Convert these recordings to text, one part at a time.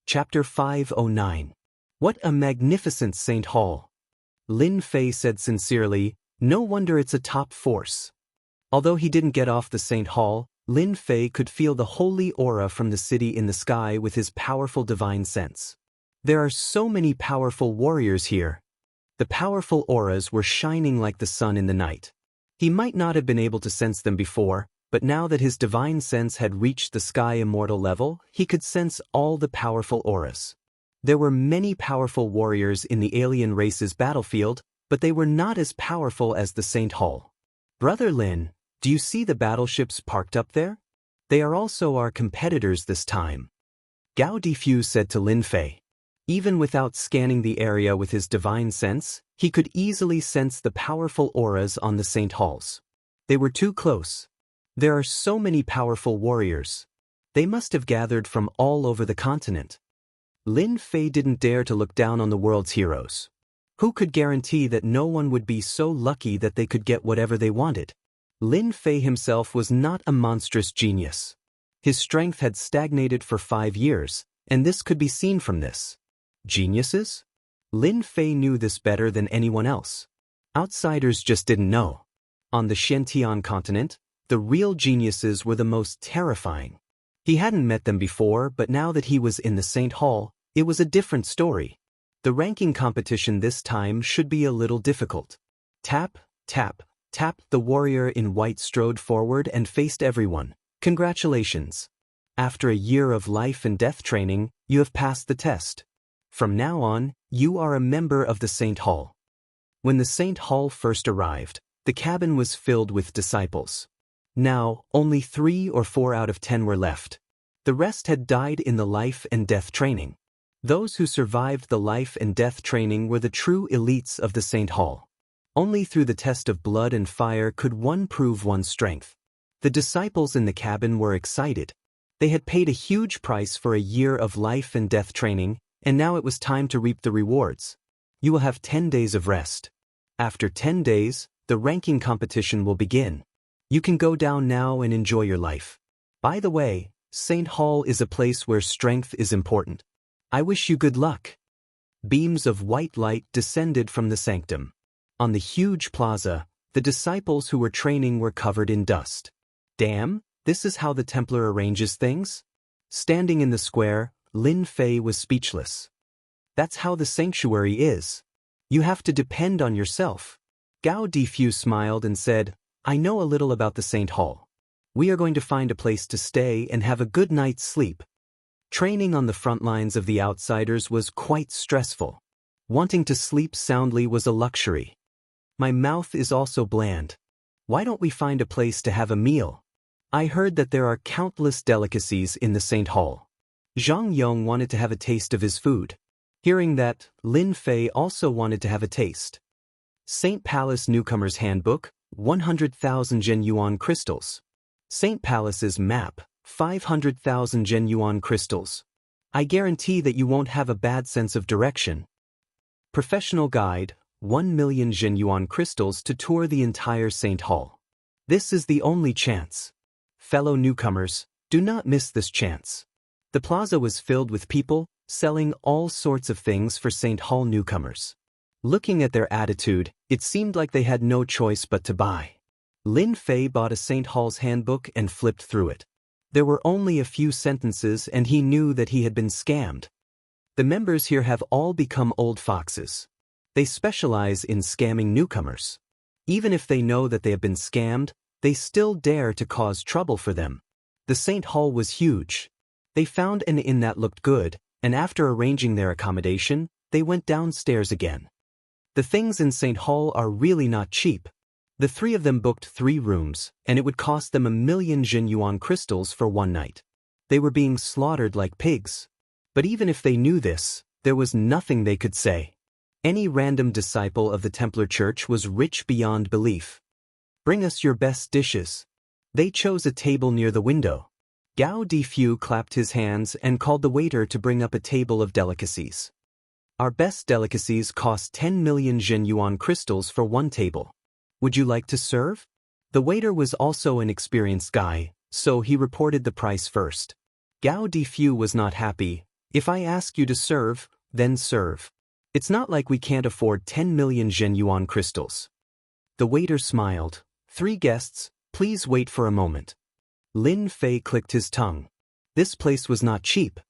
Chapter 509. What a magnificent St. Hall! Lin Fei said sincerely, no wonder it's a top force. Although he didn't get off the St. Hall, Lin Fei could feel the holy aura from the city in the sky with his powerful divine sense. There are so many powerful warriors here. The powerful auras were shining like the sun in the night. He might not have been able to sense them before, but now that his divine sense had reached the sky immortal level, he could sense all the powerful auras. There were many powerful warriors in the alien race's battlefield, but they were not as powerful as the St. Hall. Brother Lin, do you see the battleships parked up there? They are also our competitors this time. Gao Difu said to Lin Fei. Even without scanning the area with his divine sense, he could easily sense the powerful auras on the St. Halls. They were too close. There are so many powerful warriors. They must have gathered from all over the continent. Lin Fei didn't dare to look down on the world's heroes. Who could guarantee that no one would be so lucky that they could get whatever they wanted? Lin Fei himself was not a monstrous genius. His strength had stagnated for 5 years, and this could be seen from this. Geniuses? Lin Fei knew this better than anyone else. Outsiders just didn't know. On the Xianxia continent, the real geniuses were the most terrifying. He hadn't met them before, but now that he was in the St. Hall, it was a different story. The ranking competition this time should be a little difficult. Tap, tap, tap. The warrior in white strode forward and faced everyone. Congratulations. After a year of life and death training, you have passed the test. From now on, you are a member of the St. Hall. When the St. Hall first arrived, the cabin was filled with disciples. Now, only 3 or 4 out of 10 were left. The rest had died in the life and death training. Those who survived the life and death training were the true elites of the St. Hall. Only through the test of blood and fire could one prove one's strength. The disciples in the cabin were excited. They had paid a huge price for a year of life and death training, and now it was time to reap the rewards. You will have 10 days of rest. After 10 days, the ranking competition will begin. You can go down now and enjoy your life. By the way, St. Hall is a place where strength is important. I wish you good luck. Beams of white light descended from the sanctum. On the huge plaza, the disciples who were training were covered in dust. Damn, this is how the Templar arranges things? Standing in the square, Lin Fei was speechless. That's how the sanctuary is. You have to depend on yourself. Gao Difu smiled and said, I know a little about the St. Hall. We are going to find a place to stay and have a good night's sleep. Training on the front lines of the outsiders was quite stressful. Wanting to sleep soundly was a luxury. My mouth is also bland. Why don't we find a place to have a meal? I heard that there are countless delicacies in the St. Hall. Zhang Yong wanted to have a taste of his food. Hearing that, Lin Fei also wanted to have a taste. St. Palace Newcomer's Handbook, 100,000 Zhen Yuan crystals. St. Palace's map, 500,000 Zhen Yuan crystals. I guarantee that you won't have a bad sense of direction. Professional Guide, 1 million Zhen Yuan crystals to tour the entire St. Hall. This is the only chance. Fellow newcomers, do not miss this chance. The plaza was filled with people, selling all sorts of things for St. Hall newcomers. Looking at their attitude, it seemed like they had no choice but to buy. Lin Fei bought a St. Hall's handbook and flipped through it. There were only a few sentences and he knew that he had been scammed. The members here have all become old foxes. They specialize in scamming newcomers. Even if they know that they have been scammed, they still dare to cause trouble for them. The St. Hall was huge. They found an inn that looked good, and after arranging their accommodation, they went downstairs again. The things in St. Hall are really not cheap. The 3 of them booked 3 rooms, and it would cost them 1 million Zhen Yuan crystals for one night. They were being slaughtered like pigs. But even if they knew this, there was nothing they could say. Any random disciple of the Templar Church was rich beyond belief. Bring us your best dishes. They chose a table near the window. Gao Difu clapped his hands and called the waiter to bring up a table of delicacies. Our best delicacies cost 10 million Zhen Yuan crystals for one table. Would you like to serve? The waiter was also an experienced guy, so he reported the price first. Gao Difu was not happy, If I ask you to serve, then serve. It's not like we can't afford 10 million Zhenyuan crystals. The waiter smiled. 3 guests, please wait for a moment. Lin Fei clicked his tongue. This place was not cheap.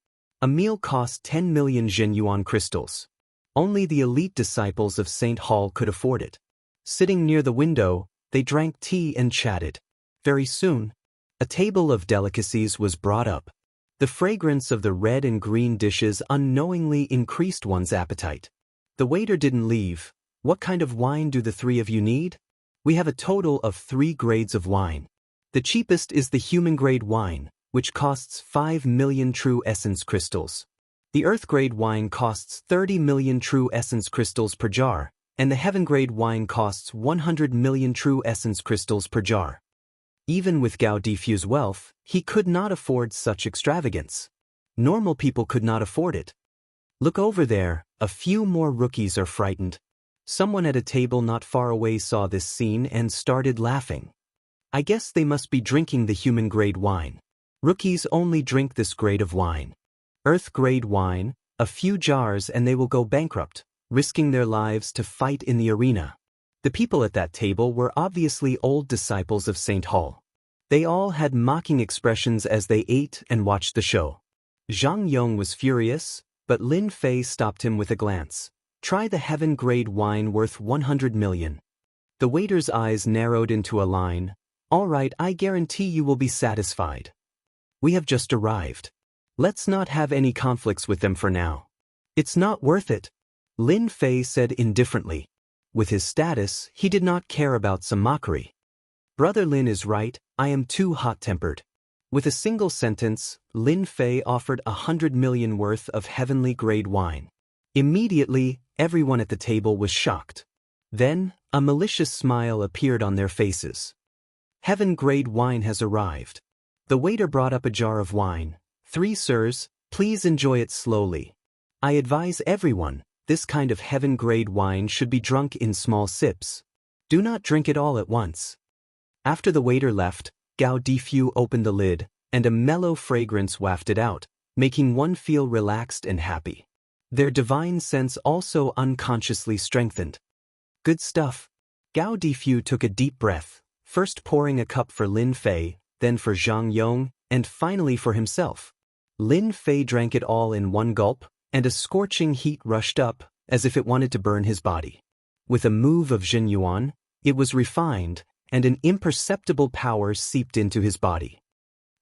A meal cost 10 million Zhenyuan crystals. Only the elite disciples of St. Hall could afford it. Sitting near the window, they drank tea and chatted. Very soon, a table of delicacies was brought up. The fragrance of the red and green dishes unknowingly increased one's appetite. The waiter didn't leave. What kind of wine do the 3 of you need? We have a total of 3 grades of wine. The cheapest is the human-grade wine, which costs 5 million true essence crystals. The earth-grade wine costs 30 million true essence crystals per jar, and the heaven-grade wine costs 100 million true essence crystals per jar. Even with Gao Difu's wealth, he could not afford such extravagance. Normal people could not afford it. Look over there, a few more rookies are frightened. Someone at a table not far away saw this scene and started laughing. I guess they must be drinking the human-grade wine. Rookies only drink this grade of wine. Earth-grade wine, a few jars and they will go bankrupt, risking their lives to fight in the arena. The people at that table were obviously old disciples of St. Hall. They all had mocking expressions as they ate and watched the show. Zhang Yong was furious, but Lin Fei stopped him with a glance. Try the heaven-grade wine worth 100 million. The waiter's eyes narrowed into a line. All right, I guarantee you will be satisfied. We have just arrived. Let's not have any conflicts with them for now. It's not worth it, Lin Fei said indifferently. With his status, he did not care about some mockery. Brother Lin is right, I am too hot-tempered. With a single sentence, Lin Fei offered 100 million worth of heavenly-grade wine. Immediately, everyone at the table was shocked. Then, a malicious smile appeared on their faces. Heaven-grade wine has arrived. The waiter brought up a jar of wine. 3 sirs, please enjoy it slowly. I advise everyone, this kind of heaven-grade wine should be drunk in small sips. Do not drink it all at once. After the waiter left, Gao Difu opened the lid, and a mellow fragrance wafted out, making one feel relaxed and happy. Their divine sense also unconsciously strengthened. Good stuff. Gao Difu took a deep breath, first pouring a cup for Lin Fei, then for Zhang Yong, and finally for himself. Lin Fei drank it all in one gulp, and a scorching heat rushed up, as if it wanted to burn his body. With a move of Zhenyuan, it was refined, and an imperceptible power seeped into his body.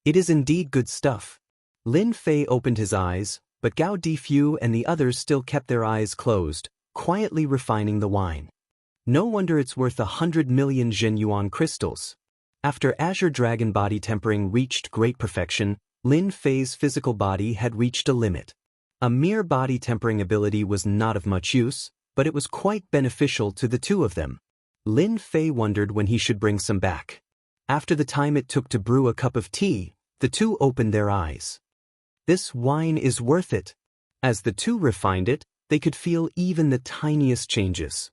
It is indeed good stuff. Lin Fei opened his eyes, but Gao Difu and the others still kept their eyes closed, quietly refining the wine. No wonder it's worth 100 million Zhenyuan crystals. After Azure Dragon body tempering reached great perfection, Lin Fei's physical body had reached a limit. A mere body tempering ability was not of much use, but it was quite beneficial to the 2 of them. Lin Fei wondered when he should bring some back. After the time it took to brew a cup of tea, the 2 opened their eyes. This wine is worth it. As the 2 refined it, they could feel even the tiniest changes.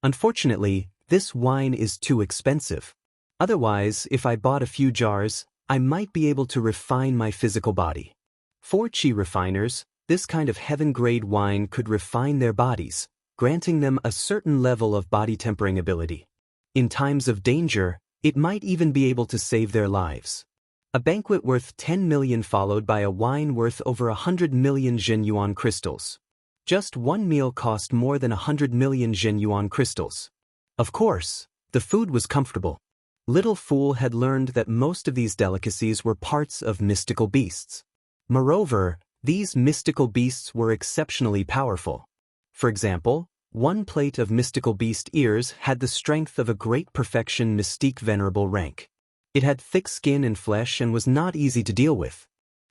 Unfortunately, this wine is too expensive. Otherwise, if I bought a few jars, I might be able to refine my physical body. For Qi refiners, this kind of heaven-grade wine could refine their bodies, granting them a certain level of body tempering ability. In times of danger, it might even be able to save their lives. A banquet worth 10 million followed by a wine worth over 100 million Zhenyuan crystals. Just one meal cost more than 100 million Zhenyuan crystals. Of course, the food was comfortable. Little Fool had learned that most of these delicacies were parts of mystical beasts. Moreover, these mystical beasts were exceptionally powerful. For example, one plate of mystical beast ears had the strength of a great perfection mystique venerable rank. It had thick skin and flesh and was not easy to deal with.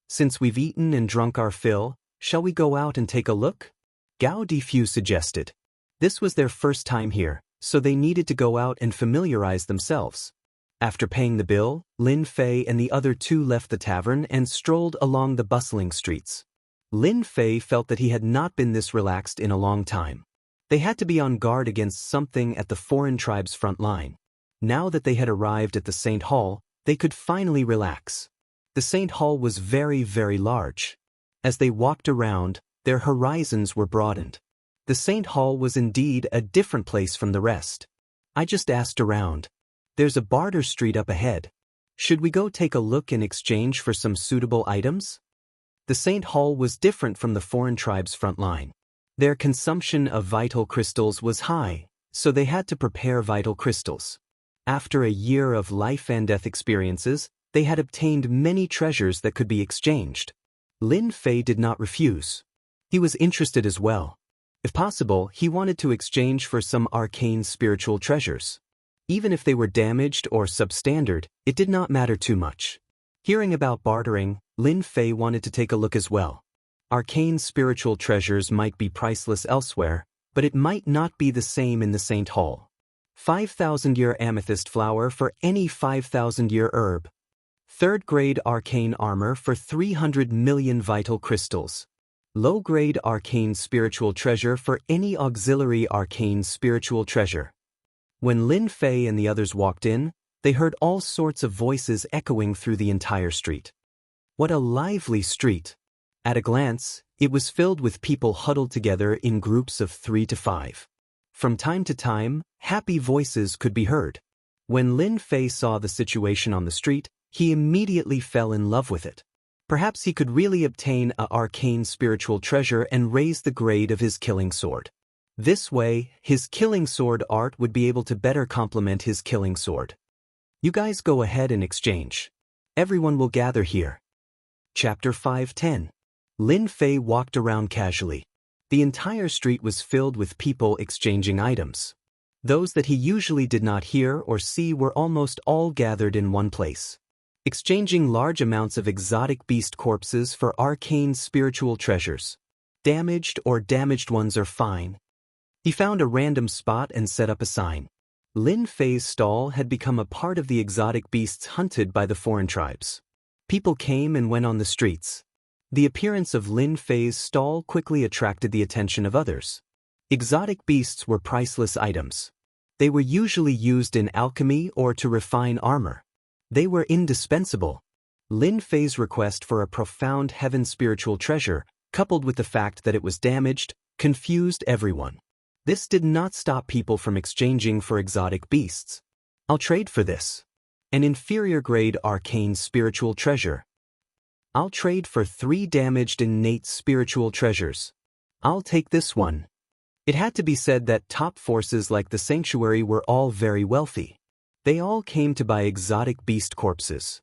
Since we've eaten and drunk our fill, shall we go out and take a look? Gao Difu suggested. This was their first time here, so they needed to go out and familiarize themselves. After paying the bill, Lin Fei and the other 2 left the tavern and strolled along the bustling streets. Lin Fei felt that he had not been this relaxed in a long time. They had to be on guard against something at the foreign tribe's front line. Now that they had arrived at the St. Hall, they could finally relax. The St. Hall was very, very large. As they walked around, their horizons were broadened. The Saint Hall was indeed a different place from the rest. I just asked around. There's a barter street up ahead. Should we go take a look in exchange for some suitable items? The Saint Hall was different from the foreign tribes' front line. Their consumption of vital crystals was high, so they had to prepare vital crystals. After a year of life and death experiences, they had obtained many treasures that could be exchanged. Lin Fei did not refuse. He was interested as well. If possible, he wanted to exchange for some arcane spiritual treasures. Even if they were damaged or substandard, it did not matter too much. Hearing about bartering, Lin Fei wanted to take a look as well. Arcane spiritual treasures might be priceless elsewhere, but it might not be the same in the Saint Hall. 5,000-year amethyst flower for any 5,000-year herb. Third-grade arcane armor for 300 million vital crystals. Low-grade arcane spiritual treasure for any auxiliary arcane spiritual treasure. When Lin Fei and the others walked in, they heard all sorts of voices echoing through the entire street. What a lively street! At a glance, it was filled with people huddled together in groups of 3 to 5. From time to time, happy voices could be heard. When Lin Fei saw the situation on the street, he immediately fell in love with it. Perhaps he could really obtain an arcane spiritual treasure and raise the grade of his killing sword. This way, his killing sword art would be able to better complement his killing sword. You guys go ahead and exchange. Everyone will gather here. Chapter 5:10. Lin Fei walked around casually. The entire street was filled with people exchanging items. Those that he usually did not hear or see were almost all gathered in one place, exchanging large amounts of exotic beast corpses for arcane spiritual treasures. Damaged or damaged ones are fine. He found a random spot and set up a sign. Lin Fei's stall had become a part of the exotic beasts hunted by the foreign tribes. People came and went on the streets. The appearance of Lin Fei's stall quickly attracted the attention of others. Exotic beasts were priceless items. They were usually used in alchemy or to refine armor. They were indispensable. Lin Fei's request for a profound heaven spiritual treasure, coupled with the fact that it was damaged, confused everyone. This did not stop people from exchanging for exotic beasts. I'll trade for this. An inferior grade arcane spiritual treasure. I'll trade for 3 damaged innate spiritual treasures. I'll take this one. It had to be said that top forces like the sanctuary were all very wealthy. They all came to buy exotic beast corpses.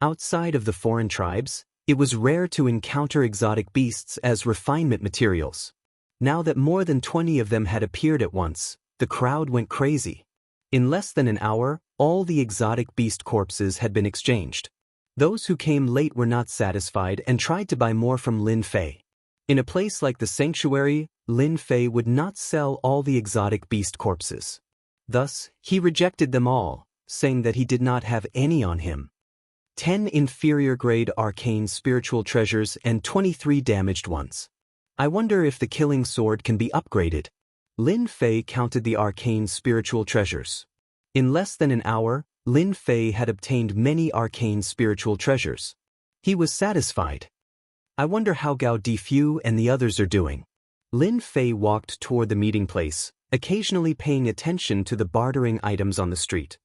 Outside of the foreign tribes, it was rare to encounter exotic beasts as refinement materials. Now that more than 20 of them had appeared at once, the crowd went crazy. In less than an hour, all the exotic beast corpses had been exchanged. Those who came late were not satisfied and tried to buy more from Lin Fei. In a place like the sanctuary, Lin Fei would not sell all the exotic beast corpses. Thus, he rejected them all, saying that he did not have any on him. 10 inferior grade arcane spiritual treasures and 23 damaged ones. I wonder if the killing sword can be upgraded. Lin Fei counted the arcane spiritual treasures. In less than an hour, Lin Fei had obtained many arcane spiritual treasures. He was satisfied. I wonder how Gao Difu and the others are doing. Lin Fei walked toward the meeting place, occasionally paying attention to the bartering items on the street.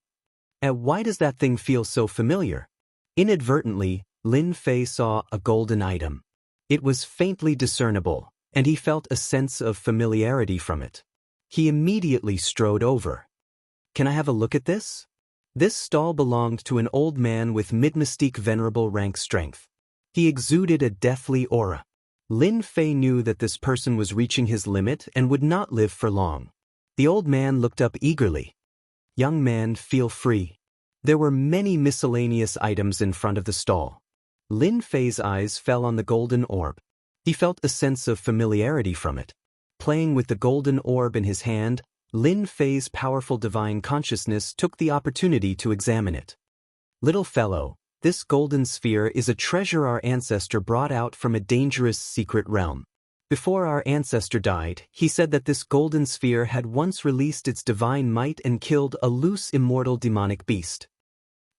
And why does that thing feel so familiar? Inadvertently, Lin Fei saw a golden item. It was faintly discernible, and he felt a sense of familiarity from it. He immediately strode over. Can I have a look at this? This stall belonged to an old man with mid-mystique venerable rank strength. He exuded a deathly aura. Lin Fei knew that this person was reaching his limit and would not live for long. The old man looked up eagerly. Young man, feel free. There were many miscellaneous items in front of the stall. Lin Fei's eyes fell on the golden orb. He felt a sense of familiarity from it. Playing with the golden orb in his hand, Lin Fei's powerful divine consciousness took the opportunity to examine it. Little fellow, this golden sphere is a treasure our ancestor brought out from a dangerous secret realm. Before our ancestor died, he said that this golden sphere had once released its divine might and killed a loose immortal demonic beast.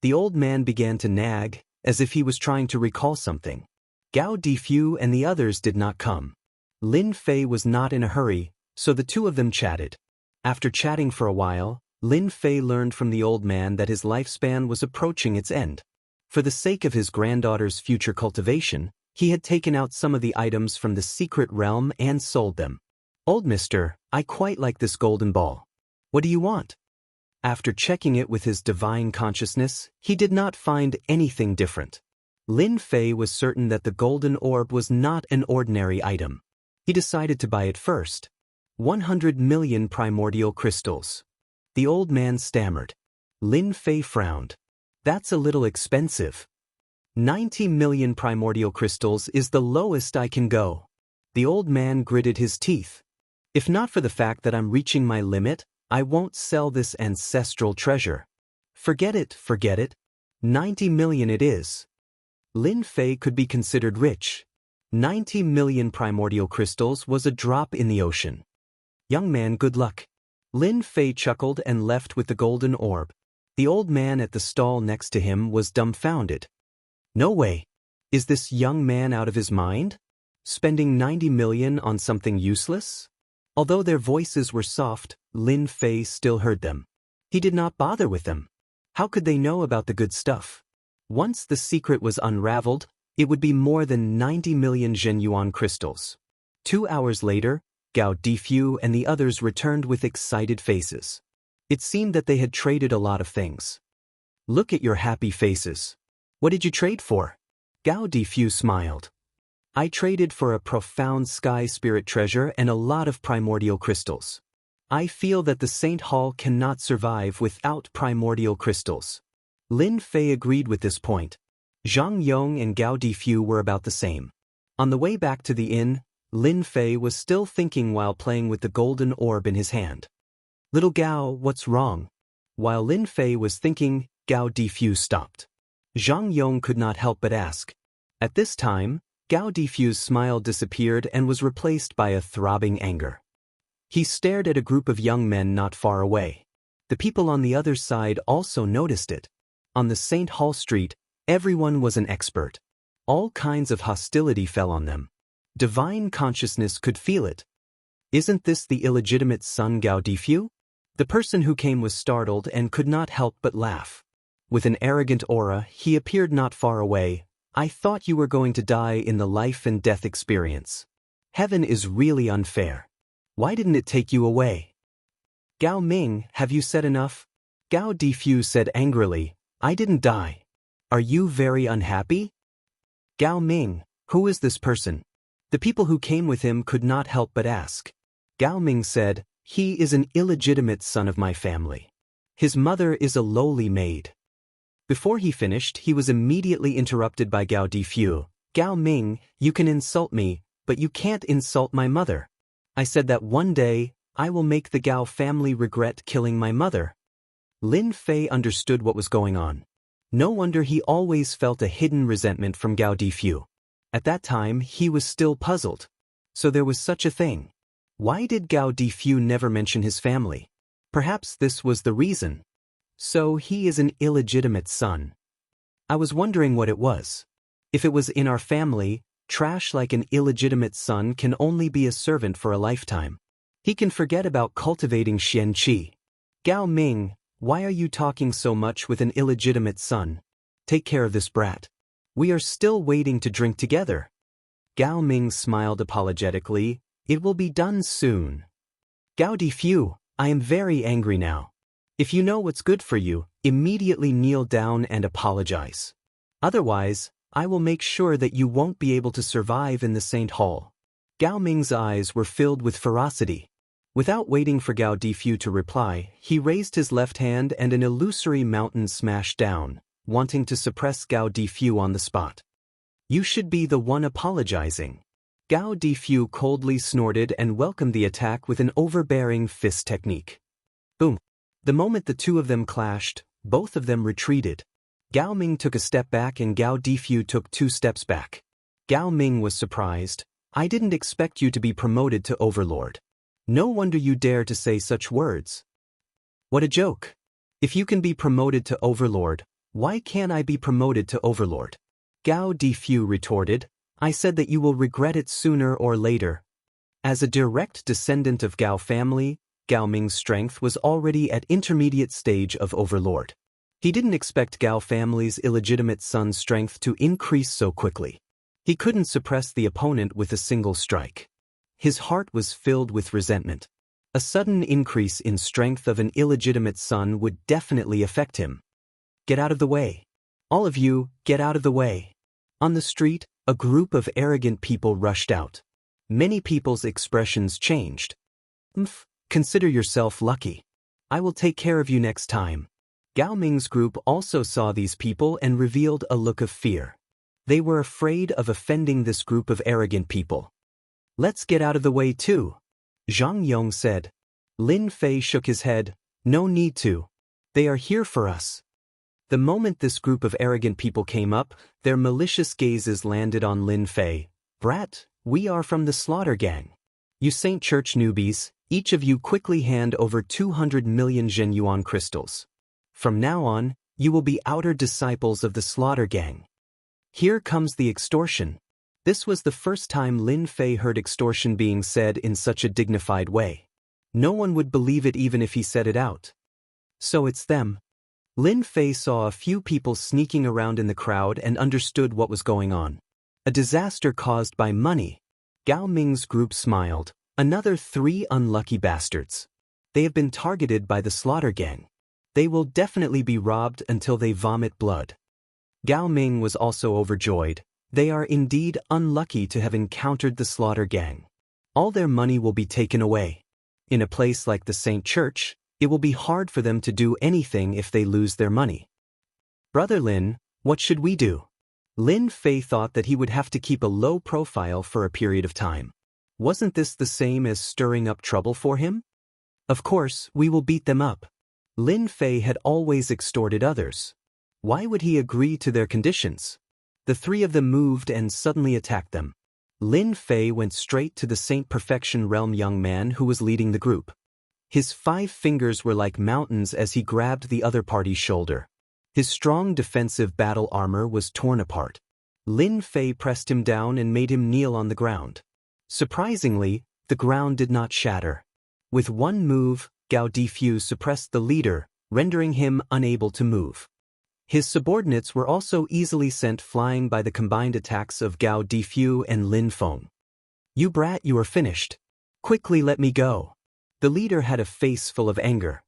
The old man began to nag, as if he was trying to recall something. Gao Difu and the others did not come. Lin Fei was not in a hurry, so the two of them chatted. After chatting for a while, Lin Fei learned from the old man that his lifespan was approaching its end. For the sake of his granddaughter's future cultivation, he had taken out some of the items from the secret realm and sold them. "Old mister, I quite like this golden ball. What do you want?" After checking it with his divine consciousness, he did not find anything different. Lin Fei was certain that the golden orb was not an ordinary item. He decided to buy it first. 100 million primordial crystals. The old man stammered. Lin Fei frowned. "That's a little expensive. 90 million primordial crystals is the lowest I can go." The old man gritted his teeth. "If not for the fact that I'm reaching my limit, I won't sell this ancestral treasure." Forget it. 90 million it is." Lin Fei could be considered rich. 90 million primordial crystals was a drop in the ocean. "Young man, good luck." Lin Fei chuckled and left with the golden orb. The old man at the stall next to him was dumbfounded. "No way. Is this young man out of his mind? Spending 90 million on something useless?" Although their voices were soft, Lin Fei still heard them. He did not bother with them. How could they know about the good stuff? Once the secret was unraveled, it would be more than 90 million Zhenyuan crystals. 2 hours later, Gao Difu and the others returned with excited faces. It seemed that they had traded a lot of things. "Look at your happy faces. What did you trade for?" Gao Difu smiled. "I traded for a profound sky spirit treasure and a lot of primordial crystals. I feel that the Saint Hall cannot survive without primordial crystals." Lin Fei agreed with this point. Zhang Yong and Gao Difu were about the same. On the way back to the inn, Lin Fei was still thinking while playing with the golden orb in his hand. "Little Gao, what's wrong?" While Lin Fei was thinking, Gao Difu stopped. Zhang Yong could not help but ask. At this time, Gao Difu's smile disappeared and was replaced by a throbbing anger. He stared at a group of young men not far away. The people on the other side also noticed it. On the St. Hall Street, everyone was an expert. All kinds of hostility fell on them. Divine consciousness could feel it. "Isn't this the illegitimate son Gao Difu?" The person who came was startled and could not help but laugh. With an arrogant aura, he appeared not far away. "I thought you were going to die in the life and death experience. Heaven is really unfair. Why didn't it take you away?" "Gao Ming, have you said enough?" Gao Difu said angrily. "I didn't die. Are you very unhappy?" "Gao Ming, who is this person?" The people who came with him could not help but ask. Gao Ming said, "He is an illegitimate son of my family. His mother is a lowly maid." Before he finished, he was immediately interrupted by Gao Difu. "Gao Ming, you can insult me, but you can't insult my mother. I said that one day, I will make the Gao family regret killing my mother." Lin Fei understood what was going on. No wonder he always felt a hidden resentment from Gao Difu. At that time, he was still puzzled. So there was such a thing. Why did Gao Difu never mention his family? Perhaps this was the reason. So he is an illegitimate son. I was wondering what it was. If it was in our family, trash like an illegitimate son can only be a servant for a lifetime. He can forget about cultivating Xianxia. "Gao Ming, why are you talking so much with an illegitimate son? Take care of this brat. We are still waiting to drink together." Gao Ming smiled apologetically. "It will be done soon." "Gao Difu, I am very angry now. If you know what's good for you, immediately kneel down and apologize. Otherwise, I will make sure that you won't be able to survive in the Saint Hall." Gao Ming's eyes were filled with ferocity. Without waiting for Gao Difu to reply, he raised his left hand and an illusory mountain smashed down, wanting to suppress Gao Difu on the spot. "You should be the one apologizing." Gao Difu coldly snorted and welcomed the attack with an overbearing fist technique. Boom! The moment the two of them clashed, both of them retreated. Gao Ming took a step back and Gao Difu took 2 steps back. Gao Ming was surprised. "I didn't expect you to be promoted to Overlord. No wonder you dare to say such words." "What a joke. If you can be promoted to Overlord, why can't I be promoted to Overlord?" Gao Difu retorted. I said that you will regret it sooner or later. As a direct descendant of Gao family, Gao Ming's strength was already at intermediate stage of overlord. He didn't expect Gao family's illegitimate son's strength to increase so quickly. He couldn't suppress the opponent with a single strike. His heart was filled with resentment. A sudden increase in strength of an illegitimate son would definitely affect him. Get out of the way. All of you, get out of the way. On the street, a group of arrogant people rushed out. Many people's expressions changed. Consider yourself lucky. I will take care of you next time. Gao Ming's group also saw these people and revealed a look of fear. They were afraid of offending this group of arrogant people. Let's get out of the way too, Zhang Yong said. Lin Fei shook his head. No need to. They are here for us. The moment this group of arrogant people came up, their malicious gazes landed on Lin Fei. Brat, we are from the Slaughter Gang. You Saint Church newbies, each of you quickly hand over 200 million Zhenyuan crystals. From now on, you will be outer disciples of the Slaughter Gang. Here comes the extortion. This was the first time Lin Fei heard extortion being said in such a dignified way. No one would believe it even if he said it out. So it's them. Lin Fei saw a few people sneaking around in the crowd and understood what was going on. A disaster caused by money. Gao Ming's group smiled. Another 3 unlucky bastards. They have been targeted by the Slaughter Gang. They will definitely be robbed until they vomit blood. Gao Ming was also overjoyed. They are indeed unlucky to have encountered the Slaughter Gang. All their money will be taken away. In a place like the Saint Church, it will be hard for them to do anything if they lose their money. Brother Lin, what should we do? Lin Fei thought that he would have to keep a low profile for a period of time. Wasn't this the same as stirring up trouble for him? Of course, we will beat them up. Lin Fei had always extorted others. Why would he agree to their conditions? The 3 of them moved and suddenly attacked them. Lin Fei went straight to the Saint Perfection Realm young man who was leading the group. His 5 fingers were like mountains as he grabbed the other party's shoulder. His strong defensive battle armor was torn apart. Lin Fei pressed him down and made him kneel on the ground. Surprisingly, the ground did not shatter. With one move, Gao Difu suppressed the leader, rendering him unable to move. His subordinates were also easily sent flying by the combined attacks of Gao Difu and Lin Feng. You brat, you are finished. Quickly let me go. The leader had a face full of anger.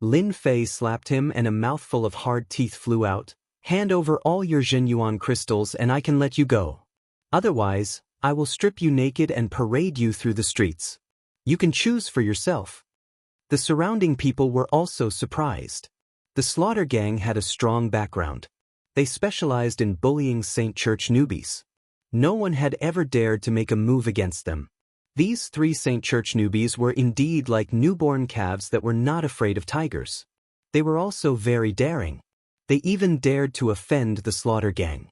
Lin Fei slapped him and a mouthful of hard teeth flew out. Hand over all your Zhenyuan crystals and I can let you go. Otherwise, I will strip you naked and parade you through the streets. You can choose for yourself. The surrounding people were also surprised. The Slaughter Gang had a strong background. They specialized in bullying Saint Church newbies. No one had ever dared to make a move against them. These 3 Saint Church newbies were indeed like newborn calves that were not afraid of tigers. They were also very daring. They even dared to offend the Slaughter Gang.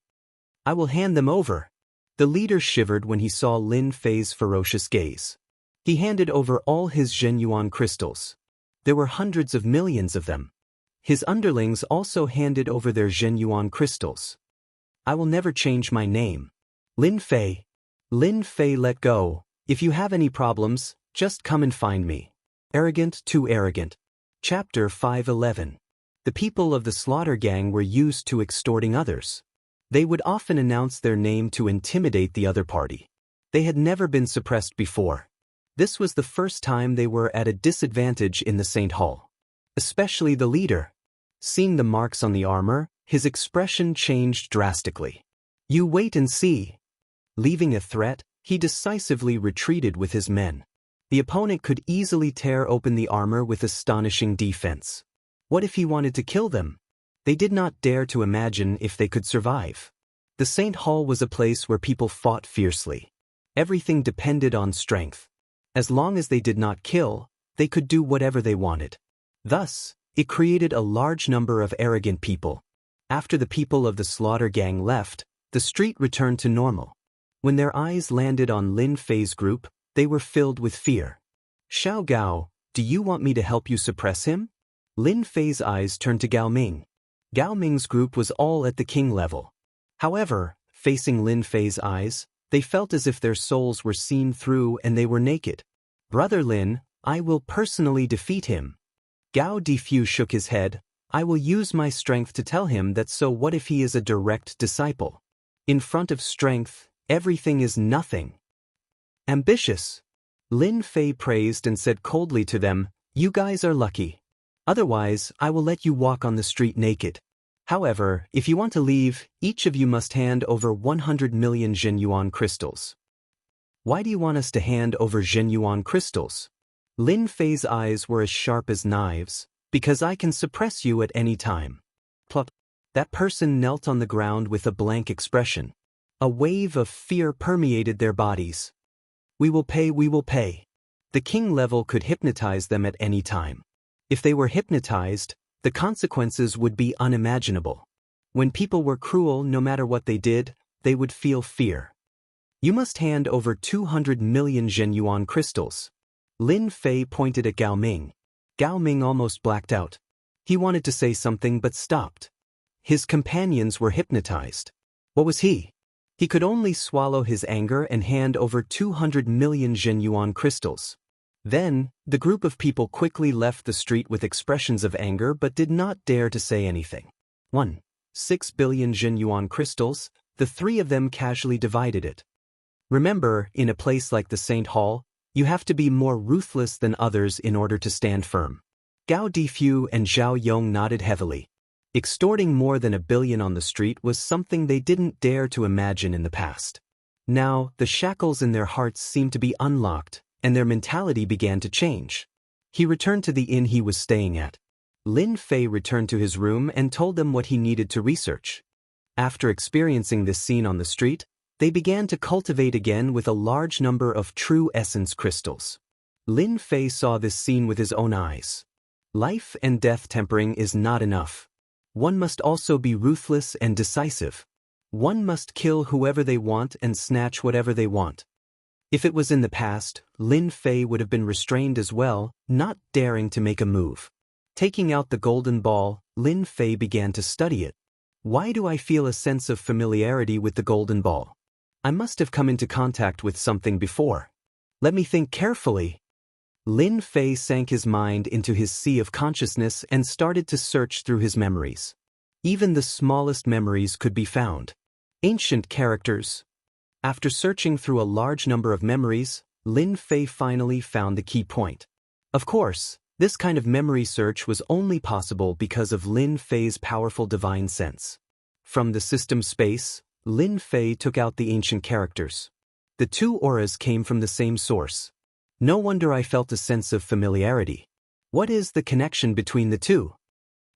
I will hand them over. The leader shivered when he saw Lin Fei's ferocious gaze. He handed over all his Zhenyuan crystals. There were hundreds of millions of them. His underlings also handed over their Zhenyuan crystals. I will never change my name. Lin Fei. Lin Fei, let go. If you have any problems, just come and find me. Arrogant, too arrogant. Chapter 511. The people of the Slaughter Gang were used to extorting others. They would often announce their name to intimidate the other party. They had never been suppressed before. This was the first time they were at a disadvantage in the Saint Hall. Especially the leader. Seeing the marks on the armor, his expression changed drastically. You wait and see. Leaving a threat, he decisively retreated with his men. The opponent could easily tear open the armor with astonishing defense. What if he wanted to kill them? They did not dare to imagine if they could survive. The Saint Hall was a place where people fought fiercely. Everything depended on strength. As long as they did not kill, they could do whatever they wanted. Thus, it created a large number of arrogant people. After the people of the Slaughter Gang left, the street returned to normal. When their eyes landed on Lin Fei's group, they were filled with fear. Xiao Gao, do you want me to help you suppress him? Lin Fei's eyes turned to Gao Ming. Gao Ming's group was all at the king level. However, facing Lin Fei's eyes, They felt as if their souls were seen through and they were naked. "Brother Lin, I will personally defeat him." Gao Difu shook his head. "I will use my strength to tell him that, so what if he is a direct disciple? In front of strength, everything is nothing." "Ambitious," Lin Fei praised and said coldly to them, "You guys are lucky. Otherwise, I will let you walk on the street naked. However, if you want to leave, each of you must hand over 100 million Zhenyuan crystals." "Why do you want us to hand over Zhenyuan crystals?" Lin Fei's eyes were as sharp as knives. "Because I can suppress you at any time." Plop. That person knelt on the ground with a blank expression. A wave of fear permeated their bodies. We will pay. The king level could hypnotize them at any time. If they were hypnotized, the consequences would be unimaginable. When people were cruel, no matter what they did, they would feel fear. "You must hand over 200 million Zhenyuan crystals." Lin Fei pointed at Gao Ming. Gao Ming almost blacked out. He wanted to say something but stopped. His companions were hypnotized. What was he? He could only swallow his anger and hand over 200 million Zhenyuan crystals. Then, the group of people quickly left the street with expressions of anger but did not dare to say anything. 6 billion Zhenyuan crystals, the three of them casually divided it. Remember, in a place like the Saint Hall, you have to be more ruthless than others in order to stand firm. Gao Difu and Zhao Yong nodded heavily. Extorting more than 1 billion on the street was something they didn't dare to imagine in the past. Now, the shackles in their hearts seemed to be unlocked, and their mentality began to change. He returned to the inn he was staying at. Lin Fei returned to his room and told them what he needed to research. After experiencing this scene on the street, they began to cultivate again with a large number of true essence crystals. Lin Fei saw this scene with his own eyes. Life and death tempering is not enough. One must also be ruthless and decisive. One must kill whoever they want and snatch whatever they want. If it was in the past, Lin Fei would have been restrained as well, not daring to make a move. Taking out the golden ball, Lin Fei began to study it. Why do I feel a sense of familiarity with the golden ball? I must have come into contact with something before. Let me think carefully. Lin Fei sank his mind into his sea of consciousness and started to search through his memories. Even the smallest memories could be found. Ancient characters. After searching through a large number of memories, Lin Fei finally found the key point. Of course, this kind of memory search was only possible because of Lin Fei's powerful divine sense. From the system space, Lin Fei took out the ancient characters. The two auras came from the same source. No wonder I felt a sense of familiarity. What is the connection between the two?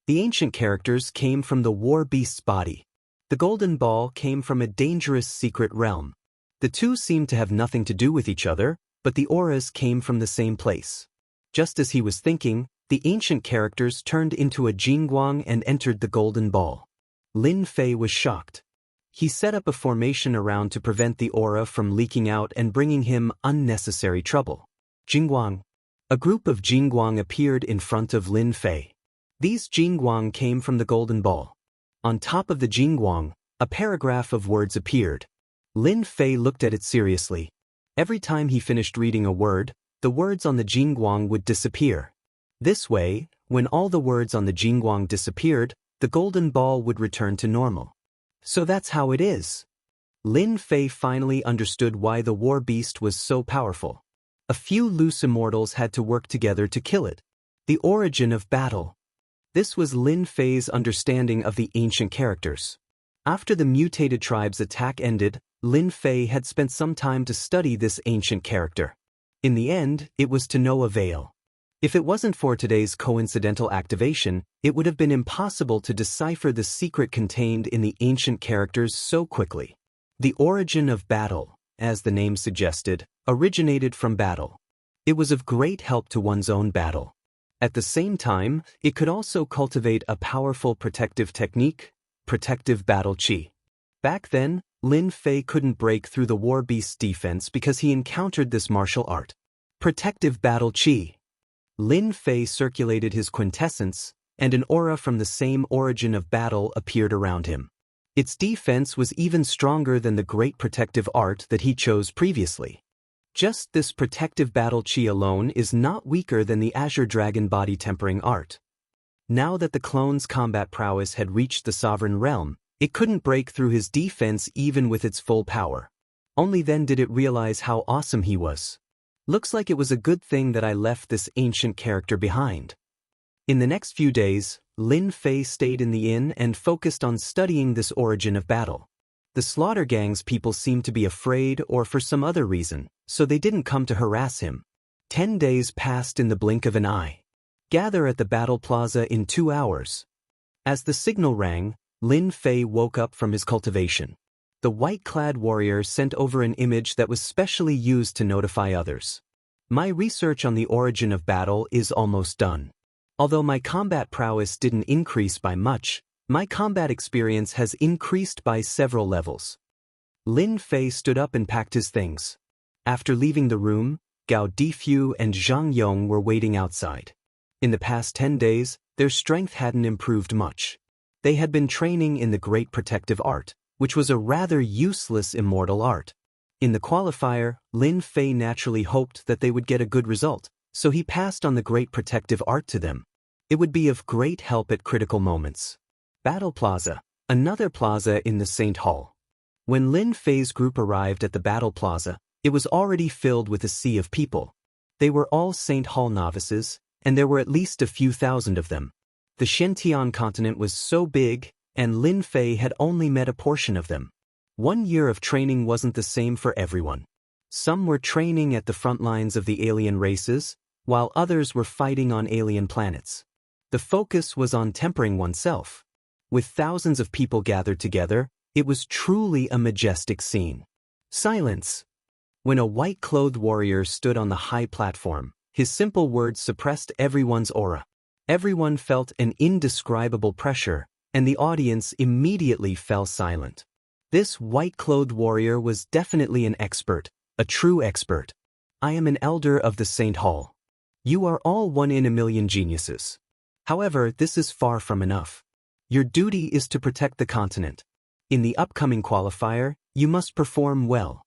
The ancient characters came from the war beast's body. The golden ball came from a dangerous secret realm. The two seemed to have nothing to do with each other, but the auras came from the same place. Just as he was thinking, the ancient characters turned into a jingguang and entered the golden ball. Lin Fei was shocked. He set up a formation around to prevent the aura from leaking out and bringing him unnecessary trouble. Jingguang. A group of jingguang appeared in front of Lin Fei. These jingguang came from the golden ball. On top of the jingguang, a paragraph of words appeared. Lin Fei looked at it seriously. Every time he finished reading a word, the words on the jingguang would disappear. This way, when all the words on the jingguang disappeared, the golden ball would return to normal. So that's how it is. Lin Fei finally understood why the war beast was so powerful. A few loose immortals had to work together to kill it. The origin of battle. This was Lin Fei's understanding of the ancient characters. After the mutated tribe's attack ended, Lin Fei had spent some time to study this ancient character. In the end, it was to no avail. If it wasn't for today's coincidental activation, it would have been impossible to decipher the secret contained in the ancient characters so quickly. The origin of battle, as the name suggested, originated from battle. It was of great help to one's own battle. At the same time, it could also cultivate a powerful protective technique, protective battle chi. Back then, Lin Fei couldn't break through the war beast's defense because he encountered this martial art. Protective battle chi. Lin Fei circulated his quintessence, and an aura from the same origin of battle appeared around him. Its defense was even stronger than the great protective art that he chose previously. Just this protective battle chi alone is not weaker than the Azure Dragon body tempering art. Now that the clone's combat prowess had reached the sovereign realm, it couldn't break through his defense even with its full power. Only then did it realize how awesome he was. Looks like it was a good thing that I left this ancient character behind. In the next few days, Lin Fei stayed in the inn and focused on studying this origin of battle. The slaughter gang's people seemed to be afraid or for some other reason, so they didn't come to harass him. 10 days passed in the blink of an eye. Gather at the battle plaza in 2 hours. As the signal rang, Lin Fei woke up from his cultivation. The white-clad warrior sent over an image that was specially used to notify others. My research on the origin of battle is almost done. Although my combat prowess didn't increase by much, my combat experience has increased by several levels. Lin Fei stood up and packed his things. After leaving the room, Gao Difu and Zhang Yong were waiting outside. In the past 10 days, their strength hadn't improved much. They had been training in the Great Protective Art, which was a rather useless immortal art. In the qualifier, Lin Fei naturally hoped that they would get a good result, so he passed on the Great Protective Art to them. It would be of great help at critical moments. Battle Plaza, another plaza in the Saint Hall. When Lin Fei's group arrived at the Battle Plaza, it was already filled with a sea of people. They were all Saint Hall novices, and there were at least a few thousand of them. The Xianxia continent was so big, and Lin Fei had only met a portion of them. 1 year of training wasn't the same for everyone. Some were training at the front lines of the alien races, while others were fighting on alien planets. The focus was on tempering oneself. With thousands of people gathered together, it was truly a majestic scene. Silence. When a white-clothed warrior stood on the high platform, his simple words suppressed everyone's aura. Everyone felt an indescribable pressure, and the audience immediately fell silent. This white-clothed warrior was definitely an expert, a true expert. I am an elder of the Saint Hall. You are all 1 in a million geniuses. However, this is far from enough. Your duty is to protect the continent. In the upcoming qualifier, you must perform well.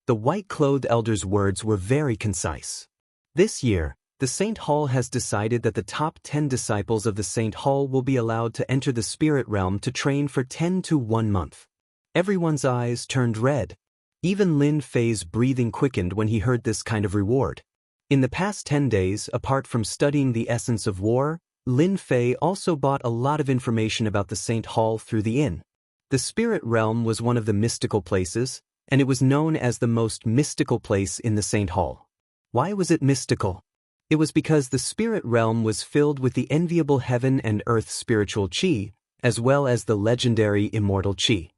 The white-clothed elder's words were very concise. This year, the Saint Hall has decided that the top 10 disciples of the Saint Hall will be allowed to enter the spirit realm to train for 10 to 1 month. Everyone's eyes turned red. Even Lin Fei's breathing quickened when he heard this kind of reward. In the past 10 days, apart from studying the essence of war, Lin Fei also bought a lot of information about the Saint Hall through the inn. The spirit realm was one of the mystical places, and it was known as the most mystical place in the Saint Hall. Why was it mystical? It was because the spirit realm was filled with the enviable heaven and earth spiritual chi, as well as the legendary immortal chi.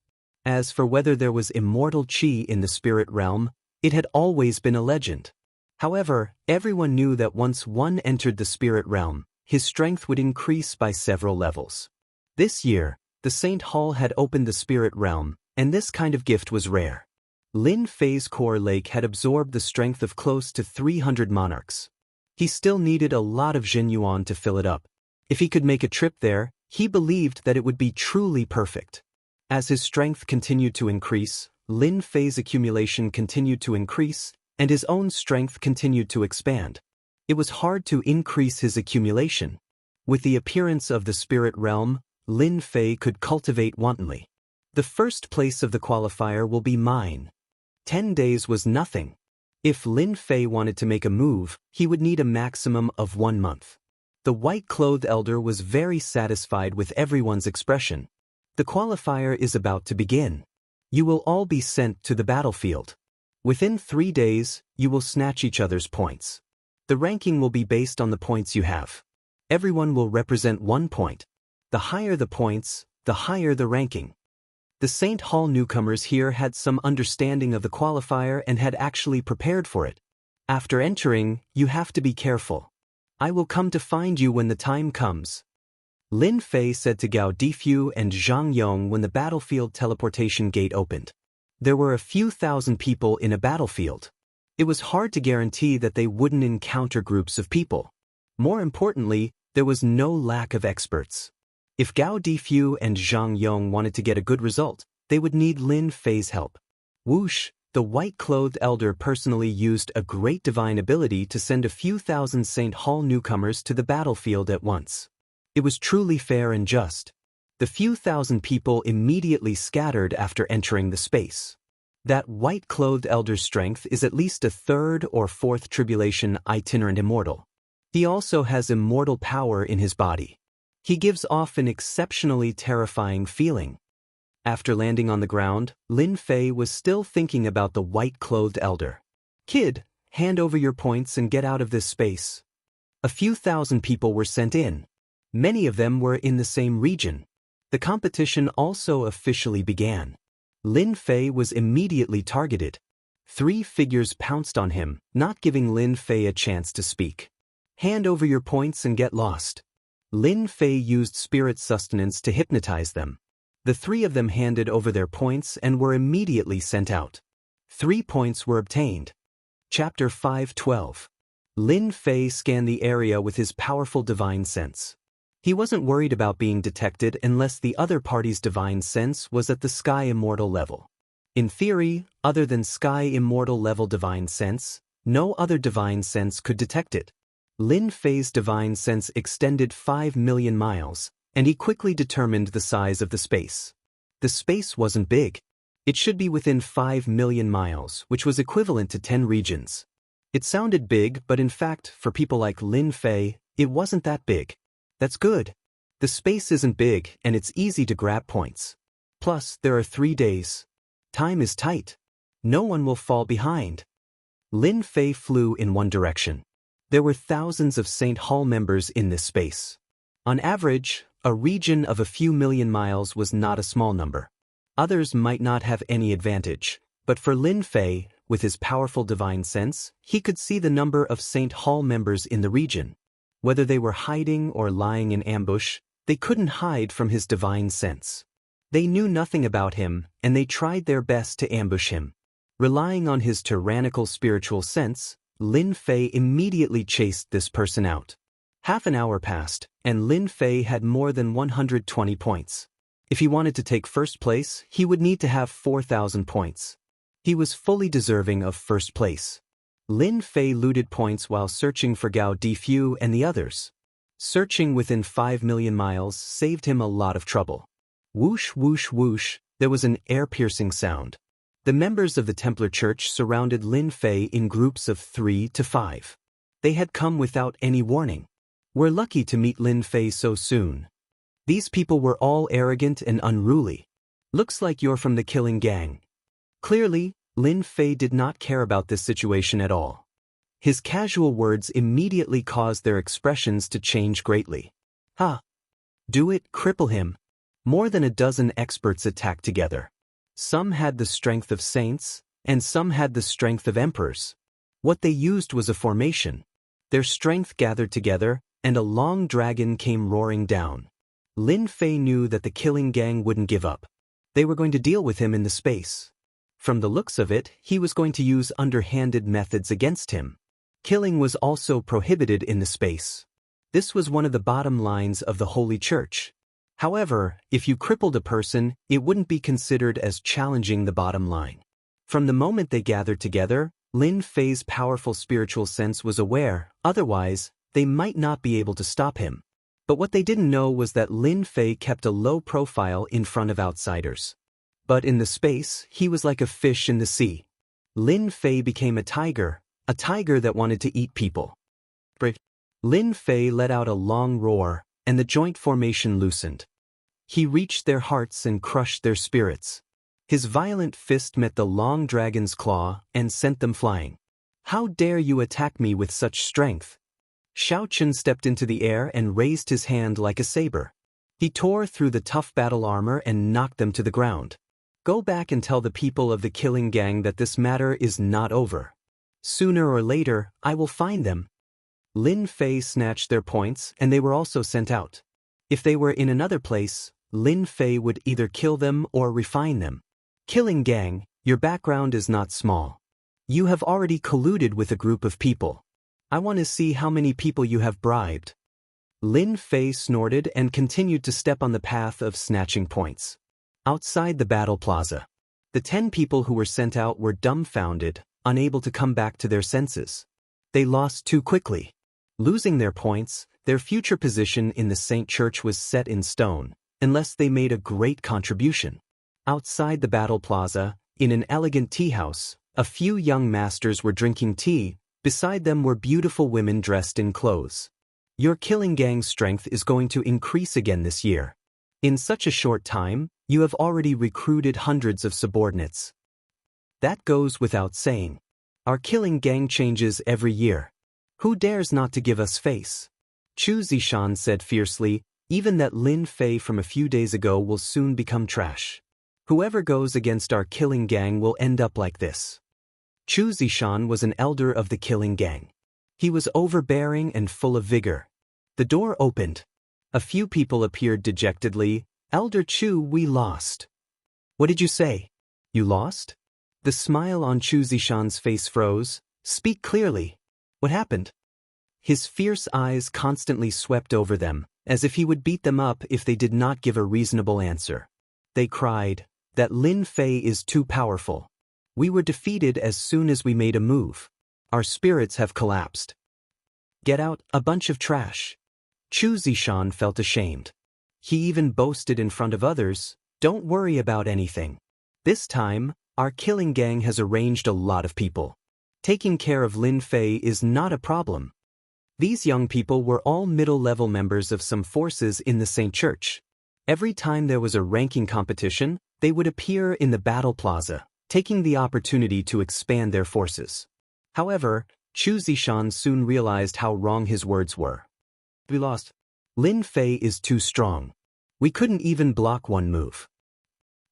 As for whether there was immortal chi in the spirit realm, it had always been a legend. However, everyone knew that once one entered the spirit realm, his strength would increase by several levels. This year, the Saint Hall had opened the spirit realm, and this kind of gift was rare. Lin Fei's core lake had absorbed the strength of close to 300 monarchs. He still needed a lot of Zhenyuan to fill it up. If he could make a trip there, he believed that it would be truly perfect. As his strength continued to increase, Lin Fei's accumulation continued to increase, and his own strength continued to expand. It was hard to increase his accumulation. With the appearance of the spirit realm, Lin Fei could cultivate wantonly. The first place of the qualifier will be mine. 10 days was nothing. If Lin Fei wanted to make a move, he would need a maximum of 1 month. The white-clothed elder was very satisfied with everyone's expression. The qualifier is about to begin. You will all be sent to the battlefield. Within 3 days, you will snatch each other's points. The ranking will be based on the points you have. Everyone will represent 1 point. The higher the points, the higher the ranking. The Saint Hall newcomers here had some understanding of the qualifier and had actually prepared for it. After entering, you have to be careful. I will come to find you when the time comes. Lin Fei said to Gao Difu and Zhang Yong when the battlefield teleportation gate opened. There were a few thousand people in a battlefield. It was hard to guarantee that they wouldn't encounter groups of people. More importantly, there was no lack of experts. If Gao Difu and Zhang Yong wanted to get a good result, they would need Lin Fei's help. Whoosh, the white-clothed elder personally used a great divine ability to send a few thousand St. Hall newcomers to the battlefield at once. It was truly fair and just. The few thousand people immediately scattered after entering the space. That white-clothed elder's strength is at least a third or fourth tribulation itinerant immortal. He also has immortal power in his body. He gives off an exceptionally terrifying feeling. After landing on the ground, Lin Fei was still thinking about the white-clothed elder. "Kid, hand over your points and get out of this space." A few thousand people were sent in. Many of them were in the same region. The competition also officially began. Lin Fei was immediately targeted. 3 figures pounced on him, not giving Lin Fei a chance to speak. "Hand over your points and get lost." Lin Fei used spirit sustenance to hypnotize them. The 3 of them handed over their points and were immediately sent out. 3 points were obtained. Chapter 5:12. Lin Fei scanned the area with his powerful divine sense. He wasn't worried about being detected unless the other party's divine sense was at the Sky Immortal level. In theory, other than Sky Immortal level divine sense, no other divine sense could detect it. Lin Fei's divine sense extended 5 million miles, and he quickly determined the size of the space. The space wasn't big. It should be within 5 million miles, which was equivalent to 10 regions. It sounded big, but in fact, for people like Lin Fei, it wasn't that big. That's good. The space isn't big, and it's easy to grab points. Plus, there are 3 days. Time is tight. No one will fall behind. Lin Fei flew in one direction. There were thousands of St. Hall members in this space. On average, a region of a few million miles was not a small number. Others might not have any advantage, but for Lin Fei, with his powerful divine sense, he could see the number of St. Hall members in the region. Whether they were hiding or lying in ambush, they couldn't hide from his divine sense. They knew nothing about him, and they tried their best to ambush him. Relying on his tyrannical spiritual sense, Lin Fei immediately chased this person out. Half an hour passed, and Lin Fei had more than 120 points. If he wanted to take first place, he would need to have 4,000 points. He was fully deserving of first place. Lin Fei looted points while searching for Gao Difu and the others. Searching within 5 million miles saved him a lot of trouble. Whoosh, whoosh, whoosh, there was an air-piercing sound. The members of the Templar Church surrounded Lin Fei in groups of 3 to 5. They had come without any warning. "We're lucky to meet Lin Fei so soon. These people were all arrogant and unruly. Looks like you're from the killing gang." Clearly, Lin Fei did not care about this situation at all. His casual words immediately caused their expressions to change greatly. "Ha! Do it, cripple him." More than a dozen experts attacked together. Some had the strength of saints, and some had the strength of emperors. What they used was a formation. Their strength gathered together, and a long dragon came roaring down. Lin Fei knew that the killing gang wouldn't give up. They were going to deal with him in the space. From the looks of it, he was going to use underhanded methods against him. Killing was also prohibited in the space. This was one of the bottom lines of the Holy Church. However, if you crippled a person, it wouldn't be considered as challenging the bottom line. From the moment they gathered together, Lin Fei's powerful spiritual sense was aware, otherwise, they might not be able to stop him. But what they didn't know was that Lin Fei kept a low profile in front of outsiders. But in the space, he was like a fish in the sea. Lin Fei became a tiger that wanted to eat people. Lin Fei let out a long roar, and the joint formation loosened. He reached their hearts and crushed their spirits. His violent fist met the long dragon's claw and sent them flying. "How dare you attack me with such strength?" Xiaochen stepped into the air and raised his hand like a saber. He tore through the tough battle armor and knocked them to the ground. "Go back and tell the people of the killing gang that this matter is not over. Sooner or later, I will find them." Lin Fei snatched their points, and they were also sent out. If they were in another place, Lin Fei would either kill them or refine them. "Killing gang, your background is not small. You have already colluded with a group of people. I want to see how many people you have bribed." Lin Fei snorted and continued to step on the path of snatching points. Outside the battle plaza, the 10 people who were sent out were dumbfounded, unable to come back to their senses. They lost too quickly. Losing their points, their future position in the Saint Church was set in stone, unless they made a great contribution. Outside the battle plaza, in an elegant tea house, a few young masters were drinking tea. Beside them were beautiful women dressed in clothes. Your killing gang's strength is going to increase again this year. In such a short time, you have already recruited hundreds of subordinates. That goes without saying. Our killing gang changes every year. Who dares not to give us face? Chu Zishan said fiercely, even that Lin Fei from a few days ago will soon become trash. Whoever goes against our killing gang will end up like this. Chu Zishan was an elder of the killing gang. He was overbearing and full of vigor. The door opened. A few people appeared dejectedly. Elder Chu, we lost. What did you say? You lost? The smile on Chu Zishan's face froze. Speak clearly. What happened? His fierce eyes constantly swept over them, as if he would beat them up if they did not give a reasonable answer. They cried, that Lin Fei is too powerful. We were defeated as soon as we made a move. Our spirits have collapsed. Get out, a bunch of trash. Chu Zishan felt ashamed. He even boasted in front of others, don't worry about anything. This time, our killing gang has arranged a lot of people. Taking care of Lin Fei is not a problem. These young people were all middle-level members of some forces in the Saint Church. Every time there was a ranking competition, they would appear in the battle plaza, taking the opportunity to expand their forces. However, Chu Zishan soon realized how wrong his words were. We lost. Lin Fei is too strong. We couldn't even block one move.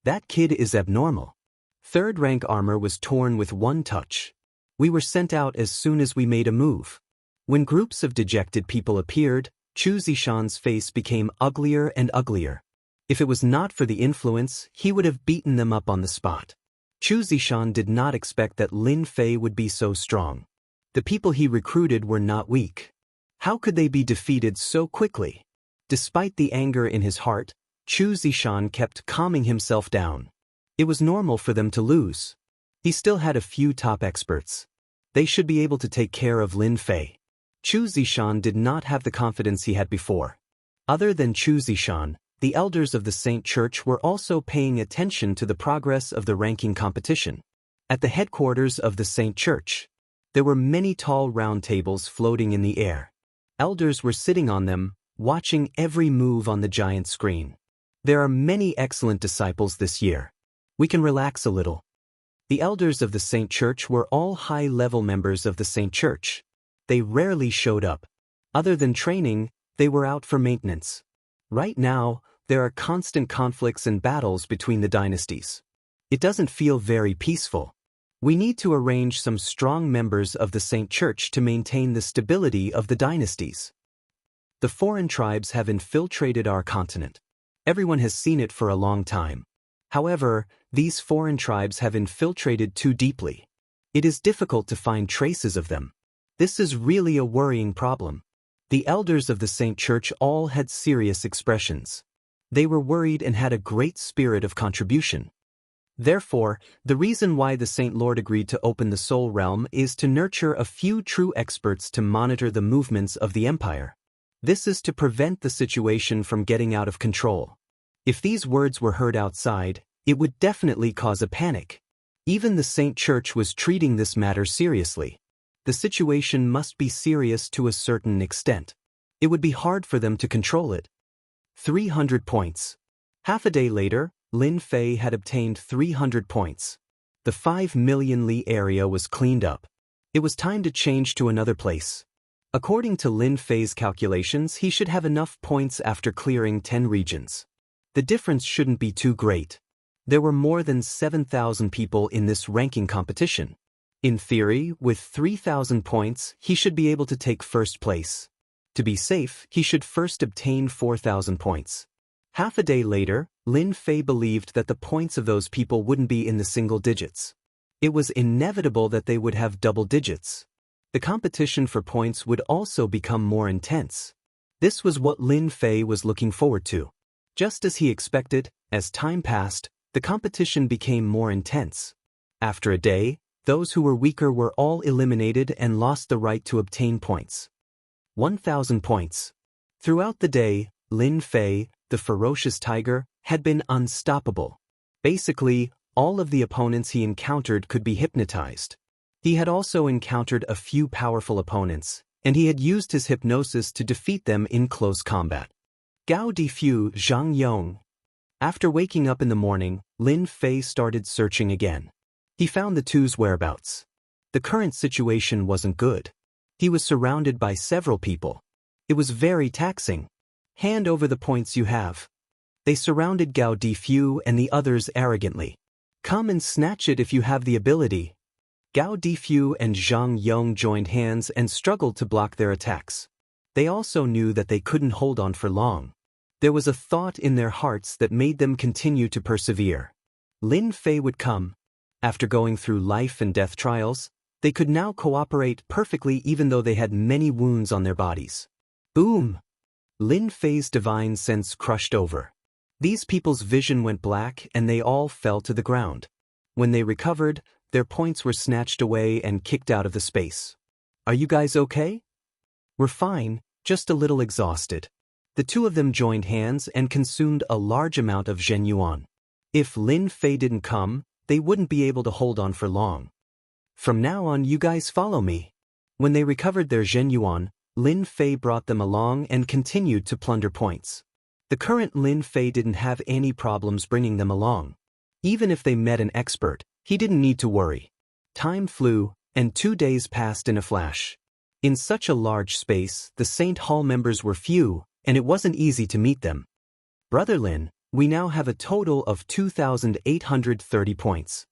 That kid is abnormal. Third-rank armor was torn with one touch. We were sent out as soon as we made a move. When groups of dejected people appeared, Chu Zishan's face became uglier and uglier. If it was not for the influence, he would have beaten them up on the spot. Chu Zishan did not expect that Lin Fei would be so strong. The people he recruited were not weak. How could they be defeated so quickly? Despite the anger in his heart, Chu Zishan kept calming himself down. It was normal for them to lose. He still had a few top experts. They should be able to take care of Lin Fei. Chu Zishan did not have the confidence he had before. Other than Chu Zishan, the elders of the Saint Church were also paying attention to the progress of the ranking competition. At the headquarters of the Saint Church, there were many tall round tables floating in the air. Elders were sitting on them, watching every move on the giant screen. There are many excellent disciples this year. We can relax a little. The elders of the Saint Church were all high-level members of the Saint Church. They rarely showed up. Other than training, they were out for maintenance. Right now, there are constant conflicts and battles between the dynasties. It doesn't feel very peaceful. We need to arrange some strong members of the Saint Church to maintain the stability of the dynasties. The foreign tribes have infiltrated our continent. Everyone has seen it for a long time. However, these foreign tribes have infiltrated too deeply. It is difficult to find traces of them. This is really a worrying problem. The elders of the Saint Church all had serious expressions. They were worried and had a great spirit of contribution. Therefore, the reason why the Saint Lord agreed to open the Soul Realm is to nurture a few true experts to monitor the movements of the Empire. This is to prevent the situation from getting out of control. If these words were heard outside, it would definitely cause a panic. Even the Saint Church was treating this matter seriously. The situation must be serious to a certain extent. It would be hard for them to control it. 300 points. Half a day later, Lin Fei had obtained 300 points. The 5 million li area was cleaned up. It was time to change to another place. According to Lin Fei's calculations, he should have enough points after clearing 10 regions. The difference shouldn't be too great. There were more than 7,000 people in this ranking competition. In theory, with 3,000 points, he should be able to take first place. To be safe, he should first obtain 4,000 points. Half a day later, Lin Fei believed that the points of those people wouldn't be in the single digits. It was inevitable that they would have double digits. The competition for points would also become more intense. This was what Lin Fei was looking forward to. Just as he expected, as time passed, the competition became more intense. After a day, those who were weaker were all eliminated and lost the right to obtain points. 1,000 points. Throughout the day, Lin Fei, the ferocious tiger, had been unstoppable. Basically, all of the opponents he encountered could be hypnotized. He had also encountered a few powerful opponents, and he had used his hypnosis to defeat them in close combat. Gao Difu Zhang Yong. After waking up in the morning, Lin Fei started searching again. He found the two's whereabouts. The current situation wasn't good. He was surrounded by several people. It was very taxing. Hand over the points you have. They surrounded Gao Difu and the others arrogantly. Come and snatch it if you have the ability. Gao Difu and Zhang Yong joined hands and struggled to block their attacks. They also knew that they couldn't hold on for long. There was a thought in their hearts that made them continue to persevere. Lin Fei would come. After going through life and death trials, they could now cooperate perfectly even though they had many wounds on their bodies. Boom! Lin Fei's divine sense crushed over. These people's vision went black and they all fell to the ground. When they recovered, their points were snatched away and kicked out of the space. Are you guys okay? We're fine, just a little exhausted. The two of them joined hands and consumed a large amount of Zhen Yuan. If Lin Fei didn't come, they wouldn't be able to hold on for long. From now on, you guys follow me. When they recovered their Zhen Yuan, Lin Fei brought them along and continued to plunder points. The current Lin Fei didn't have any problems bringing them along. Even if they met an expert, he didn't need to worry. Time flew, and 2 days passed in a flash. In such a large space, the Saint Hall members were few, and it wasn't easy to meet them. Brother Lin, we now have a total of 2,830 points.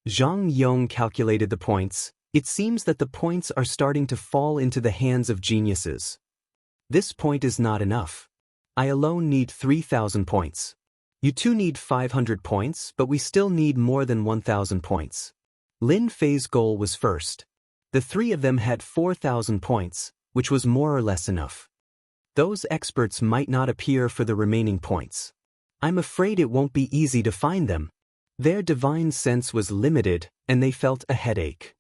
Zhang Yong calculated the points. It seems that the points are starting to fall into the hands of geniuses. This point is not enough. I alone need 3,000 points. You two need 500 points, but we still need more than 1,000 points. Lin Fei's goal was first. The three of them had 4,000 points, which was more or less enough. Those experts might not appear for the remaining points. I'm afraid it won't be easy to find them. Their divine sense was limited, and they felt a headache.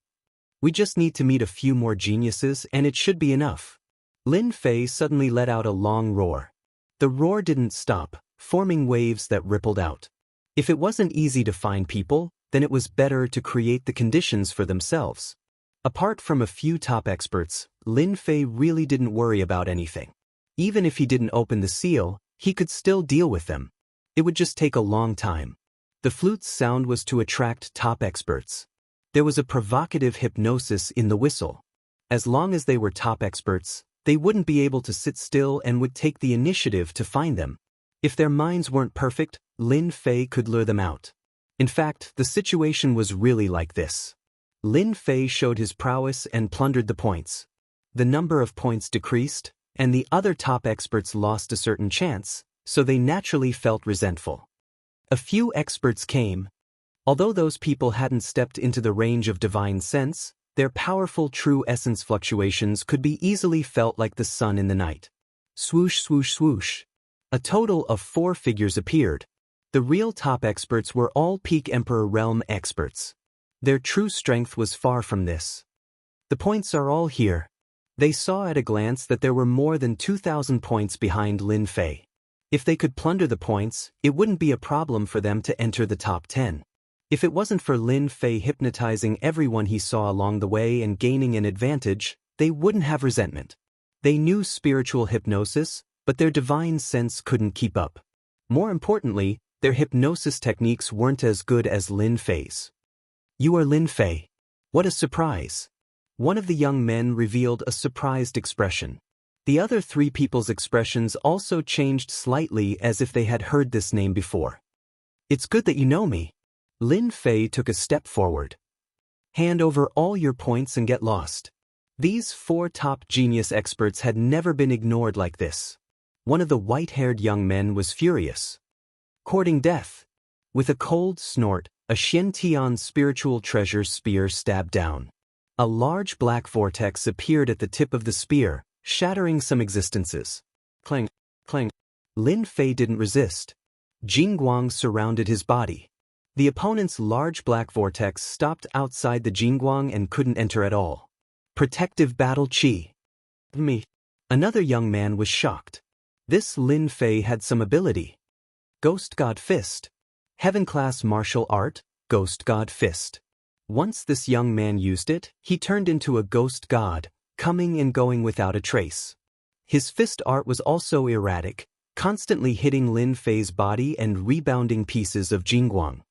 We just need to meet a few more geniuses and it should be enough. Lin Fei suddenly let out a long roar. The roar didn't stop, forming waves that rippled out. If it wasn't easy to find people, then it was better to create the conditions for themselves. Apart from a few top experts, Lin Fei really didn't worry about anything. Even if he didn't open the seal, he could still deal with them. It would just take a long time. The flute's sound was to attract top experts. There was a provocative hypnosis in the whistle. As long as they were top experts, they wouldn't be able to sit still and would take the initiative to find them. If their minds weren't perfect, Lin Fei could lure them out. In fact, the situation was really like this. Lin Fei showed his prowess and plundered the points. The number of points decreased, and the other top experts lost a certain chance, so they naturally felt resentful. A few experts came. Although those people hadn't stepped into the range of divine sense, their powerful true essence fluctuations could be easily felt like the sun in the night. Swoosh, swoosh, swoosh. A total of 4 figures appeared. The real top experts were all peak Emperor Realm experts. Their true strength was far from this. The points are all here. They saw at a glance that there were more than 2,000 points behind Lin Fei. If they could plunder the points, it wouldn't be a problem for them to enter the top 10. If it wasn't for Lin Fei hypnotizing everyone he saw along the way and gaining an advantage, they wouldn't have resentment. They knew spiritual hypnosis, but their divine sense couldn't keep up. More importantly, their hypnosis techniques weren't as good as Lin Fei's. You are Lin Fei. What a surprise. One of the young men revealed a surprised expression. The other 3 people's expressions also changed slightly as if they had heard this name before. It's good that you know me. Lin Fei took a step forward. Hand over all your points and get lost. These 4 top genius experts had never been ignored like this. One of the white-haired young men was furious. Courting death. With a cold snort, a Xianxia spiritual treasure spear stabbed down. A large black vortex appeared at the tip of the spear, shattering some existences. Clang, clang. Lin Fei didn't resist. Jingguang surrounded his body. The opponent's large black vortex stopped outside the Jingguang and couldn't enter at all. Protective battle chi. Me. Another young man was shocked. This Lin Fei had some ability. Ghost God Fist. Heaven-class martial art, Ghost God Fist. Once this young man used it, he turned into a ghost god, coming and going without a trace. His fist art was also erratic, constantly hitting Lin Fei's body and rebounding pieces of Jingguang.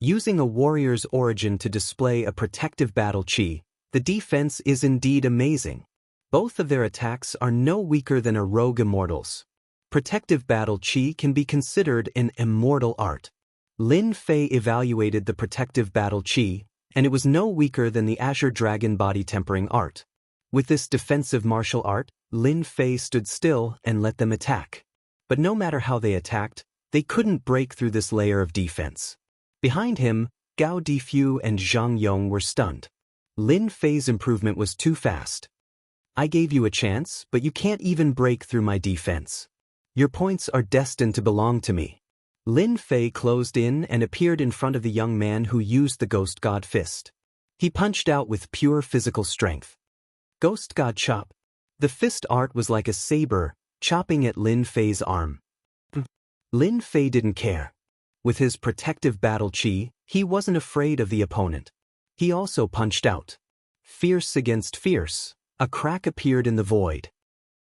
Using a warrior's origin to display a protective battle chi, the defense is indeed amazing. Both of their attacks are no weaker than a rogue immortal's. Protective battle chi can be considered an immortal art. Lin Fei evaluated the protective battle chi, and it was no weaker than the Azure Dragon body tempering art. With this defensive martial art, Lin Fei stood still and let them attack. But no matter how they attacked, they couldn't break through this layer of defense. Behind him, Gao Difu and Zhang Yong were stunned. Lin Fei's improvement was too fast. I gave you a chance, but you can't even break through my defense. Your points are destined to belong to me. Lin Fei closed in and appeared in front of the young man who used the Ghost God Fist. He punched out with pure physical strength. Ghost God Chop. The fist art was like a saber, chopping at Lin Fei's arm. Lin Fei didn't care. With his protective battle chi, he wasn't afraid of the opponent. He also punched out. Fierce against fierce, a crack appeared in the void.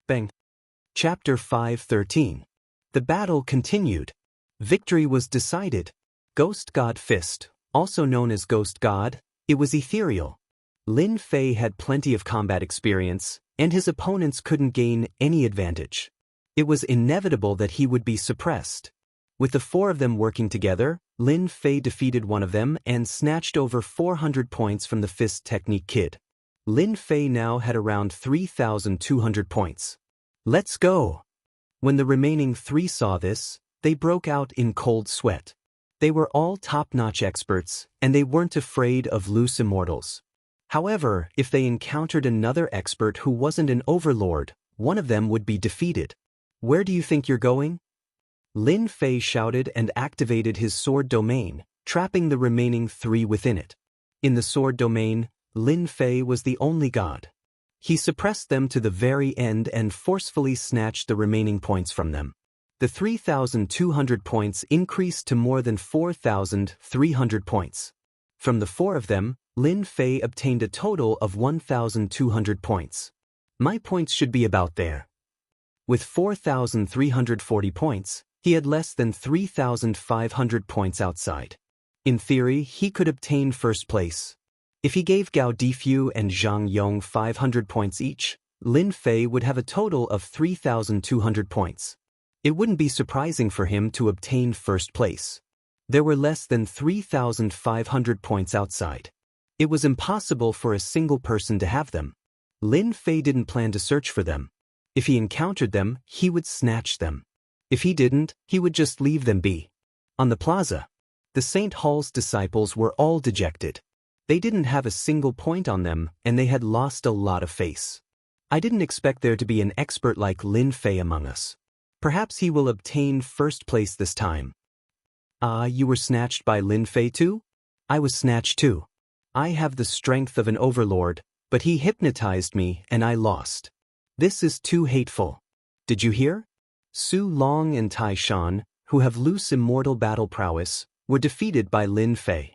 Bang. Chapter 5:13. The battle continued. Victory was decided. Ghost God Fist, also known as Ghost God, it was ethereal. Lin Fei had plenty of combat experience, and his opponents couldn't gain any advantage. It was inevitable that he would be suppressed. With the four of them working together, Lin Fei defeated one of them and snatched over 400 points from the fist technique kid. Lin Fei now had around 3,200 points. Let's go! When the remaining three saw this, they broke out in cold sweat. They were all top-notch experts, and they weren't afraid of loose immortals. However, if they encountered another expert who wasn't an overlord, one of them would be defeated. Where do you think you're going? Lin Fei shouted and activated his sword domain, trapping the remaining three within it. In the sword domain, Lin Fei was the only god. He suppressed them to the very end and forcefully snatched the remaining points from them. The 3,200 points increased to more than 4,300 points. From the four of them, Lin Fei obtained a total of 1,200 points. My points should be about there. With 4,340 points, he had less than 3,500 points outside. In theory, he could obtain first place. If he gave Gao Difu and Zhang Yong 500 points each, Lin Fei would have a total of 3,200 points. It wouldn't be surprising for him to obtain first place. There were less than 3,500 points outside. It was impossible for a single person to have them. Lin Fei didn't plan to search for them. If he encountered them, he would snatch them. If he didn't, he would just leave them be. On the plaza, the St. Hall's disciples were all dejected. They didn't have a single point on them, and they had lost a lot of face. I didn't expect there to be an expert like Lin Fei among us. Perhaps he will obtain first place this time. Ah, you were snatched by Lin Fei too? I was snatched too. I have the strength of an overlord, but he hypnotized me and I lost. This is too hateful. Did you hear? Su Long and Tai Shan, who have loose immortal battle prowess, were defeated by Lin Fei.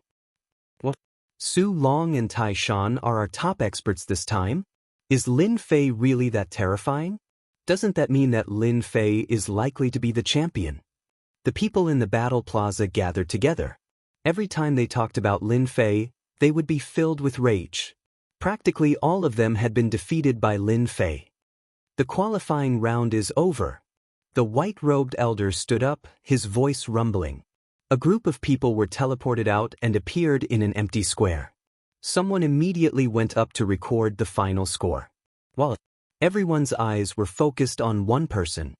What? Su Long and Tai Shan are our top experts this time? Is Lin Fei really that terrifying? Doesn't that mean that Lin Fei is likely to be the champion? The people in the battle plaza gathered together. Every time they talked about Lin Fei, they would be filled with rage. Practically all of them had been defeated by Lin Fei. The qualifying round is over. The white-robed elder stood up, his voice rumbling. A group of people were teleported out and appeared in an empty square. Someone immediately went up to record the final score. While everyone's eyes were focused on one person.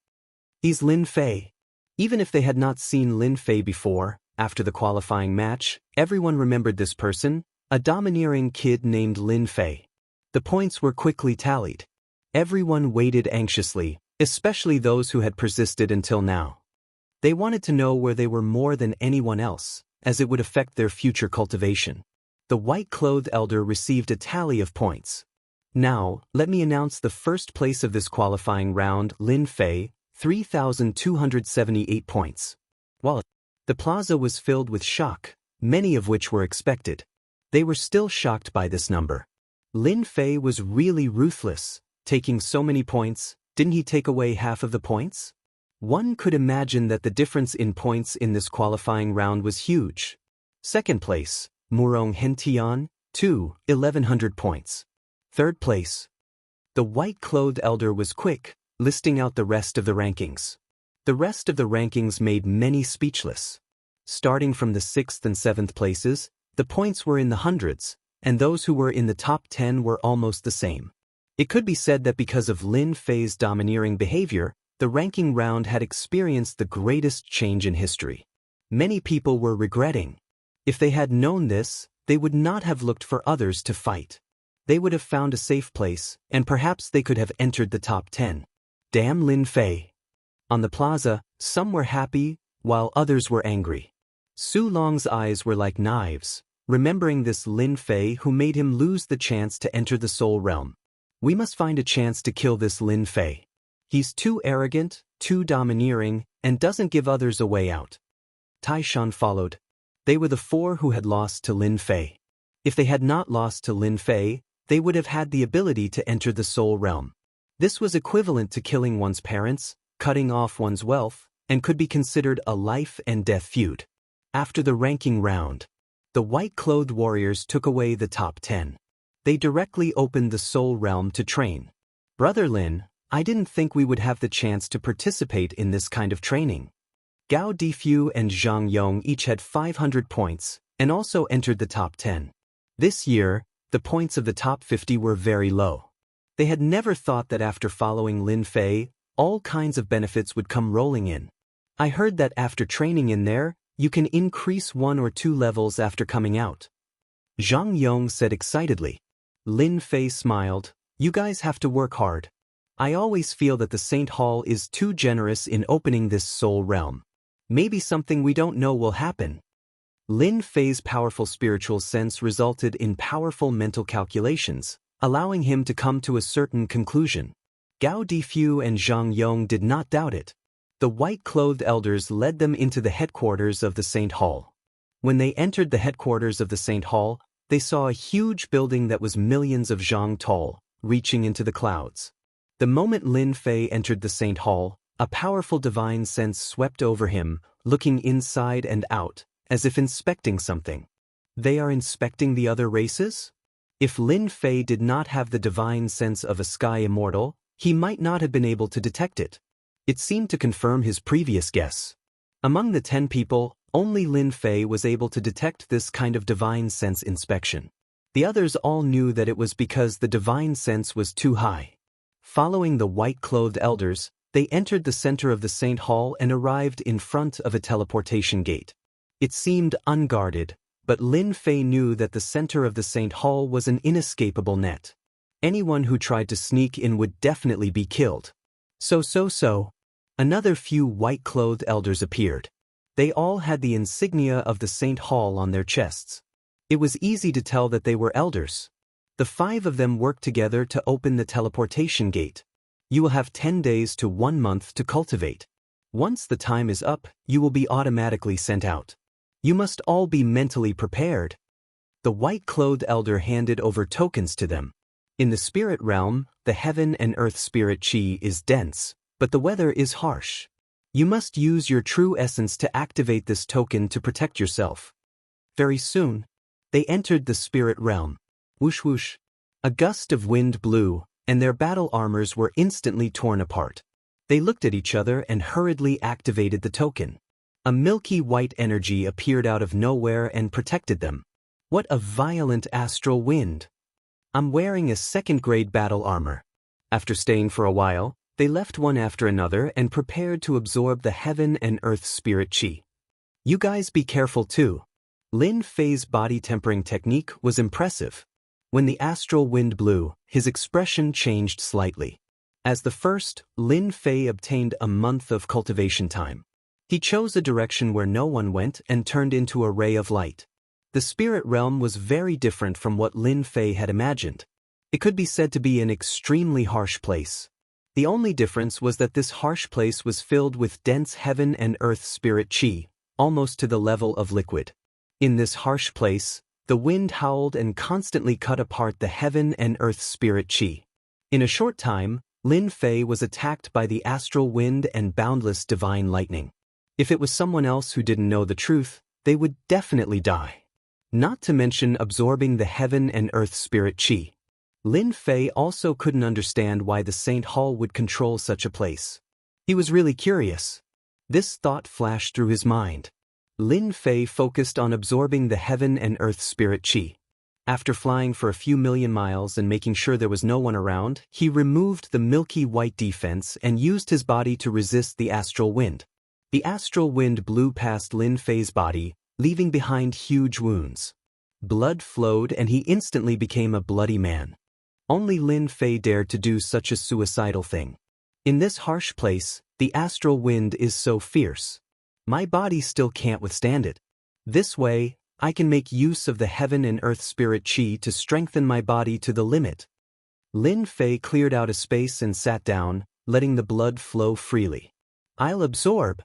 He's Lin Fei. Even if they had not seen Lin Fei before, after the qualifying match, everyone remembered this person, a domineering kid named Lin Fei. The points were quickly tallied. Everyone waited anxiously, especially those who had persisted until now. They wanted to know where they were more than anyone else, as it would affect their future cultivation. The white-clothed elder received a tally of points. Now, let me announce the first place of this qualifying round, Lin Fei, 3,278 points. While the plaza was filled with shock, many of which were expected, they were still shocked by this number. Lin Fei was really ruthless, taking so many points. Didn't he take away half of the points? One could imagine that the difference in points in this qualifying round was huge. Second place, Murong Hentian, 1,100 points. Third place. The white-clothed elder was quick, listing out the rest of the rankings. The rest of the rankings made many speechless. Starting from the 6th and 7th places, the points were in the hundreds, and those who were in the top 10 were almost the same. It could be said that because of Lin Fei's domineering behavior, the ranking round had experienced the greatest change in history. Many people were regretting. If they had known this, they would not have looked for others to fight. They would have found a safe place, and perhaps they could have entered the top 10. Damn Lin Fei. On the plaza, some were happy, while others were angry. Su Long's eyes were like knives, remembering this Lin Fei who made him lose the chance to enter the Soul Realm. We must find a chance to kill this Lin Fei. He's too arrogant, too domineering, and doesn't give others a way out. Taishan followed. They were the 4 who had lost to Lin Fei. If they had not lost to Lin Fei, they would have had the ability to enter the Soul Realm. This was equivalent to killing one's parents, cutting off one's wealth, and could be considered a life and death feud. After the ranking round, the white-clothed warriors took away the top 10. They directly opened the Soul Realm to train. Brother Lin, I didn't think we would have the chance to participate in this kind of training. Gao Difu and Zhang Yong each had 500 points, and also entered the top 10. This year, the points of the top 50 were very low. They had never thought that after following Lin Fei, all kinds of benefits would come rolling in. I heard that after training in there, you can increase 1 or 2 levels after coming out. Zhang Yong said excitedly. Lin Fei smiled. You guys have to work hard. I always feel that the Saint Hall is too generous in opening this soul realm. Maybe something we don't know will happen. Lin Fei's powerful spiritual sense resulted in powerful mental calculations, allowing him to come to a certain conclusion. Gao Difu and Zhang Yong did not doubt it. The white-clothed elders led them into the headquarters of the Saint Hall. When they entered the headquarters of the Saint Hall, they saw a huge building that was millions of zhang tall, reaching into the clouds. The moment Lin Fei entered the Saint Hall, a powerful divine sense swept over him, looking inside and out, as if inspecting something. They are inspecting the other races? If Lin Fei did not have the divine sense of a sky immortal, he might not have been able to detect it. It seemed to confirm his previous guess. Among the 10 people, only Lin Fei was able to detect this kind of divine sense inspection. The others all knew that it was because the divine sense was too high. Following the white-clothed elders, they entered the center of the Saint Hall and arrived in front of a teleportation gate. It seemed unguarded, but Lin Fei knew that the center of the Saint Hall was an inescapable net. Anyone who tried to sneak in would definitely be killed. So. Another few white-clothed elders appeared. They all had the insignia of the Saint Hall on their chests. It was easy to tell that they were elders. The 5 of them worked together to open the teleportation gate. You will have 10 days to 1 month to cultivate. Once the time is up, you will be automatically sent out. You must all be mentally prepared. The white-clothed elder handed over tokens to them. In the spirit realm, the heaven and earth spirit chi is dense, but the weather is harsh. You must use your true essence to activate this token to protect yourself. Very soon, they entered the spirit realm. Whoosh whoosh. A gust of wind blew, and their battle armors were instantly torn apart. They looked at each other and hurriedly activated the token. A milky white energy appeared out of nowhere and protected them. What a violent astral wind! I'm wearing a 2nd-grade battle armor. After staying for a while, they left one after another and prepared to absorb the heaven and earth spirit chi. You guys be careful too. Lin Fei's body tempering technique was impressive. When the astral wind blew, his expression changed slightly. As the first, Lin Fei obtained a month of cultivation time. He chose a direction where no one went and turned into a ray of light. The spirit realm was very different from what Lin Fei had imagined. It could be said to be an extremely harsh place. The only difference was that this harsh place was filled with dense heaven and earth spirit qi, almost to the level of liquid. In this harsh place, the wind howled and constantly cut apart the heaven and earth spirit qi. In a short time, Lin Fei was attacked by the astral wind and boundless divine lightning. If it was someone else who didn't know the truth, they would definitely die. Not to mention absorbing the heaven and earth spirit qi. Lin Fei also couldn't understand why the Saint Hall would control such a place. He was really curious. This thought flashed through his mind. Lin Fei focused on absorbing the heaven and earth spirit qi. After flying for a few million miles and making sure there was no one around, he removed the milky white defense and used his body to resist the astral wind. The astral wind blew past Lin Fei's body, leaving behind huge wounds. Blood flowed and he instantly became a bloody man. Only Lin Fei dared to do such a suicidal thing. In this harsh place, the astral wind is so fierce. My body still can't withstand it. This way, I can make use of the heaven and earth spirit qi to strengthen my body to the limit. Lin Fei cleared out a space and sat down, letting the blood flow freely. I'll absorb.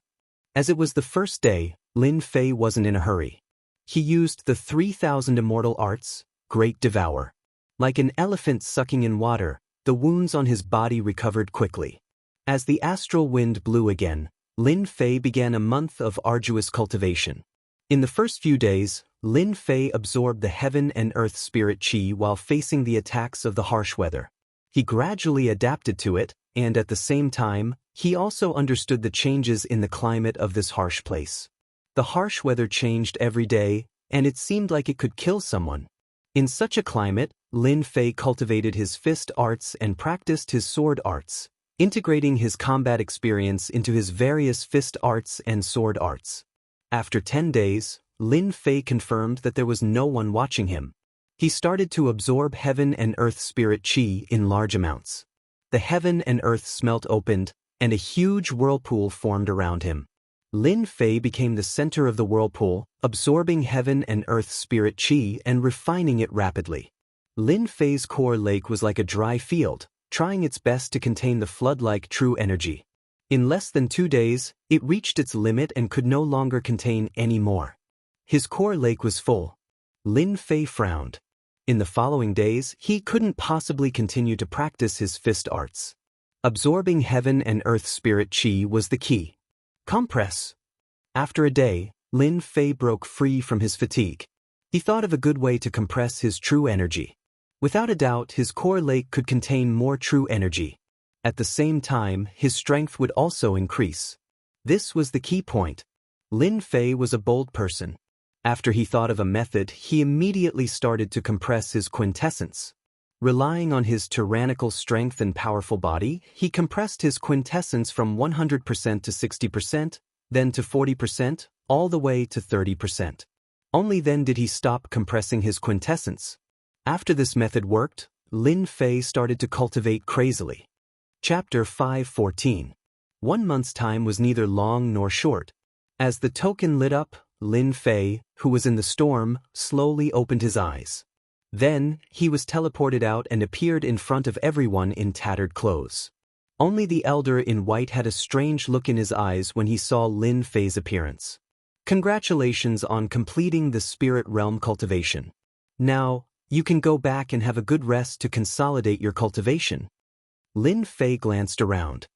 As it was the first day, Lin Fei wasn't in a hurry. He used the 3,000 immortal arts, Great Devour. Like an elephant sucking in water, the wounds on his body recovered quickly. As the astral wind blew again, Lin Fei began a month of arduous cultivation. In the first few days, Lin Fei absorbed the heaven and earth spirit qi while facing the attacks of the harsh weather. He gradually adapted to it, and at the same time, he also understood the changes in the climate of this harsh place. The harsh weather changed every day, and it seemed like it could kill someone. In such a climate, Lin Fei cultivated his fist arts and practiced his sword arts, integrating his combat experience into his various fist arts and sword arts. After 10 days, Lin Fei confirmed that there was no one watching him. He started to absorb heaven and earth spirit qi in large amounts. The heaven and earth smelt opened, and a huge whirlpool formed around him. Lin Fei became the center of the whirlpool, absorbing heaven and earth spirit qi and refining it rapidly. Lin Fei's core lake was like a dry field, trying its best to contain the flood-like true energy. In less than 2 days, it reached its limit and could no longer contain any more. His core lake was full. Lin Fei frowned. In the following days, he couldn't possibly continue to practice his fist arts. Absorbing heaven and earth spirit qi was the key. Compress. After a day, Lin Fei broke free from his fatigue. He thought of a good way to compress his true energy. Without a doubt, his core lake could contain more true energy. At the same time, his strength would also increase. This was the key point. Lin Fei was a bold person. After he thought of a method, he immediately started to compress his quintessence. Relying on his tyrannical strength and powerful body, he compressed his quintessence from 100% to 60%, then to 40%, all the way to 30%. Only then did he stop compressing his quintessence. After this method worked, Lin Fei started to cultivate crazily. Chapter 5:14. 1 month's time was neither long nor short. As the token lit up, Lin Fei, who was in the storm, slowly opened his eyes. Then, he was teleported out and appeared in front of everyone in tattered clothes. Only the elder in white had a strange look in his eyes when he saw Lin Fei's appearance. Congratulations on completing the spirit realm cultivation. Now, you can go back and have a good rest to consolidate your cultivation. Lin Fei glanced around.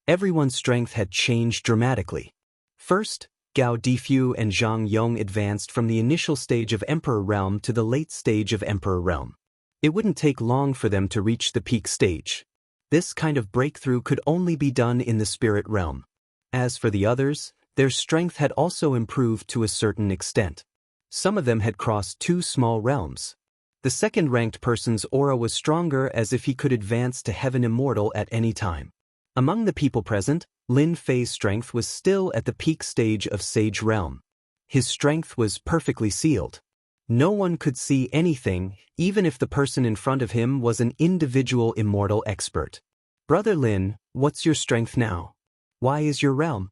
Everyone's strength had changed dramatically. First, Gao Difu and Zhang Yong advanced from the initial stage of Emperor Realm to the late stage of Emperor Realm. It wouldn't take long for them to reach the peak stage. This kind of breakthrough could only be done in the spirit realm. As for the others, their strength had also improved to a certain extent. Some of them had crossed 2 small realms. The second-ranked person's aura was stronger, as if he could advance to Heaven Immortal at any time. Among the people present, Lin Fei's strength was still at the peak stage of Sage Realm. His strength was perfectly sealed. No one could see anything, even if the person in front of him was an individual immortal expert. Brother Lin, what's your strength now? Why is your realm?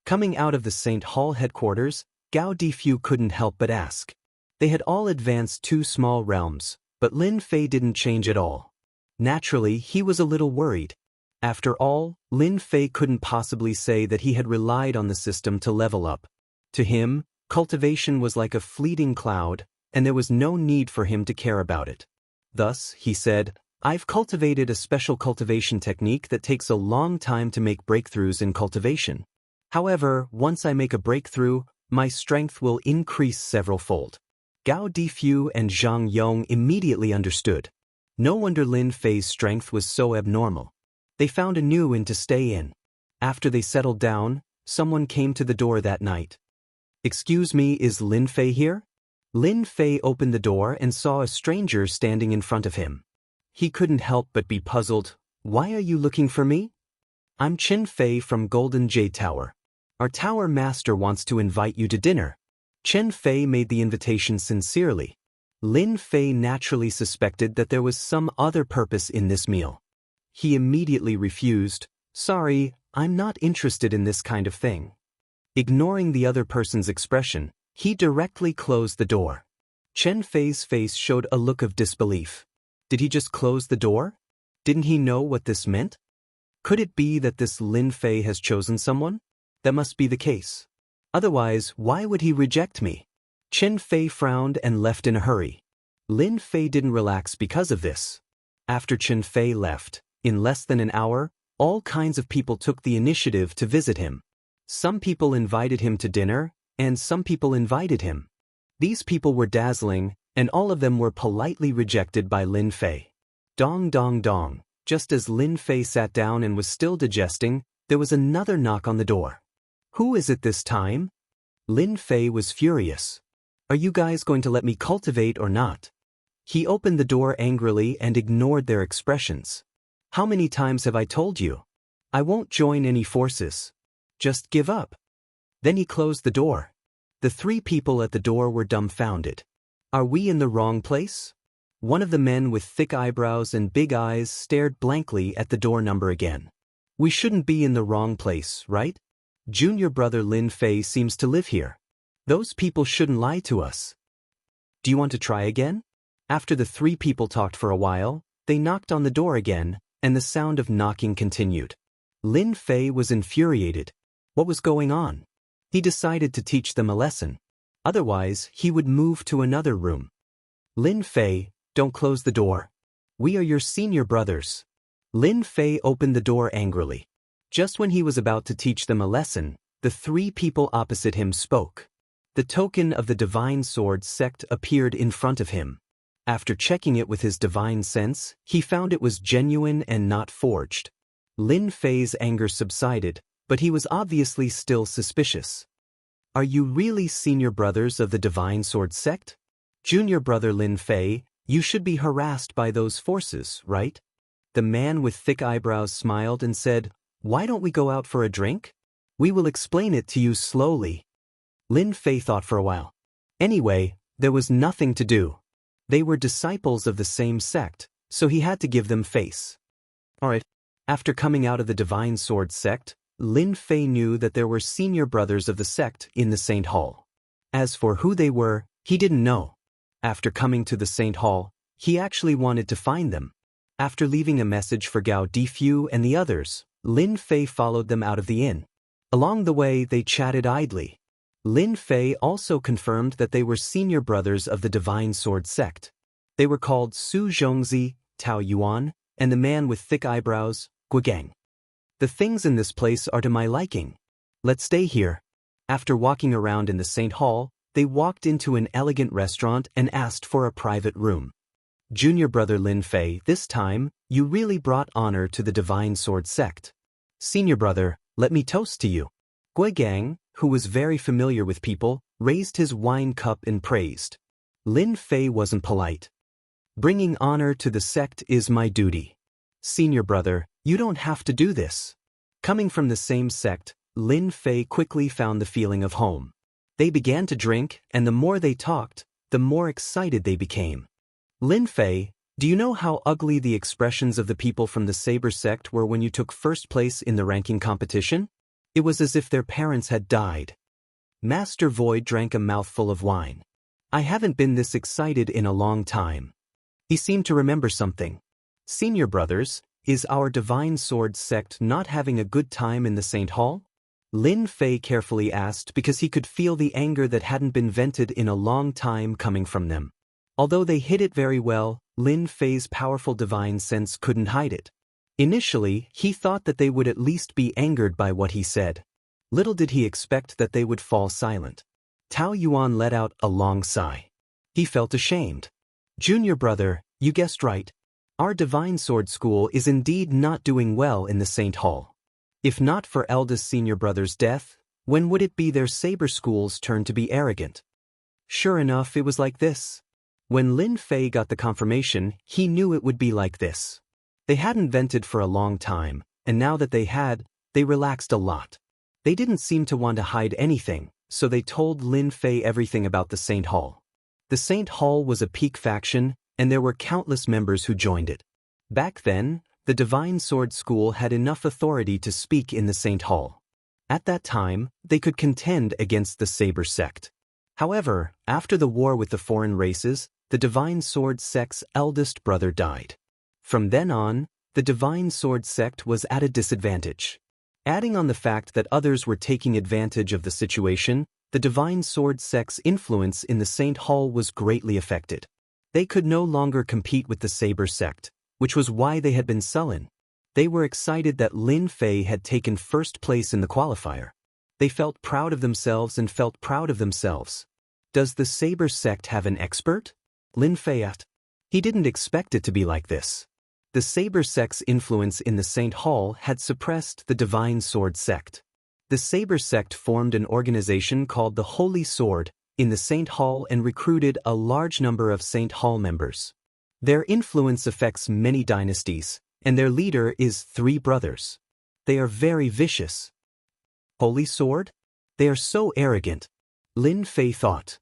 Coming out of the St. Hall headquarters, Gao Difu couldn't help but ask. They had all advanced 2 small realms, but Lin Fei didn't change at all. Naturally, he was a little worried. After all, Lin Fei couldn't possibly say that he had relied on the system to level up. To him, cultivation was like a fleeting cloud, and there was no need for him to care about it. Thus, he said, I've cultivated a special cultivation technique that takes a long time to make breakthroughs in cultivation. However, once I make a breakthrough, my strength will increase several-fold. Gao Difu and Zhang Yong immediately understood. No wonder Lin Fei's strength was so abnormal. They found a new inn to stay in. After they settled down, someone came to the door that night. Excuse me, is Lin Fei here? Lin Fei opened the door and saw a stranger standing in front of him. He couldn't help but be puzzled. Why are you looking for me? I'm Qin Fei from Golden Jade Tower. Our tower master wants to invite you to dinner. Chen Fei made the invitation sincerely. Lin Fei naturally suspected that there was some other purpose in this meal. He immediately refused. Sorry, I'm not interested in this kind of thing. Ignoring the other person's expression, he directly closed the door. Chen Fei's face showed a look of disbelief. Did he just close the door? Didn't he know what this meant? Could it be that this Lin Fei has chosen someone? That must be the case. Otherwise, why would he reject me? Chen Fei frowned and left in a hurry. Lin Fei didn't relax because of this. After Chen Fei left, in less than an hour, all kinds of people took the initiative to visit him. Some people invited him to dinner, and some people invited him. These people were dazzling, and all of them were politely rejected by Lin Fei. Dong dong dong. Just as Lin Fei sat down and was still digesting, there was another knock on the door. Who is it this time? Lin Fei was furious. Are you guys going to let me cultivate or not? He opened the door angrily and ignored their expressions. How many times have I told you? I won't join any forces. Just give up. Then he closed the door. The 3 people at the door were dumbfounded. Are we in the wrong place? One of the men with thick eyebrows and big eyes stared blankly at the door number again. We shouldn't be in the wrong place, right? Junior brother Lin Fei seems to live here. Those people shouldn't lie to us. Do you want to try again? After the 3 people talked for a while, they knocked on the door again, and the sound of knocking continued. Lin Fei was infuriated. What was going on? He decided to teach them a lesson. Otherwise, he would move to another room. Lin Fei, don't close the door. We are your senior brothers. Lin Fei opened the door angrily. Just when he was about to teach them a lesson, the 3 people opposite him spoke. The token of the Divine Sword sect appeared in front of him. After checking it with his divine sense, he found it was genuine and not forged. Lin Fei's anger subsided, but he was obviously still suspicious. Are you really senior brothers of the Divine Sword sect? Junior brother Lin Fei, you should be harassed by those forces, right? The man with thick eyebrows smiled and said, Why don't we go out for a drink? We will explain it to you slowly. Lin Fei thought for a while. Anyway, there was nothing to do. They were disciples of the same sect, so he had to give them face. Alright. After coming out of the Divine Sword sect, Lin Fei knew that there were senior brothers of the sect in the Saint Hall. As for who they were, he didn't know. After coming to the Saint Hall, he actually wanted to find them. After leaving a message for Gao Difu and the others, Lin Fei followed them out of the inn. Along the way, they chatted idly. Lin Fei also confirmed that they were senior brothers of the Divine Sword sect. They were called Su Zhongzi, Tao Yuan, and the man with thick eyebrows, Guogang. The things in this place are to my liking. Let's stay here. After walking around in the Saint Hall, they walked into an elegant restaurant and asked for a private room. Junior brother Lin Fei, this time, you really brought honor to the Divine Sword sect. Senior brother, let me toast to you. Guogang, who was very familiar with people, raised his wine cup and praised. Lin Fei wasn't polite. Bringing honor to the sect is my duty. Senior brother, you don't have to do this. Coming from the same sect, Lin Fei quickly found the feeling of home. They began to drink, and the more they talked, the more excited they became. Lin Fei, Do you know how ugly the expressions of the people from the Saber sect were when you took first place in the ranking competition? It was as if their parents had died. Master Void drank a mouthful of wine. I haven't been this excited in a long time. He seemed to remember something. Senior brothers, is our Divine Sword sect not having a good time in the Saint Hall? Lin Fei carefully asked because he could feel the anger that hadn't been vented in a long time coming from them. Although they hid it very well, Lin Fei's powerful divine sense couldn't hide it. Initially, he thought that they would at least be angered by what he said. Little did he expect that they would fall silent. Tao Yuan let out a long sigh. He felt ashamed. Junior brother, you guessed right. Our Divine Sword School is indeed not doing well in the Saint Hall. If not for eldest senior brother's death, when would it be their saber school's turn to be arrogant? Sure enough, it was like this. When Lin Fei got the confirmation, he knew it would be like this. They hadn't vented for a long time, and now that they had, they relaxed a lot. They didn't seem to want to hide anything, so they told Lin Fei everything about the Saint Hall. The Saint Hall was a peak faction, and there were countless members who joined it. Back then, the Divine Sword School had enough authority to speak in the Saint Hall. At that time, they could contend against the Saber sect. However, after the war with the foreign races, the Divine Sword sect's eldest brother died. From then on, the Divine Sword sect was at a disadvantage. Adding on the fact that others were taking advantage of the situation, the Divine Sword sect's influence in the Saint Hall was greatly affected. They could no longer compete with the Saber sect, which was why they had been sullen. They were excited that Lin Fei had taken first place in the qualifier. They felt proud of themselves and felt proud of themselves. Does the Saber sect have an expert? Lin Fei asked. He didn't expect it to be like this. The Saber sect's influence in the Saint Hall had suppressed the Divine Sword sect. The Saber sect formed an organization called the Holy Sword in the Saint Hall and recruited a large number of Saint Hall members. Their influence affects many dynasties, and their leader is 3 brothers. They are very vicious. Holy Sword? They are so arrogant. Lin Fei thought.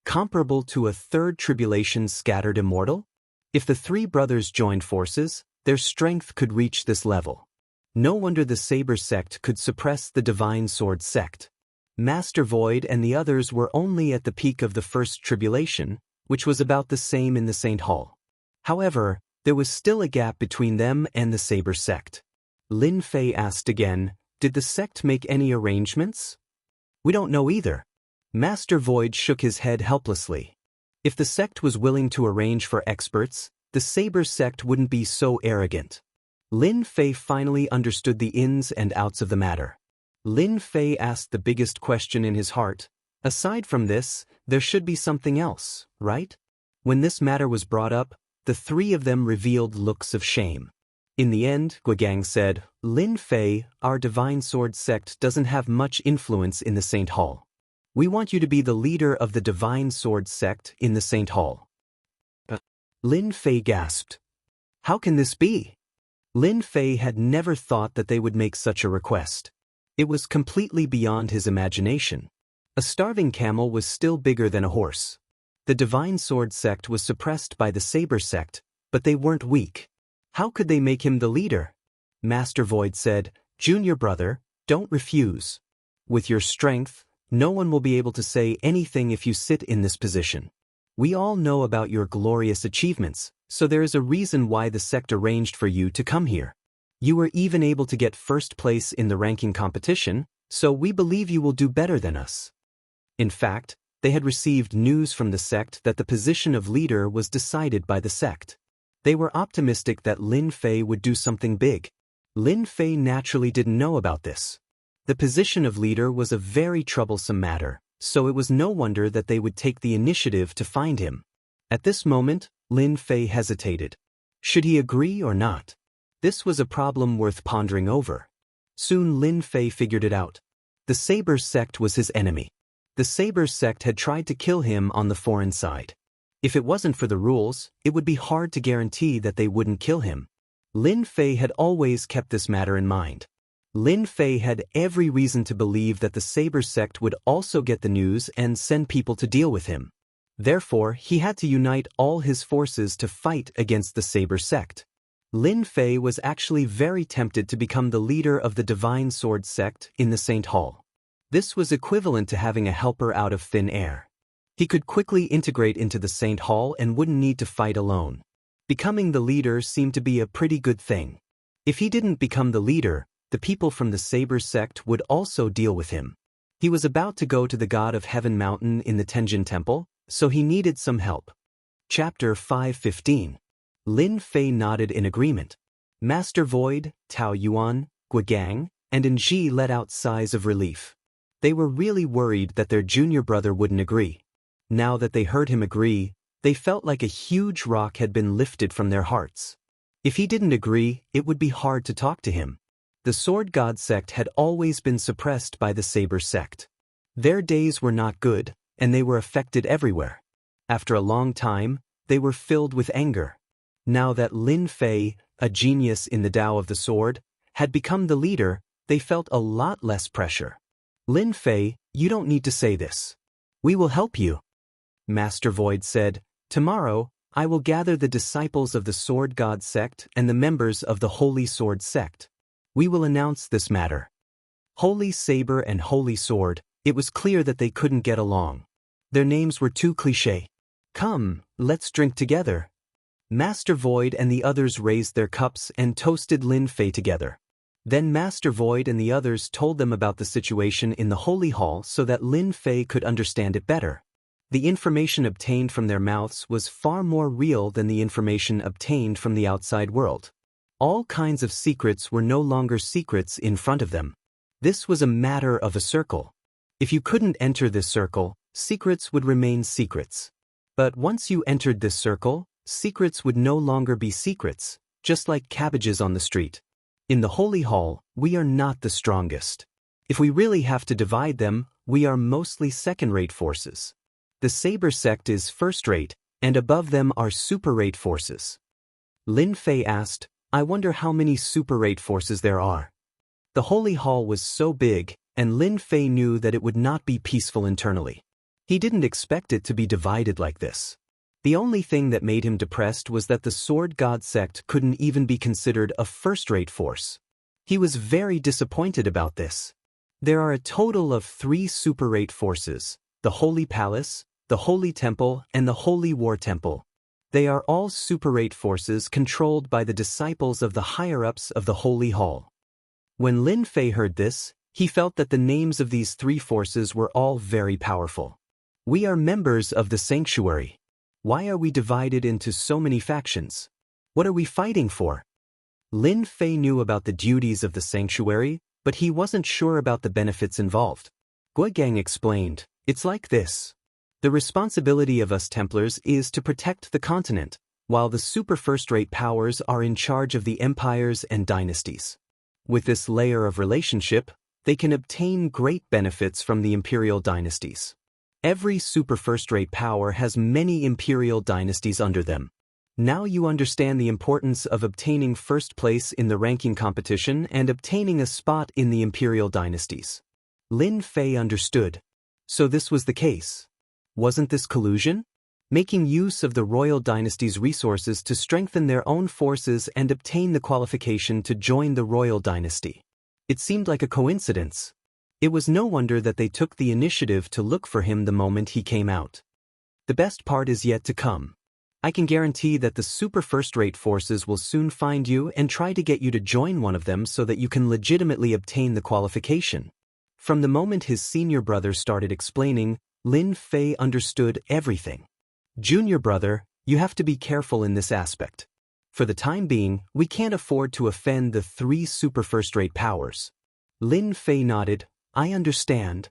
Comparable to a third tribulation scattered immortal? If the 3 brothers joined forces, their strength could reach this level. No wonder the Saber sect could suppress the Divine Sword sect. Master Void and the others were only at the peak of the first tribulation, which was about the same in the Saint Hall. However, there was still a gap between them and the Saber sect. Lin Fei asked again, did the sect make any arrangements? We don't know either. Master Void shook his head helplessly. If the sect was willing to arrange for experts, the Saber sect wouldn't be so arrogant. Lin Fei finally understood the ins and outs of the matter. Lin Fei asked the biggest question in his heart. Aside from this, there should be something else, right? When this matter was brought up, the 3 of them revealed looks of shame. In the end, Guigang said, Lin Fei, our Divine Sword sect doesn't have much influence in the Saint Hall. We want you to be the leader of the Divine Sword sect in the Saint Hall. Lin Fei gasped. How can this be? Lin Fei had never thought that they would make such a request. It was completely beyond his imagination. A starving camel was still bigger than a horse. The Divine Sword sect was suppressed by the Saber sect, but they weren't weak. How could they make him the leader? Master Void said, Junior brother, don't refuse. With your strength, no one will be able to say anything if you sit in this position. We all know about your glorious achievements, so there is a reason why the sect arranged for you to come here. You were even able to get first place in the ranking competition, so we believe you will do better than us. In fact, they had received news from the sect that the position of leader was decided by the sect. They were optimistic that Lin Fei would do something big. Lin Fei naturally didn't know about this. The position of leader was a very troublesome matter, so it was no wonder that they would take the initiative to find him. At this moment, Lin Fei hesitated. Should he agree or not? This was a problem worth pondering over. Soon Lin Fei figured it out. The Saber sect was his enemy. The Saber sect had tried to kill him on the foreign side. If it wasn't for the rules, it would be hard to guarantee that they wouldn't kill him. Lin Fei had always kept this matter in mind. Lin Fei had every reason to believe that the Saber sect would also get the news and send people to deal with him. Therefore, he had to unite all his forces to fight against the Saber sect. Lin Fei was actually very tempted to become the leader of the Divine Sword sect in the Saint Hall. This was equivalent to having a helper out of thin air. He could quickly integrate into the Saint Hall and wouldn't need to fight alone. Becoming the leader seemed to be a pretty good thing. If he didn't become the leader, the people from the Saber sect would also deal with him. He was about to go to the God of Heaven Mountain in the Tenjin Temple, so he needed some help. Chapter 5:15. Lin Fei nodded in agreement. Master Void, Tao Yuan, Guigang, and Enji let out sighs of relief. They were really worried that their junior brother wouldn't agree. Now that they heard him agree, they felt like a huge rock had been lifted from their hearts. If he didn't agree, it would be hard to talk to him. The Sword God sect had always been suppressed by the Saber sect. Their days were not good, and they were affected everywhere. After a long time, they were filled with anger. Now that Lin Fei, a genius in the Tao of the Sword, had become the leader, they felt a lot less pressure. Lin Fei, you don't need to say this. We will help you. Master Void said, tomorrow, I will gather the disciples of the Sword God sect and the members of the Holy Sword sect. We will announce this matter. Holy Saber and Holy Sword, it was clear that they couldn't get along. Their names were too cliché. Come, let's drink together. Master Void and the others raised their cups and toasted Lin Fei together. Then Master Void and the others told them about the situation in the Holy Hall so that Lin Fei could understand it better. The information obtained from their mouths was far more real than the information obtained from the outside world. All kinds of secrets were no longer secrets in front of them. This was a matter of a circle. If you couldn't enter this circle, secrets would remain secrets. But once you entered this circle, secrets would no longer be secrets, just like cabbages on the street. In the Holy Hall, we are not the strongest. If we really have to divide them, we are mostly second-rate forces. The Saber sect is first-rate, and above them are super-rate forces. Lin Fei asked, I wonder how many super-rate forces there are. The Holy Hall was so big, and Lin Fei knew that it would not be peaceful internally. He didn't expect it to be divided like this. The only thing that made him depressed was that the Sword God sect couldn't even be considered a first-rate force. He was very disappointed about this. There are a total of 3 super-rate forces, the Holy Palace, the Holy Temple, and the Holy War Temple. They are all super-rate forces controlled by the disciples of the higher-ups of the Holy Hall. When Lin Fei heard this, he felt that the names of these 3 forces were all very powerful. We are members of the sanctuary. Why are we divided into so many factions? What are we fighting for? Lin Fei knew about the duties of the sanctuary, but he wasn't sure about the benefits involved. Guigang explained, it's like this. The responsibility of us Templars is to protect the continent, while the super first-rate powers are in charge of the empires and dynasties. With this layer of relationship, they can obtain great benefits from the imperial dynasties. Every super first-rate power has many imperial dynasties under them. Now you understand the importance of obtaining first place in the ranking competition and obtaining a spot in the imperial dynasties. Lin Fei understood. So this was the case. Wasn't this collusion? Making use of the royal dynasty's resources to strengthen their own forces and obtain the qualification to join the royal dynasty. It seemed like a coincidence. It was no wonder that they took the initiative to look for him the moment he came out. The best part is yet to come. I can guarantee that the super first-rate forces will soon find you and try to get you to join one of them so that you can legitimately obtain the qualification. From the moment his senior brother started explaining, Lin Fei understood everything. Junior brother, you have to be careful in this aspect. For the time being, we can't afford to offend the 3 super first-rate powers. Lin Fei nodded, I understand.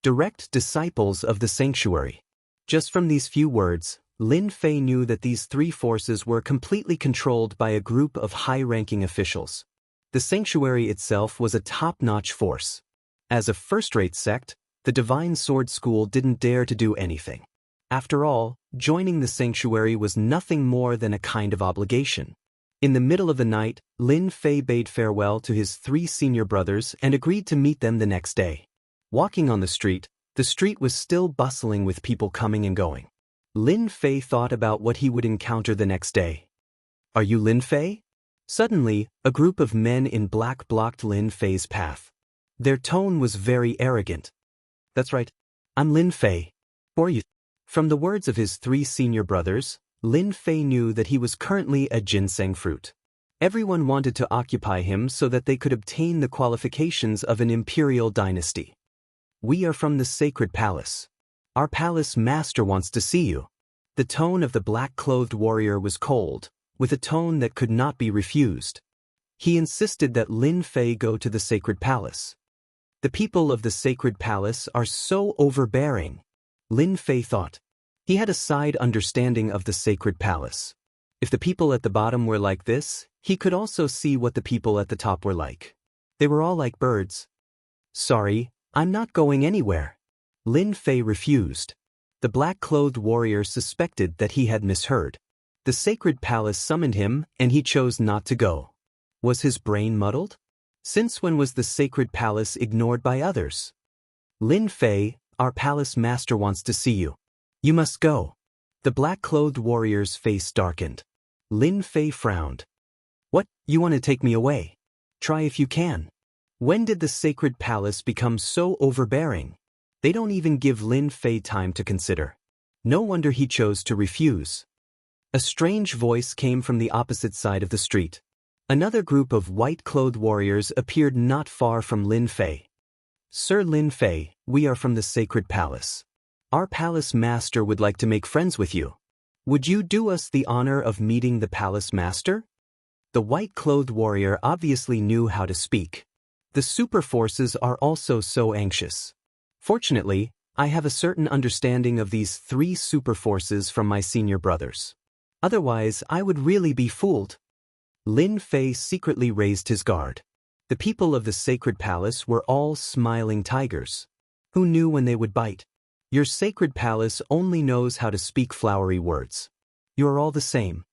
Direct disciples of the sanctuary. Just from these few words, Lin Fei knew that these 3 forces were completely controlled by a group of high-ranking officials. The sanctuary itself was a top-notch force. As a first-rate sect, the Divine Sword School didn't dare to do anything. After all, joining the sanctuary was nothing more than a kind of obligation. In the middle of the night, Lin Fei bade farewell to his 3 senior brothers and agreed to meet them the next day. Walking on the street was still bustling with people coming and going. Lin Fei thought about what he would encounter the next day. Are you Lin Fei? Suddenly, a group of men in black blocked Lin Fei's path. Their tone was very arrogant. That's right. I'm Lin Fei. Who are you? From the words of his 3 senior brothers, Lin Fei knew that he was currently a ginseng fruit. Everyone wanted to occupy him so that they could obtain the qualifications of an imperial dynasty. We are from the sacred palace. Our palace master wants to see you. The tone of the black-clothed warrior was cold, with a tone that could not be refused. He insisted that Lin Fei go to the sacred palace. The people of the sacred palace are so overbearing, Lin Fei thought. He had a side understanding of the sacred palace. If the people at the bottom were like this, he could also see what the people at the top were like. They were all like birds. Sorry, I'm not going anywhere. Lin Fei refused. The black-clothed warrior suspected that he had misheard. The sacred palace summoned him, and he chose not to go. Was his brain muddled? Since when was the sacred palace ignored by others? Lin Fei, our palace master wants to see you. You must go. The black-clothed warrior's face darkened. Lin Fei frowned. What, you want to take me away? Try if you can. When did the sacred palace become so overbearing? They don't even give Lin Fei time to consider. No wonder he chose to refuse. A strange voice came from the opposite side of the street. Another group of white-clothed warriors appeared not far from Lin Fei. Sir Lin Fei, we are from the sacred palace. Our palace master would like to make friends with you. Would you do us the honor of meeting the palace master? The white-clothed warrior obviously knew how to speak. The super forces are also so anxious. Fortunately, I have a certain understanding of these 3 super forces from my senior brothers. Otherwise, I would really be fooled. Lin Fei secretly raised his guard. The people of the sacred palace were all smiling tigers. Who knew when they would bite? Your sacred palace only knows how to speak flowery words. You are all the same.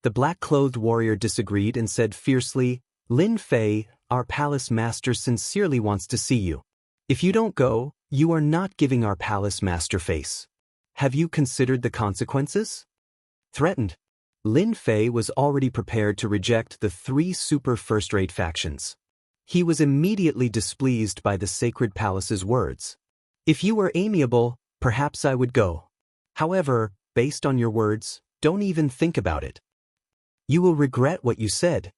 The black-clothed warrior disagreed and said fiercely, Lin Fei, our palace master sincerely wants to see you. If you don't go, you are not giving our palace master face. Have you considered the consequences? Threatened. Lin Fei was already prepared to reject the 3 super first-rate factions. He was immediately displeased by the sacred palace's words. If you were amiable, perhaps I would go. However, based on your words, don't even think about it. You will regret what you said.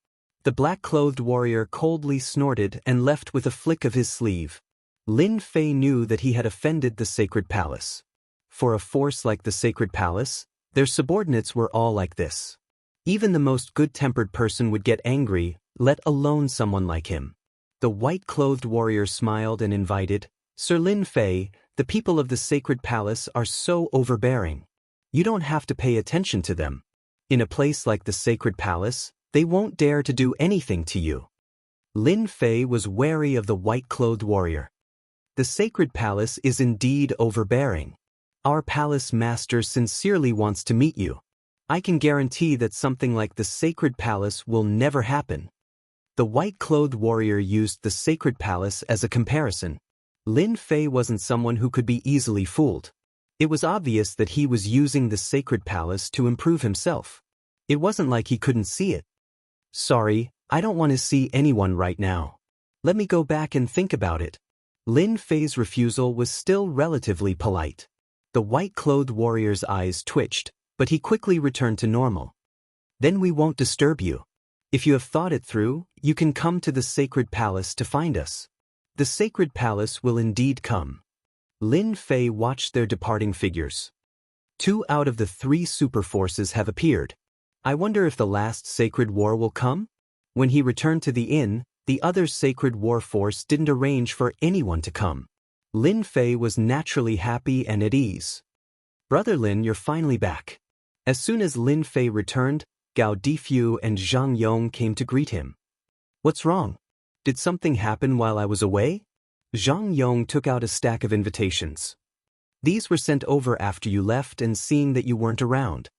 The black-clothed warrior coldly snorted and left with a flick of his sleeve. Lin Fei knew that he had offended the sacred palace. For a force like the sacred palace, their subordinates were all like this. Even the most good-tempered person would get angry, let alone someone like him. The white-clothed warrior smiled and invited, Sir Lin Fei, the people of the sacred palace are so overbearing. You don't have to pay attention to them. In a place like the sacred palace, they won't dare to do anything to you. Lin Fei was wary of the white-clothed warrior. The sacred palace is indeed overbearing. Our palace master sincerely wants to meet you. I can guarantee that something like the sacred palace will never happen. The white-clothed warrior used the sacred palace as a comparison. Lin Fei wasn't someone who could be easily fooled. It was obvious that he was using the sacred palace to improve himself. It wasn't like he couldn't see it. Sorry, I don't want to see anyone right now. Let me go back and think about it. Lin Fei's refusal was still relatively polite. The white-clothed warrior's eyes twitched, but he quickly returned to normal. Then we won't disturb you. If you have thought it through, you can come to the sacred palace to find us. The sacred palace will indeed come. Lin Fei watched their departing figures. 2 out of the 3 super forces have appeared. I wonder if the last sacred war will come? When he returned to the inn, the other sacred war force didn't arrange for anyone to come. Lin Fei was naturally happy and at ease. Brother Lin, you're finally back. As soon as Lin Fei returned, Gao Difu and Zhang Yong came to greet him. What's wrong? Did something happen while I was away? Zhang Yong took out a stack of invitations. These were sent over after you left and seeing that you weren't around.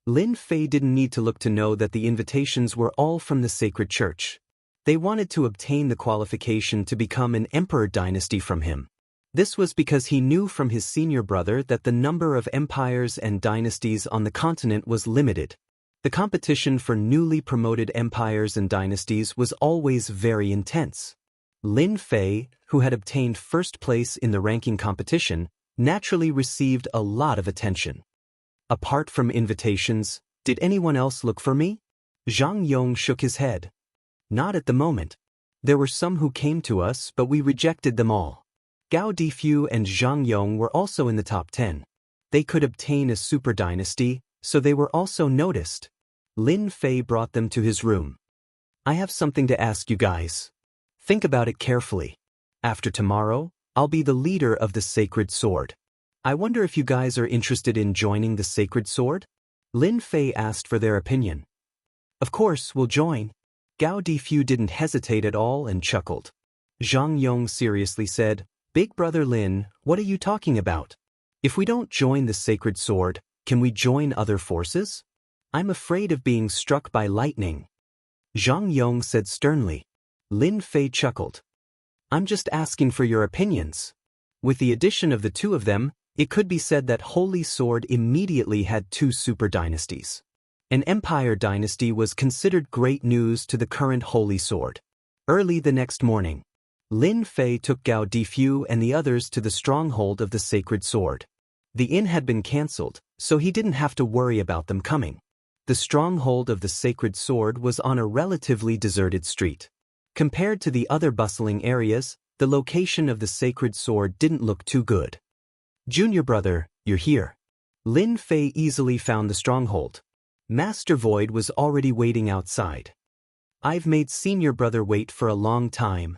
Lin Fei didn't need to look to know that the invitations were all from the sacred church. They wanted to obtain the qualification to become an emperor dynasty from him. This was because he knew from his senior brother that the number of empires and dynasties on the continent was limited. The competition for newly promoted empires and dynasties was always very intense. Lin Fei, who had obtained first place in the ranking competition, naturally received a lot of attention. Apart from invitations, did anyone else look for me? Zhang Yong shook his head. Not at the moment. There were some who came to us, but we rejected them all. Gao Difu and Zhang Yong were also in the top 10. They could obtain a super dynasty, so they were also noticed. Lin Fei brought them to his room. I have something to ask you guys. Think about it carefully. After tomorrow, I'll be the leader of the Sacred Sword. I wonder if you guys are interested in joining the Sacred Sword? Lin Fei asked for their opinion. Of course, we'll join. Gao Difu didn't hesitate at all and chuckled. Zhang Yong seriously said, Big brother Lin, what are you talking about? If we don't join the Sacred Sword, can we join other forces? I'm afraid of being struck by lightning. Zhang Yong said sternly. Lin Fei chuckled. I'm just asking for your opinions. With the addition of the two of them, it could be said that Holy Sword immediately had two super dynasties. An empire dynasty was considered great news to the current Holy Sword. Early the next morning, Lin Fei took Gao Difu and the others to the stronghold of the Sacred Sword. The inn had been cancelled, so he didn't have to worry about them coming. The stronghold of the Sacred Sword was on a relatively deserted street. Compared to the other bustling areas, the location of the Sacred Sword didn't look too good. Junior brother, you're here. Lin Fei easily found the stronghold. Master Void was already waiting outside. I've made senior brother wait for a long time,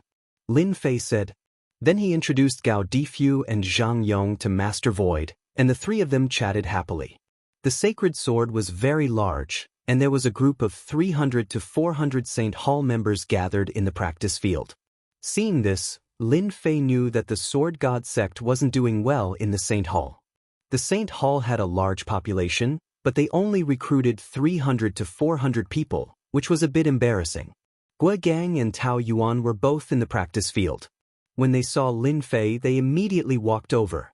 Lin Fei said. Then he introduced Gao Difu and Zhang Yong to Master Void, and the three of them chatted happily. The Sacred Sword was very large, and there was a group of 300 to 400 Saint Hall members gathered in the practice field. Seeing this, Lin Fei knew that the Sword God sect wasn't doing well in the Saint Hall. The Saint Hall had a large population, but they only recruited 300 to 400 people, which was a bit embarrassing. Gua Gang and Tao Yuan were both in the practice field. When they saw Lin Fei, they immediately walked over.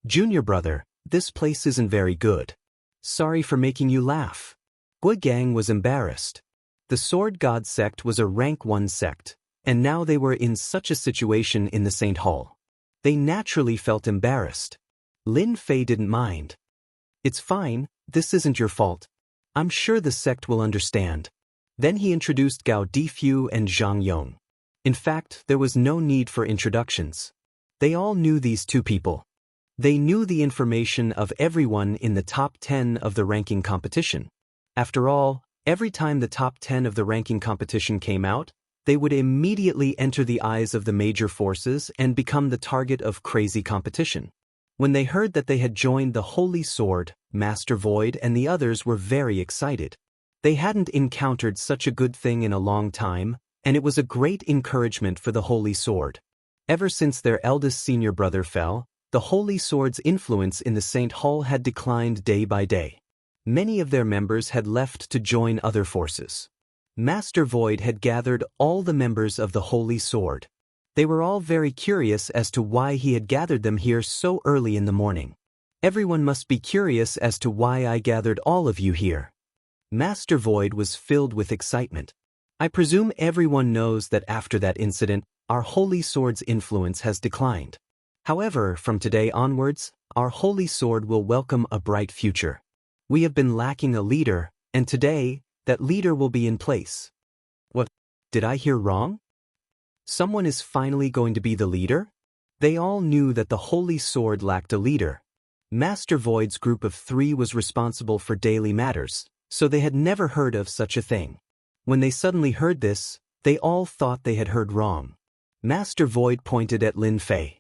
Junior brother, this place isn't very good. Sorry for making you laugh. Gua Gang was embarrassed. The Sword God sect was a rank 1 sect, and now they were in such a situation in the Saint Hall. They naturally felt embarrassed. Lin Fei didn't mind. It's fine, this isn't your fault. I'm sure the sect will understand. Then he introduced Gao Difu and Zhang Yong. In fact, there was no need for introductions. They all knew these two people. They knew the information of everyone in the top 10 of the ranking competition. After all, every time the top 10 of the ranking competition came out, they would immediately enter the eyes of the major forces and become the target of crazy competition. When they heard that they had joined the Holy Sword, Master Void and the others were very excited. They hadn't encountered such a good thing in a long time, and it was a great encouragement for the Holy Sword. Ever since their eldest senior brother fell, the Holy Sword's influence in the Saint Hall had declined day by day. Many of their members had left to join other forces. Master Void had gathered all the members of the Holy Sword. They were all very curious as to why he had gathered them here so early in the morning. Everyone must be curious as to why I gathered all of you here. Master Void was filled with excitement. I presume everyone knows that after that incident, our Holy Sword's influence has declined. However, from today onwards, our Holy Sword will welcome a bright future. We have been lacking a leader, and today, that leader will be in place. What? Did I hear wrong? Someone is finally going to be the leader? They all knew that the Holy Sword lacked a leader. Master Void's group of 3 was responsible for daily matters, so they had never heard of such a thing. When they suddenly heard this, they all thought they had heard wrong. Master Void pointed at Lin Fei.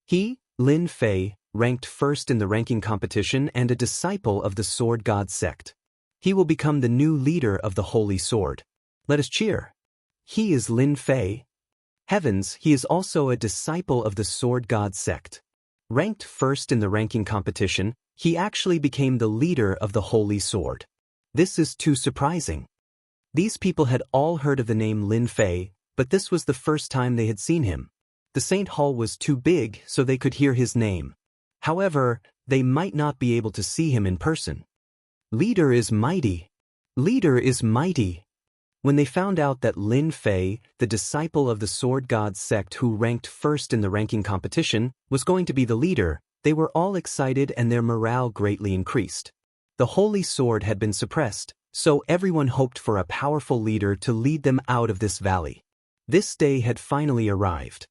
He, Lin Fei, ranked first in the ranking competition and a disciple of the Sword God sect. He will become the new leader of the Holy Sword. Let us cheer. He is Lin Fei. Heavens, he is also a disciple of the Sword God sect. Ranked first in the ranking competition, he actually became the leader of the Holy Sword. This is too surprising. These people had all heard of the name Lin Fei, but this was the first time they had seen him. The Saint Hall was too big so they could hear his name. However, they might not be able to see him in person. Leader is mighty. Leader is mighty. When they found out that Lin Fei, the disciple of the Sword God sect who ranked first in the ranking competition, was going to be the leader, they were all excited and their morale greatly increased. The Holy Sword had been suppressed, so everyone hoped for a powerful leader to lead them out of this valley. This day had finally arrived.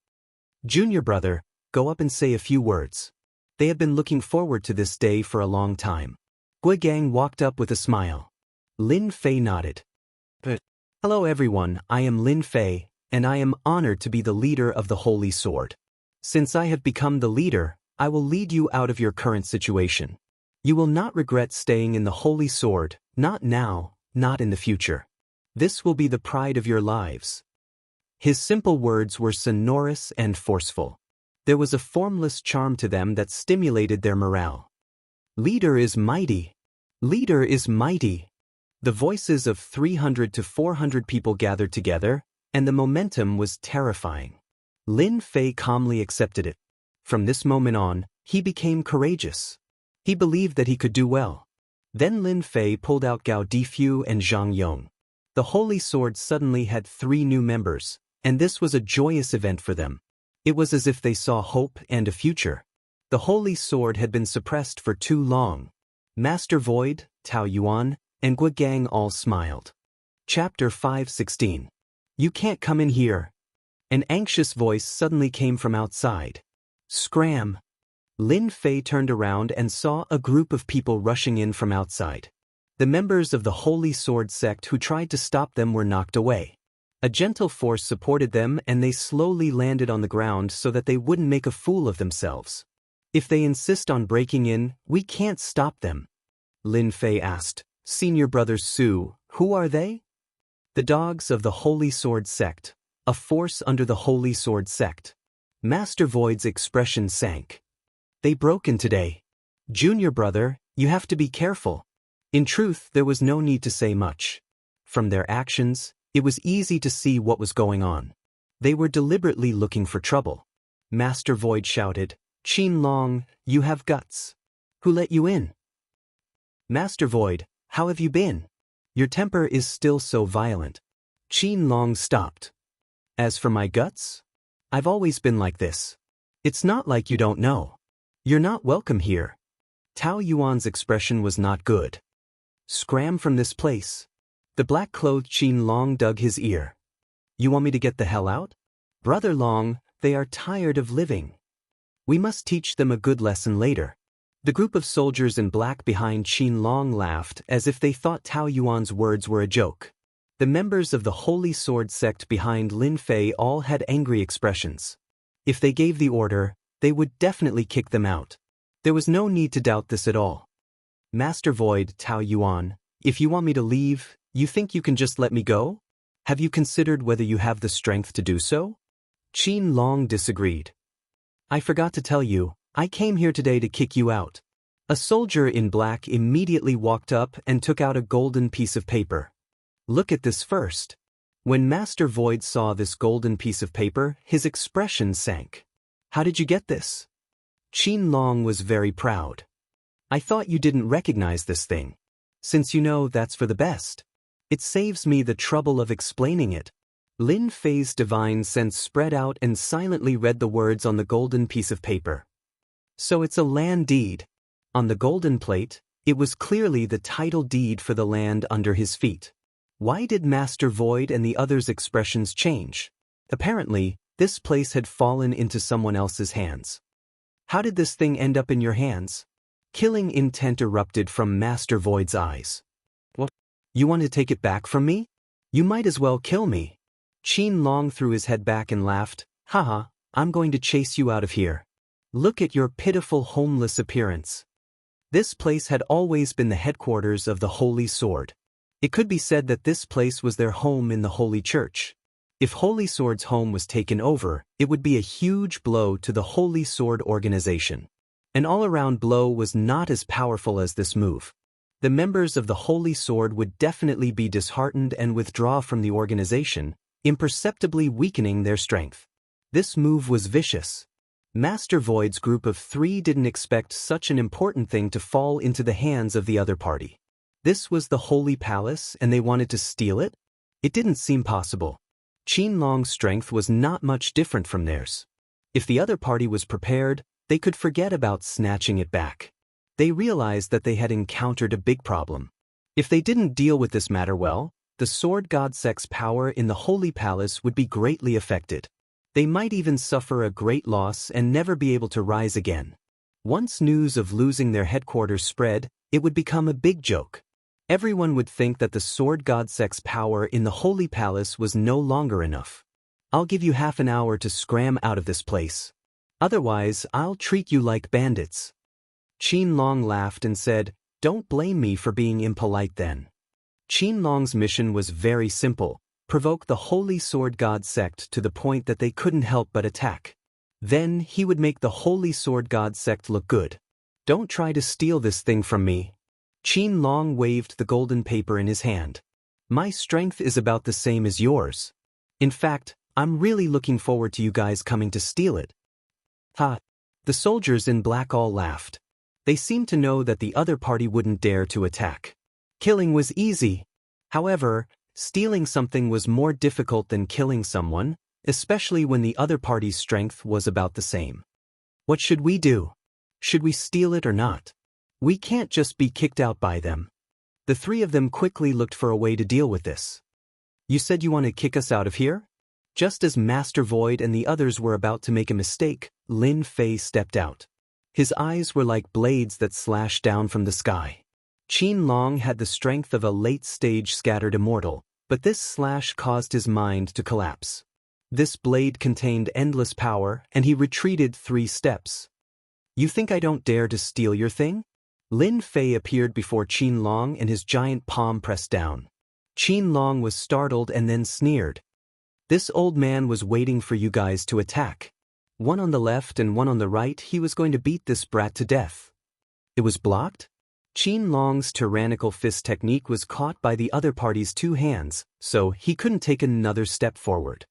Junior brother, go up and say a few words. They had been looking forward to this day for a long time. Guigang walked up with a smile. Lin Fei nodded. Hello everyone, I am Lin Fei, and I am honored to be the leader of the Holy Sword. Since I have become the leader, I will lead you out of your current situation. You will not regret staying in the Holy Sword, not now, not in the future. This will be the pride of your lives. His simple words were sonorous and forceful. There was a formless charm to them that stimulated their morale. Leader is mighty. Leader is mighty. The voices of 300 to 400 people gathered together, and the momentum was terrifying. Lin Fei calmly accepted it. From this moment on, he became courageous. He believed that he could do well. Then Lin Fei pulled out Gao Difu and Zhang Yong. The Holy Sword suddenly had 3 new members, and this was a joyous event for them. It was as if they saw hope and a future. The Holy Sword had been suppressed for too long. Master Void, Tao Yuan, and Guigang all smiled. Chapter 5:16. You can't come in here. An anxious voice suddenly came from outside. Scram! Lin Fei turned around and saw a group of people rushing in from outside. The members of the Holy Sword sect who tried to stop them were knocked away. A gentle force supported them and they slowly landed on the ground so that they wouldn't make a fool of themselves. If they insist on breaking in, we can't stop them. Lin Fei asked. Senior brother Su, who are they? The dogs of the Holy Sword sect, a force under the Holy Sword sect. Master Void's expression sank. They broke in today. Junior brother, you have to be careful. In truth, there was no need to say much. From their actions, it was easy to see what was going on. They were deliberately looking for trouble. Master Void shouted, Qin Long, you have guts. Who let you in? Master Void, how have you been? Your temper is still so violent. Qin Long stopped. As for my guts? I've always been like this. It's not like you don't know. You're not welcome here. Tao Yuan's expression was not good. Scram from this place. The black-clothed Qin Long dug his ear. You want me to get the hell out? Brother Long, they are tired of living. We must teach them a good lesson later. The group of soldiers in black behind Qin Long laughed as if they thought Tao Yuan's words were a joke. The members of the Holy Sword sect behind Lin Fei all had angry expressions. If they gave the order, they would definitely kick them out. There was no need to doubt this at all. Master Void, Tao Yuan, if you want me to leave, you think you can just let me go? Have you considered whether you have the strength to do so? Qin Long disagreed. I forgot to tell you, I came here today to kick you out. A soldier in black immediately walked up and took out a golden piece of paper. Look at this first. When Master Void saw this golden piece of paper, his expression sank. How did you get this? Qin Long was very proud. I thought you didn't recognize this thing. Since you know that's for the best. It saves me the trouble of explaining it. Lin Fei's divine sense spread out and silently read the words on the golden piece of paper. So it's a land deed. On the golden plate, it was clearly the title deed for the land under his feet. Why did Master Void and the others' expressions change? Apparently, this place had fallen into someone else's hands. How did this thing end up in your hands? Killing intent erupted from Master Void's eyes. What? You want to take it back from me? You might as well kill me. Qin Long threw his head back and laughed. Haha, I'm going to chase you out of here. Look at your pitiful homeless appearance. This place had always been the headquarters of the Holy Sword. It could be said that this place was their home in the Holy Church. If Holy Sword's home was taken over, it would be a huge blow to the Holy Sword organization. An all-around blow was not as powerful as this move. The members of the Holy Sword would definitely be disheartened and withdraw from the organization, imperceptibly weakening their strength. This move was vicious. Master Void's group of 3 didn't expect such an important thing to fall into the hands of the other party. This was the Holy Palace and they wanted to steal it? It didn't seem possible. Qinlong's strength was not much different from theirs. If the other party was prepared, they could forget about snatching it back. They realized that they had encountered a big problem. If they didn't deal with this matter well, the Sword God sect's power in the Holy Palace would be greatly affected. They might even suffer a great loss and never be able to rise again. Once news of losing their headquarters spread, it would become a big joke. Everyone would think that the Sword God sect's power in the Holy Palace was no longer enough. I'll give you half an hour to scram out of this place. Otherwise, I'll treat you like bandits. Qinlong laughed and said, "Don't blame me for being impolite then." Qinlong's mission was very simple: provoke the Holy Sword God sect to the point that they couldn't help but attack. Then he would make the Holy Sword God sect look good. "Don't try to steal this thing from me." Qinlong waved the golden paper in his hand. "My strength is about the same as yours. In fact, I'm really looking forward to you guys coming to steal it." Ha! The soldiers in black all laughed. They seemed to know that the other party wouldn't dare to attack. Killing was easy. However, stealing something was more difficult than killing someone, especially when the other party's strength was about the same. What should we do? Should we steal it or not? We can't just be kicked out by them. The 3 of them quickly looked for a way to deal with this. "You said you want to kick us out of here?" Just as Master Void and the others were about to make a mistake, Lin Fei stepped out. His eyes were like blades that slashed down from the sky. Qinlong had the strength of a late-stage scattered immortal, but this slash caused his mind to collapse. This blade contained endless power, and he retreated 3 steps. "You think I don't dare to steal your thing?" Lin Fei appeared before Qinlong and his giant palm pressed down. Qinlong was startled and then sneered. "This old man was waiting for you guys to attack. One on the left and one on the right, he was going to beat this brat to death. It was blocked?" Qinlong's tyrannical fist technique was caught by the other party's 2 hands, so he couldn't take another step forward.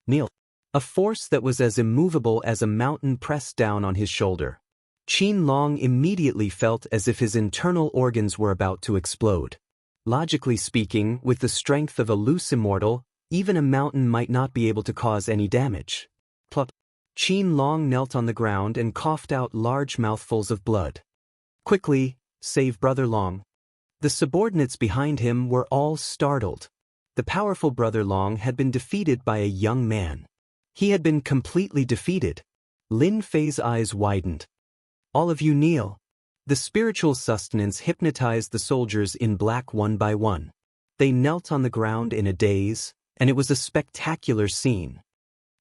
Kneel. A force that was as immovable as a mountain pressed down on his shoulder. Qinlong immediately felt as if his internal organs were about to explode. Logically speaking, with the strength of a loose immortal, even a mountain might not be able to cause any damage. Plop. Qinlong knelt on the ground and coughed out large mouthfuls of blood. "Quickly, save Brother Long." The subordinates behind him were all startled. The powerful Brother Long had been defeated by a young man. He had been completely defeated. Lin Fei's eyes widened. "All of you kneel." The spiritual sustenance hypnotized the soldiers in black one by one. They knelt on the ground in a daze, and it was a spectacular scene.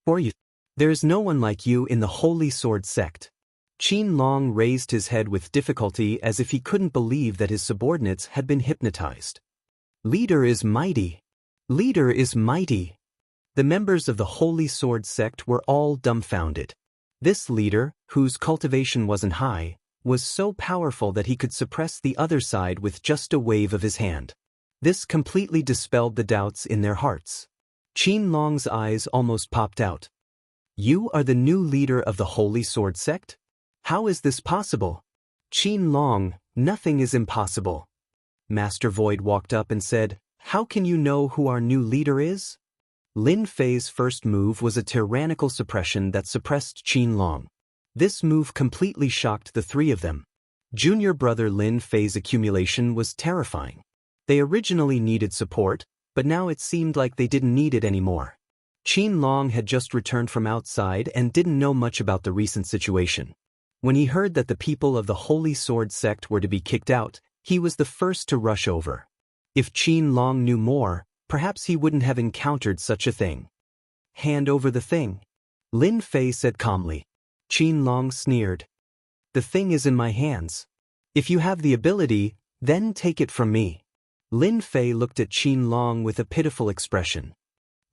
"For you, there is no one like you in the Holy Sword sect." Qinlong raised his head with difficulty as if he couldn't believe that his subordinates had been hypnotized. "Leader is mighty. Leader is mighty." The members of the Holy Sword sect were all dumbfounded. This leader, whose cultivation wasn't high, was so powerful that he could suppress the other side with just a wave of his hand. This completely dispelled the doubts in their hearts. Qinlong's eyes almost popped out. "You are the new leader of the Holy Sword sect? How is this possible?" "Qinlong, nothing is impossible." Master Void walked up and said, "How can you know who our new leader is?" Lin Fei's first move was a tyrannical suppression that suppressed Qinlong. This move completely shocked the 3 of them. Junior brother Lin Fei's accumulation was terrifying. They originally needed support, but now it seemed like they didn't need it anymore. Qinlong had just returned from outside and didn't know much about the recent situation. When he heard that the people of the Holy Sword sect were to be kicked out, he was the first to rush over. If Qinlong knew more, perhaps he wouldn't have encountered such a thing. "Hand over the thing," Lin Fei said calmly. Qinlong sneered. "The thing is in my hands. If you have the ability, then take it from me." Lin Fei looked at Qinlong with a pitiful expression.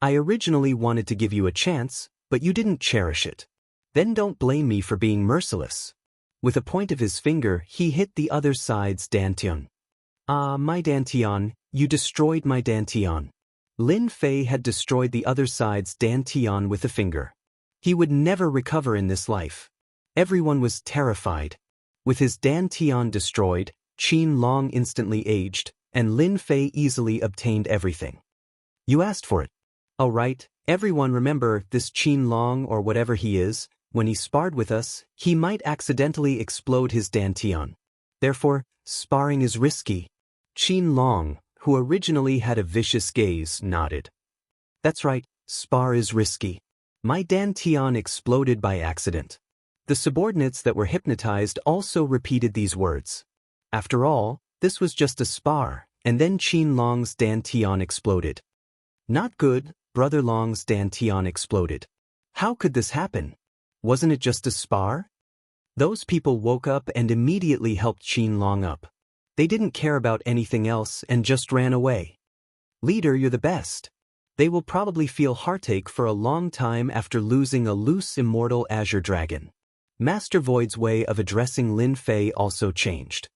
"I originally wanted to give you a chance, but you didn't cherish it. Then don't blame me for being merciless." With a point of his finger, he hit the other side's dantian. "Ah, my dantian, you destroyed my dantian." Lin Fei had destroyed the other side's dantian with a finger. He would never recover in this life. Everyone was terrified. With his Dan Tian destroyed, Qin Long instantly aged, and Lin Fei easily obtained everything. You asked for it. Oh right, everyone remember this Qin Long or whatever he is, when he sparred with us, he might accidentally explode his Dan Tian. Therefore, sparring is risky. Qin Long, who originally had a vicious gaze, nodded. That's right, spar is risky. My Dan Tian exploded by accident. The subordinates that were hypnotized also repeated these words. After all, this was just a spar, and then Qin Long's Dan Tian exploded. Not good, Brother Long's Dan Tian exploded. How could this happen? Wasn't it just a spar? Those people woke up and immediately helped Qin Long up. They didn't care about anything else and just ran away. Leader, you're the best. They will probably feel heartache for a long time after losing a loose immortal azure dragon. Master Void's way of addressing Lin Fei also changed.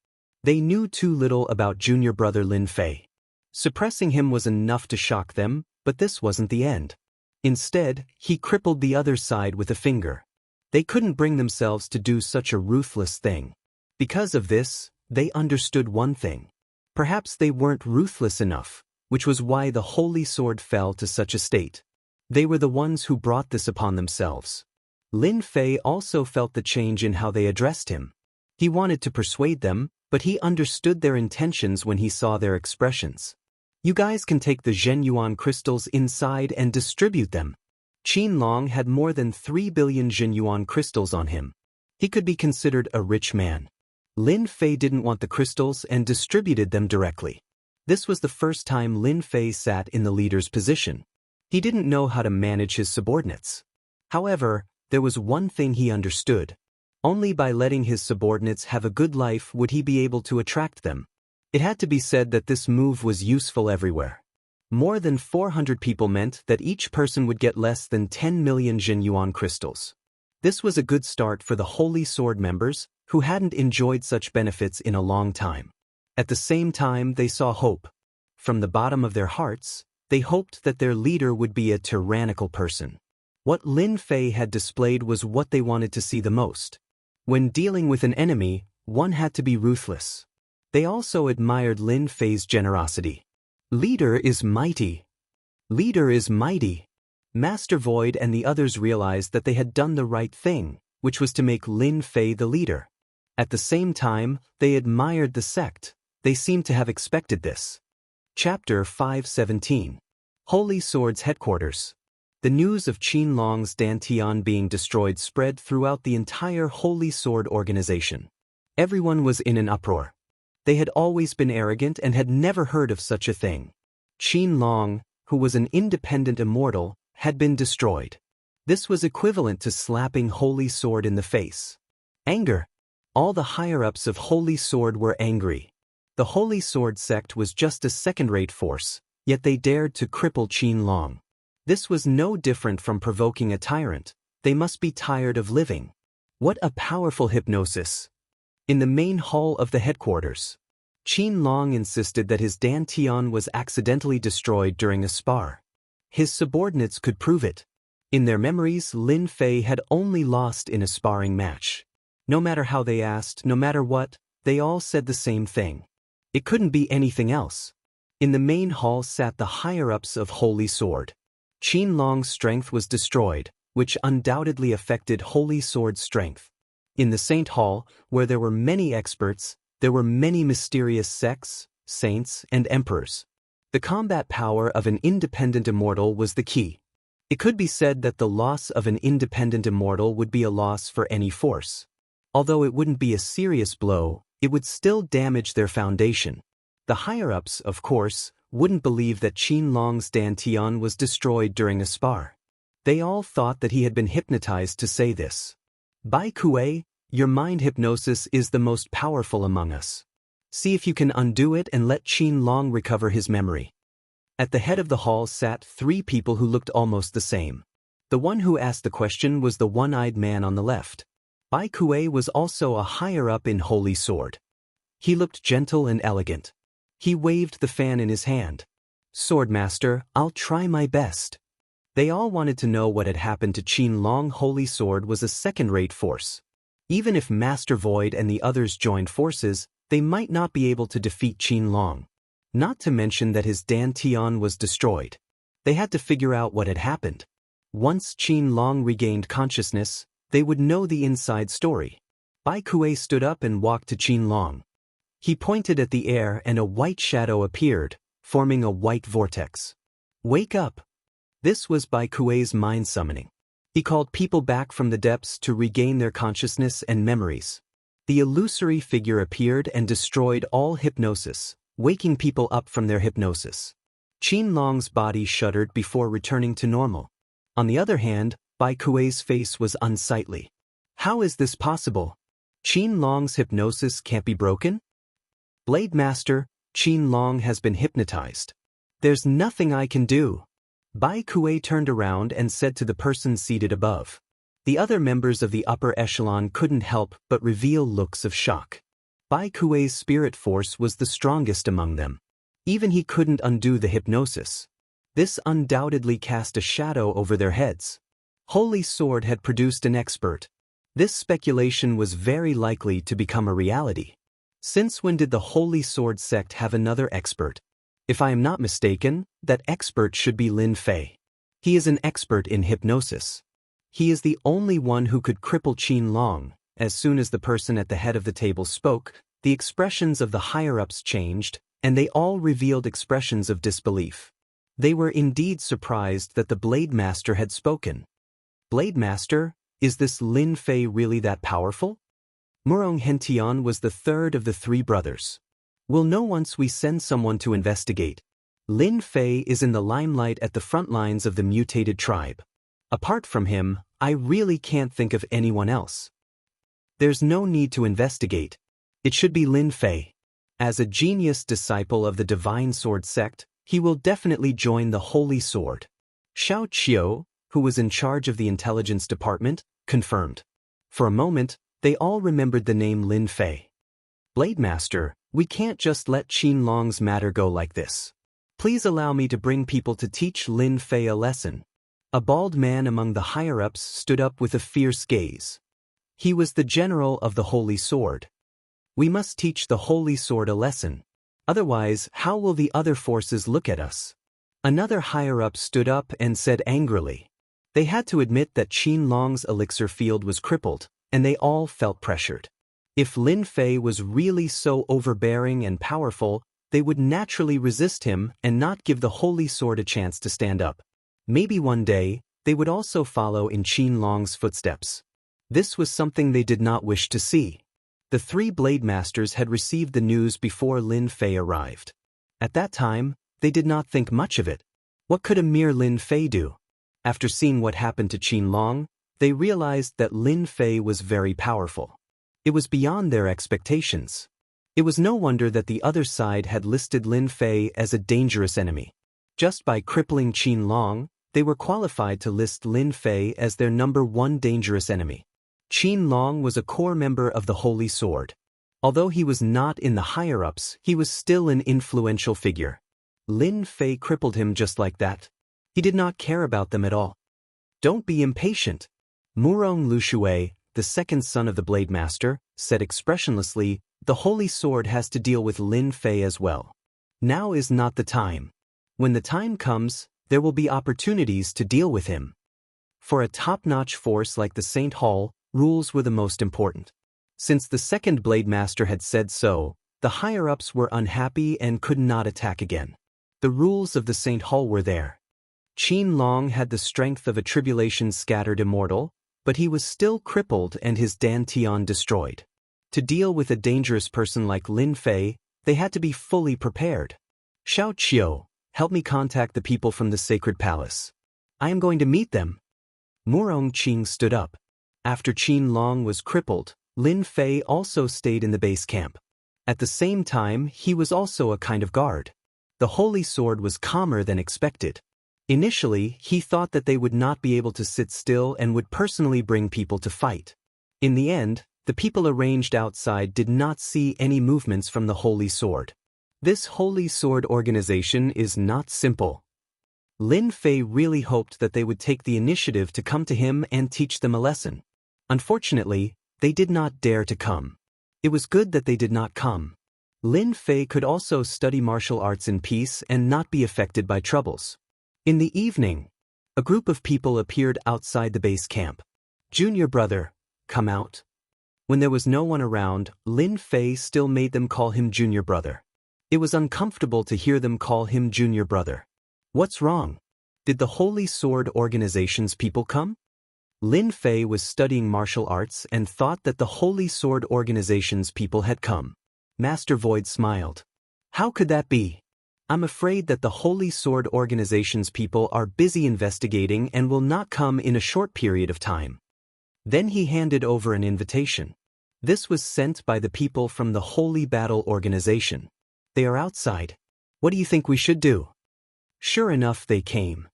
They knew too little about junior brother Lin Fei. Suppressing him was enough to shock them, but this wasn't the end. Instead, he crippled the other side with a finger. They couldn't bring themselves to do such a ruthless thing. Because of this, they understood one thing. Perhaps they weren't ruthless enough, which was why the holy sword fell to such a state. They were the ones who brought this upon themselves. Lin Fei also felt the change in how they addressed him. He wanted to persuade them, but he understood their intentions when he saw their expressions. You guys can take the Zhenyuan crystals inside and distribute them. Qin Long had more than 3 billion Zhenyuan crystals on him. He could be considered a rich man. Lin Fei didn't want the crystals and distributed them directly. This was the first time Lin Fei sat in the leader's position. He didn't know how to manage his subordinates. However, there was one thing he understood. Only by letting his subordinates have a good life would he be able to attract them. It had to be said that this move was useful everywhere. More than 400 people meant that each person would get less than 10 million Zhenyuan crystals. This was a good start for the Holy Sword members, who hadn't enjoyed such benefits in a long time. At the same time, they saw hope. From the bottom of their hearts, they hoped that their leader would be a tyrannical person. What Lin Fei had displayed was what they wanted to see the most. When dealing with an enemy, one had to be ruthless. They also admired Lin Fei's generosity. Leader is mighty. Leader is mighty. Master Void and the others realized that they had done the right thing, which was to make Lin Fei the leader. At the same time, they admired the sect. They seemed to have expected this. Chapter 517. Holy Sword's Headquarters. The news of Qin Long's Dan Tian being destroyed spread throughout the entire Holy Sword organization. Everyone was in an uproar. They had always been arrogant and had never heard of such a thing. Qin Long, who was an independent immortal, had been destroyed. This was equivalent to slapping Holy Sword in the face. Anger. All the higher-ups of Holy Sword were angry. The Holy Sword sect was just a second-rate force, yet they dared to cripple Qin Long. This was no different from provoking a tyrant. They must be tired of living. What a powerful hypnosis. In the main hall of the headquarters, Qin Long insisted that his Dan Tian was accidentally destroyed during a spar. His subordinates could prove it. In their memories, Lin Fei had only lost in a sparring match. No matter how they asked, no matter what, they all said the same thing. It couldn't be anything else. In the main hall sat the higher-ups of Holy Sword. Qin Long's strength was destroyed, which undoubtedly affected Holy Sword's strength. In the Saint Hall, where there were many experts, there were many mysterious sects, saints, and emperors. The combat power of an independent immortal was the key. It could be said that the loss of an independent immortal would be a loss for any force. Although it wouldn't be a serious blow, it would still damage their foundation. The higher-ups, of course, wouldn't believe that Qin Long's Dan Tian was destroyed during a spar. They all thought that he had been hypnotized to say this. Bai Kuei, your mind hypnosis is the most powerful among us. See if you can undo it and let Qin Long recover his memory. At the head of the hall sat 3 people who looked almost the same. The one who asked the question was the one-eyed man on the left. Bai Kuei was also a higher-up in Holy Sword. He looked gentle and elegant. He waved the fan in his hand. Swordmaster, I'll try my best. They all wanted to know what had happened to Qin Long. Holy Sword was a second-rate force. Even if Master Void and the others joined forces, they might not be able to defeat Qin Long. Not to mention that his Dantian was destroyed. They had to figure out what had happened. Once Qin Long regained consciousness, they would know the inside story. Bai Kuei stood up and walked to Qin Long. He pointed at the air and a white shadow appeared, forming a white vortex. "Wake up!" This was Bai Kuei's mind summoning. He called people back from the depths to regain their consciousness and memories. The illusory figure appeared and destroyed all hypnosis, waking people up from their hypnosis. Qin Long's body shuddered before returning to normal. On the other hand, Bai Kuei's face was unsightly. How is this possible? Qin Long's hypnosis can't be broken? Blade Master, Qin Long has been hypnotized. There's nothing I can do. Bai Kuei turned around and said to the person seated above. The other members of the upper echelon couldn't help but reveal looks of shock. Bai Kuei's spirit force was the strongest among them. Even he couldn't undo the hypnosis. This undoubtedly cast a shadow over their heads. Holy Sword had produced an expert. This speculation was very likely to become a reality. Since when did the Holy Sword sect have another expert? If I am not mistaken, that expert should be Lin Fei. He is an expert in hypnosis. He is the only one who could cripple Qin Long. As soon as the person at the head of the table spoke, the expressions of the higher-ups changed, and they all revealed expressions of disbelief. They were indeed surprised that the Blade Master had spoken. Blade Master, is this Lin Fei really that powerful? Murong Hentian was the third of the three brothers. We'll know once we send someone to investigate. Lin Fei is in the limelight at the front lines of the mutated tribe. Apart from him, I really can't think of anyone else. There's no need to investigate. It should be Lin Fei. As a genius disciple of the Divine Sword sect, he will definitely join the Holy Sword. Xiao Qiu, who was in charge of the intelligence department, confirmed. For a moment, they all remembered the name Lin Fei. Blade Master, we can't just let Qin Long's matter go like this. Please allow me to bring people to teach Lin Fei a lesson. A bald man among the higher-ups stood up with a fierce gaze. He was the general of the Holy Sword. We must teach the Holy Sword a lesson. Otherwise, how will the other forces look at us? Another higher-up stood up and said angrily. They had to admit that Qin Long's elixir field was crippled, and they all felt pressured. If Lin Fei was really so overbearing and powerful, they would naturally resist him and not give the Holy Sword a chance to stand up. Maybe one day, they would also follow in Qin Long's footsteps. This was something they did not wish to see. The three Blade Masters had received the news before Lin Fei arrived. At that time, they did not think much of it. What could a mere Lin Fei do? After seeing what happened to Qin Long, they realized that Lin Fei was very powerful. It was beyond their expectations. It was no wonder that the other side had listed Lin Fei as a dangerous enemy. Just by crippling Qin Long, they were qualified to list Lin Fei as their #1 dangerous enemy. Qin Long was a core member of the Holy Sword. Although he was not in the higher-ups, he was still an influential figure. Lin Fei crippled him just like that. He did not care about them at all. Don't be impatient. Murong Lushui, the second son of the Blade Master, said expressionlessly, the Holy Sword has to deal with Lin Fei as well. Now is not the time. When the time comes, there will be opportunities to deal with him. For a top-notch force like the Saint Hall, rules were the most important. Since the second Blade Master had said so, the higher-ups were unhappy and could not attack again. The rules of the Saint Hall were there. Qin Long had the strength of a tribulation-scattered immortal, but he was still crippled and his Dantian destroyed. To deal with a dangerous person like Lin Fei, they had to be fully prepared. Xiao Qiu, help me contact the people from the Sacred Palace. I am going to meet them. Murong Qing stood up. After Qin Long was crippled, Lin Fei also stayed in the base camp. At the same time, he was also a kind of guard. The Holy Sword was calmer than expected. Initially, he thought that they would not be able to sit still and would personally bring people to fight. In the end, the people arranged outside did not see any movements from the Holy Sword. This Holy Sword organization is not simple. Lin Fei really hoped that they would take the initiative to come to him and teach them a lesson. Unfortunately, they did not dare to come. It was good that they did not come. Lin Fei could also study martial arts in peace and not be affected by troubles. In the evening, a group of people appeared outside the base camp. "Junior brother, come out." When there was no one around, Lin Fei still made them call him junior brother. It was uncomfortable to hear them call him junior brother. What's wrong? Did the Holy Sword Organization's people come? Lin Fei was studying martial arts and thought that the Holy Sword Organization's people had come. Master Void smiled. How could that be? I'm afraid that the Holy Sword Organization's people are busy investigating and will not come in a short period of time. Then he handed over an invitation. This was sent by the people from the Holy Battle Organization. They are outside. What do you think we should do? Sure enough, they came.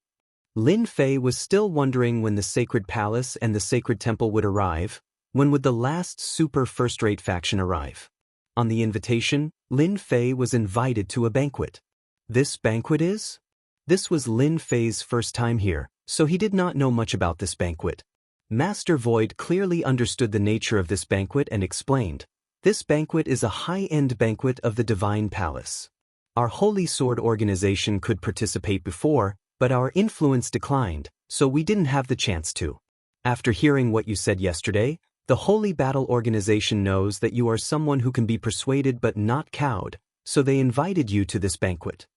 Lin Fei was still wondering when the Sacred Palace and the Sacred Temple would arrive. When would the last super first-rate faction arrive? On the invitation, Lin Fei was invited to a banquet. This banquet is? This was Lin Fei's first time here, so he did not know much about this banquet. Master Void clearly understood the nature of this banquet and explained, "This banquet is a high-end banquet of the Divine Palace. Our Holy Sword Organization could participate before, but our influence declined, so we didn't have the chance to. After hearing what you said yesterday, the Holy Battle Organization knows that you are someone who can be persuaded but not cowed, so they invited you to this banquet."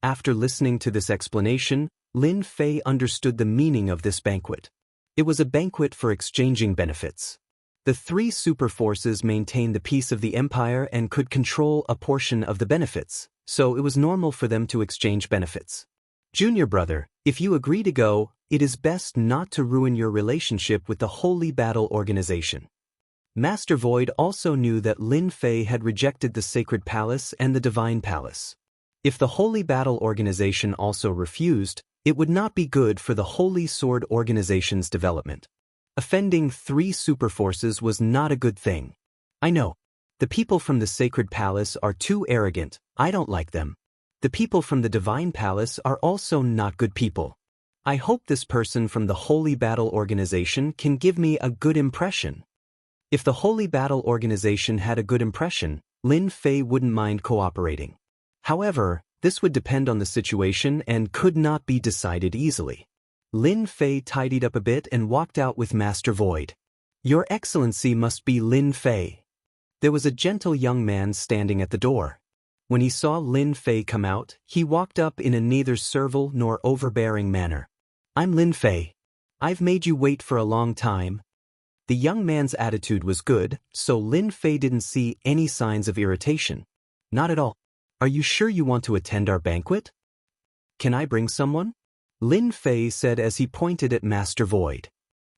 After listening to this explanation, Lin Fei understood the meaning of this banquet. It was a banquet for exchanging benefits. The three super forces maintained the peace of the empire and could control a portion of the benefits, so it was normal for them to exchange benefits. Junior brother, if you agree to go, it is best not to ruin your relationship with the Holy Battle Organization. Master Void also knew that Lin Fei had rejected the Sacred Palace and the Divine Palace. If the Holy Battle Organization also refused, it would not be good for the Holy Sword Organization's development. Offending three super forces was not a good thing. I know. The people from the Sacred Palace are too arrogant. I don't like them. The people from the Divine Palace are also not good people. I hope this person from the Holy Battle Organization can give me a good impression. If the Holy Battle Organization had a good impression, Lin Fei wouldn't mind cooperating. However, this would depend on the situation and could not be decided easily. Lin Fei tidied up a bit and walked out with Master Void. Your Excellency must be Lin Fei. There was a gentle young man standing at the door. When he saw Lin Fei come out, he walked up in a neither servile nor overbearing manner. I'm Lin Fei. I've made you wait for a long time. The young man's attitude was good, so Lin Fei didn't see any signs of irritation. Not at all. Are you sure you want to attend our banquet? Can I bring someone? Lin Fei said as he pointed at Master Void.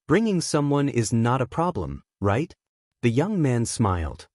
Bringing someone is not a problem, right? The young man smiled.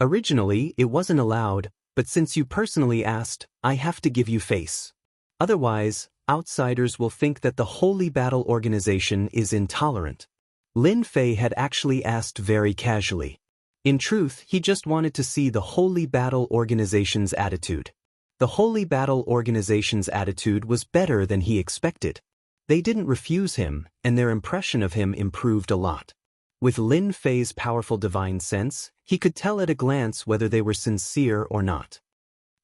Originally, it wasn't allowed, but since you personally asked, I have to give you face. Otherwise, outsiders will think that the Holy Battle Organization is intolerant. Lin Fei had actually asked very casually. In truth, he just wanted to see the Holy Battle Organization's attitude. The Holy Battle Organization's attitude was better than he expected. They didn't refuse him, and their impression of him improved a lot. With Lin Fei's powerful divine sense, he could tell at a glance whether they were sincere or not.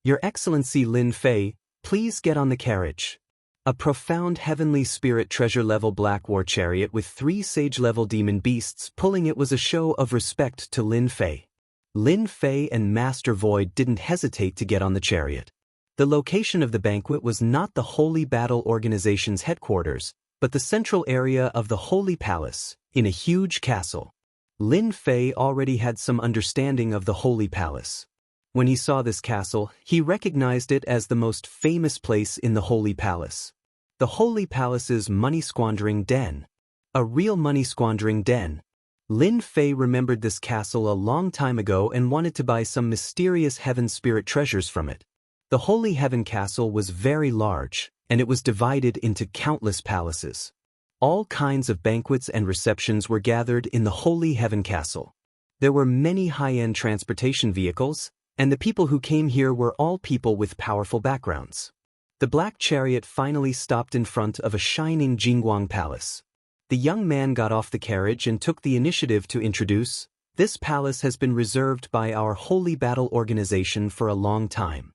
Your Excellency Lin Fei, please get on the carriage. A profound heavenly spirit treasure-level black war chariot with 3 sage-level demon beasts pulling it was a show of respect to Lin Fei. Lin Fei and Master Void didn't hesitate to get on the chariot. The location of the banquet was not the Holy Battle Organization's headquarters, but the central area of the Holy Palace, in a huge castle. Lin Fei already had some understanding of the Holy Palace. When he saw this castle, he recognized it as the most famous place in the Holy Palace. The Holy Palace's money-squandering den. A real money-squandering den. Lin Fei remembered this castle a long time ago and wanted to buy some mysterious heaven spirit treasures from it. The Holy Heaven Castle was very large, and it was divided into countless palaces. All kinds of banquets and receptions were gathered in the Holy Heaven Castle. There were many high-end transportation vehicles, and the people who came here were all people with powerful backgrounds. The black chariot finally stopped in front of a shining Jingguang palace. The young man got off the carriage and took the initiative to introduce, "This palace has been reserved by our Holy Battle Organization for a long time."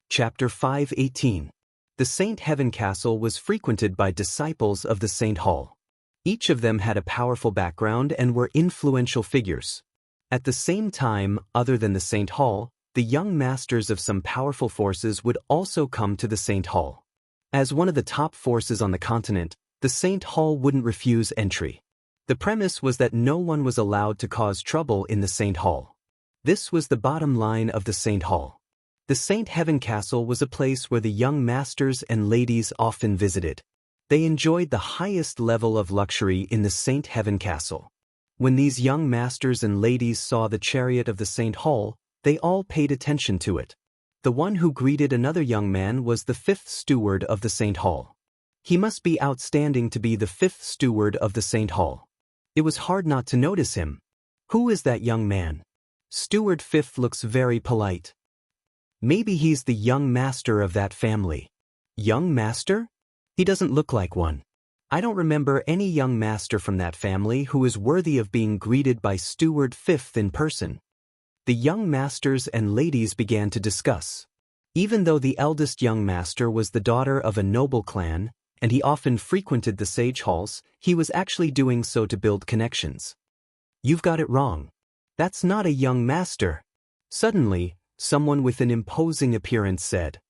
Chapter 5:18. The Saint Heaven Castle was frequented by disciples of the Saint Hall. Each of them had a powerful background and were influential figures. At the same time, other than the Saint Hall, the young masters of some powerful forces would also come to the Saint Hall. As one of the top forces on the continent, the Saint Hall wouldn't refuse entry. The premise was that no one was allowed to cause trouble in the Saint Hall. This was the bottom line of the Saint Hall. The Saint Heaven Castle was a place where the young masters and ladies often visited. They enjoyed the highest level of luxury in the Saint Heaven Castle. When these young masters and ladies saw the chariot of the Saint Hall, they all paid attention to it. The one who greeted another young man was the fifth steward of the Saint Hall. He must be outstanding to be the fifth steward of the Saint Hall. It was hard not to notice him. Who is that young man? Steward Fifth looks very polite. Maybe he's the young master of that family. Young master? He doesn't look like one. I don't remember any young master from that family who is worthy of being greeted by Steward Fifth in person. The young masters and ladies began to discuss. Even though the eldest young master was the daughter of a noble clan, and he often frequented the sage halls, he was actually doing so to build connections. "You've got it wrong. That's not a young master." Suddenly, someone with an imposing appearance said,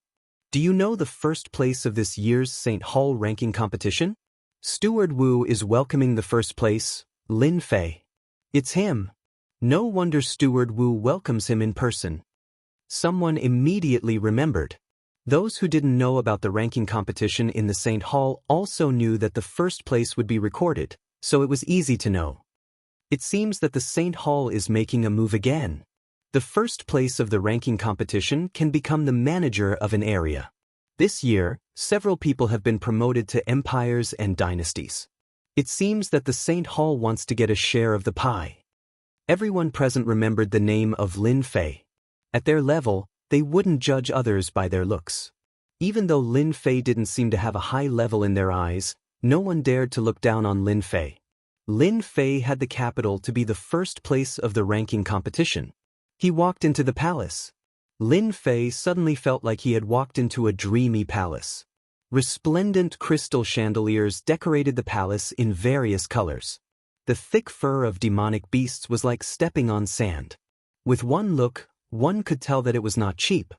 "Do you know the first place of this year's St. Hall ranking competition? Steward Wu is welcoming the first place, Lin Fei." "It's him. No wonder Steward Wu welcomes him in person." Someone immediately remembered. Those who didn't know about the ranking competition in the St. Hall also knew that the first place would be recorded, so it was easy to know. It seems that the St. Hall is making a move again. The first place of the ranking competition can become the manager of an area. This year, several people have been promoted to empires and dynasties. It seems that the St. Hall wants to get a share of the pie. Everyone present remembered the name of Lin Fei. At their level, they wouldn't judge others by their looks. Even though Lin Fei didn't seem to have a high level in their eyes, no one dared to look down on Lin Fei. Lin Fei had the capital to be the first place of the ranking competition. He walked into the palace. Lin Fei suddenly felt like he had walked into a dreamy palace. Resplendent crystal chandeliers decorated the palace in various colors. The thick fur of demonic beasts was like stepping on sand. With one look, one could tell that it was not cheap.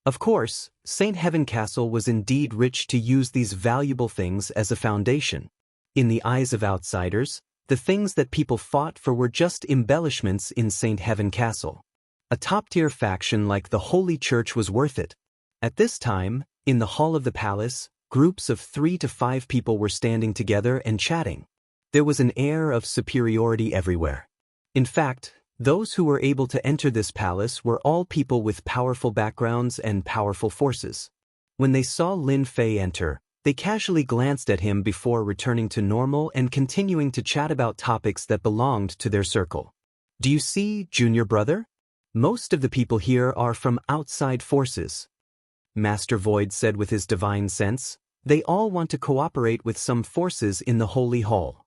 Of course, Saint Heaven Castle was indeed rich to use these valuable things as a foundation. In the eyes of outsiders, the things that people fought for were just embellishments in Saint Heaven Castle. A top-tier faction like the Holy Church was worth it. At this time, in the hall of the palace, groups of 3 to 5 people were standing together and chatting. There was an air of superiority everywhere. In fact, those who were able to enter this palace were all people with powerful backgrounds and powerful forces. When they saw Lin Fei enter, they casually glanced at him before returning to normal and continuing to chat about topics that belonged to their circle. "Do you see, junior brother? Most of the people here are from outside forces," Master Void said with his divine sense. "They all want to cooperate with some forces in the Holy Hall."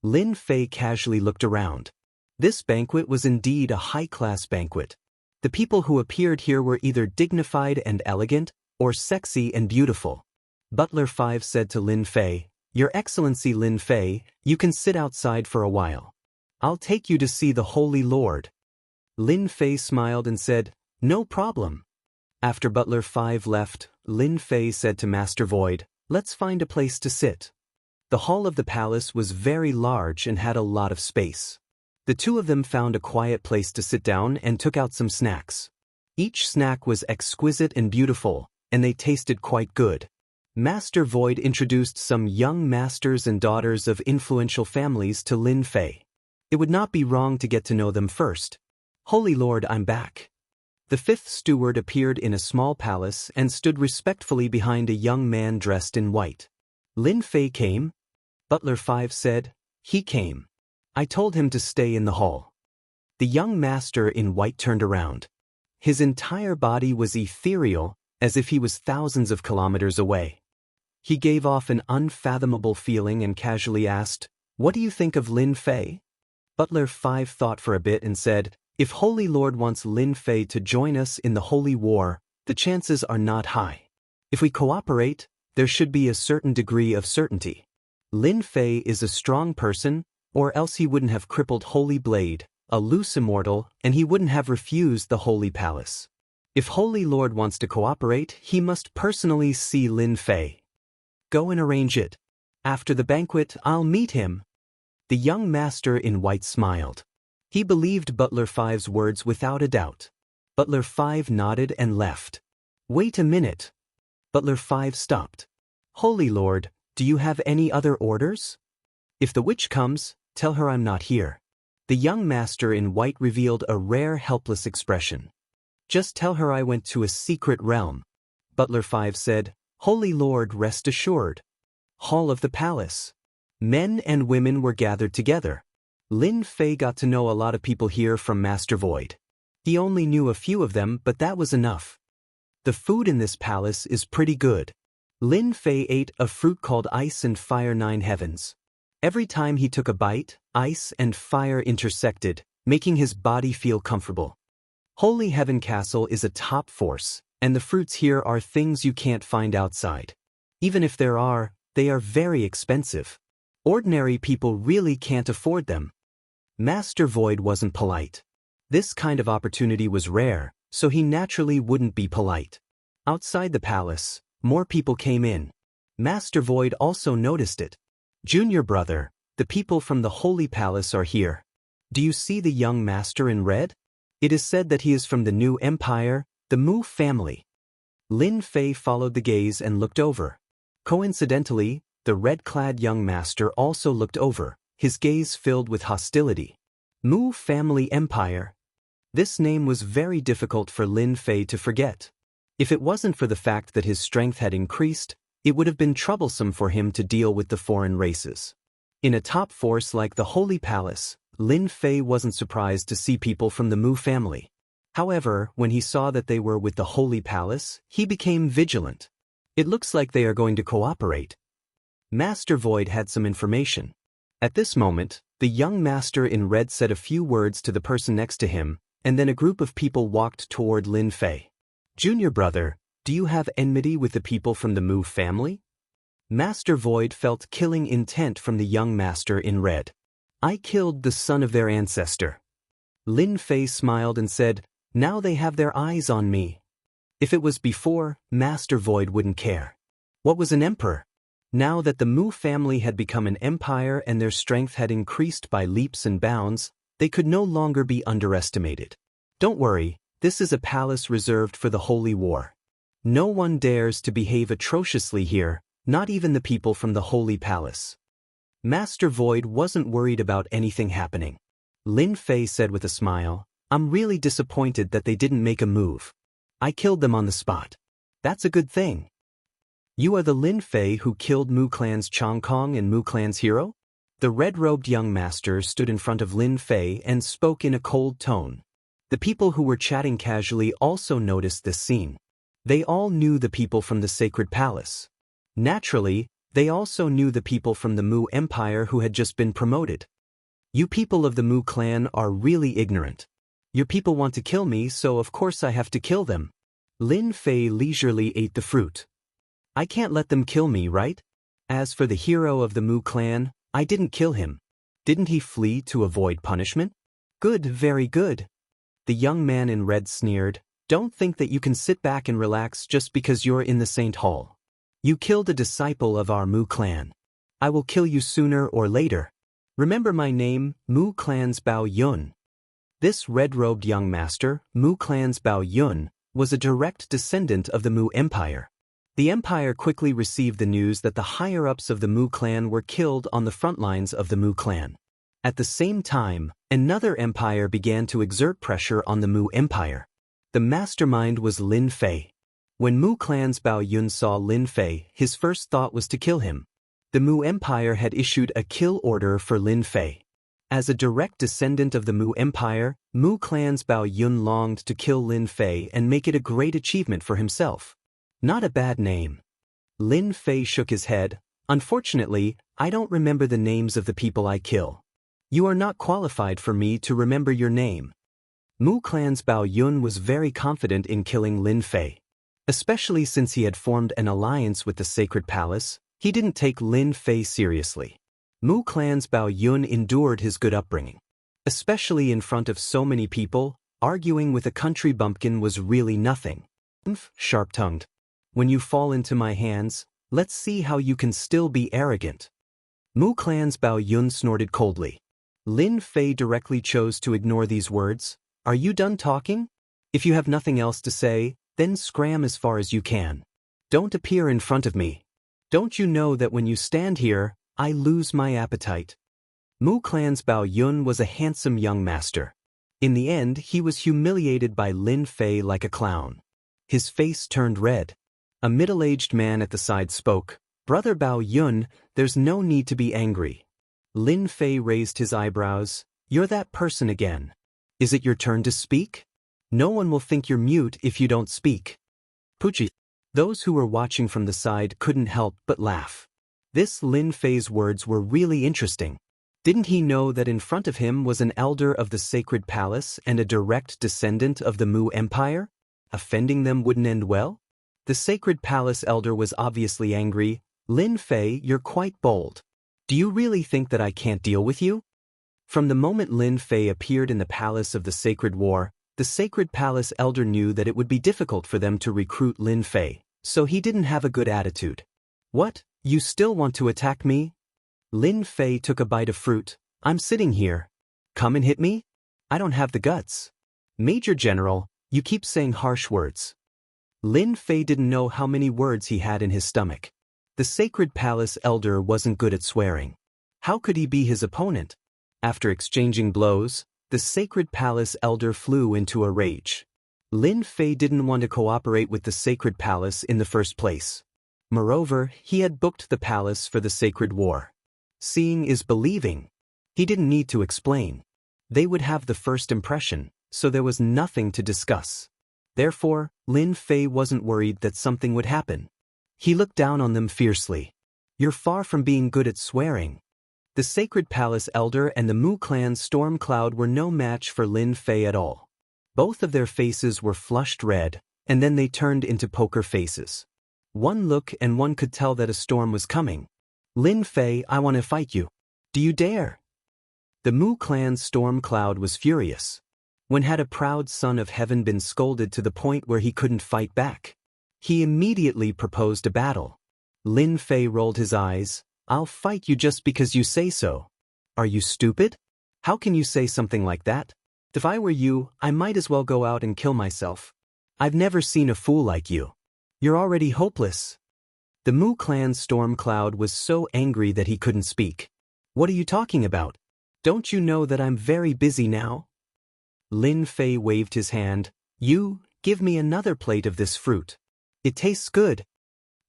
Lin Fei casually looked around. This banquet was indeed a high-class banquet. The people who appeared here were either dignified and elegant, or sexy and beautiful. Butler 5 said to Lin Fei, "Your Excellency Lin Fei, you can sit outside for a while. I'll take you to see the Holy Lord." Lin Fei smiled and said, "No problem." After Butler 5 left, Lin Fei said to Master Void, "Let's find a place to sit." The hall of the palace was very large and had a lot of space. The two of them found a quiet place to sit down and took out some snacks. Each snack was exquisite and beautiful, and they tasted quite good. Master Void introduced some young masters and daughters of influential families to Lin Fei. It would not be wrong to get to know them first. "Holy Lord, I'm back." The fifth steward appeared in a small palace and stood respectfully behind a young man dressed in white. "Lin Fei came?" Butler 5 said. "He came. I told him to stay in the hall." The young master in white turned around. His entire body was ethereal, as if he was thousands of kilometers away. He gave off an unfathomable feeling and casually asked, "What do you think of Lin Fei?" Butler 5 thought for a bit and said, "If Holy Lord wants Lin Fei to join us in the Holy War, the chances are not high. If we cooperate, there should be a certain degree of certainty. Lin Fei is a strong person, or else he wouldn't have crippled Holy Blade, a loose immortal, and he wouldn't have refused the Holy Palace. If Holy Lord wants to cooperate, he must personally see Lin Fei. Go and arrange it. After the banquet, I'll meet him." The young master in white smiled. He believed Butler 5's words without a doubt. Butler 5 nodded and left. "Wait a minute." Butler 5 stopped. "Holy Lord, do you have any other orders? If the witch comes, tell her I'm not here." The young master in white revealed a rare helpless expression. "Just tell her I went to a secret realm." Butler 5 said, "Holy Lord, rest assured." Hall of the palace. Men and women were gathered together. Lin Fei got to know a lot of people here from Master Void. He only knew a few of them, but that was enough. The food in this palace is pretty good. Lin Fei ate a fruit called Ice and Fire 9 Heavens. Every time he took a bite, ice and fire intersected, making his body feel comfortable. Holy Heaven Castle is a top force, and the fruits here are things you can't find outside. Even if there are, they are very expensive. Ordinary people really can't afford them. Master Void wasn't polite. This kind of opportunity was rare, so he naturally wouldn't be polite. Outside the palace, more people came in. Master Void also noticed it. "Junior brother, the people from the Holy Palace are here. Do you see the young master in red? It is said that he is from the new empire, the Mu family." Lin Fei followed the gaze and looked over. Coincidentally, the red-clad young master also looked over, his gaze filled with hostility. Mu family empire. This name was very difficult for Lin Fei to forget. If it wasn't for the fact that his strength had increased, it would have been troublesome for him to deal with the foreign races. In a top force like the Holy Palace, Lin Fei wasn't surprised to see people from the Mu family. However, when he saw that they were with the Holy Palace, he became vigilant. It looks like they are going to cooperate. Master Void had some information. At this moment, the young master in red said a few words to the person next to him, and then a group of people walked toward Lin Fei. "Junior brother, do you have enmity with the people from the Mu family?" Master Void felt killing intent from the young master in red. "I killed the son of their ancestor." Lin Fei smiled and said, "Now they have their eyes on me." If it was before, Master Void wouldn't care. What was an emperor? Now that the Mu family had become an empire and their strength had increased by leaps and bounds, they could no longer be underestimated. Don't worry, this is a palace reserved for the Holy War. No one dares to behave atrociously here, not even the people from the Holy Palace. Master Void wasn't worried about anything happening. Lin Fei said with a smile, "I'm really disappointed that they didn't make a move. I killed them on the spot. That's a good thing." "You are the Lin Fei who killed Mu Clan's Chong Kong and Mu Clan's hero?" The red-robed young master stood in front of Lin Fei and spoke in a cold tone. The people who were chatting casually also noticed this scene. They all knew the people from the Sacred Palace. Naturally, they also knew the people from the Mu Empire who had just been promoted. "You people of the Mu clan are really ignorant. Your people want to kill me, so of course I have to kill them." Lin Fei leisurely ate the fruit. "I can't let them kill me, right? As for the hero of the Mu clan, I didn't kill him. Didn't he flee to avoid punishment?" "Good, very good." The young man in red sneered, "Don't think that you can sit back and relax just because you're in the Saint Hall. You killed a disciple of our Mu clan. I will kill you sooner or later. Remember my name, Mu clan's Bao Yun." This red-robed young master, Mu clan's Bao Yun, was a direct descendant of the Mu Empire. The Empire quickly received the news that the higher-ups of the Mu clan were killed on the front lines of the Mu clan. At the same time, another empire began to exert pressure on the Mu Empire. The mastermind was Lin Fei. When Mu clan's Bao Yun saw Lin Fei, his first thought was to kill him. The Mu Empire had issued a kill order for Lin Fei. As a direct descendant of the Mu Empire, Mu clan's Bao Yun longed to kill Lin Fei and make it a great achievement for himself. Not a bad name. Lin Fei shook his head. Unfortunately, I don't remember the names of the people I kill. You are not qualified for me to remember your name. Mu Clan's Bao Yun was very confident in killing Lin Fei. Especially since he had formed an alliance with the Sacred Palace, he didn't take Lin Fei seriously. Mu Clan's Bao Yun endured his good upbringing. Especially in front of so many people, arguing with a country bumpkin was really nothing. Sharp-tongued. When you fall into my hands, let's see how you can still be arrogant. Mu Clan's Bao Yun snorted coldly. Lin Fei directly chose to ignore these words. Are you done talking? If you have nothing else to say, then scram as far as you can. Don't appear in front of me. Don't you know that when you stand here, I lose my appetite? Mu Clan's Bao Yun was a handsome young master. In the end, he was humiliated by Lin Fei like a clown. His face turned red. A middle-aged man at the side spoke. Brother Bao Yun, there's no need to be angry. Lin Fei raised his eyebrows. You're that person again. Is it your turn to speak? No one will think you're mute if you don't speak. Pucci. Those who were watching from the side couldn't help but laugh. This Lin Fei's words were really interesting. Didn't he know that in front of him was an elder of the Sacred Palace and a direct descendant of the Mu Empire? Offending them wouldn't end well? The Sacred Palace elder was obviously angry. Lin Fei, you're quite bold. Do you really think that I can't deal with you? From the moment Lin Fei appeared in the Palace of the Sacred War, the Sacred Palace elder knew that it would be difficult for them to recruit Lin Fei, so he didn't have a good attitude. What, you still want to attack me? Lin Fei took a bite of fruit. I'm sitting here. Come and hit me? I don't have the guts. Major General, you keep saying harsh words. Lin Fei didn't know how many words he had in his stomach. The Sacred Palace elder wasn't good at swearing. How could he be his opponent? After exchanging blows, the Sacred Palace elder flew into a rage. Lin Fei didn't want to cooperate with the Sacred Palace in the first place. Moreover, he had booked the palace for the Sacred War. Seeing is believing. He didn't need to explain. They would have the first impression, so there was nothing to discuss. Therefore, Lin Fei wasn't worried that something would happen. He looked down on them fiercely. You're far from being good at swearing. The Sacred Palace elder and the Mu clan's storm cloud were no match for Lin Fei at all. Both of their faces were flushed red, and then they turned into poker faces. One look and one could tell that a storm was coming. Lin Fei, I want to fight you. Do you dare? The Mu clan's storm cloud was furious. When had a proud son of heaven been scolded to the point where he couldn't fight back? He immediately proposed a battle. Lin Fei rolled his eyes. I'll fight you just because you say so. Are you stupid? How can you say something like that? If I were you, I might as well go out and kill myself. I've never seen a fool like you. You're already hopeless. The Mu clan's storm cloud was so angry that he couldn't speak. What are you talking about? Don't you know that I'm very busy now? Lin Fei waved his hand. You, give me another plate of this fruit. It tastes good.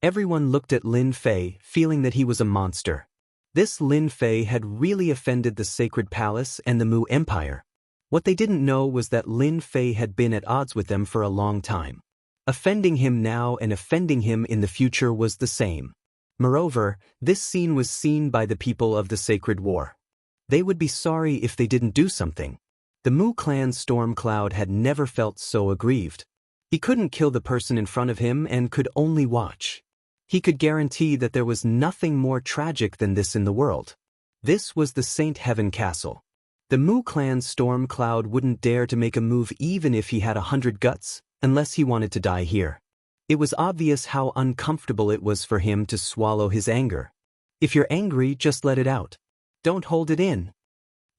Everyone looked at Lin Fei, feeling that he was a monster. This Lin Fei had really offended the Sacred Palace and the Mu Empire. What they didn't know was that Lin Fei had been at odds with them for a long time. Offending him now and offending him in the future was the same. Moreover, this scene was seen by the people of the Sacred War. They would be sorry if they didn't do something. The Mu clan's storm cloud had never felt so aggrieved. He couldn't kill the person in front of him and could only watch. He could guarantee that there was nothing more tragic than this in the world. This was the Saint Heaven Castle. The Mu clan's storm cloud wouldn't dare to make a move even if he had 100 guts, unless he wanted to die here. It was obvious how uncomfortable it was for him to swallow his anger. If you're angry, just let it out. Don't hold it in.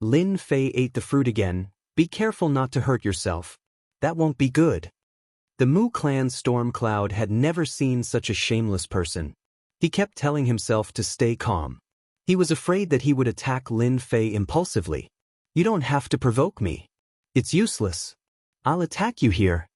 Lin Fei ate the fruit again. Be careful not to hurt yourself. That won't be good. The Mu clan's storm cloud had never seen such a shameless person. He kept telling himself to stay calm. He was afraid that he would attack Lin Fei impulsively. You don't have to provoke me. It's useless. I'll attack you here.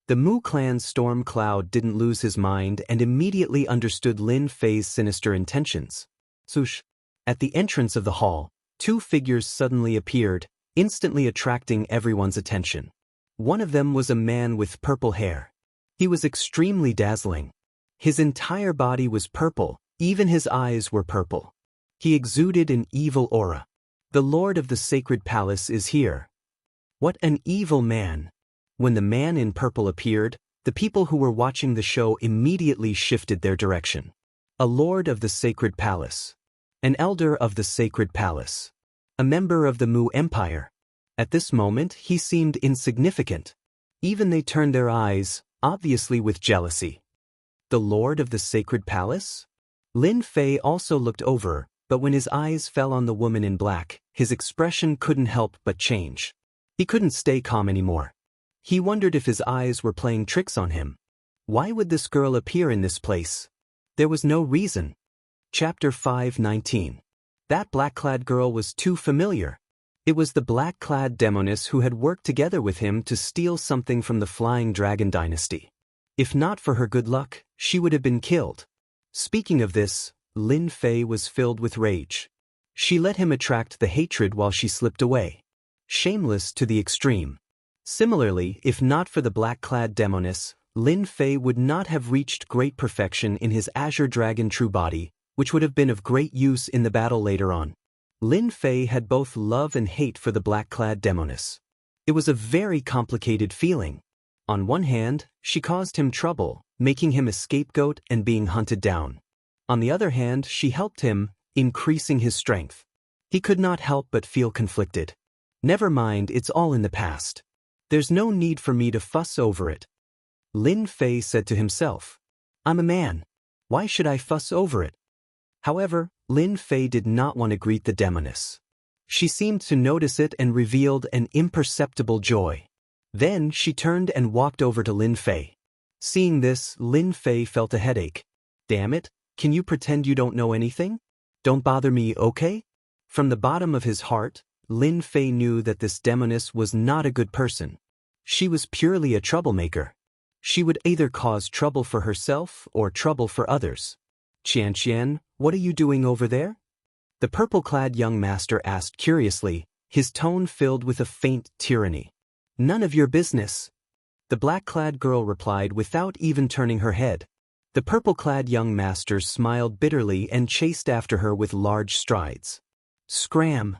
The Mu clan's storm cloud didn't lose his mind and immediately understood Lin Fei's sinister intentions. Swoosh! At the entrance of the hall, two figures suddenly appeared, instantly attracting everyone's attention. One of them was a man with purple hair. He was extremely dazzling. His entire body was purple, even his eyes were purple. He exuded an evil aura. The Lord of the Sacred Palace is here. What an evil man! When the man in purple appeared, the people who were watching the show immediately shifted their direction. A Lord of the Sacred Palace. An Elder of the Sacred Palace. A member of the Mu Empire. At this moment, he seemed insignificant. Even they turned their eyes, obviously with jealousy. The Lord of the Sacred Palace? Lin Fei also looked over, but when his eyes fell on the woman in black, his expression couldn't help but change. He couldn't stay calm anymore. He wondered if his eyes were playing tricks on him. Why would this girl appear in this place? There was no reason. Chapter 5:19. That black-clad girl was too familiar. It was the black-clad demoness who had worked together with him to steal something from the Flying Dragon Dynasty. If not for her good luck, she would have been killed. Speaking of this, Lin Fei was filled with rage. She let him attract the hatred while she slipped away. Shameless to the extreme. Similarly, if not for the black-clad demoness, Lin Fei would not have reached great perfection in his Azure Dragon true body, which would have been of great use in the battle later on. Lin Fei had both love and hate for the black-clad demoness. It was a very complicated feeling. On one hand, she caused him trouble, making him a scapegoat and being hunted down. On the other hand, she helped him, increasing his strength. He could not help but feel conflicted. Never mind, it's all in the past. There's no need for me to fuss over it. Lin Fei said to himself. I'm a man. Why should I fuss over it? However, Lin Fei did not want to greet the demoness. She seemed to notice it and revealed an imperceptible joy. Then she turned and walked over to Lin Fei. Seeing this, Lin Fei felt a headache. Damn it, can you pretend you don't know anything? Don't bother me, okay? From the bottom of his heart, Lin Fei knew that this demoness was not a good person. She was purely a troublemaker. She would either cause trouble for herself or trouble for others. Xianxia, what are you doing over there? The purple-clad young master asked curiously, his tone filled with a faint tyranny. None of your business. The black-clad girl replied without even turning her head. The purple-clad young master smiled bitterly and chased after her with large strides. Scram!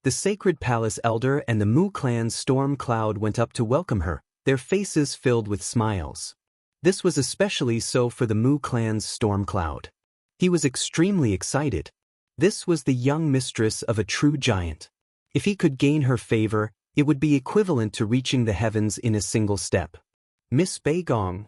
The Sacred Palace Elder and the Mu clan's storm cloud went up to welcome her, their faces filled with smiles. This was especially so for the Mu clan's storm cloud. He was extremely excited. This was the young mistress of a true giant. If he could gain her favor, it would be equivalent to reaching the heavens in a single step. Miss Beigong.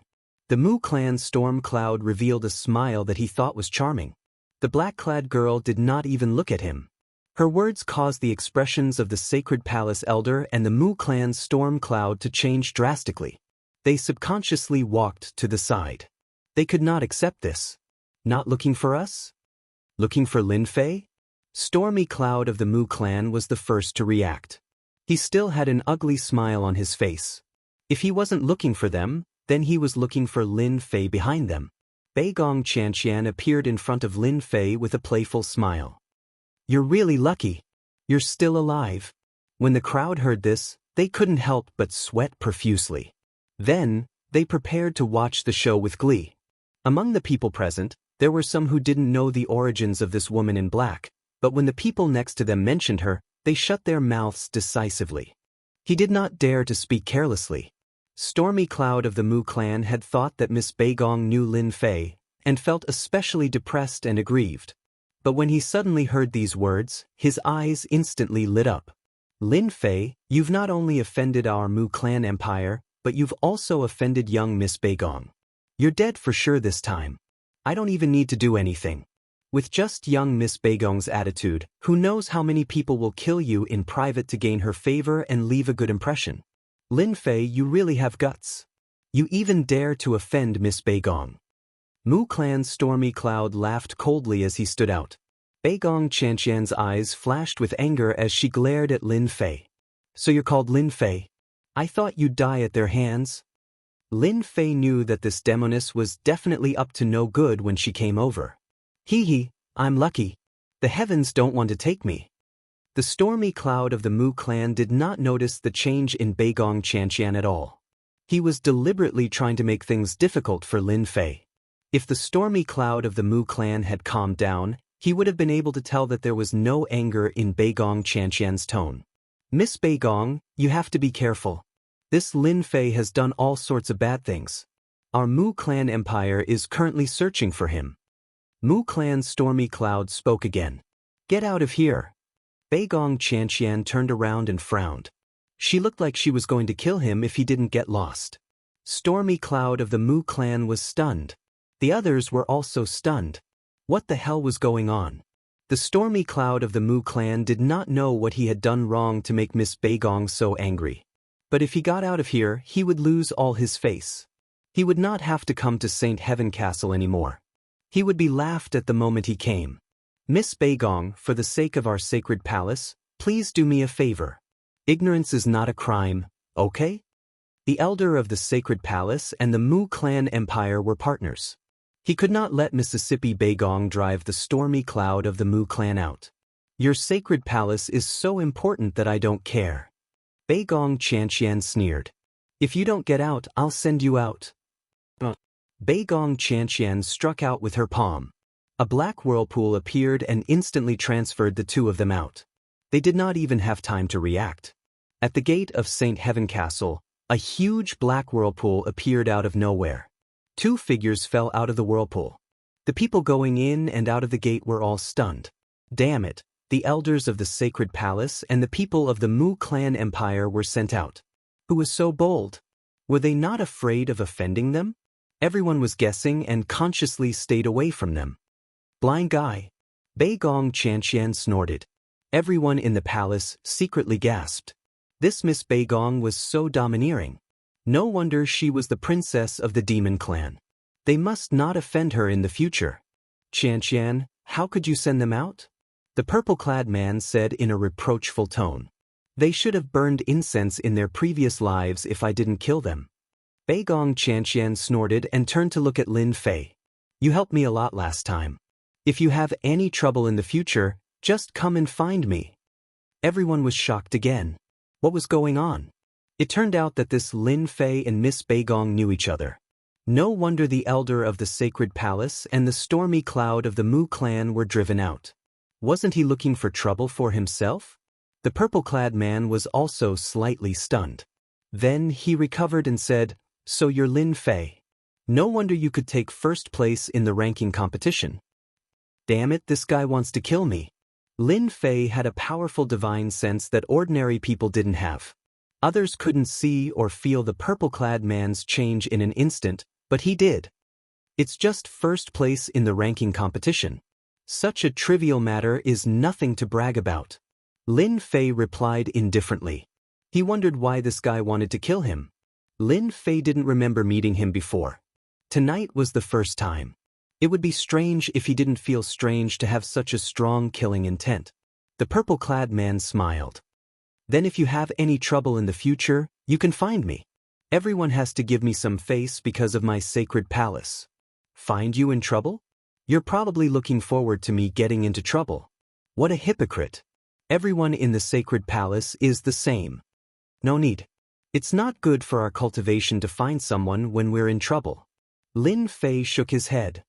The Mu clan's storm cloud revealed a smile that he thought was charming. The black-clad girl did not even look at him. Her words caused the expressions of the Sacred Palace Elder and the Mu clan's storm cloud to change drastically. They subconsciously walked to the side. They could not accept this. Not looking for us? Looking for Lin Fei? Stormy Cloud of the Mu clan was the first to react. He still had an ugly smile on his face. If he wasn't looking for them, then he was looking for Lin Fei behind them. Beigong Xianxia appeared in front of Lin Fei with a playful smile. You're really lucky. You're still alive. When the crowd heard this, they couldn't help but sweat profusely. Then, they prepared to watch the show with glee. Among the people present, there were some who didn't know the origins of this woman in black, but when the people next to them mentioned her, they shut their mouths decisively. He did not dare to speak carelessly. Stormy Cloud of the Mu clan had thought that Miss Beigong knew Lin Fei, and felt especially depressed and aggrieved. But when he suddenly heard these words, his eyes instantly lit up. Lin Fei, you've not only offended our Mu clan empire, but you've also offended young Miss Beigong. You're dead for sure this time. I don't even need to do anything. With just young Miss Beigong's attitude, who knows how many people will kill you in private to gain her favor and leave a good impression. Lin Fei, you really have guts. You even dare to offend Miss Beigong. Mu clan's Stormy Cloud laughed coldly as he stood out. Beigong Xianxia's eyes flashed with anger as she glared at Lin Fei. So you're called Lin Fei? I thought you'd die at their hands. Lin Fei knew that this demoness was definitely up to no good when she came over. Hee, I'm lucky. The heavens don't want to take me. The Stormy Cloud of the Mu clan did not notice the change in Beigong Xianxia at all. He was deliberately trying to make things difficult for Lin Fei. If the stormy cloud of the Mu clan had calmed down, he would have been able to tell that there was no anger in Beigong Xianxian's tone. Miss Beigong, you have to be careful. This Lin Fei has done all sorts of bad things. Our Mu clan empire is currently searching for him. Mu clan's stormy cloud spoke again. Get out of here. Beigong Xianxian turned around and frowned. She looked like she was going to kill him if he didn't get lost. Stormy cloud of the Mu clan was stunned. The others were also stunned. What the hell was going on? The stormy cloud of the Mu clan did not know what he had done wrong to make Miss Beigong so angry. But if he got out of here, he would lose all his face. He would not have to come to Saint Heaven Castle anymore. He would be laughed at the moment he came. Miss Beigong, for the sake of our sacred palace, please do me a favor. Ignorance is not a crime, okay? The elder of the sacred palace and the Mu clan empire were partners. He could not let Mississippi Beigong drive the stormy cloud of the Mu clan out. Your sacred palace is so important that I don't care. Beigong Xianxian sneered. If you don't get out, I'll send you out. Beigong Xianxian struck out with her palm. A black whirlpool appeared and instantly transferred the two of them out. They did not even have time to react. At the gate of Saint Heaven Castle, a huge black whirlpool appeared out of nowhere. Two figures fell out of the whirlpool. The people going in and out of the gate were all stunned. Damn it, the elders of the sacred palace and the people of the Mu clan empire were sent out. Who was so bold? Were they not afraid of offending them? Everyone was guessing and consciously stayed away from them. Blind guy. Beigong Xianxian snorted. Everyone in the palace secretly gasped. This Miss Beigong was so domineering. No wonder she was the princess of the demon clan. They must not offend her in the future. Xianxian, how could you send them out? The purple-clad man said in a reproachful tone. They should have burned incense in their previous lives if I didn't kill them. Beigong Xianxian snorted and turned to look at Lin Fei. You helped me a lot last time. If you have any trouble in the future, just come and find me. Everyone was shocked again. What was going on? It turned out that this Lin Fei and Miss Beigong knew each other. No wonder the elder of the sacred palace and the stormy cloud of the Mu clan were driven out. Wasn't he looking for trouble for himself? The purple-clad man was also slightly stunned. Then he recovered and said, So you're Lin Fei. No wonder you could take first place in the ranking competition. Damn it, this guy wants to kill me. Lin Fei had a powerful divine sense that ordinary people didn't have. Others couldn't see or feel the purple-clad man's change in an instant, but he did. It's just first place in the ranking competition. Such a trivial matter is nothing to brag about. Lin Fei replied indifferently. He wondered why this guy wanted to kill him. Lin Fei didn't remember meeting him before. Tonight was the first time. It would be strange if he didn't feel strange to have such a strong killing intent. The purple-clad man smiled. Then if you have any trouble in the future, you can find me. Everyone has to give me some face because of my sacred palace. Find you in trouble? You're probably looking forward to me getting into trouble. What a hypocrite. Everyone in the sacred palace is the same. No need. It's not good for our cultivation to find someone when we're in trouble. Lin Fei shook his head.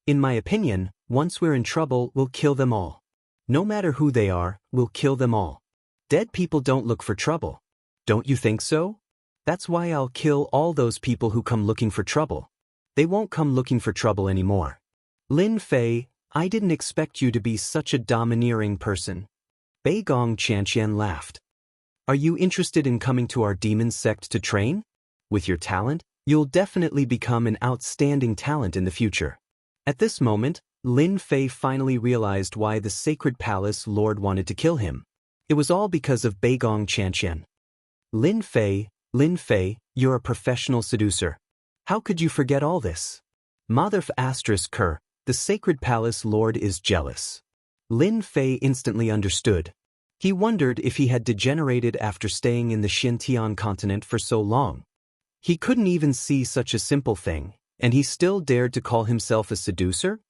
In my opinion, once we're in trouble, we'll kill them all. No matter who they are, we'll kill them all. Dead people don't look for trouble. Don't you think so? That's why I'll kill all those people who come looking for trouble. They won't come looking for trouble anymore. Lin Fei, I didn't expect you to be such a domineering person. Beigong Xianxian laughed. Are you interested in coming to our demon sect to train? With your talent, you'll definitely become an outstanding talent in the future. At this moment, Lin Fei finally realized why the sacred palace lord wanted to kill him. It was all because of Beigong Xianxian. Lin Fei, you're a professional seducer. How could you forget all this? Mother asterisk Kerr, the sacred palace lord is jealous. Lin Fei instantly understood. He wondered if he had degenerated after staying in the Xintian continent for so long. He couldn't even see such a simple thing, and he still dared to call himself a seducer?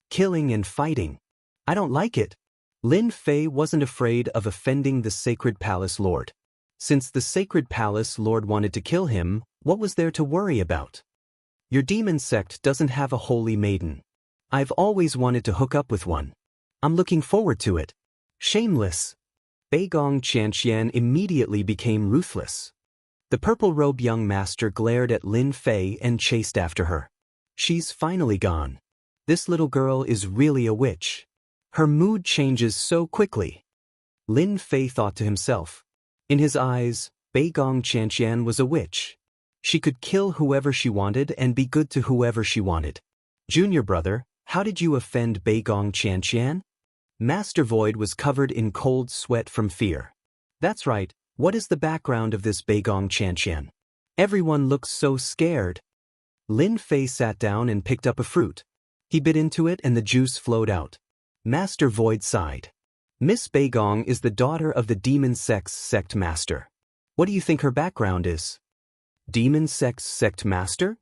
Killing and fighting. I don't like it. Lin Fei wasn't afraid of offending the sacred palace lord. Since the sacred palace lord wanted to kill him, what was there to worry about? Your demon sect doesn't have a holy maiden. I've always wanted to hook up with one. I'm looking forward to it. Shameless. Beigong Xianxia immediately became ruthless. The purple-robed young master glared at Lin Fei and chased after her. She's finally gone. This little girl is really a witch. Her mood changes so quickly. Lin Fei thought to himself. In his eyes, Beigong Xianxia was a witch. She could kill whoever she wanted and be good to whoever she wanted. Junior brother, how did you offend Beigong Xianxia? Master Void was covered in cold sweat from fear. That's right, what is the background of this Beigong Xianxia? Everyone looks so scared. Lin Fei sat down and picked up a fruit. He bit into it and the juice flowed out. Master Void sighed. Miss Beigong is the daughter of the Demon Sects sect master. What do you think her background is? Demon Sects sect master?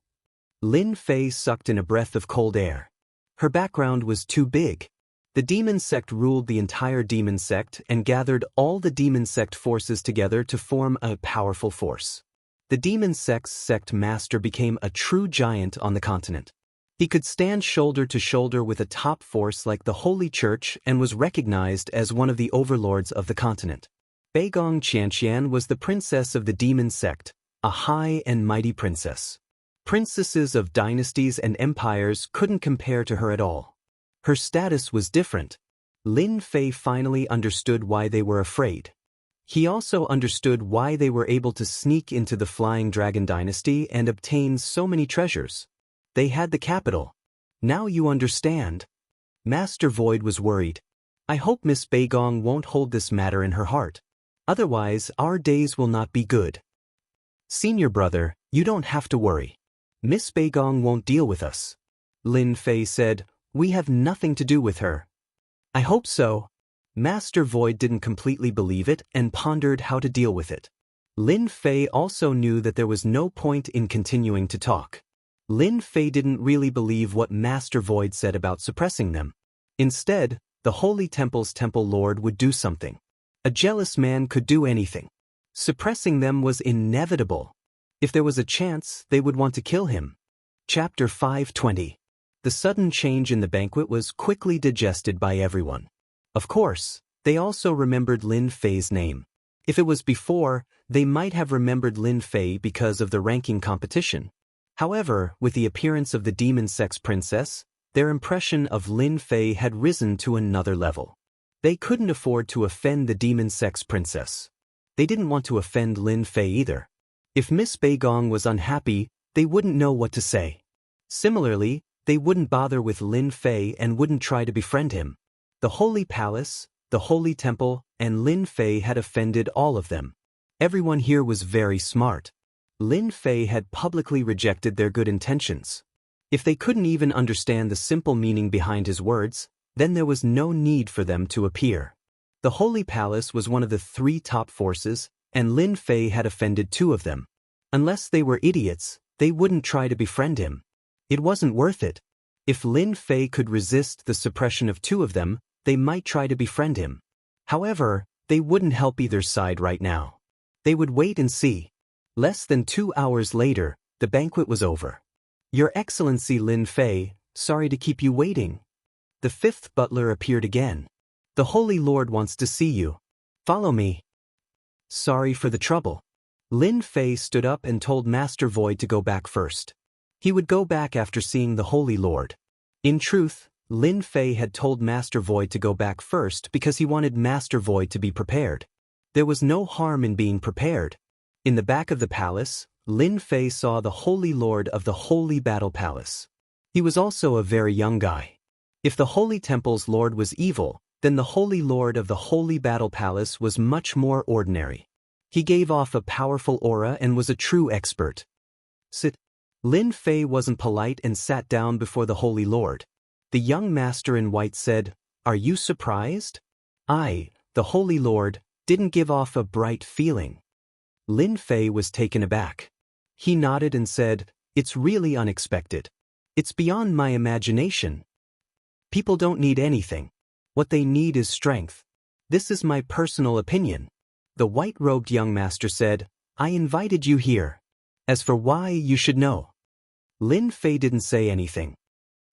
Lin Fei sucked in a breath of cold air. Her background was too big. The demon sect ruled the entire demon sect and gathered all the demon sect forces together to form a powerful force. The demon sects sect master became a true giant on the continent. He could stand shoulder to shoulder with a top force like the Holy Church and was recognized as one of the overlords of the continent. Beigong Xianxia was the princess of the demon sect, a high and mighty princess. Princesses of dynasties and empires couldn't compare to her at all. Her status was different. Lin Fei finally understood why they were afraid. He also understood why they were able to sneak into the Flying Dragon dynasty and obtain so many treasures. They had the capital. Now you understand. Master Void was worried. I hope Miss Beigong won't hold this matter in her heart. Otherwise, our days will not be good. Senior brother, you don't have to worry. Miss Beigong won't deal with us. Lin Fei said, we have nothing to do with her. I hope so. Master Void didn't completely believe it and pondered how to deal with it. Lin Fei also knew that there was no point in continuing to talk. Lin Fei didn't really believe what Master Void said about suppressing them. Instead, the Holy Temple's Temple Lord would do something. A jealous man could do anything. Suppressing them was inevitable. If there was a chance, they would want to kill him. Chapter 520. The sudden change in the banquet was quickly digested by everyone. Of course, they also remembered Lin Fei's name. If it was before, they might have remembered Lin Fei because of the ranking competition. However, with the appearance of the Demon Sex Princess, their impression of Lin Fei had risen to another level. They couldn't afford to offend the Demon Sex Princess. They didn't want to offend Lin Fei either. If Miss Beigong was unhappy, they wouldn't know what to say. Similarly, they wouldn't bother with Lin Fei and wouldn't try to befriend him. The Holy Palace, the Holy Temple, and Lin Fei had offended all of them. Everyone here was very smart. Lin Fei had publicly rejected their good intentions. If they couldn't even understand the simple meaning behind his words, then there was no need for them to appear. The Holy Palace was one of the 3 top forces, and Lin Fei had offended 2 of them. Unless they were idiots, they wouldn't try to befriend him. It wasn't worth it. If Lin Fei could resist the suppression of 2 of them, they might try to befriend him. However, they wouldn't help either side right now. They would wait and see. Less than 2 hours later, the banquet was over. Your Excellency Lin Fei, sorry to keep you waiting. The 5th butler appeared again. The Holy Lord wants to see you. Follow me. Sorry for the trouble. Lin Fei stood up and told Master Void to go back first. He would go back after seeing the Holy Lord. In truth, Lin Fei had told Master Void to go back first because he wanted Master Void to be prepared. There was no harm in being prepared. In the back of the palace, Lin Fei saw the Holy Lord of the Holy Battle Palace. He was also a very young guy. If the Holy Temple's Lord was evil, then the Holy Lord of the Holy Battle Palace was much more ordinary. He gave off a powerful aura and was a true expert. Sit. Lin Fei wasn't polite and sat down before the Holy Lord. The young master in white said, "Are you surprised?" I, the Holy Lord, didn't give off a bright feeling. Lin Fei was taken aback. He nodded and said, "It's really unexpected. It's beyond my imagination. People don't need anything. What they need is strength. This is my personal opinion." The white-robed young master said, "I invited you here. As for why, you should know." Lin Fei didn't say anything.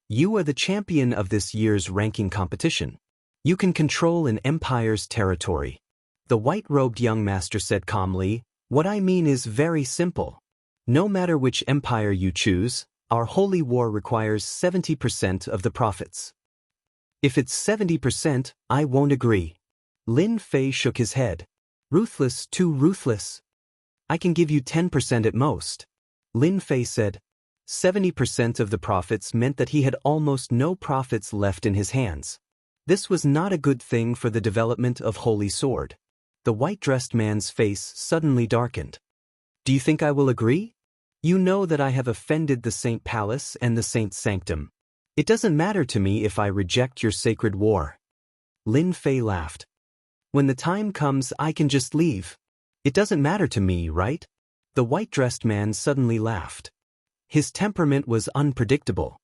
You are the champion of this year's ranking competition. You can control an empire's territory. The white-robed young master said calmly, what I mean is very simple. No matter which empire you choose, our holy war requires 70% of the profits. If it's 70%, I won't agree. Lin Fei shook his head. Ruthless, too ruthless. I can give you 10% at most. Lin Fei said. 70% of the profits meant that he had almost no profits left in his hands. This was not a good thing for the development of Holy Sword. The white-dressed man's face suddenly darkened. Do you think I will agree? You know that I have offended the Saint Palace and the Saint's Sanctum. It doesn't matter to me if I reject your sacred war. Lin Fei laughed. When the time comes, I can just leave. It doesn't matter to me, right? The white-dressed man suddenly laughed. His temperament was unpredictable.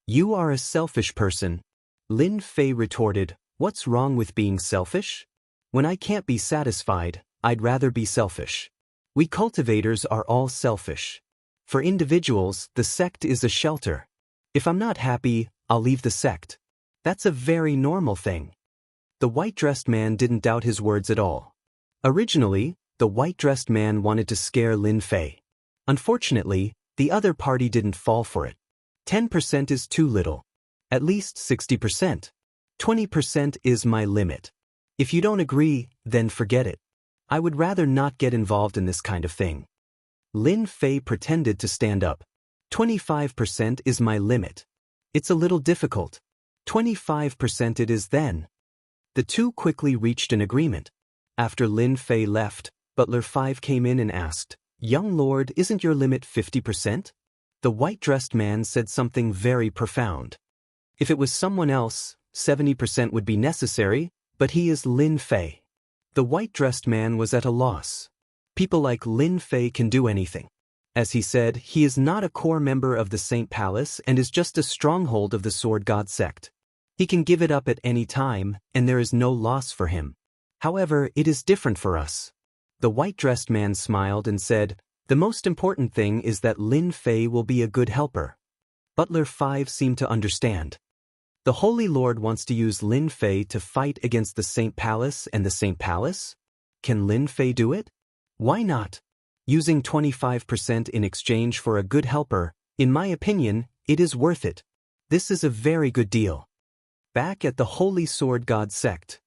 You are a selfish person. Lin Fei retorted, what's wrong with being selfish? When I can't be satisfied, I'd rather be selfish. We cultivators are all selfish. For individuals, the sect is a shelter. If I'm not happy, I'll leave the sect. That's a very normal thing. The white-dressed man didn't doubt his words at all. Originally, the white-dressed man wanted to scare Lin Fei. Unfortunately, the other party didn't fall for it. 10% is too little. At least 60%. 20% is my limit. If you don't agree, then forget it. I would rather not get involved in this kind of thing. Lin Fei pretended to stand up. 25% is my limit. It's a little difficult. 25% it is then. The two quickly reached an agreement. After Lin Fei left, Butler 5 came in and asked, Young Lord, isn't your limit 50%? The white-dressed man said something very profound. If it was someone else, 70% would be necessary, but he is Lin Fei. The white-dressed man was at a loss. People like Lin Fei can do anything. As he said, he is not a core member of the Saint Palace and is just a stronghold of the Sword God sect. He can give it up at any time, and there is no loss for him. However, it is different for us. The white-dressed man smiled and said, the most important thing is that Lin Fei will be a good helper. Butler 5 seemed to understand. The Holy Lord wants to use Lin Fei to fight against the Saint Palace and the Saint Palace? Can Lin Fei do it? Why not? Using 25% in exchange for a good helper, in my opinion, it is worth it. This is a very good deal. Back at the Holy Sword God sect,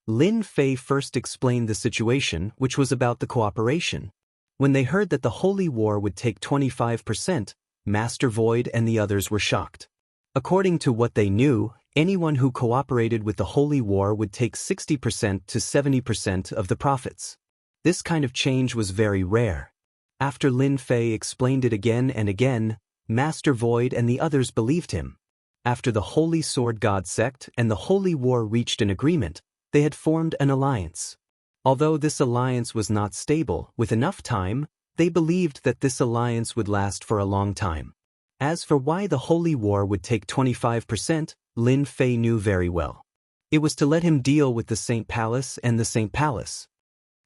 Lin Fei first explained the situation, which was about the cooperation. When they heard that the Holy War would take 25%, Master Void and the others were shocked. According to what they knew, anyone who cooperated with the Holy War would take 60% to 70% of the profits. This kind of change was very rare. After Lin Fei explained it again and again, Master Void and the others believed him. After the Holy Sword God sect and the Holy War reached an agreement, they had formed an alliance. Although this alliance was not stable, with enough time, they believed that this alliance would last for a long time. As for why the Holy War would take 25%, Lin Fei knew very well. It was to let him deal with the Saint Palace and the Saint Palace.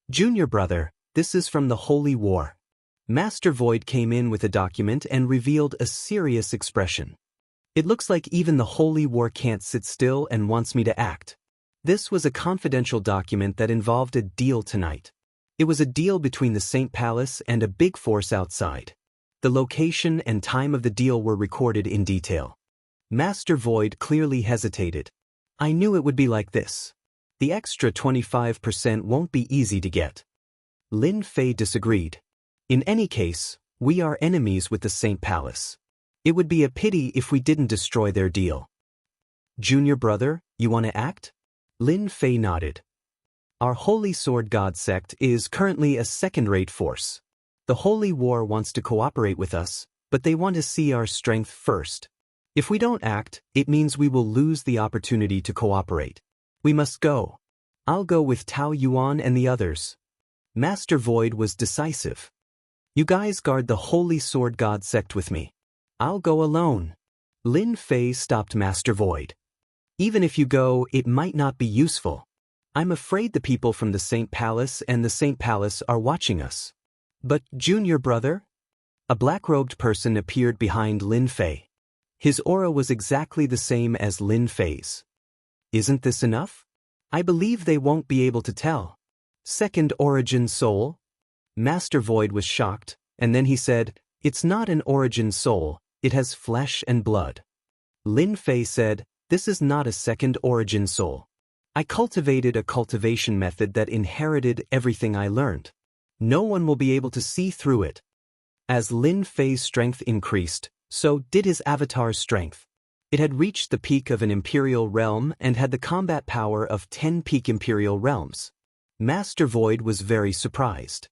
Junior brother, this is from the Holy War. Master Void came in with a document and revealed a serious expression. It looks like even the Holy War can't sit still and wants me to act. This was a confidential document that involved a deal tonight. It was a deal between the Saint Palace and a big force outside. The location and time of the deal were recorded in detail. Master Void clearly hesitated. I knew it would be like this. The extra 25% won't be easy to get. Lin Fei disagreed. In any case, we are enemies with the Saint Palace. It would be a pity if we didn't destroy their deal. Junior brother, you want to act? Lin Fei nodded. Our Holy Sword God sect is currently a second-rate force. The Holy War wants to cooperate with us, but they want to see our strength first. If we don't act, it means we will lose the opportunity to cooperate. We must go. I'll go with Tao Yuan and the others. Master Void was decisive. You guys guard the Holy Sword God sect with me. I'll go alone. Lin Fei stopped Master Void. Even if you go, it might not be useful. I'm afraid the people from the Saint Palace and the Saint Palace are watching us. But, junior brother? A black-robed person appeared behind Lin Fei. His aura was exactly the same as Lin Fei's. Isn't this enough? I believe they won't be able to tell. Second origin soul? Master Void was shocked, and then he said, "It's not an origin soul, it has flesh and blood." Lin Fei said, "This is not a second origin soul. I cultivated a cultivation method that inherited everything I learned. No one will be able to see through it." As Lin Fei's strength increased, so did his avatar's strength. It had reached the peak of an imperial realm and had the combat power of 10 peak imperial realms. Master Void was very surprised.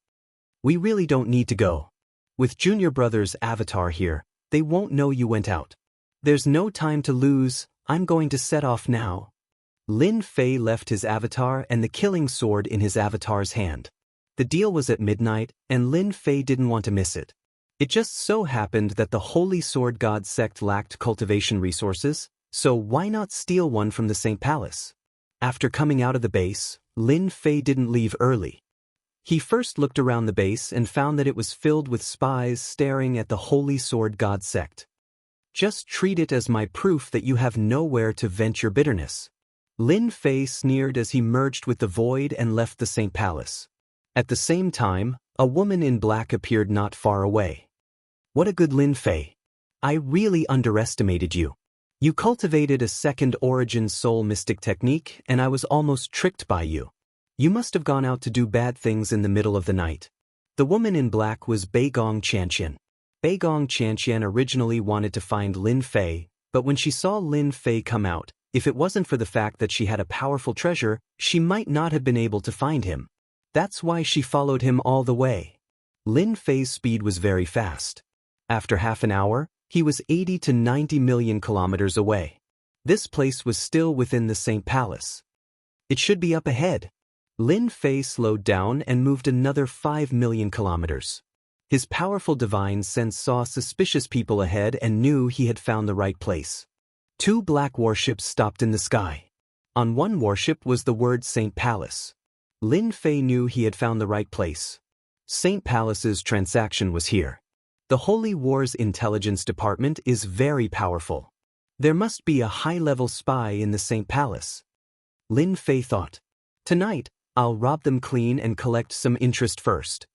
"We really don't need to go. With Junior Brother's avatar here, they won't know you went out. There's no time to lose, I'm going to set off now." Lin Fei left his avatar and the killing sword in his avatar's hand. The deal was at midnight, and Lin Fei didn't want to miss it. It just so happened that the Holy Sword God sect lacked cultivation resources, so why not steal one from the St. Palace? After coming out of the base, Lin Fei didn't leave early. He first looked around the base and found that it was filled with spies staring at the Holy Sword God sect. "Just treat it as my proof that you have nowhere to vent your bitterness." Lin Fei sneered as he merged with the void and left the St. Palace. At the same time, a woman in black appeared not far away. "What a good Lin Fei. I really underestimated you. You cultivated a second origin soul mystic technique and I was almost tricked by you. You must have gone out to do bad things in the middle of the night." The woman in black was Beigong Xianxia. Beigong Xianxia originally wanted to find Lin Fei, but when she saw Lin Fei come out, if it wasn't for the fact that she had a powerful treasure, she might not have been able to find him. That's why she followed him all the way. Lin Fei's speed was very fast. After half an hour, he was 80 to 90 million kilometers away. This place was still within the St. Palace. It should be up ahead. Lin Fei slowed down and moved another 5 million kilometers. His powerful divine sense saw suspicious people ahead and knew he had found the right place. 2 black warships stopped in the sky. On one warship was the word St. Palace. Lin Fei knew he had found the right place. St. Palace's transaction was here. The Holy War's intelligence department is very powerful. There must be a high-level spy in the St. Palace. Lin Fei thought, "Tonight, I'll rob them clean and collect some interest first."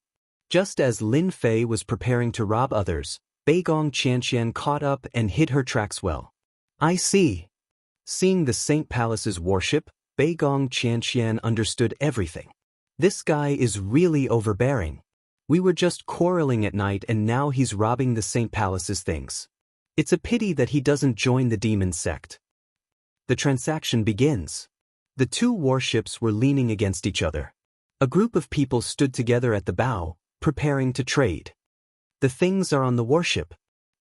Just as Lin Fei was preparing to rob others, Beigong Xianxia caught up and hid her tracks well. "I see." Seeing the St. Palace's warship, Beigong Xianxia understood everything. "This guy is really overbearing. We were just quarreling at night and now he's robbing the St. Palace's things. It's a pity that he doesn't join the demon sect." The transaction begins. The 2 warships were leaning against each other. A group of people stood together at the bow, preparing to trade. "The things are on the warship.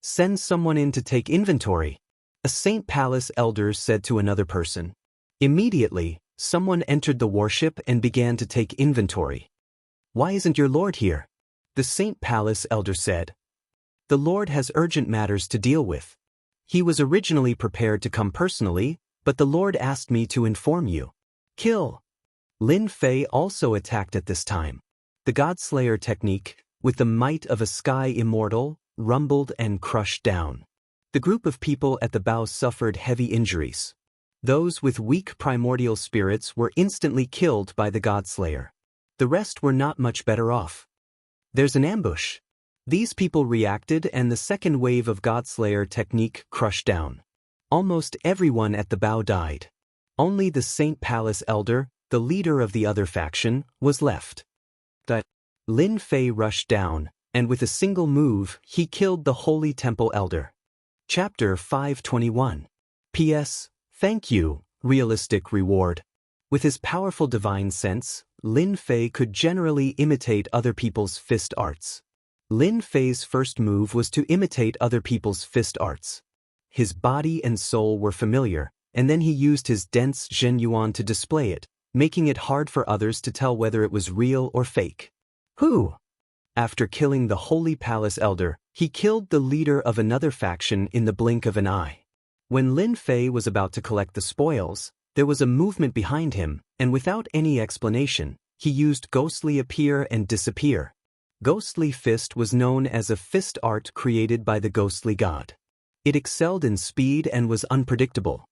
Send someone in to take inventory," a St. Palace elder said to another person. Immediately, someone entered the warship and began to take inventory. "Why isn't your lord here?" the St. Palace elder said. "The lord has urgent matters to deal with. He was originally prepared to come personally, but the Lord asked me to inform you." Kill. Lin Fei also attacked at this time. The Godslayer technique, with the might of a sky immortal, rumbled and crushed down. The group of people at the bow suffered heavy injuries. Those with weak primordial spirits were instantly killed by the Godslayer. The rest were not much better off. "There's an ambush." These people reacted and the second wave of Godslayer technique crushed down. Almost everyone at the bow died. Only the St. Palace elder, the leader of the other faction, was left. Lin Fei rushed down, and with a single move, he killed the Holy Temple elder. Chapter 521. P.S. Thank you, realistic reward. With his powerful divine sense, Lin Fei could generally imitate other people's fist arts. Lin Fei's first move was to imitate other people's fist arts. His body and soul were familiar, and then he used his dense Zhen Yuan to display it, making it hard for others to tell whether it was real or fake. Who? After killing the Holy Palace elder, he killed the leader of another faction in the blink of an eye. When Lin Fei was about to collect the spoils, there was a movement behind him, and without any explanation, he used ghostly appear and disappear. Ghostly Fist was known as a fist art created by the ghostly god. It excelled in speed and was unpredictable.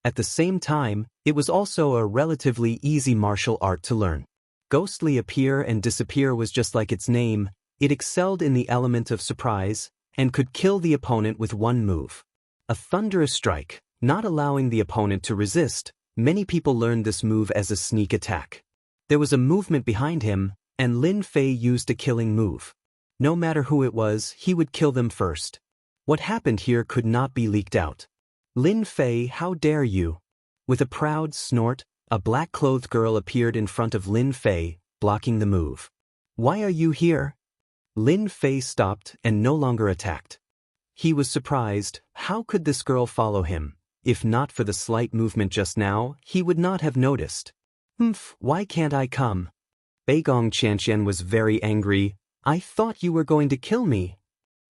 At the same time, it was also a relatively easy martial art to learn. Ghostly appear and disappear was just like its name. It excelled in the element of surprise and could kill the opponent with one move. A thunderous strike, not allowing the opponent to resist. Many people learned this move as a sneak attack. There was a movement behind him, and Lin Fei used a killing move. No matter who it was, he would kill them first. What happened here could not be leaked out. Lin Fei, how dare you? With a proud snort, a black-clothed girl appeared in front of Lin Fei, blocking the move. Why are you here? Lin Fei stopped and no longer attacked. He was surprised. How could this girl follow him? If not for the slight movement just now, he would not have noticed. Why can't I come? Beigong Xianxia was very angry. I thought you were going to kill me.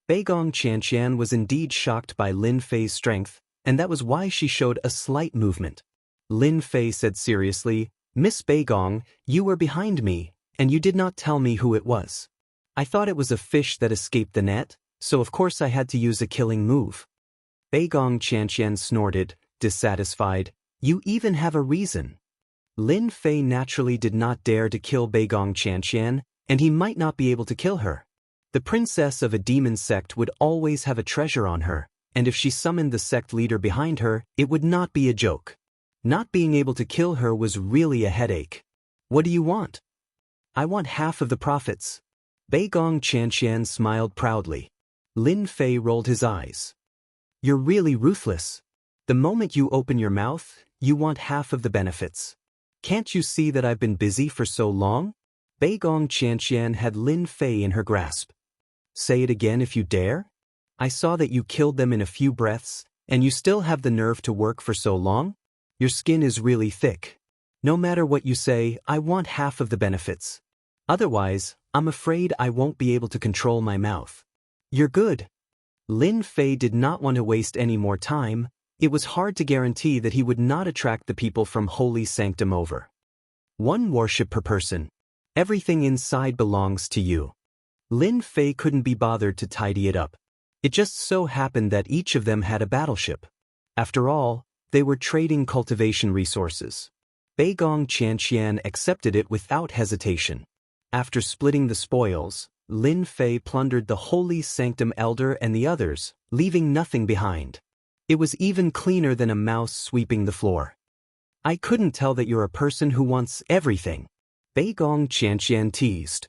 Beigong Xianxia was indeed shocked by Lin Fei's strength, and that was why she showed a slight movement. Lin Fei said seriously, Miss Beigong, you were behind me, and you did not tell me who it was. I thought it was a fish that escaped the net, so of course I had to use a killing move. Beigong Xianxia snorted, dissatisfied. You even have a reason. Lin Fei naturally did not dare to kill Beigong Xianxia, and he might not be able to kill her. The princess of a demon sect would always have a treasure on her, and if she summoned the sect leader behind her, it would not be a joke. Not being able to kill her was really a headache. What do you want? I want half of the profits. Beigong Xianxia smiled proudly. Lin Fei rolled his eyes. You're really ruthless. The moment you open your mouth, you want half of the benefits. Can't you see that I've been busy for so long? Beigong Xianxia had Lin Fei in her grasp. Say it again if you dare? I saw that you killed them in a few breaths, and you still have the nerve to work for so long? Your skin is really thick. No matter what you say, I want half of the benefits. Otherwise, I'm afraid I won't be able to control my mouth. You're good. Lin Fei did not want to waste any more time. It was hard to guarantee that he would not attract the people from Holy Sanctum over. One worship per person. Everything inside belongs to you. Lin Fei couldn't be bothered to tidy it up. It just so happened that each of them had a battleship. After all, they were trading cultivation resources. Beigong Xianxia accepted it without hesitation. After splitting the spoils, Lin Fei plundered the Holy Sanctum Elder and the others, leaving nothing behind. It was even cleaner than a mouse sweeping the floor. I couldn't tell that you're a person who wants everything. Beigong Xianxia teased.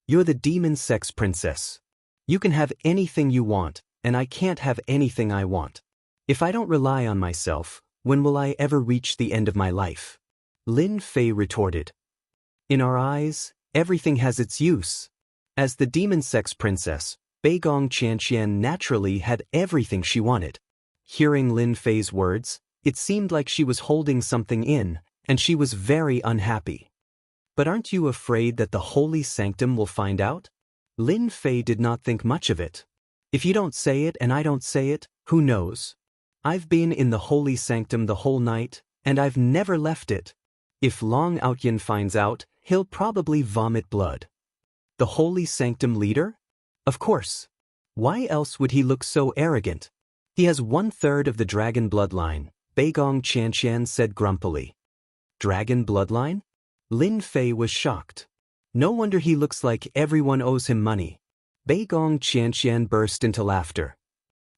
You're the demon sex princess. You can have anything you want, and I can't have anything I want. If I don't rely on myself, when will I ever reach the end of my life? Lin Fei retorted. In our eyes, everything has its use. As the demon sex princess, Beigong Xianxia naturally had everything she wanted. Hearing Lin Fei's words, it seemed like she was holding something in, and she was very unhappy. But aren't you afraid that the Holy Sanctum will find out? Lin Fei did not think much of it. If you don't say it and I don't say it, who knows? I've been in the Holy Sanctum the whole night, and I've never left it. If Long Outyan finds out, he'll probably vomit blood. The Holy Sanctum leader? Of course. Why else would he look so arrogant? He has 1/3 of the dragon bloodline, Beigong Xianxia said grumpily. Dragon bloodline? Lin Fei was shocked. No wonder he looks like everyone owes him money. Beigong Xianxia burst into laughter.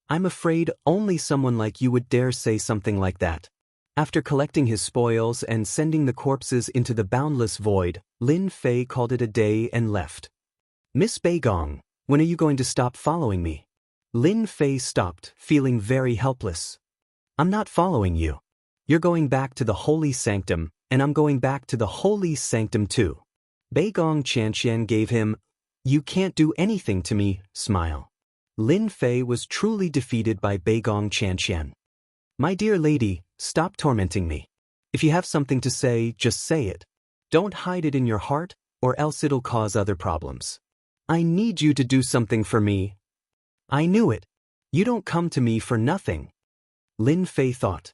I'm afraid only someone like you would dare say something like that. After collecting his spoils and sending the corpses into the boundless void, Lin Fei called it a day and left. Miss Beigong, when are you going to stop following me? Lin Fei stopped, feeling very helpless. I'm not following you. You're going back to the Holy Sanctum, and I'm going back to the Holy Sanctum too. Beigong Xianxia gave him, you can't do anything to me, smile. Lin Fei was truly defeated by Beigong Xianxia. My dear lady, stop tormenting me. If you have something to say, just say it. Don't hide it in your heart, or else it'll cause other problems. I need you to do something for me. I knew it. You don't come to me for nothing. Lin Fei thought.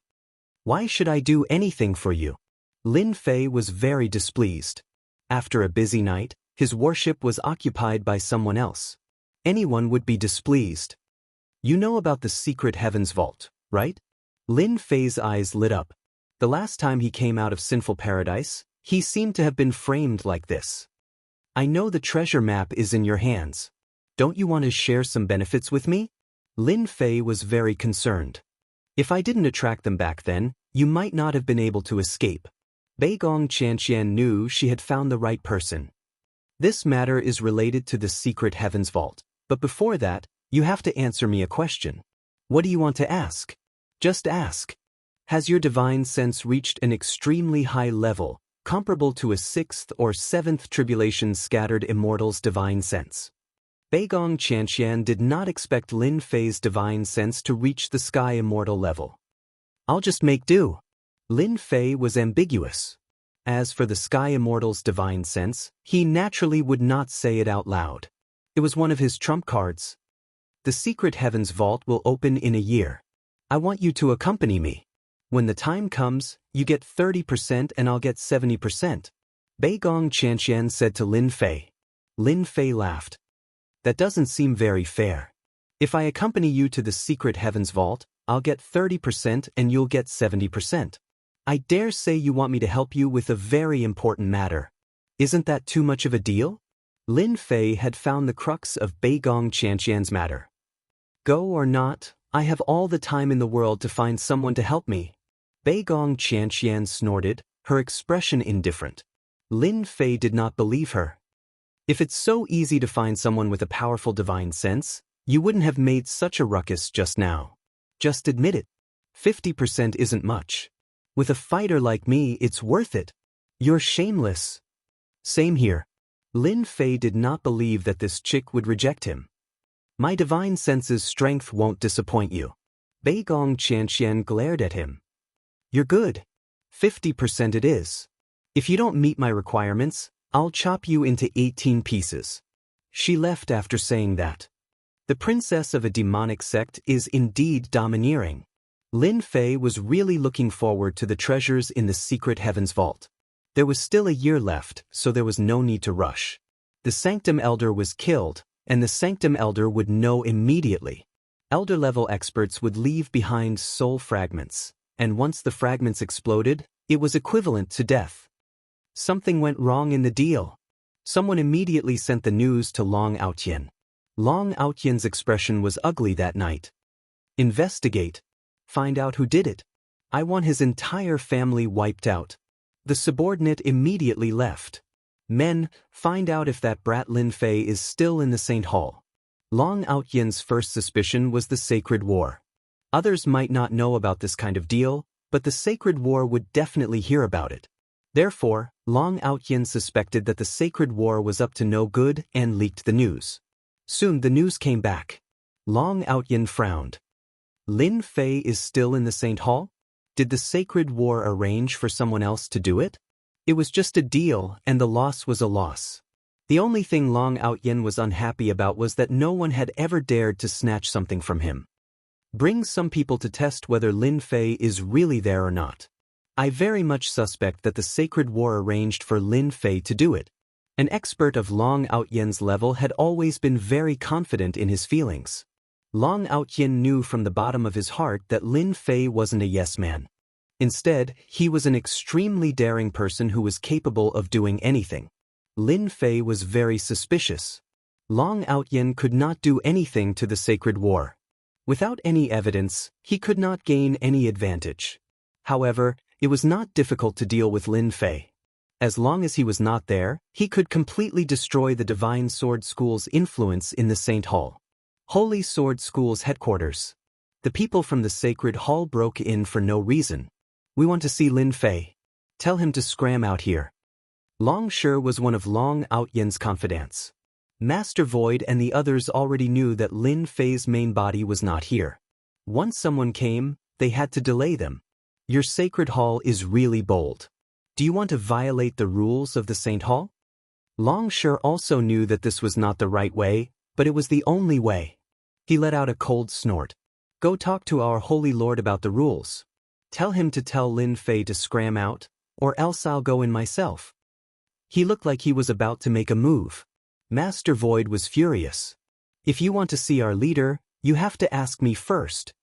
Why should I do anything for you? Lin Fei was very displeased. After a busy night, His worship was occupied by someone else. Anyone would be displeased. You know about the secret heavens vault, right? Lin Fei's eyes lit up. The last time he came out of sinful paradise, he seemed to have been framed like this. I know the treasure map is in your hands. Don't you want to share some benefits with me? Lin Fei was very concerned. If I didn't attract them back then, you might not have been able to escape. Beigong Xianxia knew she had found the right person. This matter is related to the secret heavens vault, but before that, you have to answer me a question. What do you want to ask? Just ask. Has your divine sense reached an extremely high level, comparable to a 6th or 7th tribulation scattered immortal's divine sense? Beigong Qianxian did not expect Lin Fei's divine sense to reach the sky immortal level. I'll just make do. Lin Fei was ambiguous. As for the sky immortal's divine sense, he naturally would not say it out loud. It was one of his trump cards. The secret heavens vault will open in a year. I want you to accompany me. When the time comes, you get 30% and I'll get 70%. Beigong Qianxian said to Lin Fei. Lin Fei laughed. That doesn't seem very fair. If I accompany you to the secret heavens vault, I'll get 30% and you'll get 70%. I dare say you want me to help you with a very important matter. Isn't that too much of a deal? Lin Fei had found the crux of Beigong Qianxian's matter. Go or not, I have all the time in the world to find someone to help me. Beigong Qianxian snorted, her expression indifferent. Lin Fei did not believe her. If it's so easy to find someone with a powerful divine sense, you wouldn't have made such a ruckus just now. Just admit it. 50% isn't much. With a fighter like me, it's worth it. You're shameless. Same here. Lin Fei did not believe that this chick would reject him. My divine sense's strength won't disappoint you. Beigong Qianxian glared at him. You're good. 50% it is. If you don't meet my requirements, I'll chop you into 18 pieces. She left after saying that. The princess of a demonic sect is indeed domineering. Lin Fei was really looking forward to the treasures in the secret heavens vault. There was still a year left, so there was no need to rush. The Sanctum Elder was killed, and the Sanctum Elder would know immediately. Elder-level experts would leave behind soul fragments, and once the fragments exploded, it was equivalent to death. Something went wrong in the deal. Someone immediately sent the news to Long Outyin. Long Outyan's expression was ugly that night. Investigate. Find out who did it. I want his entire family wiped out. The subordinate immediately left. Men, find out if that brat Lin Fei is still in the Saint Hall. Long Outyan's first suspicion was the Sacred War. Others might not know about this kind of deal, but the Sacred War would definitely hear about it. Therefore, Long Outyan suspected that the Sacred War was up to no good and leaked the news. Soon the news came back. Long Outyan frowned. Lin Fei is still in the Saint Hall? Did the Sacred War arrange for someone else to do it? It was just a deal, and the loss was a loss. The only thing Long Outyan was unhappy about was that no one had ever dared to snatch something from him. Bring some people to test whether Lin Fei is really there or not. I very much suspect that the Sacred War arranged for Lin Fei to do it. An expert of Long Outyan's level had always been very confident in his feelings. Long Outyan knew from the bottom of his heart that Lin Fei wasn't a yes-man. Instead, he was an extremely daring person who was capable of doing anything. Lin Fei was very suspicious. Long Outyan could not do anything to the Sacred War. Without any evidence, he could not gain any advantage. However, it was not difficult to deal with Lin Fei. As long as he was not there, he could completely destroy the Divine Sword School's influence in the Saint Hall. Holy Sword School's headquarters. The people from the Sacred Hall broke in for no reason. We want to see Lin Fei. Tell him to scram out here. Long Shi was one of Long Outyan's confidants. Master Void and the others already knew that Lin Fei's main body was not here. Once someone came, they had to delay them. Your Sacred Hall is really bold. Do you want to violate the rules of the Saint Hall? Long Shi also knew that this was not the right way, but it was the only way. He let out a cold snort. Go talk to our Holy Lord about the rules. Tell him to tell Lin Fei to scram out, or else I'll go in myself. He looked like he was about to make a move. Master Void was furious. If you want to see our leader, you have to ask me first.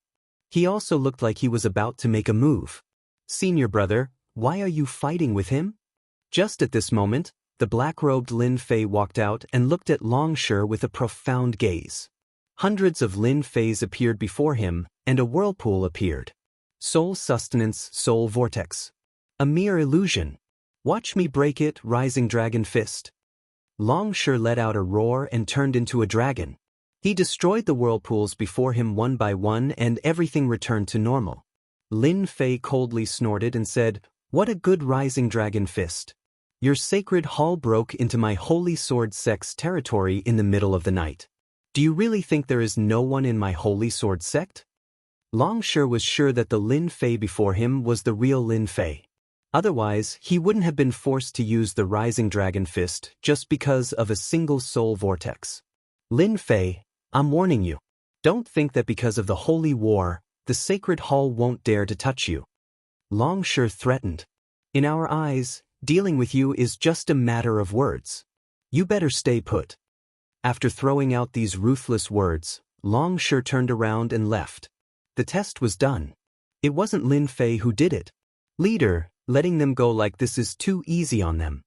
He also looked like he was about to make a move. Senior brother, why are you fighting with him? Just at this moment, the black-robed Lin Fei walked out and looked at Longshire with a profound gaze. Hundreds of Lin Feis appeared before him, and a whirlpool appeared. Soul sustenance, soul vortex. A mere illusion. Watch me break it, rising dragon fist. Longshire let out a roar and turned into a dragon. He destroyed the whirlpools before him one by one and everything returned to normal. Lin Fei coldly snorted and said, "What a good rising dragon fist. Your sacred hall broke into my holy sword sect's territory in the middle of the night. Do you really think there is no one in my holy sword sect?" Longshire was sure that the Lin Fei before him was the real Lin Fei. Otherwise, he wouldn't have been forced to use the rising dragon fist just because of a single soul vortex. Lin Fei, I'm warning you. Don't think that because of the holy war, the sacred hall won't dare to touch you. Longshire threatened. In our eyes, dealing with you is just a matter of words. You better stay put. After throwing out these ruthless words, Longshire turned around and left. The test was done. It wasn't Lin Fei who did it. Leader, letting them go like this is too easy on them.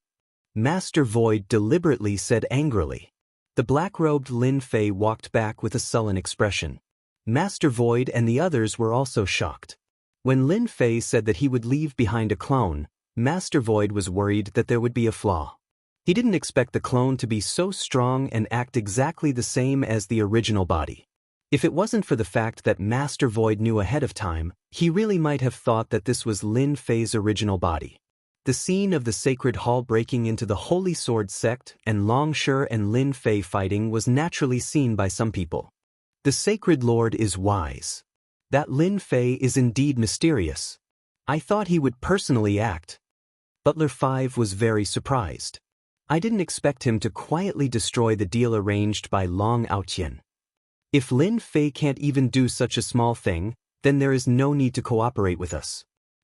Master Void deliberately said angrily. The black-robed Lin Fei walked back with a sullen expression. Master Void and the others were also shocked. When Lin Fei said that he would leave behind a clone, Master Void was worried that there would be a flaw. He didn't expect the clone to be so strong and act exactly the same as the original body. If it wasn't for the fact that Master Void knew ahead of time, he really might have thought that this was Lin Fei's original body. The scene of the sacred hall breaking into the Holy Sword sect and Longshire and Lin Fei fighting was naturally seen by some people. The Sacred Lord is wise. That Lin Fei is indeed mysterious. I thought he would personally act. Butler 5 was very surprised. I didn't expect him to quietly destroy the deal arranged by Long Aotian. If Lin Fei can't even do such a small thing, then there is no need to cooperate with us.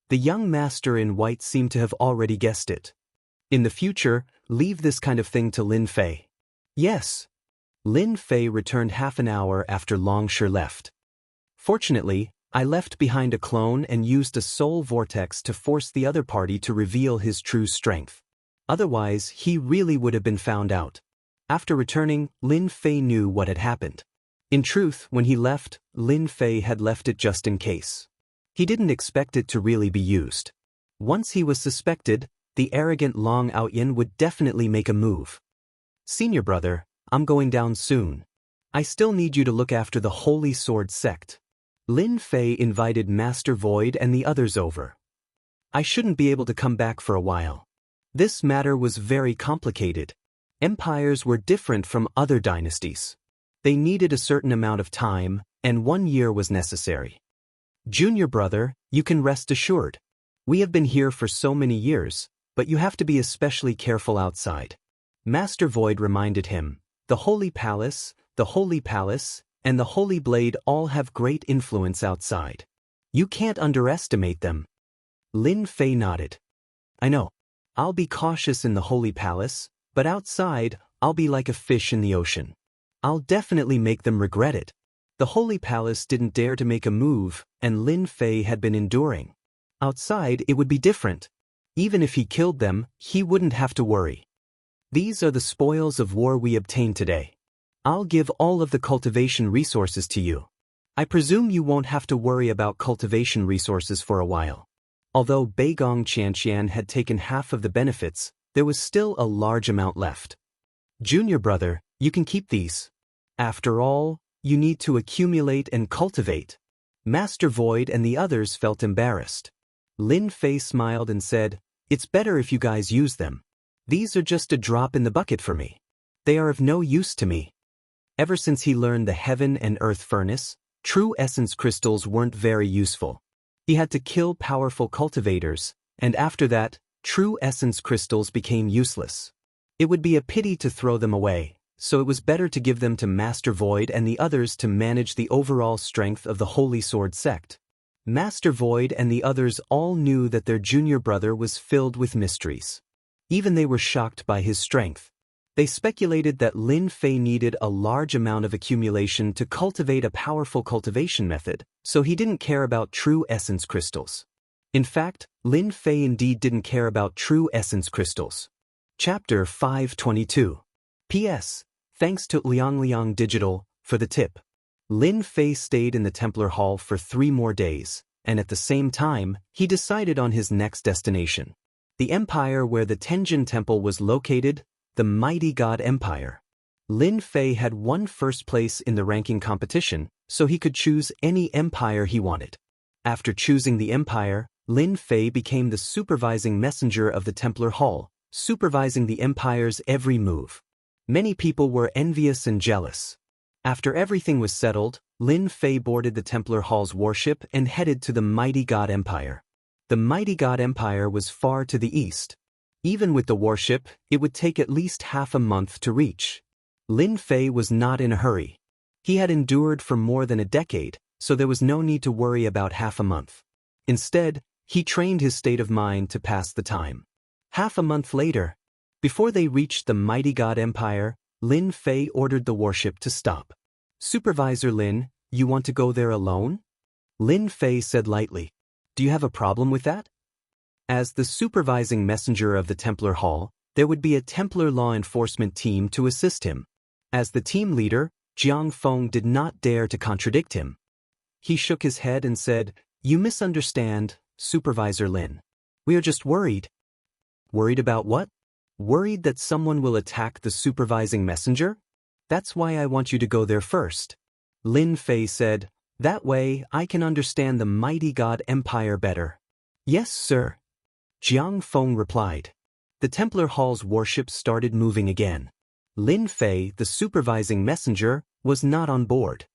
The young master in white seemed to have already guessed it. In the future, leave this kind of thing to Lin Fei. Yes. Lin Fei returned half an hour after Longshire left. Fortunately, I left behind a clone and used a soul vortex to force the other party to reveal his true strength. Otherwise, he really would have been found out. After returning, Lin Fei knew what had happened. In truth, when he left, Lin Fei had left it just in case. He didn't expect it to really be used. Once he was suspected, the arrogant Long Aotian would definitely make a move. Senior brother, I'm going down soon. I still need you to look after the Holy Sword sect. Lin Fei invited Master Void and the others over. I shouldn't be able to come back for a while. This matter was very complicated. Empires were different from other dynasties. They needed a certain amount of time, and 1 year was necessary. Junior brother, you can rest assured. We have been here for so many years, but you have to be especially careful outside. Master Void reminded him, the Holy Palace, and the Holy Blade all have great influence outside. You can't underestimate them. Lin Fei nodded. I know. I'll be cautious in the Holy Palace, but outside, I'll be like a fish in the ocean. I'll definitely make them regret it. The Holy Palace didn't dare to make a move, and Lin Fei had been enduring. Outside, it would be different. Even if he killed them, he wouldn't have to worry. These are the spoils of war we obtained today. I'll give all of the cultivation resources to you. I presume you won't have to worry about cultivation resources for a while. Although Beigong Xianxia had taken half of the benefits, there was still a large amount left. Junior brother, you can keep these. After all, you need to accumulate and cultivate. Master Void and the others felt embarrassed. Lin Fei smiled and said, It's better if you guys use them. These are just a drop in the bucket for me. They are of no use to me. Ever since he learned the Heaven and Earth Furnace, true essence crystals weren't very useful. He had to kill powerful cultivators, and after that, true essence crystals became useless. It would be a pity to throw them away, so it was better to give them to Master Void and the others to manage the overall strength of the Holy Sword sect. Master Void and the others all knew that their junior brother was filled with mysteries. Even they were shocked by his strength. They speculated that Lin Fei needed a large amount of accumulation to cultivate a powerful cultivation method, so he didn't care about true essence crystals. In fact, Lin Fei indeed didn't care about true essence crystals. Chapter 522. P.S. Thanks to Liang Digital for the tip. Lin Fei stayed in the Templar Hall for 3 more days, and at the same time, he decided on his next destination. The empire where the Tenjin Temple was located, the Mighty God Empire. Lin Fei had won first place in the ranking competition, so he could choose any empire he wanted. After choosing the empire, Lin Fei became the supervising messenger of the Templar Hall, supervising the empire's every move. Many people were envious and jealous. After everything was settled, Lin Fei boarded the Templar Hall's warship and headed to the Mighty God Empire. The Mighty God Empire was far to the east. Even with the warship, it would take at least half a month to reach. Lin Fei was not in a hurry. He had endured for more than a decade, so there was no need to worry about half a month. Instead, he trained his state of mind to pass the time. Half a month later, before they reached the Mighty God Empire, Lin Fei ordered the warship to stop. "Supervisor Lin, you want to go there alone?" Lin Fei said lightly. "Do you have a problem with that?" As the supervising messenger of the Templar Hall, there would be a Templar law enforcement team to assist him. As the team leader, Jiang Feng did not dare to contradict him. He shook his head and said, "You misunderstand, Supervisor Lin. We are just worried." "Worried about what?" "Worried that someone will attack the supervising messenger? That's why I want you to go there first." Lin Fei said, "That way I can understand the Mighty God Empire better." "Yes, sir." Jiang Feng replied. The Templar Hall's warship started moving again. Lin Fei, the supervising messenger, was not on board.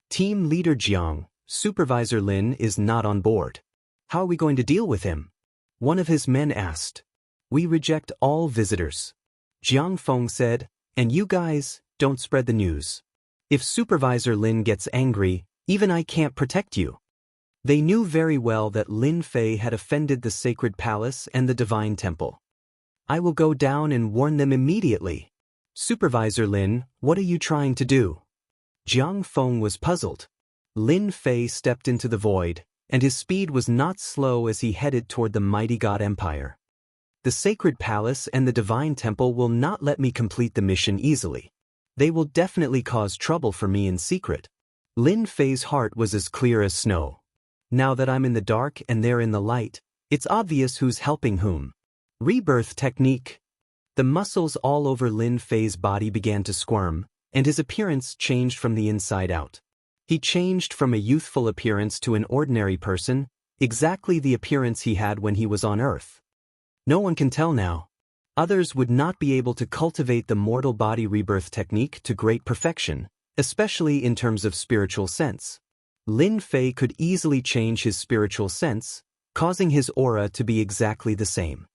Team leader Jiang, Supervisor Lin, is not on board. "How are we going to deal with him?" one of his men asked. "We reject all visitors." Jiang Feng said, "And you guys, don't spread the news. If Supervisor Lin gets angry, even I can't protect you." They knew very well that Lin Fei had offended the sacred palace and the divine temple. "I will go down and warn them immediately." "Supervisor Lin, what are you trying to do?" Jiang Feng was puzzled. Lin Fei stepped into the void, and his speed was not slow as he headed toward the Mighty God Empire. "The sacred palace and the divine temple will not let me complete the mission easily. They will definitely cause trouble for me in secret." Lin Fei's heart was as clear as snow. Now that I'm in the dark and they're in the light, it's obvious who's helping whom. Rebirth technique. The muscles all over Lin Fei's body began to squirm, and his appearance changed from the inside out. He changed from a youthful appearance to an ordinary person, exactly the appearance he had when he was on Earth. No one can tell now. Others would not be able to cultivate the mortal body rebirth technique to great perfection, especially in terms of spiritual sense. Lin Fei could easily change his spiritual sense, causing his aura to be exactly the same.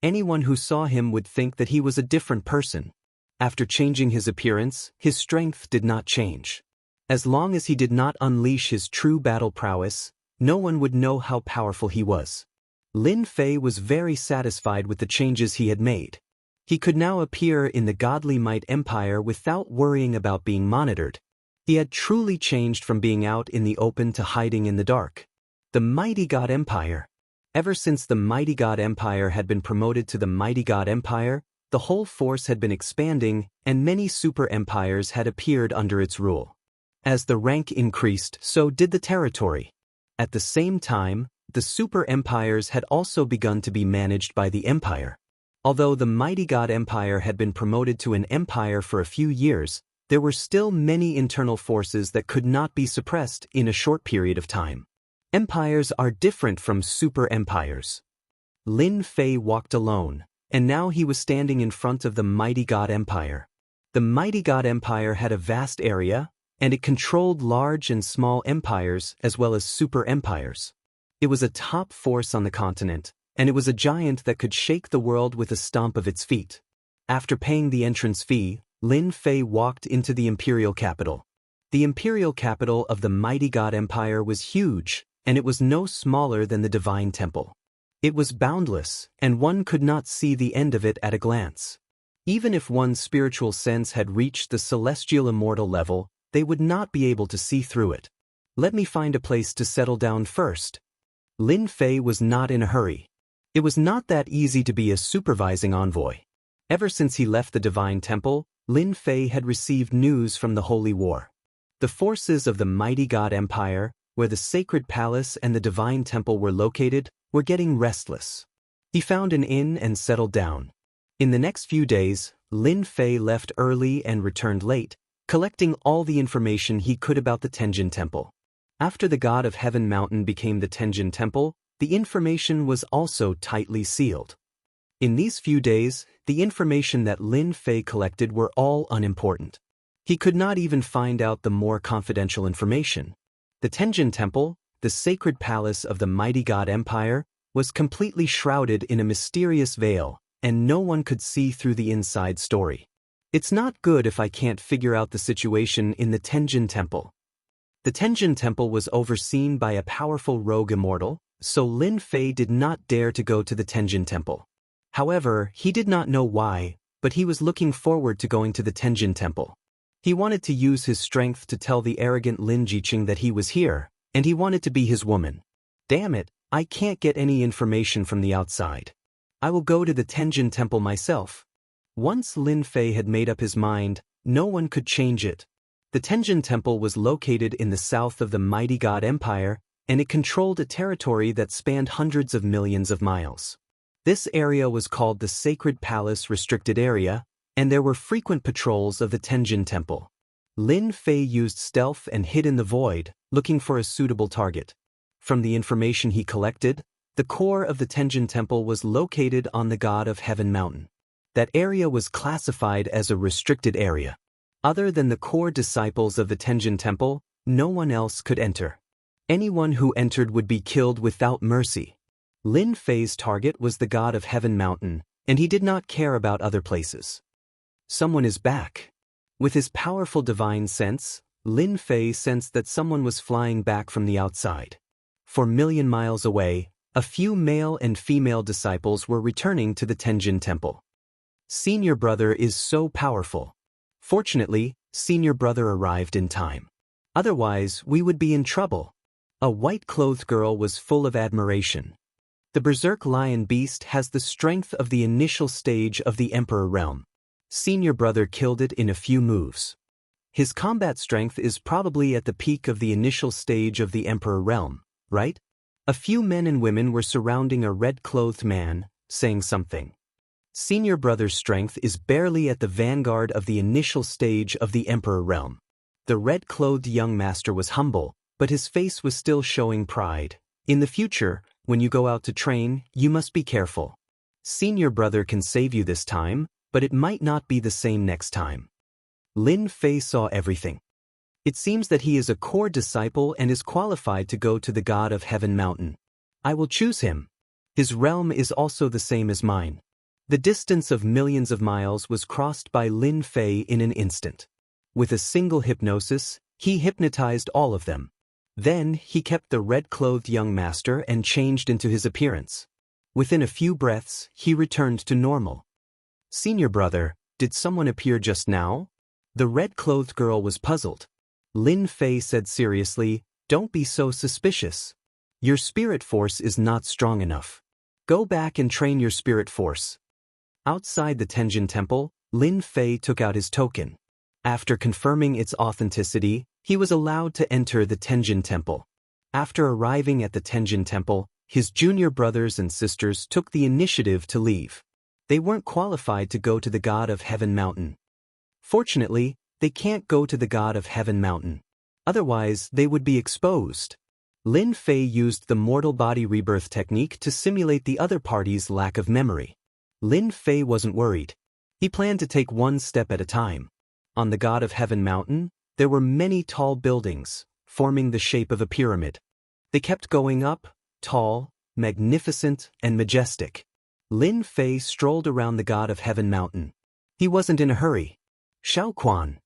Anyone who saw him would think that he was a different person. After changing his appearance, his strength did not change. As long as he did not unleash his true battle prowess, no one would know how powerful he was. Lin Fei was very satisfied with the changes he had made. He could now appear in the Godly Might Empire without worrying about being monitored. He had truly changed from being out in the open to hiding in the dark. The Mighty God Empire. Ever since the Mighty God Empire had been promoted to the Mighty God Empire, the whole force had been expanding, and many super empires had appeared under its rule. As the rank increased, so did the territory. At the same time, the super empires had also begun to be managed by the empire. Although the Mighty God Empire had been promoted to an empire for a few years, there were still many internal forces that could not be suppressed in a short period of time. Empires are different from super empires. Lin Fei walked alone, and now he was standing in front of the Mighty God Empire. The Mighty God Empire had a vast area, and it controlled large and small empires as well as super empires. It was a top force on the continent, and it was a giant that could shake the world with a stomp of its feet. After paying the entrance fee, Lin Fei walked into the imperial capital. The imperial capital of the Mighty God Empire was huge, and it was no smaller than the divine temple. It was boundless, and one could not see the end of it at a glance. Even if one's spiritual sense had reached the celestial immortal level, they would not be able to see through it. Let me find a place to settle down first. Lin Fei was not in a hurry. It was not that easy to be a supervising envoy. Ever since he left the Divine Temple, Lin Fei had received news from the Holy War. The forces of the mighty God Empire, where the Sacred Palace and the Divine Temple were located, were getting restless. He found an inn and settled down. In the next few days, Lin Fei left early and returned late, collecting all the information he could about the Tenjin Temple. After the God of Heaven Mountain became the Tenjin Temple, the information was also tightly sealed. In these few days, the information that Lin Fei collected were all unimportant. He could not even find out the more confidential information. The Tenjin Temple, the sacred palace of the mighty God Empire, was completely shrouded in a mysterious veil, and no one could see through the inside story. It's not good if I can't figure out the situation in the Tenjin Temple. The Tenjin Temple was overseen by a powerful rogue immortal, so Lin Fei did not dare to go to the Tenjin Temple. However, he did not know why, but he was looking forward to going to the Tenjin Temple. He wanted to use his strength to tell the arrogant Lin Jiqing that he was here, and he wanted to be his woman. Damn it, I can't get any information from the outside. I will go to the Tenjin Temple myself. Once Lin Fei had made up his mind, no one could change it. The Tenjin Temple was located in the south of the mighty God Empire, and it controlled a territory that spanned hundreds of millions of miles. This area was called the Sacred Palace Restricted Area, and there were frequent patrols of the Tenjin Temple. Lin Fei used stealth and hid in the void, looking for a suitable target. From the information he collected, the core of the Tenjin Temple was located on the God of Heaven Mountain. That area was classified as a restricted area. Other than the core disciples of the Tenjin Temple, no one else could enter. Anyone who entered would be killed without mercy. Lin Fei's target was the God of Heaven Mountain, and he did not care about other places. Someone is back. With his powerful divine sense, Lin Fei sensed that someone was flying back from the outside. 4,000,000 miles away, a few male and female disciples were returning to the Tenjin Temple. Senior brother is so powerful. Fortunately, senior brother arrived in time. Otherwise, we would be in trouble. A white-clothed girl was full of admiration. The berserk lion beast has the strength of the initial stage of the Emperor realm. Senior brother killed it in a few moves. His combat strength is probably at the peak of the initial stage of the Emperor realm, right? A few men and women were surrounding a red-clothed man, saying something. Senior brother's strength is barely at the vanguard of the initial stage of the Emperor realm. The red-clothed young master was humble, but his face was still showing pride. In the future, when you go out to train, you must be careful. Senior brother can save you this time, but it might not be the same next time. Lin Fei saw everything. It seems that he is a core disciple and is qualified to go to the God of Heaven Mountain. I will choose him. His realm is also the same as mine. The distance of millions of miles was crossed by Lin Fei in an instant. With a single hypnosis, he hypnotized all of them. Then, he kept the red-clothed young master and changed into his appearance. Within a few breaths, he returned to normal. Senior brother, did someone appear just now? The red-clothed girl was puzzled. Lin Fei said seriously, "Don't be so suspicious. Your spirit force is not strong enough. Go back and train your spirit force." Outside the Tenjin Temple, Lin Fei took out his token. After confirming its authenticity, he was allowed to enter the Tenjin Temple. After arriving at the Tenjin Temple, his junior brothers and sisters took the initiative to leave. They weren't qualified to go to the God of Heaven Mountain. Fortunately, they can't go to the God of Heaven Mountain. Otherwise, they would be exposed. Lin Fei used the mortal body rebirth technique to simulate the other party's lack of memory. Lin Fei wasn't worried. He planned to take one step at a time. On the God of Heaven Mountain, there were many tall buildings, forming the shape of a pyramid. They kept going up, tall, magnificent, and majestic. Lin Fei strolled around the God of Heaven Mountain. He wasn't in a hurry. Xiaoquan.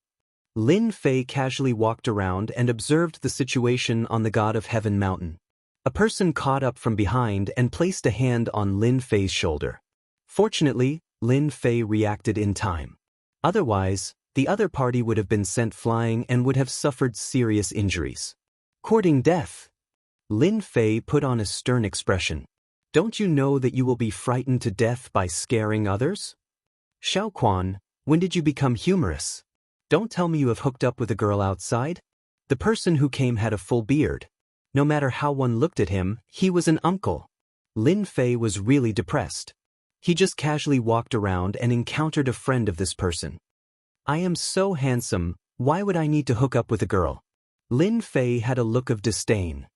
Lin Fei casually walked around and observed the situation on the God of Heaven Mountain. A person caught up from behind and placed a hand on Lin Fei's shoulder. Fortunately, Lin Fei reacted in time. Otherwise, the other party would have been sent flying and would have suffered serious injuries. Courting death. Lin Fei put on a stern expression. Don't you know that you will be frightened to death by scaring others? Xiaoquan, when did you become humorous? Don't tell me you have hooked up with a girl outside? The person who came had a full beard. No matter how one looked at him, he was an uncle. Lin Fei was really depressed. He just casually walked around and encountered a friend of this person. I am so handsome, why would I need to hook up with a girl? Lin Fei had a look of disdain.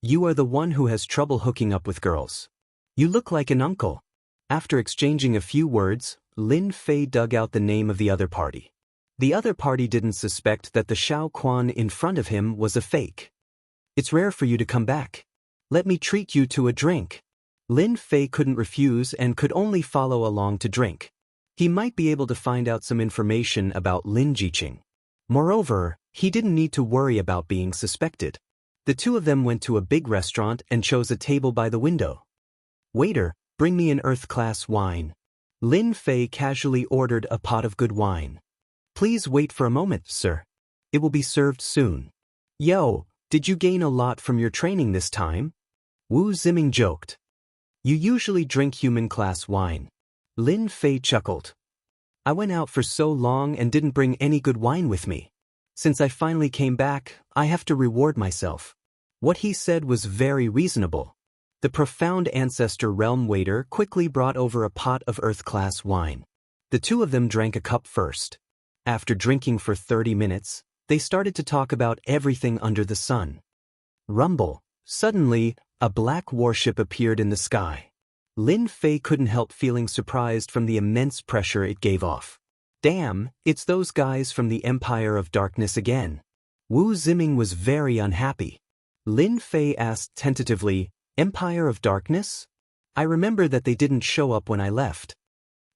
You are the one who has trouble hooking up with girls. You look like an uncle. After exchanging a few words, Lin Fei dug out the name of the other party. The other party didn't suspect that the Xiaoquan in front of him was a fake. It's rare for you to come back. Let me treat you to a drink. Lin Fei couldn't refuse and could only follow along to drink. He might be able to find out some information about Lin Jiqing. Moreover, he didn't need to worry about being suspected. The two of them went to a big restaurant and chose a table by the window. Waiter, bring me an earth-class wine. Lin Fei casually ordered a pot of good wine. Please wait for a moment, sir. It will be served soon. Yo, did you gain a lot from your training this time? Wu Ziming joked. You usually drink human-class wine. Lin Fei chuckled. I went out for so long and didn't bring any good wine with me. Since I finally came back, I have to reward myself. What he said was very reasonable. The profound ancestor realm waiter quickly brought over a pot of earth-class wine. The two of them drank a cup first. After drinking for 30 minutes, they started to talk about everything under the sun. Rumble. Suddenly, a black warship appeared in the sky. Lin Fei couldn't help feeling surprised from the immense pressure it gave off. Damn, it's those guys from the Empire of Darkness again. Wu Ziming was very unhappy. Lin Fei asked tentatively, Empire of Darkness? I remember that they didn't show up when I left.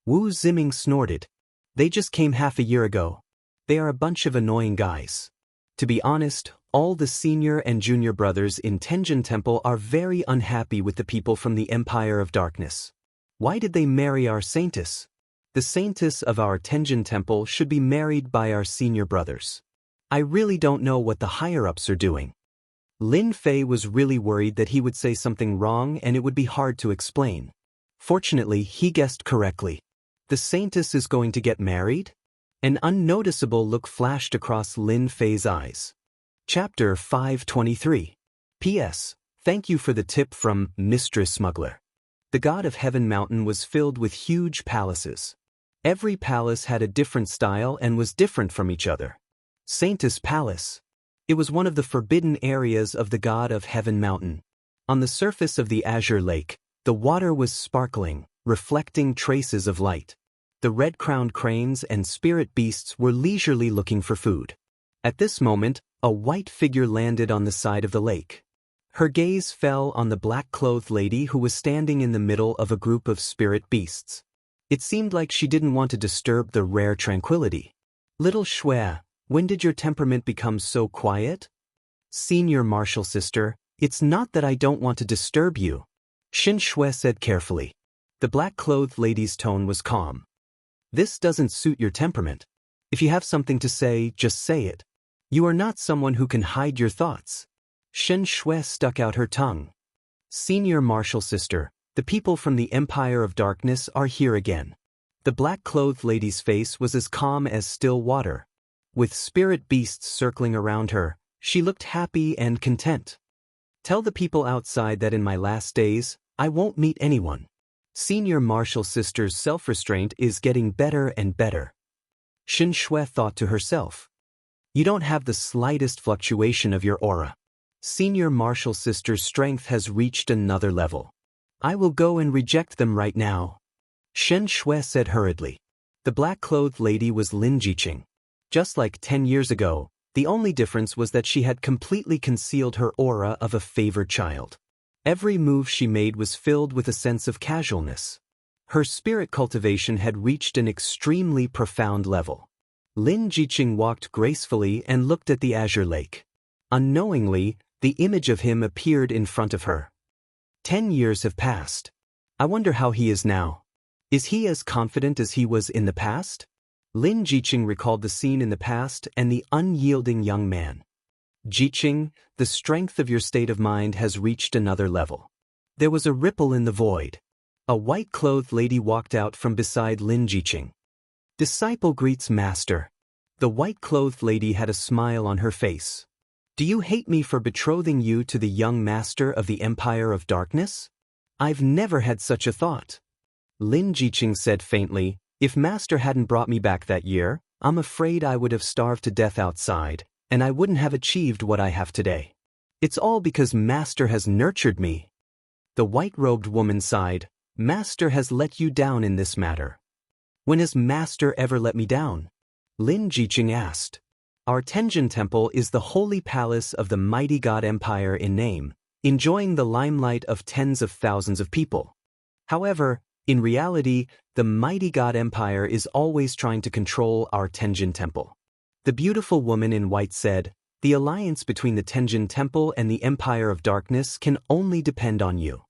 Wu Ziming snorted. They just came half a year ago. They are a bunch of annoying guys. To be honest, all the senior and junior brothers in Tenjin Temple are very unhappy with the people from the Empire of Darkness. Why did they marry our saintess? The saintess of our Tenjin Temple should be married by our senior brothers. I really don't know what the higher-ups are doing. Lin Fei was really worried that he would say something wrong and it would be hard to explain. Fortunately, he guessed correctly. The saintess is going to get married? An unnoticeable look flashed across Lin Fei's eyes. Chapter 523. P.S. Thank you for the tip from Mistress Smuggler. The god of Heaven Mountain was filled with huge palaces. Every palace had a different style and was different from each other. Saintess Palace. It was one of the forbidden areas of the god of Heaven Mountain. On the surface of the azure lake, the water was sparkling, reflecting traces of light. The red-crowned cranes and spirit beasts were leisurely looking for food. At this moment, a white figure landed on the side of the lake. Her gaze fell on the black-clothed lady who was standing in the middle of a group of spirit beasts. It seemed like she didn't want to disturb the rare tranquility. Little Shui, when did your temperament become so quiet? Senior martial sister, it's not that I don't want to disturb you. Xianxia said carefully. The black-clothed lady's tone was calm. This doesn't suit your temperament. If you have something to say, just say it. You are not someone who can hide your thoughts. Xianxia stuck out her tongue. Senior martial sister, the people from the Empire of Darkness are here again. The black-clothed lady's face was as calm as still water. With spirit beasts circling around her, she looked happy and content. Tell the people outside that in my last days, I won't meet anyone. Senior martial sister's self-restraint is getting better and better. Xianxia thought to herself. You don't have the slightest fluctuation of your aura. Senior martial sister's strength has reached another level. I will go and reject them right now. Xianxia said hurriedly. The black-clothed lady was Lin Jiqing. Just like 10 years ago, the only difference was that she had completely concealed her aura of a favored child. Every move she made was filled with a sense of casualness. Her spirit cultivation had reached an extremely profound level. Lin Jiqing walked gracefully and looked at the azure lake. Unknowingly, The image of him appeared in front of her. 10 years have passed. I wonder how he is now. Is he as confident as he was in the past? Lin Jiqing recalled the scene in the past and the unyielding young man. Jiqing, the strength of your state of mind has reached another level. There was a ripple in the void. A white-clothed lady walked out from beside Lin Jiqing. Disciple greets master. The white-clothed lady had a smile on her face. Do you hate me for betrothing you to the young master of the Empire of Darkness? I've never had such a thought. Lin Jiqing said faintly, if master hadn't brought me back that year, I'm afraid I would have starved to death outside, and I wouldn't have achieved what I have today. It's all because master has nurtured me. The white-robed woman sighed, master has let you down in this matter. When has master ever let me down? Lin Jiqing asked. Our Tenjin Temple is the holy palace of the mighty God Empire in name, enjoying the limelight of tens of thousands of people. However, in reality, the mighty God Empire is always trying to control our Tenjin Temple. The beautiful woman in white said, the alliance between the Tenjin Temple and the Empire of Darkness can only depend on you.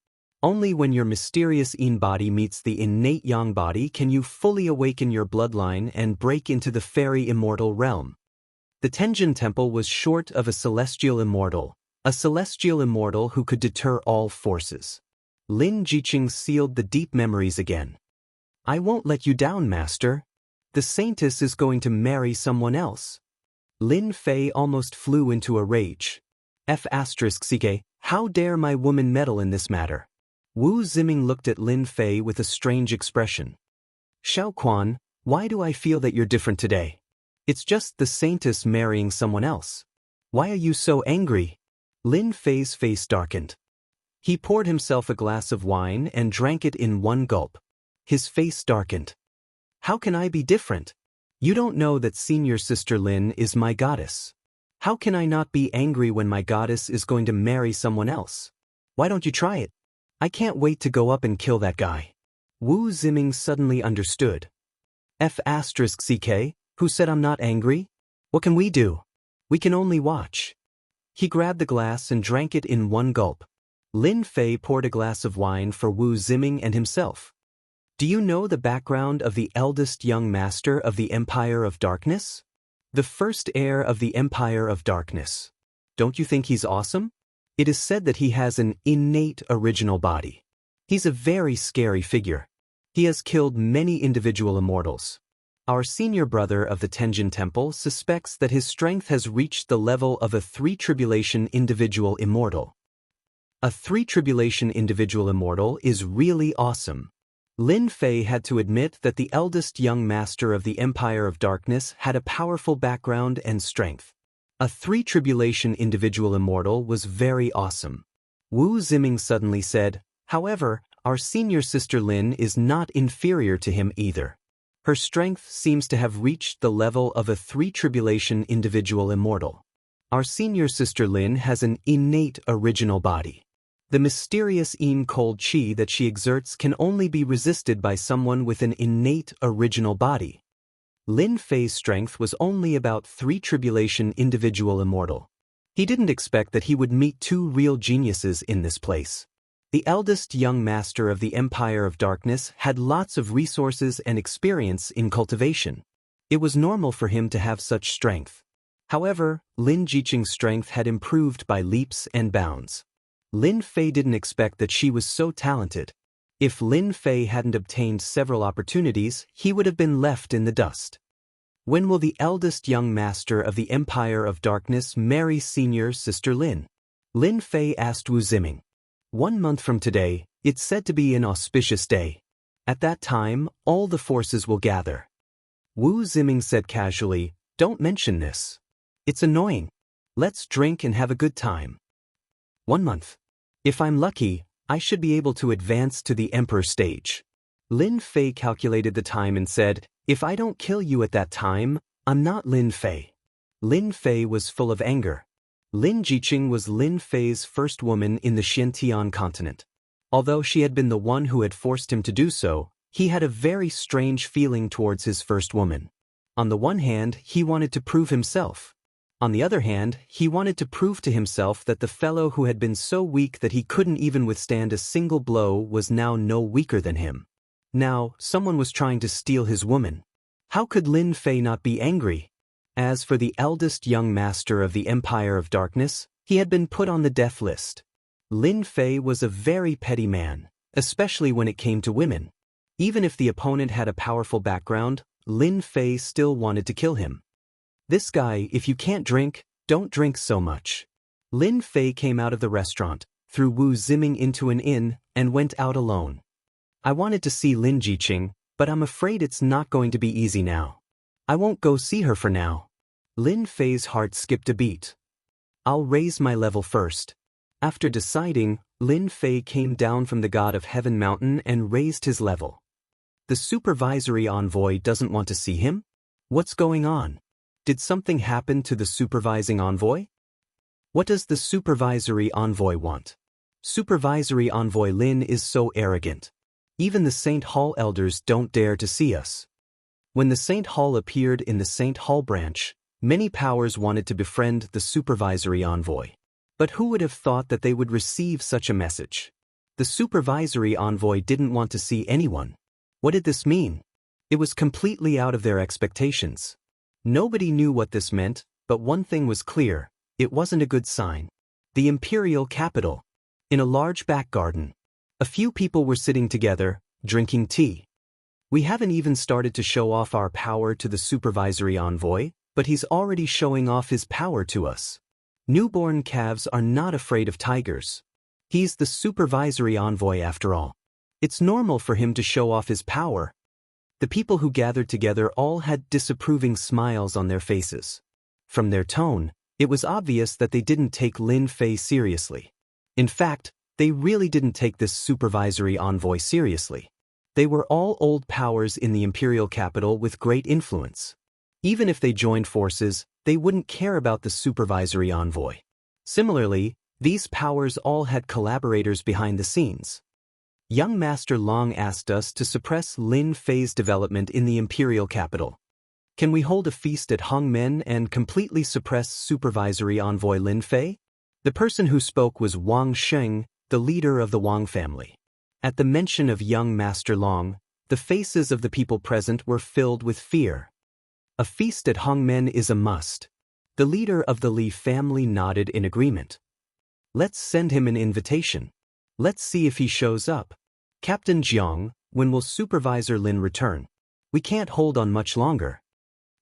Only when your mysterious Yin body meets the innate Yang body can you fully awaken your bloodline and break into the fairy immortal realm. The Tenjin Temple was short of a celestial immortal who could deter all forces. Lin Jiqing sealed the deep memories again. I won't let you down, master. The saintess is going to marry someone else. Lin Fei almost flew into a rage. F***ck, how dare my woman meddle in this matter? Wu Ziming looked at Lin Fei with a strange expression. Xiao Quan, why do I feel that you're different today? It's just the saintess marrying someone else. Why are you so angry? Lin Fei's face darkened. He poured himself a glass of wine and drank it in one gulp. His face darkened. How can I be different? You don't know that senior sister Lin is my goddess. How can I not be angry when my goddess is going to marry someone else? Why don't you try it? I can't wait to go up and kill that guy. Wu Ziming suddenly understood. F***ck, who said I'm not angry? What can we do? We can only watch. He grabbed the glass and drank it in one gulp. Lin Fei poured a glass of wine for Wu Ziming and himself. Do you know the background of the eldest young master of the Empire of Darkness? The first heir of the Empire of Darkness. Don't you think he's awesome? It is said that he has an innate original body. He's a very scary figure. He has killed many individual immortals. Our senior brother of the Tenjin Temple suspects that his strength has reached the level of a 3-tribulation individual immortal. A 3-tribulation individual immortal is really awesome. Lin Fei had to admit that the eldest young master of the Empire of Darkness had a powerful background and strength. A 3-tribulation individual immortal was very awesome. Wu Ziming suddenly said, however, our senior sister Lin is not inferior to him either. Her strength seems to have reached the level of a 3-tribulation individual immortal. Our senior sister Lin has an innate original body. The mysterious Yin cold chi that she exerts can only be resisted by someone with an innate original body. Lin Fei's strength was only about 3-tribulation individual immortal. He didn't expect that he would meet 2 real geniuses in this place. The eldest young master of the Empire of Darkness had lots of resources and experience in cultivation. It was normal for him to have such strength. However, Lin Jiqing's strength had improved by leaps and bounds. Lin Fei didn't expect that she was so talented. If Lin Fei hadn't obtained several opportunities, he would have been left in the dust. When will the eldest young master of the Empire of Darkness marry senior sister Lin? Lin Fei asked Wu Ziming. 1 month from today, it's said to be an auspicious day. At that time, all the forces will gather. Wu Ziming said casually, don't mention this. It's annoying. Let's drink and have a good time. 1 month. If I'm lucky, I should be able to advance to the Emperor stage. Lin Fei calculated the time and said, if I don't kill you at that time, I'm not Lin Fei. Lin Fei was full of anger. Lin Jiqing was Lin Fei's first woman in the Xianxia continent. Although she had been the one who had forced him to do so, he had a very strange feeling towards his first woman. On the one hand, he wanted to prove himself. On the other hand, he wanted to prove to himself that the fellow who had been so weak that he couldn't even withstand a single blow was now no weaker than him. Now, someone was trying to steal his woman. How could Lin Fei not be angry? As for the eldest young master of the Empire of Darkness, he had been put on the death list. Lin Fei was a very petty man, especially when it came to women. Even if the opponent had a powerful background, Lin Fei still wanted to kill him. This guy, if you can't drink, don't drink so much. Lin Fei came out of the restaurant, threw Wu Ziming into an inn, and went out alone. I wanted to see Lin Jiqing, but I'm afraid it's not going to be easy now. I won't go see her for now. Lin Fei's heart skipped a beat. I'll raise my level first. After deciding, Lin Fei came down from the God of Heaven mountain and raised his level. The supervisory envoy doesn't want to see him? What's going on? Did something happen to the supervising envoy? What does the supervisory envoy want? Supervisory envoy Lin is so arrogant. Even the Saint Hall elders don't dare to see us. When the Saint Hall appeared in the Saint Hall branch, many powers wanted to befriend the supervisory envoy. But who would have thought that they would receive such a message? The supervisory envoy didn't want to see anyone. What did this mean? It was completely out of their expectations. Nobody knew what this meant, but one thing was clear: it wasn't a good sign. The imperial capital. In a large back garden. A few people were sitting together, drinking tea. We haven't even started to show off our power to the supervisory envoy, but he's already showing off his power to us. Newborn calves are not afraid of tigers. He's the supervisory envoy after all. It's normal for him to show off his power. The people who gathered together all had disapproving smiles on their faces. From their tone, it was obvious that they didn't take Lin Fei seriously. In fact, they really didn't take this supervisory envoy seriously. They were all old powers in the imperial capital with great influence. Even if they joined forces, they wouldn't care about the supervisory envoy. Similarly, these powers all had collaborators behind the scenes. Young Master Long asked us to suppress Lin Fei's development in the imperial capital. Can we hold a feast at Hongmen and completely suppress supervisory envoy Lin Fei? The person who spoke was Wang Sheng, the leader of the Wang family. At the mention of young Master Long, the faces of the people present were filled with fear. A feast at Hongmen is a must. The leader of the Li family nodded in agreement. Let's send him an invitation. Let's see if he shows up. Captain Jiang, when will Supervisor Lin return? We can't hold on much longer.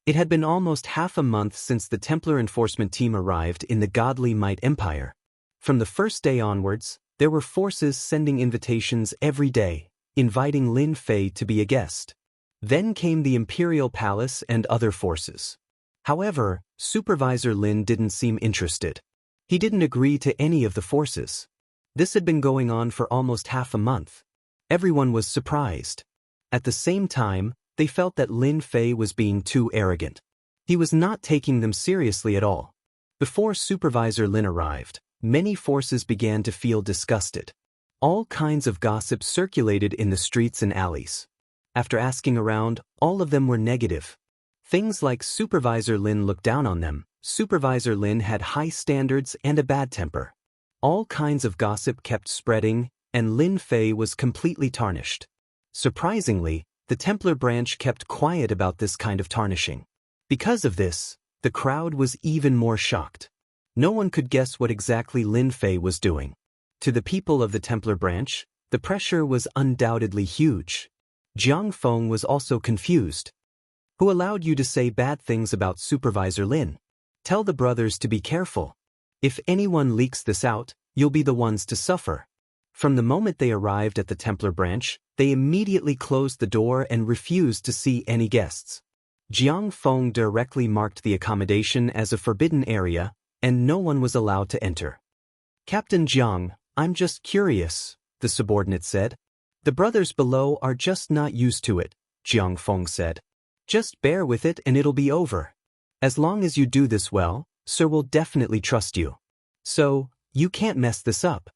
It had been almost half a month since the Templar enforcement team arrived in the Godly Might Empire. From the first day onwards, there were forces sending invitations every day, inviting Lin Fei to be a guest. Then came the Imperial Palace and other forces. However, Supervisor Lin didn't seem interested. He didn't agree to any of the forces. This had been going on for almost half a month. Everyone was surprised. At the same time, they felt that Lin Fei was being too arrogant. He was not taking them seriously at all. Before Supervisor Lin arrived, many forces began to feel disgusted. All kinds of gossip circulated in the streets and alleys. After asking around, all of them were negative. Things like Supervisor Lin looked down on them, Supervisor Lin had high standards and a bad temper. All kinds of gossip kept spreading, and Lin Fei was completely tarnished. Surprisingly, the Templar branch kept quiet about this kind of tarnishing. Because of this, the crowd was even more shocked. No one could guess what exactly Lin Fei was doing. To the people of the Templar branch, the pressure was undoubtedly huge. Jiang Feng was also confused. Who allowed you to say bad things about Supervisor Lin? Tell the brothers to be careful. If anyone leaks this out, you'll be the ones to suffer. From the moment they arrived at the Templar branch, they immediately closed the door and refused to see any guests. Jiang Feng directly marked the accommodation as a forbidden area, and no one was allowed to enter. Captain Jiang, I'm just curious, the subordinate said. The brothers below are just not used to it, Jiang Feng said. Just bear with it and it'll be over. As long as you do this well, Sir will definitely trust you. So, you can't mess this up.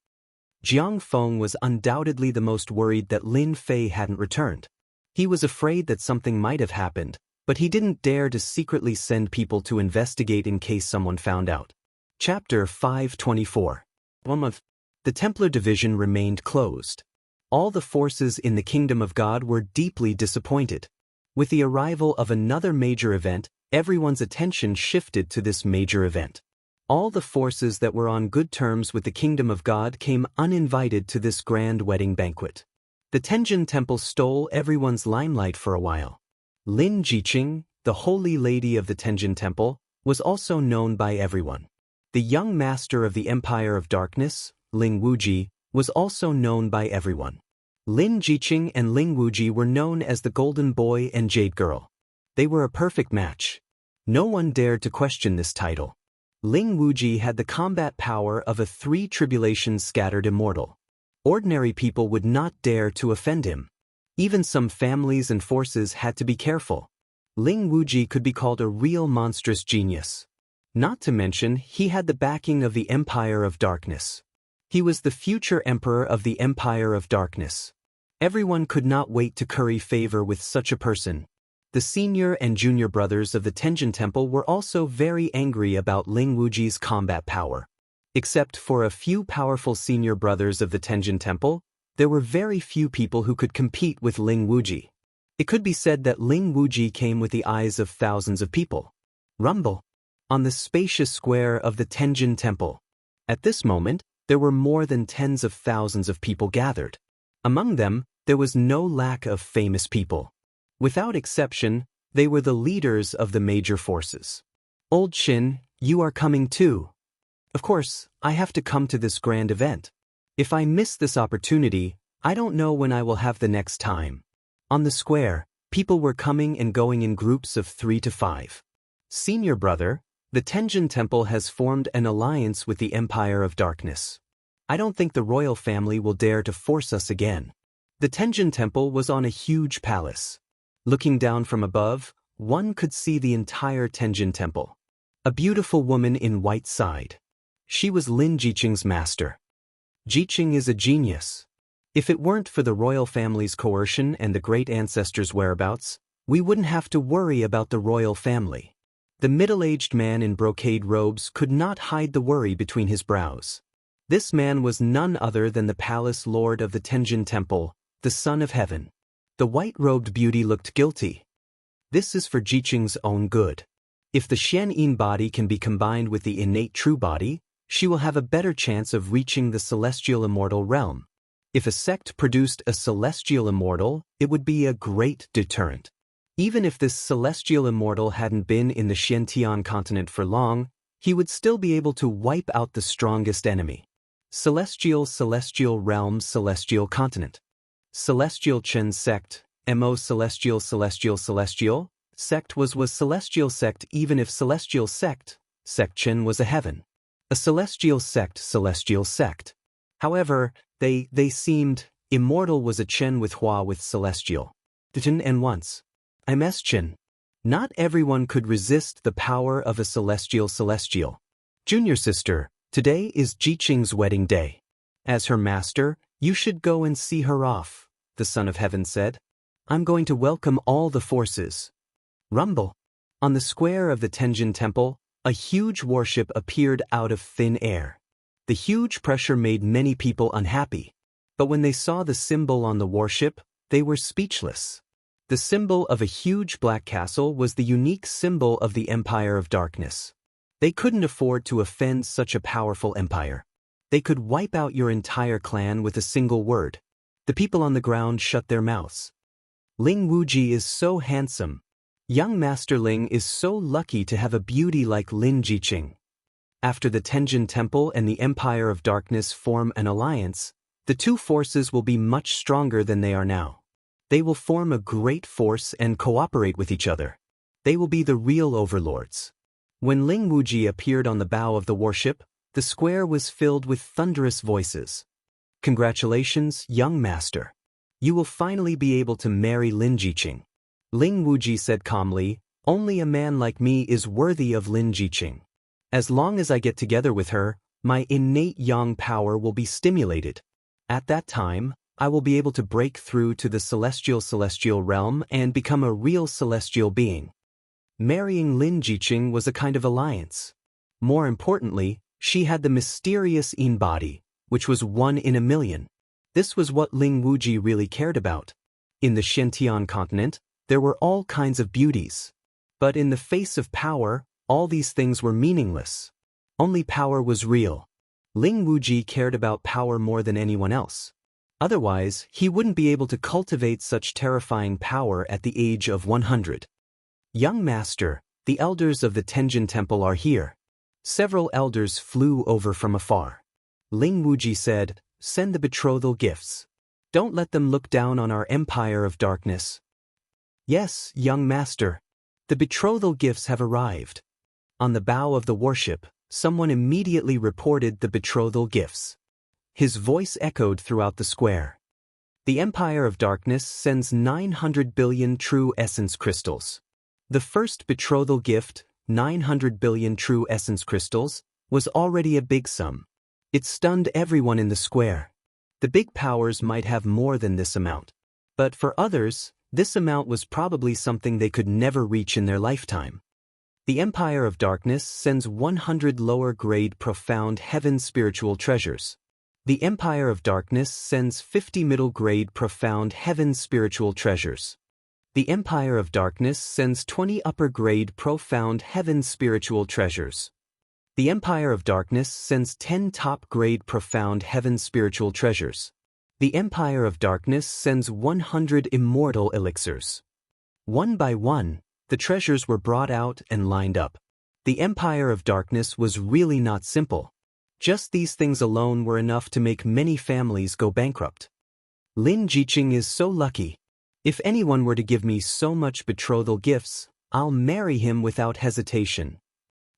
Jiang Feng was undoubtedly the most worried that Lin Fei hadn't returned. He was afraid that something might have happened, But he didn't dare to secretly send people to investigate in case someone found out. Chapter 524. 1 month. The Templar division remained closed. All the forces in the Kingdom of God were deeply disappointed. With the arrival of another major event, everyone's attention shifted to this major event. All the forces that were on good terms with the Kingdom of God came uninvited to this grand wedding banquet. The Tenjin Temple stole everyone's limelight for a while. Lin Jiqing, the Holy Lady of the Tenjin Temple, was also known by everyone. The young master of the Empire of Darkness, Ling Wuji, was also known by everyone. Lin Jiqing and Ling Wuji were known as the Golden Boy and Jade Girl. They were a perfect match. No one dared to question this title. Ling Wuji had the combat power of a 3 tribulations scattered immortal. Ordinary people would not dare to offend him. Even some families and forces had to be careful. Ling Wuji could be called a real monstrous genius. Not to mention, he had the backing of the Empire of Darkness. He was the future emperor of the Empire of Darkness. Everyone could not wait to curry favor with such a person. The senior and junior brothers of the Tenjin Temple were also very angry about Ling Wuji's combat power. Except for a few powerful senior brothers of the Tenjin Temple, there were very few people who could compete with Ling Wuji. It could be said that Ling Wuji came with the eyes of thousands of people. Rumble. On the spacious square of the Tenjin Temple. At this moment, there were more than tens of thousands of people gathered. Among them, there was no lack of famous people. Without exception, they were the leaders of the major forces. Old Qin, you are coming too. Of course, I have to come to this grand event. If I miss this opportunity, I don't know when I will have the next time. On the square, people were coming and going in groups of 3 to 5. Senior brother, the Tenjin Temple has formed an alliance with the Empire of Darkness. I don't think the royal family will dare to force us again. The Tenjin Temple was on a huge palace. Looking down from above, one could see the entire Tenjin Temple. A beautiful woman in white sighed. She was Lin Jiqing's master. Jiqing is a genius. If it weren't for the royal family's coercion and the great ancestors' whereabouts, we wouldn't have to worry about the royal family. The middle-aged man in brocade robes could not hide the worry between his brows. This man was none other than the palace lord of the Tenjin Temple, the Son of Heaven. The white-robed beauty looked guilty. This is for Jiqing's own good. If the Xianxia body can be combined with the innate true body, she will have a better chance of reaching the celestial immortal realm. If a sect produced a celestial immortal, it would be a great deterrent. Even if this celestial immortal hadn't been in the Xiantian continent for long, he would still be able to wipe out the strongest enemy. Celestial realm celestial continent. Celestial Chen sect, Mo celestial sect was celestial sect even if celestial sect Chen was a heaven. A celestial sect. However, they seemed, immortal was a Chen with Hua with celestial. Chen and once. I'm Chen. Not everyone could resist the power of a celestial. Junior sister, today is Jiqing's wedding day. As her master, you should go and see her off, the Son of Heaven said. I'm going to welcome all the forces. Rumble. On the square of the Tenjin Temple, a huge warship appeared out of thin air. The huge pressure made many people unhappy. But when they saw the symbol on the warship, they were speechless. The symbol of a huge black castle was the unique symbol of the Empire of Darkness. They couldn't afford to offend such a powerful empire. They could wipe out your entire clan with a single word. The people on the ground shut their mouths. Ling Wuji is so handsome. Young Master Ling is so lucky to have a beauty like Lin Jiqing. After the Tenjin Temple and the Empire of Darkness form an alliance, the two forces will be much stronger than they are now. They will form a great force and cooperate with each other. They will be the real overlords. When Ling Wuji appeared on the bow of the warship, the square was filled with thunderous voices. Congratulations, young master. You will finally be able to marry Lin Jiqing. Ling Wuji said calmly, only a man like me is worthy of Lin Jiqing. As long as I get together with her, my innate yang power will be stimulated. At that time, I will be able to break through to the celestial realm and become a real celestial being. Marrying Lin Jiqing was a kind of alliance. More importantly, she had the mysterious Yin body, which was 1 in a million. This was what Ling Wuji really cared about. In the Xiantian continent, there were all kinds of beauties. But in the face of power, all these things were meaningless. Only power was real. Ling Wuji cared about power more than anyone else. Otherwise, he wouldn't be able to cultivate such terrifying power at the age of 100. Young master, the elders of the Tenjin Temple are here. Several elders flew over from afar. Ling Wuji said, "Send the betrothal gifts. Don't let them look down on our empire of darkness." "Yes, young master. The betrothal gifts have arrived." On the bow of the warship, someone immediately reported the betrothal gifts. His voice echoed throughout the square. "The Empire of Darkness sends 900 billion true essence crystals." The first betrothal gift, 900 billion true essence crystals, was already a big sum. It stunned everyone in the square. The big powers might have more than this amount. But for others, this amount was probably something they could never reach in their lifetime. The Empire of Darkness sends 100 lower-grade profound heaven spiritual treasures. The Empire of Darkness sends 50 middle-grade profound heaven spiritual treasures. The Empire of Darkness sends 20 upper-grade profound heaven spiritual treasures. The Empire of Darkness sends 10 top-grade profound heaven spiritual treasures. The Empire of Darkness sends 100 immortal elixirs. One by one, the treasures were brought out and lined up. The Empire of Darkness was really not simple. Just these things alone were enough to make many families go bankrupt. Lin Jiqing is so lucky. If anyone were to give me so much betrothal gifts, I'll marry him without hesitation.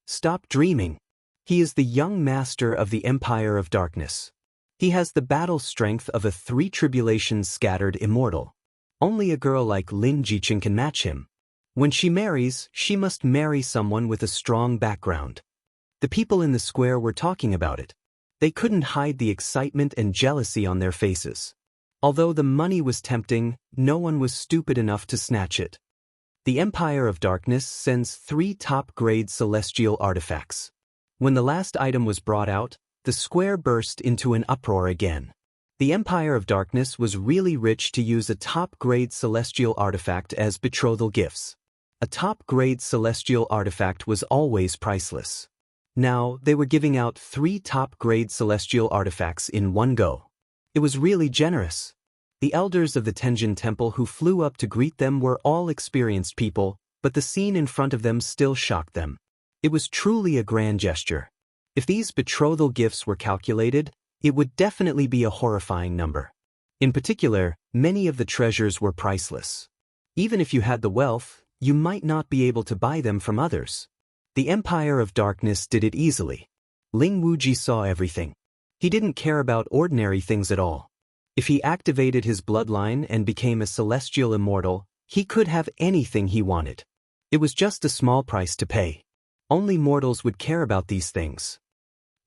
Stop dreaming. He is the young master of the Empire of Darkness. He has the battle strength of a 3 tribulations scattered immortal. Only a girl like Lin Jiqing can match him. When she marries, she must marry someone with a strong background. The people in the square were talking about it. They couldn't hide the excitement and jealousy on their faces. Although the money was tempting, no one was stupid enough to snatch it. The Empire of Darkness sends 3 top-grade celestial artifacts. When the last item was brought out, the square burst into an uproar again. The Empire of Darkness was really rich to use a top-grade celestial artifact as betrothal gifts. A top-grade celestial artifact was always priceless. Now, they were giving out 3 top-grade celestial artifacts in one go. It was really generous. The elders of the Tenjin Temple who flew up to greet them were all experienced people, but the scene in front of them still shocked them. It was truly a grand gesture. If these betrothal gifts were calculated, it would definitely be a horrifying number. In particular, many of the treasures were priceless. Even if you had the wealth, you might not be able to buy them from others. The Empire of Darkness did it easily. Ling Wuji saw everything. He didn't care about ordinary things at all. If he activated his bloodline and became a celestial immortal, he could have anything he wanted. It was just a small price to pay. Only mortals would care about these things.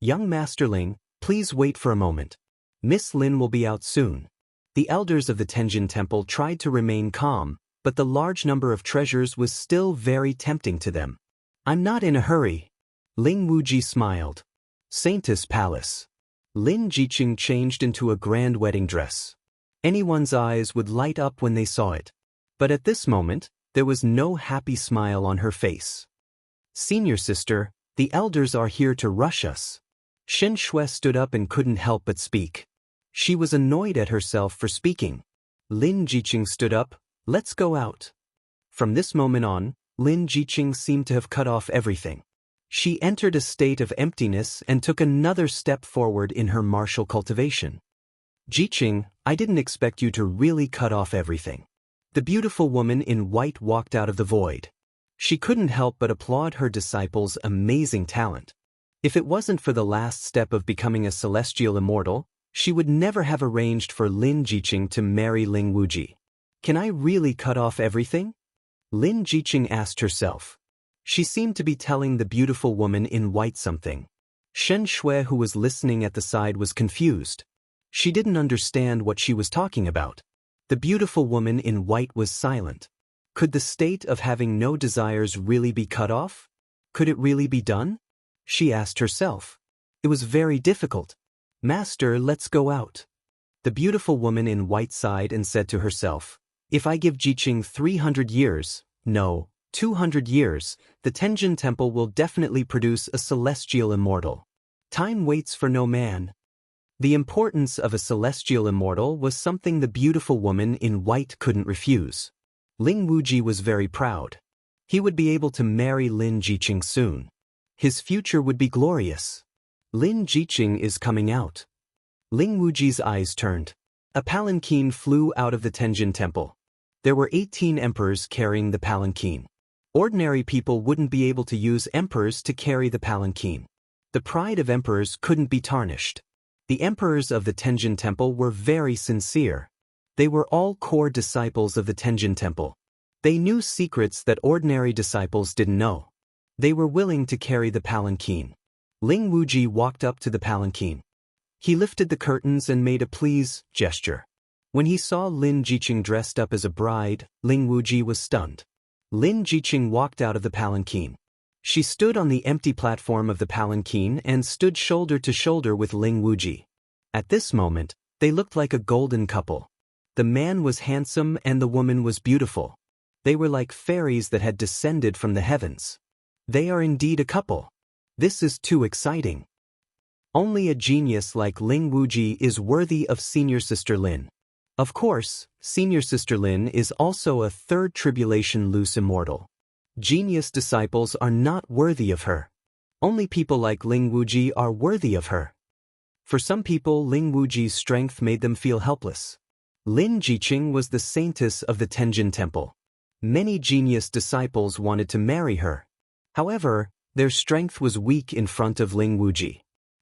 Young Master Ling, please wait for a moment. Miss Lin will be out soon. The elders of the Tenjin Temple tried to remain calm, but the large number of treasures was still very tempting to them. I'm not in a hurry. Ling Wuji smiled. Saintess Palace. Lin Jiqing changed into a grand wedding dress. Anyone's eyes would light up when they saw it. But at this moment, there was no happy smile on her face. Senior sister, the elders are here to rush us. Xianxia stood up and couldn't help but speak. She was annoyed at herself for speaking. Lin Jiqing stood up. Let's go out. From this moment on, Lin Jiqing seemed to have cut off everything. She entered a state of emptiness and took another step forward in her martial cultivation. Jiqing, I didn't expect you to really cut off everything. The beautiful woman in white walked out of the void. She couldn't help but applaud her disciple's amazing talent. If it wasn't for the last step of becoming a celestial immortal, she would never have arranged for Lin Jiqing to marry Ling Wuji. Can I really cut off everything? Lin Jiqing asked herself. She seemed to be telling the beautiful woman in white something. Xianxia, who was listening at the side, was confused. She didn't understand what she was talking about. The beautiful woman in white was silent. Could the state of having no desires really be cut off? Could it really be done? She asked herself. It was very difficult. Master, let's go out. The beautiful woman in white sighed and said to herself, if I give Jiqing 300 years, no, 200 years, the Tenjin Temple will definitely produce a celestial immortal. Time waits for no man. The importance of a celestial immortal was something the beautiful woman in white couldn't refuse. Ling Wuji was very proud. He would be able to marry Lin Jiqing soon. His future would be glorious. Lin Jiqing is coming out. Ling Wuji's eyes turned. A palanquin flew out of the Tenjin Temple. There were 18 emperors carrying the palanquin. Ordinary people wouldn't be able to use emperors to carry the palanquin. The pride of emperors couldn't be tarnished. The emperors of the Tenjin Temple were very sincere. They were all core disciples of the Tenjin Temple. They knew secrets that ordinary disciples didn't know. They were willing to carry the palanquin. Ling Wuji walked up to the palanquin. He lifted the curtains and made a please gesture. When he saw Lin Jiqing dressed up as a bride, Ling Wuji was stunned. Lin Jiqing walked out of the palanquin. She stood on the empty platform of the palanquin and stood shoulder to shoulder with Ling Wuji. At this moment, they looked like a golden couple. The man was handsome and the woman was beautiful. They were like fairies that had descended from the heavens. They are indeed a couple. This is too exciting. Only a genius like Ling Wuji is worthy of Senior Sister Lin. Of course, Senior Sister Lin is also a third tribulation loose immortal. Genius disciples are not worthy of her. Only people like Ling Wuji are worthy of her. For some people, Ling Wuji's strength made them feel helpless. Lin Jiqing was the saintess of the Tenjin Temple. Many genius disciples wanted to marry her. However, their strength was weak in front of Ling Wuji.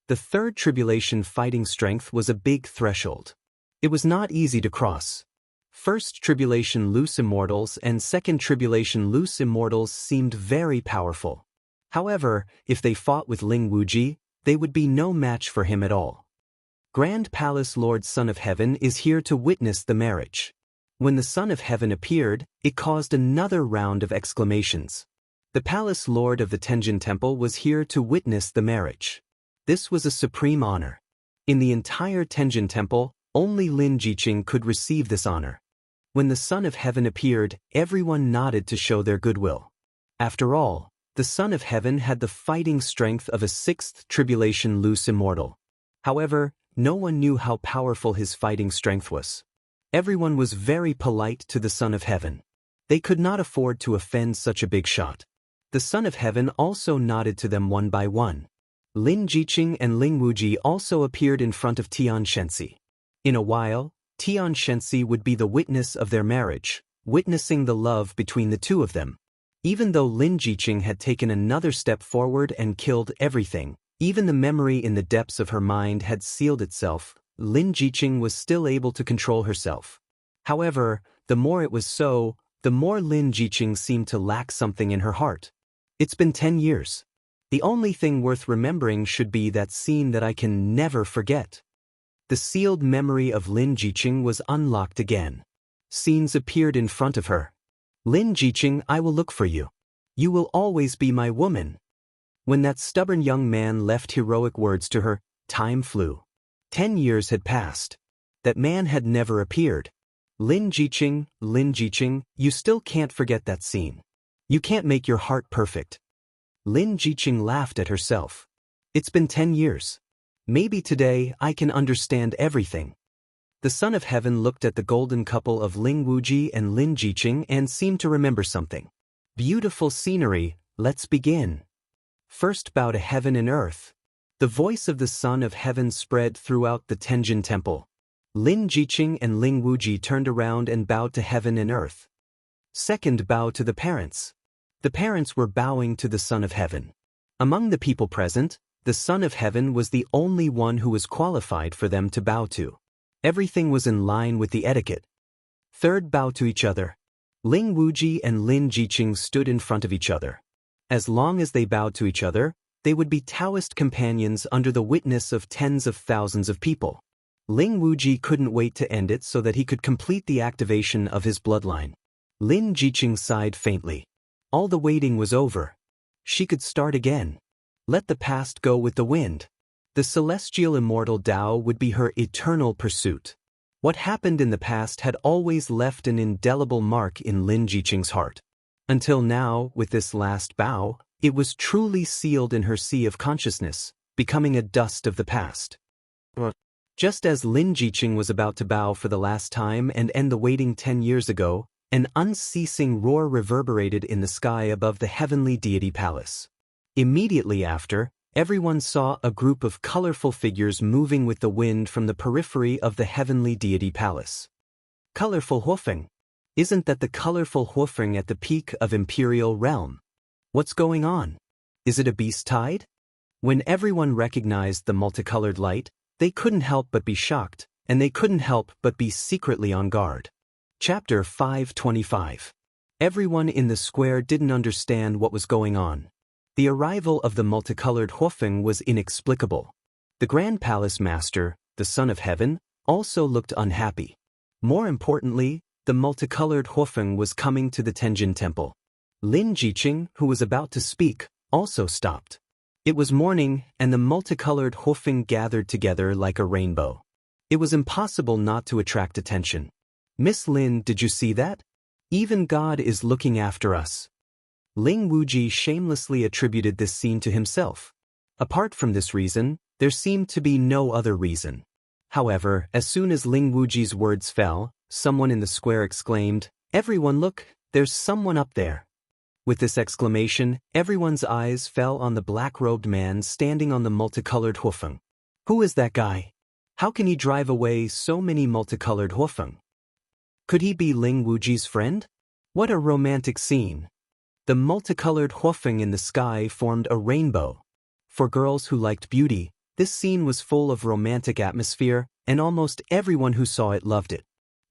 The third tribulation fighting strength was a big threshold. It was not easy to cross. First tribulation loose immortals and second tribulation loose immortals seemed very powerful. However, if they fought with Ling Wuji, they would be no match for him at all. Grand Palace Lord Son of Heaven is here to witness the marriage. When the Son of Heaven appeared, it caused another round of exclamations. The Palace Lord of the Tenjin Temple was here to witness the marriage. This was a supreme honor. In the entire Tenjin Temple, only Lin Jiqing could receive this honor. When the Son of Heaven appeared, everyone nodded to show their goodwill. After all, the Son of Heaven had the fighting strength of a sixth tribulation loose immortal. However, no one knew how powerful his fighting strength was. Everyone was very polite to the Son of Heaven. They could not afford to offend such a big shot. The Son of Heaven also nodded to them one by one. Lin Jiqing and Ling Wuji also appeared in front of Xianxia. In a while, Xianxia would be the witness of their marriage, witnessing the love between the two of them. Even though Lin Jiqing had taken another step forward and killed everything, even the memory in the depths of her mind had sealed itself, Lin Jiqing was still able to control herself. However, the more it was so, the more Lin Jiqing seemed to lack something in her heart. It's been 10 years. The only thing worth remembering should be that scene that I can never forget. The sealed memory of Lin Jiqing was unlocked again. Scenes appeared in front of her. Lin Jiqing, I will look for you. You will always be my woman. When that stubborn young man left heroic words to her, time flew. 10 years had passed. That man had never appeared. Lin Jiqing, you still can't forget that scene. You can't make your heart perfect. Lin Jiqing laughed at herself. It's been 10 years. Maybe today I can understand everything. The Son of Heaven looked at the golden couple of Ling Wuji and Lin Jiqing and seemed to remember something. Beautiful scenery, let's begin. First bow to heaven and earth. The voice of the Son of Heaven spread throughout the Tenjin Temple. Lin Jiqing and Ling Wuji turned around and bowed to heaven and earth. Second bow to the parents. The parents were bowing to the Son of Heaven. Among the people present, the Son of Heaven was the only one who was qualified for them to bow to. Everything was in line with the etiquette. Third bow to each other. Ling Wuji and Lin Jiqing stood in front of each other. As long as they bowed to each other, they would be Taoist companions under the witness of tens of thousands of people. Ling Wuji couldn't wait to end it so that he could complete the activation of his bloodline. Lin Jiqing sighed faintly. All the waiting was over. She could start again. Let the past go with the wind. The celestial immortal Tao would be her eternal pursuit. What happened in the past had always left an indelible mark in Lin Jiqing's heart. Until now, with this last bow, it was truly sealed in her sea of consciousness, becoming a dust of the past. Just as Lin Jiqing was about to bow for the last time and end the waiting 10 years ago, an unceasing roar reverberated in the sky above the heavenly deity palace. Immediately after, everyone saw a group of colorful figures moving with the wind from the periphery of the heavenly deity palace. Colorful Huofeng. Isn't that the colorful Huofeng at the peak of Imperial Realm? What's going on? Is it a beast tide? When everyone recognized the multicolored light, they couldn't help but be shocked, and they couldn't help but be secretly on guard. Chapter 525. Everyone in the square didn't understand what was going on. The arrival of the multicolored Huofeng was inexplicable. The Grand Palace Master, the Son of Heaven, also looked unhappy. More importantly, the multicolored Huofeng was coming to the Tenjin Temple. Lin Jiqing, who was about to speak, also stopped. It was morning, and the multicolored Huofeng gathered together like a rainbow. It was impossible not to attract attention. Miss Lin, did you see that? Even God is looking after us. Ling Wuji shamelessly attributed this scene to himself. Apart from this reason, there seemed to be no other reason. However, as soon as Ling Wuji's words fell, someone in the square exclaimed, "Everyone look, there's someone up there." With this exclamation, everyone's eyes fell on the black-robed man standing on the multicolored Huofeng. Who is that guy? How can he drive away so many multicolored Huofeng? Could he be Ling Wuji's friend? What a romantic scene. The multicolored Huofeng in the sky formed a rainbow. For girls who liked beauty, this scene was full of romantic atmosphere, and almost everyone who saw it loved it.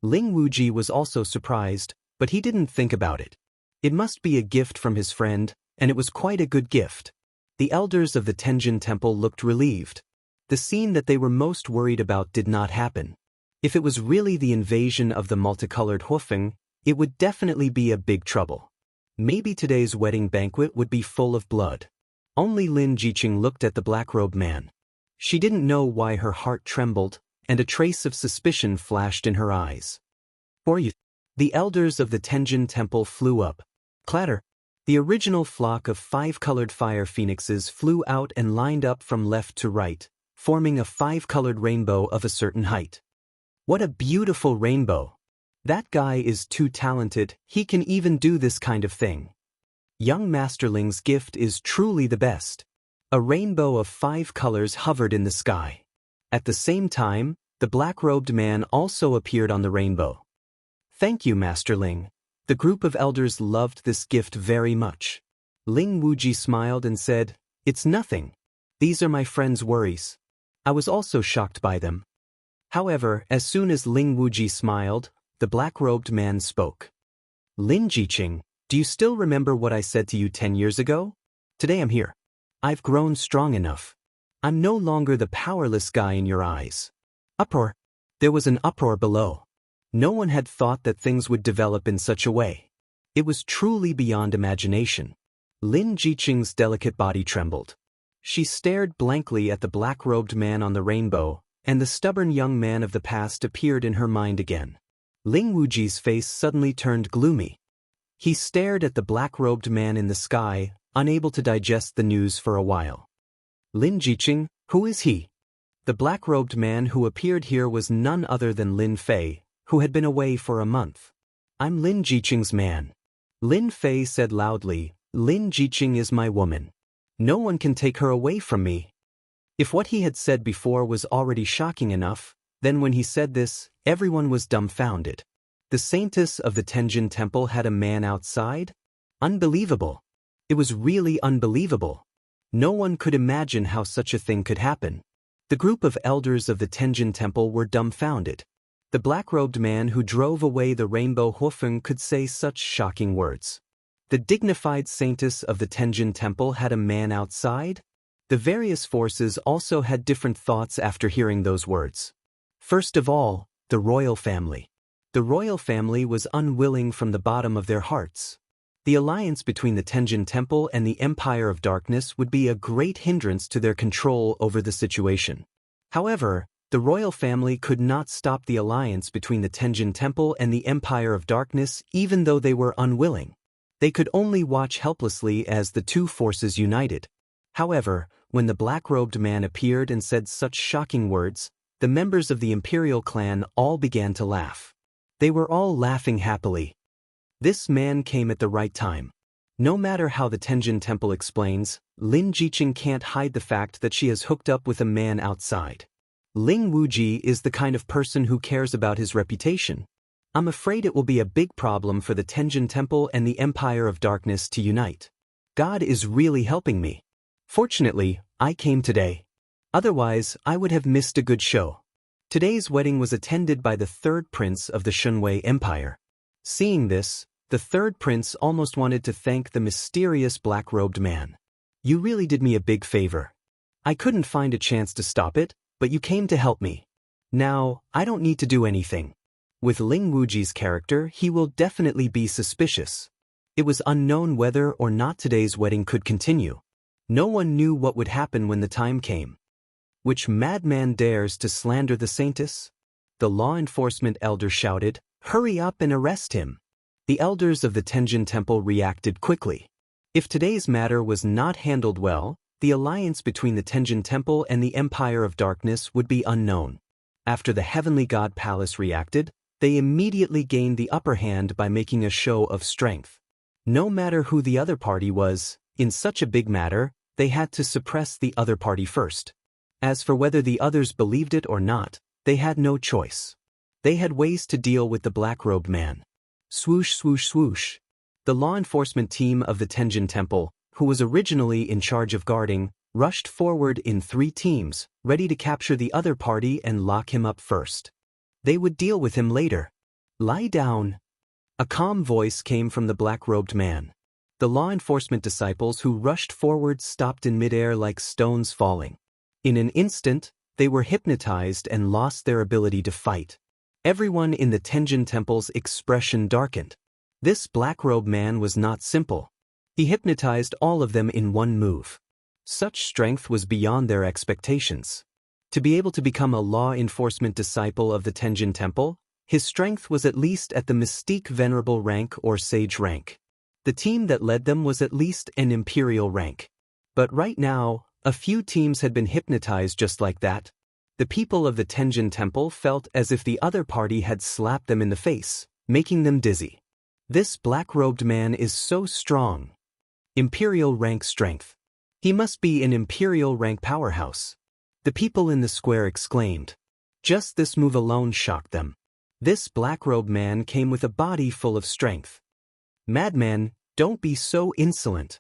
Ling Wuji was also surprised, but he didn't think about it. It must be a gift from his friend, and it was quite a good gift. The elders of the Tenjin Temple looked relieved. The scene that they were most worried about did not happen. If it was really the invasion of the multicolored Huofeng, it would definitely be a big trouble. Maybe today's wedding banquet would be full of blood. Only Lin Jiqing looked at the black-robed man. She didn't know why her heart trembled, and a trace of suspicion flashed in her eyes. "For you." The elders of the Tenjin Temple flew up. Clatter. The original flock of 5-colored fire phoenixes flew out and lined up from left to right, forming a 5-colored rainbow of a certain height. What a beautiful rainbow! That guy is too talented, he can even do this kind of thing. Young Masterling's gift is truly the best. A rainbow of 5 colors hovered in the sky. At the same time, the black-robed man also appeared on the rainbow. "Thank you, Masterling." The group of elders loved this gift very much. Ling Wuji smiled and said, "It's nothing. These are my friend's worries." I was also shocked by them. However, as soon as Ling Wuji smiled, the black-robed man spoke. "Lin Jiqing, do you still remember what I said to you 10 years ago? Today I'm here. I've grown strong enough. I'm no longer the powerless guy in your eyes." Uproar. There was an uproar below. No one had thought that things would develop in such a way. It was truly beyond imagination. Lin Jiqing's delicate body trembled. She stared blankly at the black-robed man on the rainbow, and the stubborn young man of the past appeared in her mind again. Ling Wuji's face suddenly turned gloomy. He stared at the black-robed man in the sky, unable to digest the news for a while. "Lin Jiqing, who is he?" The black-robed man who appeared here was none other than Lin Fei, who had been away for a month. "I'm Lin Jiqing's man." Lin Fei said loudly, "Lin Jiqing is my woman. No one can take her away from me." If what he had said before was already shocking enough, then when he said this, everyone was dumbfounded. The saintess of the Tenjin Temple had a man outside? Unbelievable. It was really unbelievable. No one could imagine how such a thing could happen. The group of elders of the Tenjin Temple were dumbfounded. The black-robed man who drove away the rainbow Huofeng could say such shocking words. The dignified saintess of the Tenjin Temple had a man outside? The various forces also had different thoughts after hearing those words. First of all, the royal family. The royal family was unwilling from the bottom of their hearts. The alliance between the Tenjin Temple and the Empire of Darkness would be a great hindrance to their control over the situation. However, the royal family could not stop the alliance between the Tenjin Temple and the Empire of Darkness even though they were unwilling. They could only watch helplessly as the two forces united. However, when the black-robed man appeared and said such shocking words, the members of the imperial clan all began to laugh. They were all laughing happily. This man came at the right time. No matter how the Tenjin Temple explains, Lin Jiqing can't hide the fact that she has hooked up with a man outside. Ling Wuji is the kind of person who cares about his reputation. I'm afraid it will be a big problem for the Tenjin Temple and the Empire of Darkness to unite. God is really helping me. Fortunately, I came today. Otherwise, I would have missed a good show. Today's wedding was attended by the third prince of the Shunwei Empire. Seeing this, the third prince almost wanted to thank the mysterious black-robed man. You really did me a big favor. I couldn't find a chance to stop it, but you came to help me. Now, I don't need to do anything. With Ling Wuji's character, he will definitely be suspicious. It was unknown whether or not today's wedding could continue. No one knew what would happen when the time came. Which madman dares to slander the saintess? The law enforcement elder shouted, "Hurry up and arrest him." The elders of the Tenjin Temple reacted quickly. If today's matter was not handled well, the alliance between the Tenjin Temple and the Empire of Darkness would be unknown. After the Heavenly God Palace reacted, they immediately gained the upper hand by making a show of strength. No matter who the other party was, in such a big matter, they had to suppress the other party first. As for whether the others believed it or not, they had no choice. They had ways to deal with the black-robed man. Swoosh, swoosh, swoosh. The law enforcement team of the Tenjin Temple, who was originally in charge of guarding, rushed forward in 3 teams, ready to capture the other party and lock him up first. They would deal with him later. Lie down. A calm voice came from the black-robed man. The law enforcement disciples who rushed forward stopped in midair like stones falling. In an instant, they were hypnotized and lost their ability to fight. Everyone in the Tenjin Temple's expression darkened. This black-robed man was not simple. He hypnotized all of them in one move. Such strength was beyond their expectations. To be able to become a law enforcement disciple of the Tenjin Temple, his strength was at least at the mystique venerable rank or sage rank. The team that led them was at least an imperial rank. But right now, a few teams had been hypnotized just like that. The people of the Tenjin Temple felt as if the other party had slapped them in the face, making them dizzy. This black-robed man is so strong. Imperial rank strength. He must be an imperial rank powerhouse. The people in the square exclaimed. Just this move alone shocked them. This black-robed man came with a body full of strength. Madman, don't be so insolent.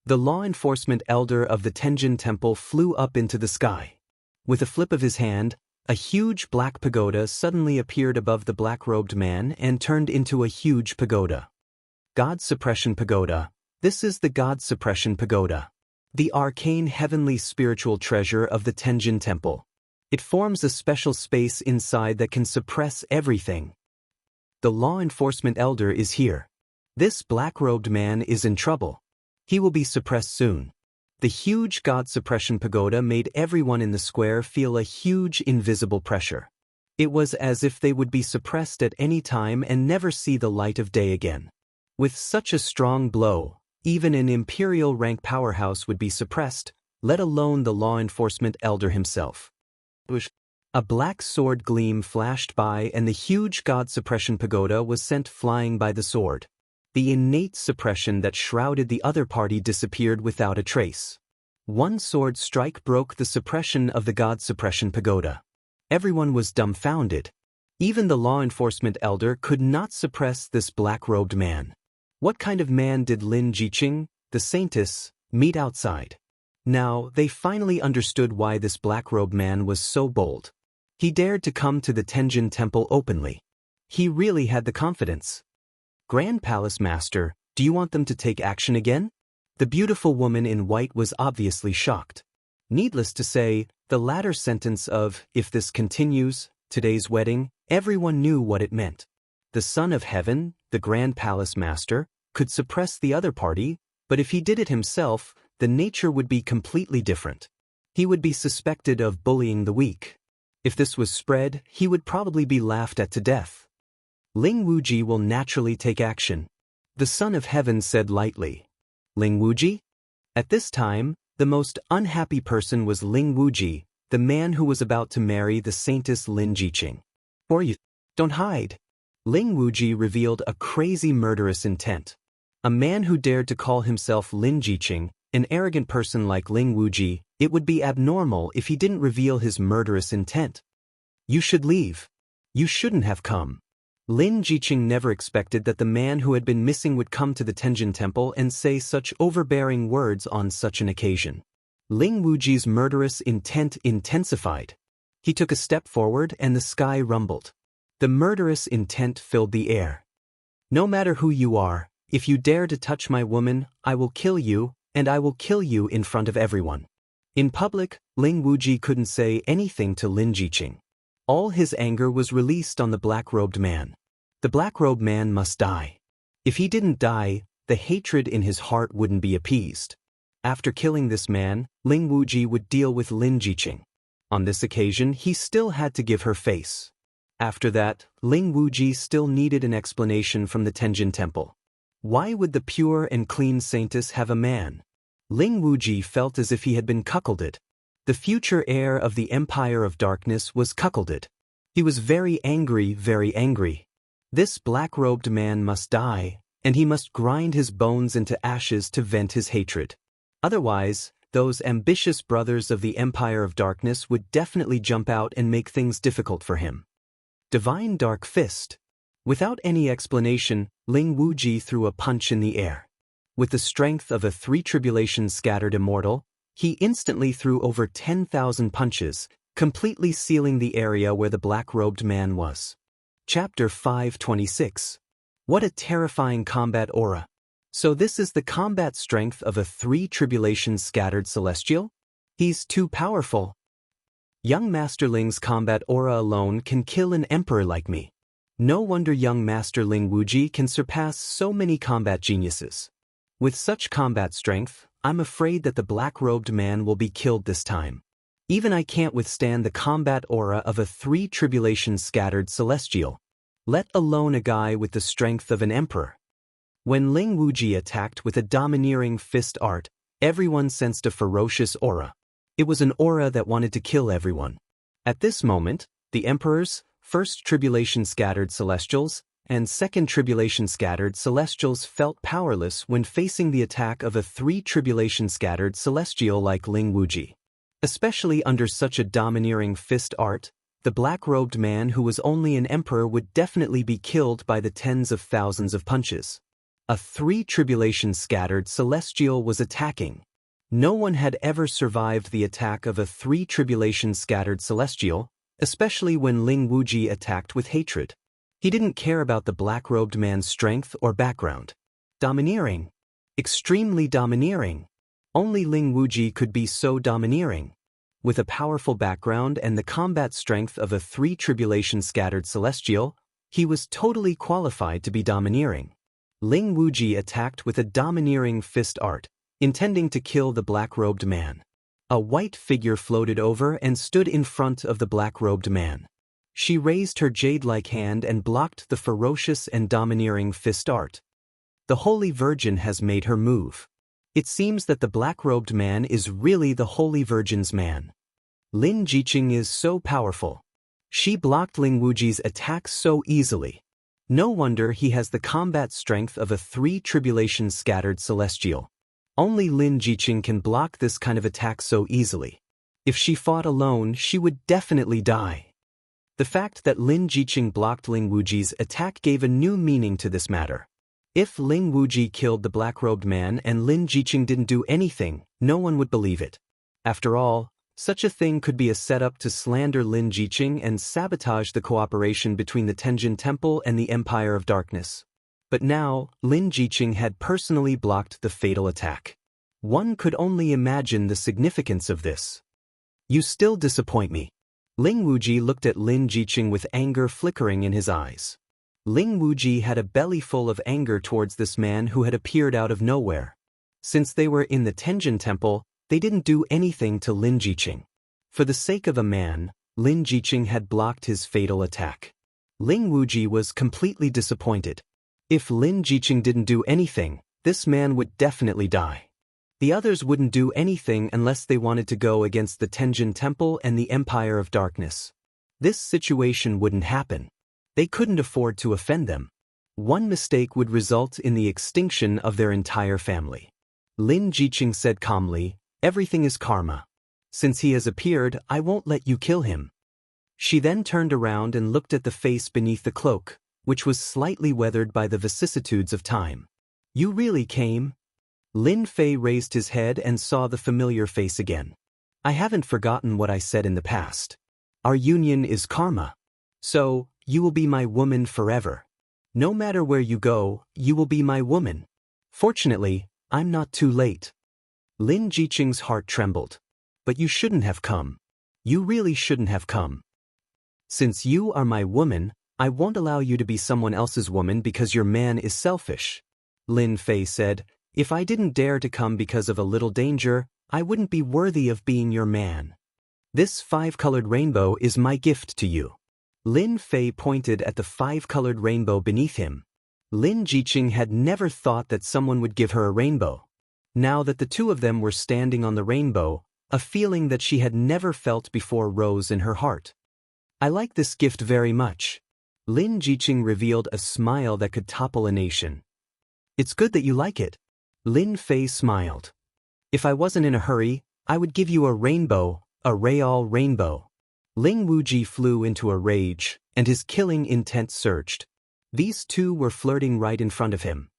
The law enforcement elder of the Tenjin Temple flew up into the sky. With a flip of his hand, a huge black pagoda suddenly appeared above the black-robed man and turned into a huge pagoda. God Suppression Pagoda. This is the God Suppression Pagoda. The arcane heavenly spiritual treasure of the Tenjin Temple. It forms a special space inside that can suppress everything. The law enforcement elder is here. This black-robed man is in trouble. He will be suppressed soon. The huge God Suppression Pagoda made everyone in the square feel a huge invisible pressure. It was as if they would be suppressed at any time and never see the light of day again. With such a strong blow, even an imperial rank powerhouse would be suppressed, let alone the law enforcement elder himself. A black sword gleam flashed by and the huge God Suppression Pagoda was sent flying by the sword. The innate suppression that shrouded the other party disappeared without a trace. One sword strike broke the suppression of the God Suppression Pagoda. Everyone was dumbfounded. Even the law enforcement elder could not suppress this black-robed man. What kind of man did Lin Jiqing, the saintess, meet outside? Now, they finally understood why this black-robed man was so bold. He dared to come to the Tenjin Temple openly. He really had the confidence. Grand Palace Master, do you want them to take action again? The beautiful woman in white was obviously shocked. Needless to say, the latter sentence of, if this continues, Today's wedding, everyone knew what it meant. The son of heaven, the grand palace master, could suppress the other party, but if he did it himself, the nature would be completely different. He would be suspected of bullying the weak. If this was spread, he would probably be laughed at to death. Ling Wuji will naturally take action. The son of heaven said lightly. Ling Wuji? At this time, the most unhappy person was Ling Wuji, the man who was about to marry the saintess Lin Jiqing. Or you don't hide. Ling Wuji revealed a crazy murderous intent. A man who dared to call himself Lin Jiqing, an arrogant person like Ling Wuji, it would be abnormal if he didn't reveal his murderous intent. You should leave. You shouldn't have come. Lin Jiqing never expected that the man who had been missing would come to the Tenjin Temple and say such overbearing words on such an occasion. Ling Wuji's murderous intent intensified. He took a step forward and the sky rumbled. The murderous intent filled the air. No matter who you are, if you dare to touch my woman, I will kill you, and I will kill you in front of everyone. In public, Ling Wuji couldn't say anything to Lin Jiqing. All his anger was released on the black-robed man. The black-robed man must die. If he didn't die, the hatred in his heart wouldn't be appeased. After killing this man, Ling Wuji would deal with Lin Jiqing. On this occasion, he still had to give her face. After that, Ling Wuji still needed an explanation from the Tenjin Temple. Why would the pure and clean saintess have a man? Ling Wuji felt as if he had been cuckolded. The future heir of the Empire of Darkness was cuckolded. He was very angry, very angry. This black-robed man must die, and he must grind his bones into ashes to vent his hatred. Otherwise, those ambitious brothers of the Empire of Darkness would definitely jump out and make things difficult for him. Divine Dark Fist. Without any explanation, Ling Wuji threw a punch in the air. With the strength of a three-tribulations scattered immortal, he instantly threw over 10,000 punches, completely sealing the area where the black-robed man was. Chapter 526. What a terrifying combat aura. So this is the combat strength of a three-tribulations scattered celestial? He's too powerful. Young Master Ling's combat aura alone can kill an emperor like me. No wonder young Master Ling Wuji can surpass so many combat geniuses. With such combat strength, I'm afraid that the black-robed man will be killed this time. Even I can't withstand the combat aura of a three-tribulations scattered celestial, let alone a guy with the strength of an emperor. When Ling Wuji attacked with a domineering fist art, everyone sensed a ferocious aura. It was an aura that wanted to kill everyone. At this moment, the emperors, first tribulation scattered celestials, and second tribulation scattered celestials felt powerless when facing the attack of a three-tribulation scattered celestial like Ling Wuji. Especially under such a domineering fist art, the black-robed man who was only an emperor would definitely be killed by the tens of thousands of punches. A three-tribulation scattered celestial was attacking. No one had ever survived the attack of a three-tribulation scattered celestial, especially when Ling Wuji attacked with hatred. He didn't care about the black-robed man's strength or background. Domineering. Extremely domineering. Only Ling Wuji could be so domineering. With a powerful background and the combat strength of a three-tribulation scattered celestial, he was totally qualified to be domineering. Ling Wuji attacked with a domineering fist art, intending to kill the black-robed man. A white figure floated over and stood in front of the black-robed man. She raised her jade-like hand and blocked the ferocious and domineering fist art. The Holy Virgin has made her move. It seems that the black-robed man is really the Holy Virgin's man. Lin Jiqing is so powerful. She blocked Ling Wuji's attack so easily. No wonder he has the combat strength of a three-tribulation scattered celestial. Only Lin Jiqing can block this kind of attack so easily. If she fought alone, she would definitely die. The fact that Lin Jiqing blocked Ling Wuji's attack gave a new meaning to this matter. If Ling Wuji killed the black-robed man and Lin Jiqing didn't do anything, no one would believe it. After all, such a thing could be a setup to slander Lin Jiqing and sabotage the cooperation between the Tenjin Temple and the Empire of Darkness. But now, Lin Jiqing had personally blocked the fatal attack. One could only imagine the significance of this. You still disappoint me. Ling Wuji looked at Lin Jiqing with anger flickering in his eyes. Ling Wuji had a belly full of anger towards this man who had appeared out of nowhere. Since they were in the Tenjin Temple, they didn't do anything to Lin Jiqing. For the sake of a man, Lin Jiqing had blocked his fatal attack. Ling Wuji was completely disappointed. If Lin Jiqing didn't do anything, this man would definitely die. The others wouldn't do anything unless they wanted to go against the Tenjin Temple and the Empire of Darkness. This situation wouldn't happen. They couldn't afford to offend them. One mistake would result in the extinction of their entire family. Lin Jiqing said calmly, "Everything is karma. Since he has appeared, I won't let you kill him." She then turned around and looked at the face beneath the cloak, which was slightly weathered by the vicissitudes of time. "You really came?" Lin Fei raised his head and saw the familiar face again. "I haven't forgotten what I said in the past. Our union is karma. So, you will be my woman forever. No matter where you go, you will be my woman. Fortunately, I'm not too late." Lin Jiqing's heart trembled. "But you shouldn't have come. You really shouldn't have come. Since you are my woman, I won't allow you to be someone else's woman because your man is selfish." Lin Fei said, "If I didn't dare to come because of a little danger, I wouldn't be worthy of being your man. This 5-colored rainbow is my gift to you." Lin Fei pointed at the 5-colored rainbow beneath him. Lin Jiqing had never thought that someone would give her a rainbow. Now that the two of them were standing on the rainbow, a feeling that she had never felt before rose in her heart. "I like this gift very much." Lin Jiqing revealed a smile that could topple a nation. "It's good that you like it." Lin Fei smiled. "If I wasn't in a hurry, I would give you a rainbow, a real rainbow." Ling Wuji flew into a rage, and his killing intent surged. These two were flirting right in front of him.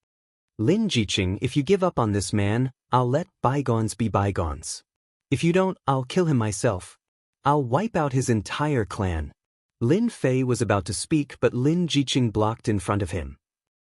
"Lin Jiqing, if you give up on this man, I'll let bygones be bygones. If you don't, I'll kill him myself. I'll wipe out his entire clan." Lin Fei was about to speak, but Lin Jiqing blocked in front of him.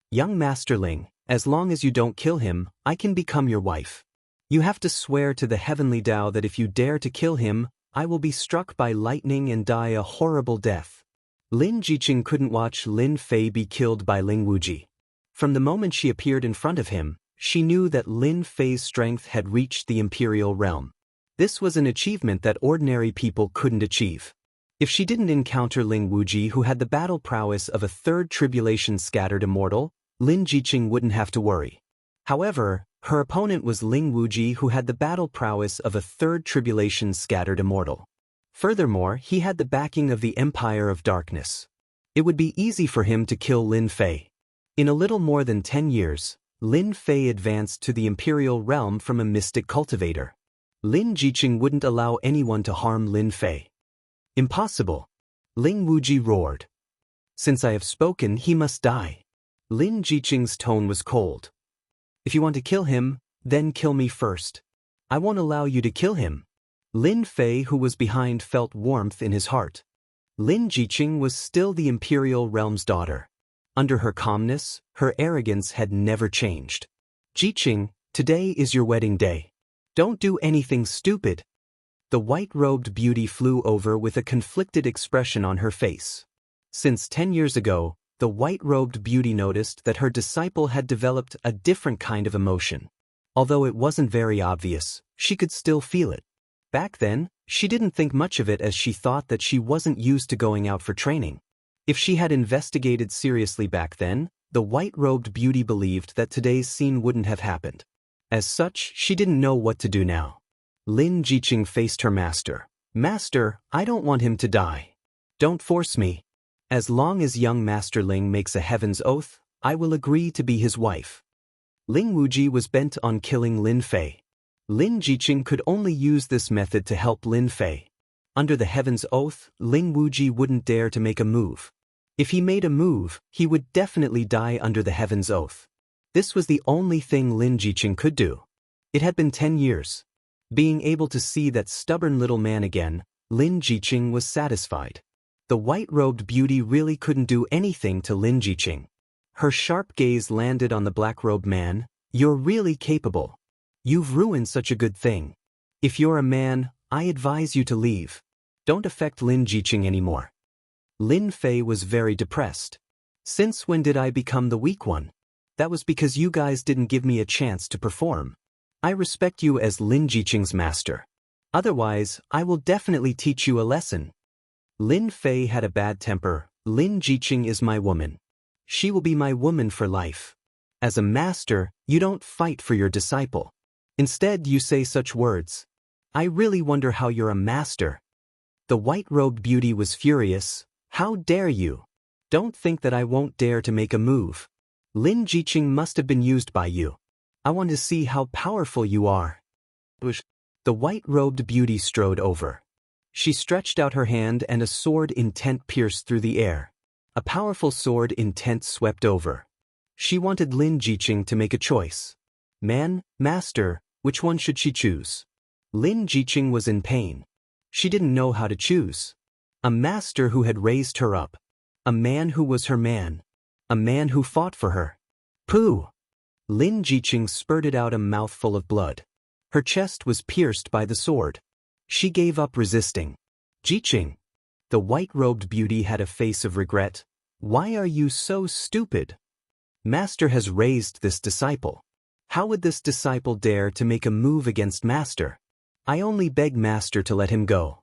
"Young Masterling, as long as you don't kill him, I can become your wife. You have to swear to the heavenly Tao that if you dare to kill him, I will be struck by lightning and die a horrible death." Lin Jiqing couldn't watch Lin Fei be killed by Ling Wuji. From the moment she appeared in front of him, she knew that Lin Fei's strength had reached the imperial realm. This was an achievement that ordinary people couldn't achieve. If she didn't encounter Ling Wuji, who had the battle prowess of a 3rd tribulation scattered immortal, Lin Jiqing wouldn't have to worry. However, her opponent was Ling Wuji, who had the battle prowess of a 3rd tribulation scattered immortal. Furthermore, he had the backing of the Empire of Darkness. It would be easy for him to kill Lin Fei. In a little more than 10 years, Lin Fei advanced to the imperial realm from a mystic cultivator. Lin Jiqing wouldn't allow anyone to harm Lin Fei. "Impossible!" Ling Wuji roared. "Since I have spoken, he must die." Lin Jiqing's tone was cold. "If you want to kill him, then kill me first. I won't allow you to kill him." Lin Fei, who was behind, felt warmth in his heart. Lin Jiqing was still the imperial realm's daughter. Under her calmness, her arrogance had never changed. "Jiqing, today is your wedding day. Don't do anything stupid." The white-robed beauty flew over with a conflicted expression on her face. Since 10 years ago, the white-robed beauty noticed that her disciple had developed a different kind of emotion. Although it wasn't very obvious, she could still feel it. Back then, she didn't think much of it as she thought that she wasn't used to going out for training. If she had investigated seriously back then, the white-robed beauty believed that today's scene wouldn't have happened. As such, she didn't know what to do now. Lin Jiqing faced her master. "Master, I don't want him to die. Don't force me. As long as young Master Ling makes a heaven's oath, I will agree to be his wife." Ling Wuji was bent on killing Lin Fei. Lin Jiqing could only use this method to help Lin Fei. Under the heaven's oath, Ling Wuji wouldn't dare to make a move. If he made a move, he would definitely die under the heaven's oath. This was the only thing Lin Jiqing could do. It had been 10 years. Being able to see that stubborn little man again, Lin Jiqing was satisfied. The white-robed beauty really couldn't do anything to Lin Jiqing. Her sharp gaze landed on the black-robed man. "You're really capable. You've ruined such a good thing. If you're a man, I advise you to leave." don't affect Lin Jiqing anymore. Lin Fei was very depressed. Since when did I become the weak one? That was because you guys didn't give me a chance to perform. I respect you as Lin Jiqing's master. Otherwise, I will definitely teach you a lesson. Lin Fei had a bad temper. Lin Jiqing is my woman. She will be my woman for life. As a master, you don't fight for your disciple. Instead, you say such words. I really wonder how you're a master. The white-robed beauty was furious. How dare you? Don't think that I won't dare to make a move. Lin Jiqing must have been used by you. I want to see how powerful you are. The white-robed beauty strode over. She stretched out her hand and a sword intent pierced through the air. A powerful sword intent swept over. She wanted Lin Jiqing to make a choice. Man, master, which one should she choose? Lin Jiqing was in pain. She didn't know how to choose. A master who had raised her up. A man who was her man. A man who fought for her. Pooh! Lin Jiqing spurted out a mouthful of blood. Her chest was pierced by the sword. She gave up resisting. Jiqing. The white-robed beauty had a face of regret. Why are you so stupid? Master has raised this disciple. How would this disciple dare to make a move against Master? I only beg Master to let him go.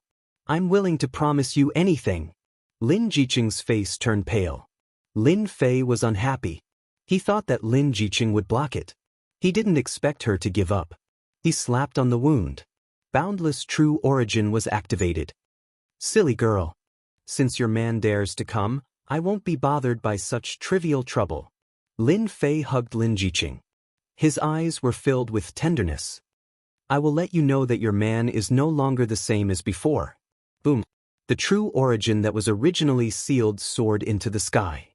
I'm willing to promise you anything. Lin Jiqing's face turned pale. Lin Fei was unhappy. He thought that Lin Jiqing would block it. He didn't expect her to give up. He slapped on the wound. Boundless True Origin was activated. Silly girl. Since your man dares to come, I won't be bothered by such trivial trouble. Lin Fei hugged Lin Jiqing. His eyes were filled with tenderness. I will let you know that your man is no longer the same as before. Boom. The true origin that was originally sealed soared into the sky.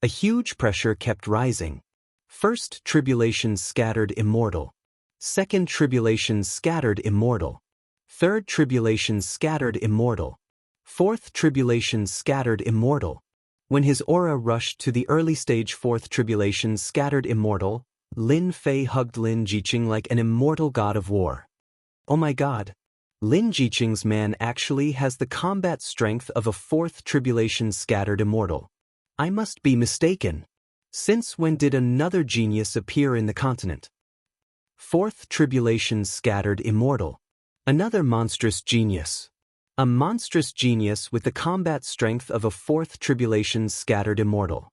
A huge pressure kept rising. First tribulation scattered Immortal. Second tribulation scattered Immortal. Third tribulation scattered Immortal. Fourth tribulation scattered Immortal. When his aura rushed to the early stage fourth tribulation scattered Immortal, Lin Fei hugged Lin Jiqing like an immortal god of war. Oh my god. Lin Jiqing's man actually has the combat strength of a fourth tribulation scattered Immortal. I must be mistaken. Since when did another genius appear in the continent? Fourth tribulation scattered Immortal. Another monstrous genius. A monstrous genius with the combat strength of a fourth tribulation scattered Immortal.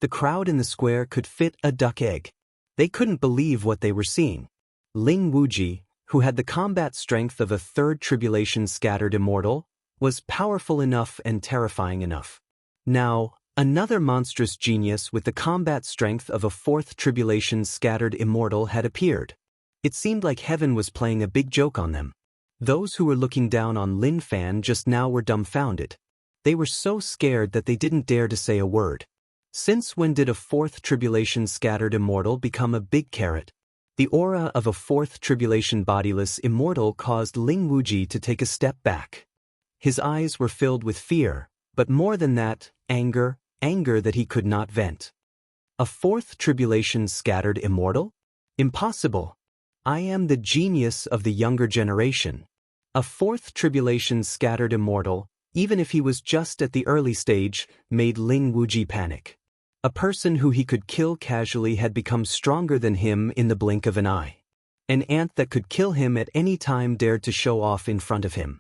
The crowd in the square could fit a duck egg. They couldn't believe what they were seeing. Ling Wuji, who had the combat strength of a third tribulation scattered Immortal, was powerful enough and terrifying enough. Now, another monstrous genius with the combat strength of a fourth tribulation scattered Immortal had appeared. It seemed like heaven was playing a big joke on them. Those who were looking down on Lin Fan just now were dumbfounded. They were so scared that they didn't dare to say a word. Since when did a fourth tribulation scattered Immortal become a big carrot? The aura of a fourth tribulation bodiless Immortal caused Ling Wuji to take a step back. His eyes were filled with fear, but more than that, anger that he could not vent. A fourth tribulation scattered Immortal? Impossible. I am the genius of the younger generation. A fourth tribulation scattered Immortal, even if he was just at the early stage, made Ling Wuji panic. A person who he could kill casually had become stronger than him in the blink of an eye. An ant that could kill him at any time dared to show off in front of him.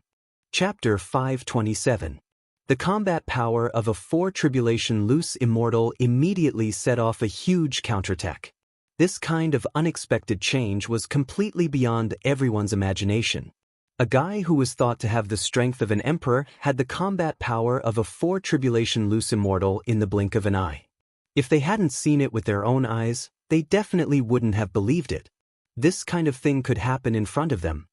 Chapter 527. The combat power of a four tribulation loose Immortal immediately set off a huge counterattack. This kind of unexpected change was completely beyond everyone's imagination. A guy who was thought to have the strength of an emperor had the combat power of a four tribulation loose Immortal in the blink of an eye. If they hadn't seen it with their own eyes, they definitely wouldn't have believed it. This kind of thing could happen in front of them.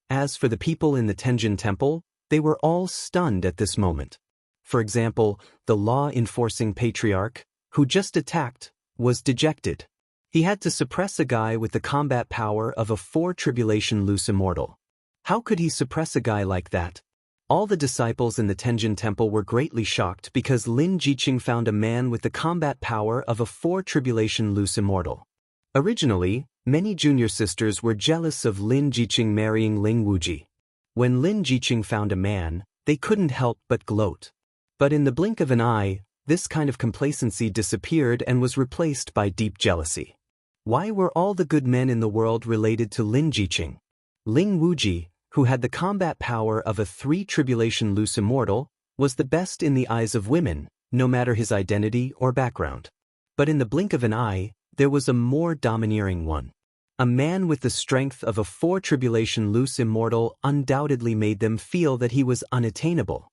As for the people in the Tenjin Temple, they were all stunned at this moment. For example, the law-enforcing patriarch, who just attacked, was dejected. He had to suppress a guy with the combat power of a four tribulation loose Immortal. How could he suppress a guy like that? All the disciples in the Tenjin Temple were greatly shocked because Lin Jiqing found a man with the combat power of a four tribulation loose Immortal. Originally, many junior sisters were jealous of Lin Jiqing marrying Ling Wuji. When Lin Jiqing found a man, they couldn't help but gloat. But in the blink of an eye, this kind of complacency disappeared and was replaced by deep jealousy. Why were all the good men in the world related to Lin Jiqing? Ling Wuji, who had the combat power of a 3-tribulation loose immortal, was the best in the eyes of women, no matter his identity or background. But in the blink of an eye, there was a more domineering one. A man with the strength of a 4-tribulation loose immortal undoubtedly made them feel that he was unattainable.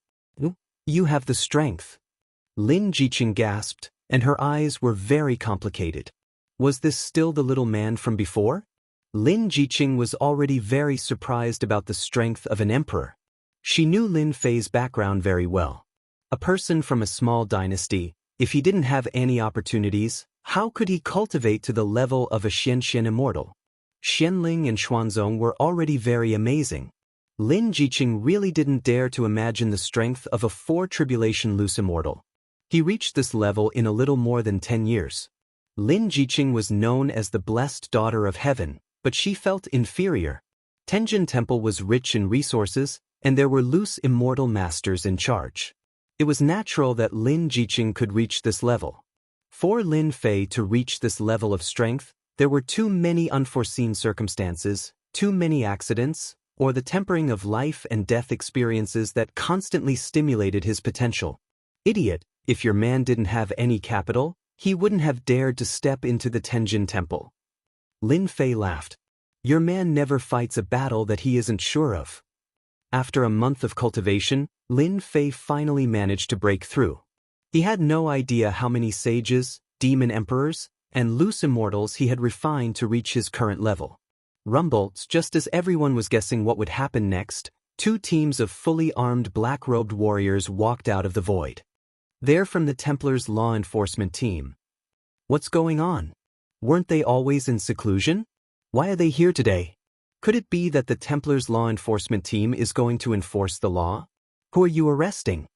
You have the strength. Lin Jiqing gasped, and her eyes were very complicated. Was this still the little man from before? Lin Jiqing was already very surprised about the strength of an emperor. She knew Lin Fei's background very well. A person from a small dynasty, if he didn't have any opportunities, how could he cultivate to the level of a Xianxia immortal? Xianling and Xuanzong were already very amazing. Lin Jiqing really didn't dare to imagine the strength of a 4-tribulation loose immortal. He reached this level in a little more than 10 years. Lin Jiqing was known as the blessed daughter of heaven, but she felt inferior. Tenjin Temple was rich in resources, and there were loose immortal masters in charge. It was natural that Lin Jiqing could reach this level. For Lin Fei to reach this level of strength, there were too many unforeseen circumstances, too many accidents, or the tempering of life and death experiences that constantly stimulated his potential. Idiot, if your man didn't have any capital, he wouldn't have dared to step into the Tenjin Temple. Lin Fei laughed. Your man never fights a battle that he isn't sure of. After a month of cultivation, Lin Fei finally managed to break through. He had no idea how many sages, demon emperors, and loose immortals he had refined to reach his current level. Rumbolts, just as everyone was guessing what would happen next, 2 teams of fully armed black-robed warriors walked out of the void. They're from the Templars' law enforcement team. What's going on? Weren't they always in seclusion? Why are they here today? Could it be that the Templars' law enforcement team is going to enforce the law? Who are you arresting?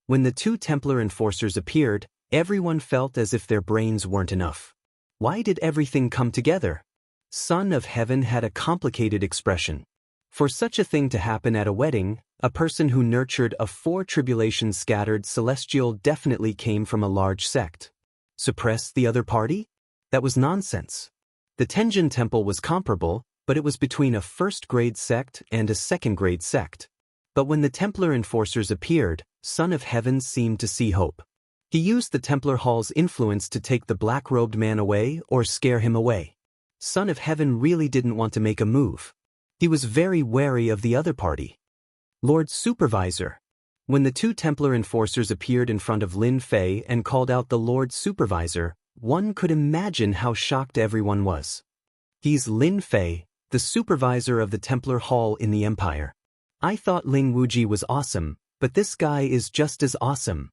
When the 2 Templar enforcers appeared, everyone felt as if their brains weren't enough. Why did everything come together? Son of Heaven had a complicated expression. For such a thing to happen at a wedding, a person who nurtured a 4-tribulation scattered celestial definitely came from a large sect. Suppress the other party? That was nonsense. The Tenjin Temple was comparable, but it was between a 1st-grade sect and a 2nd-grade sect. But when the Templar enforcers appeared, Son of Heaven seemed to see hope. He used the Templar Hall's influence to take the black-robed man away or scare him away. Son of Heaven really didn't want to make a move. He was very wary of the other party. Lord Supervisor. When the 2 Templar enforcers appeared in front of Lin Fei and called out the Lord Supervisor, one could imagine how shocked everyone was. He's Lin Fei, the supervisor of the Templar Hall in the Empire. I thought Ling Wuji was awesome, but this guy is just as awesome.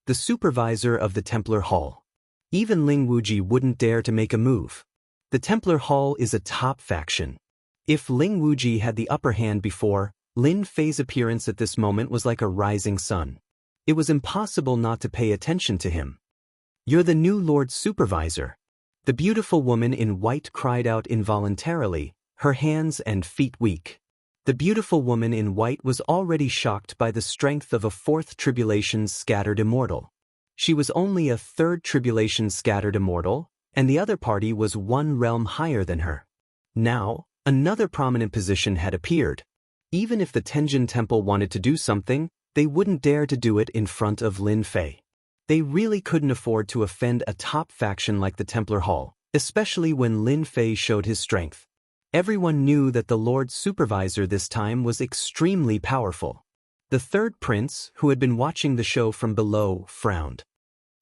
The supervisor of the Templar Hall. Even Ling Wuji wouldn't dare to make a move. The Templar Hall is a top faction. If Ling Wuji had the upper hand before, Lin Fei's appearance at this moment was like a rising sun. It was impossible not to pay attention to him. You're the new Lord Supervisor. The beautiful woman in white cried out involuntarily, her hands and feet weak. The beautiful woman in white was already shocked by the strength of a 4th tribulation scattered immortal. She was only a 3rd tribulation scattered immortal, and the other party was 1 realm higher than her. Now, another prominent position had appeared. Even if the Tenjin Temple wanted to do something, they wouldn't dare to do it in front of Lin Fei. They really couldn't afford to offend a top faction like the Templar Hall, especially when Lin Fei showed his strength. Everyone knew that the Lord Supervisor this time was extremely powerful. The 3rd prince, who had been watching the show from below, frowned.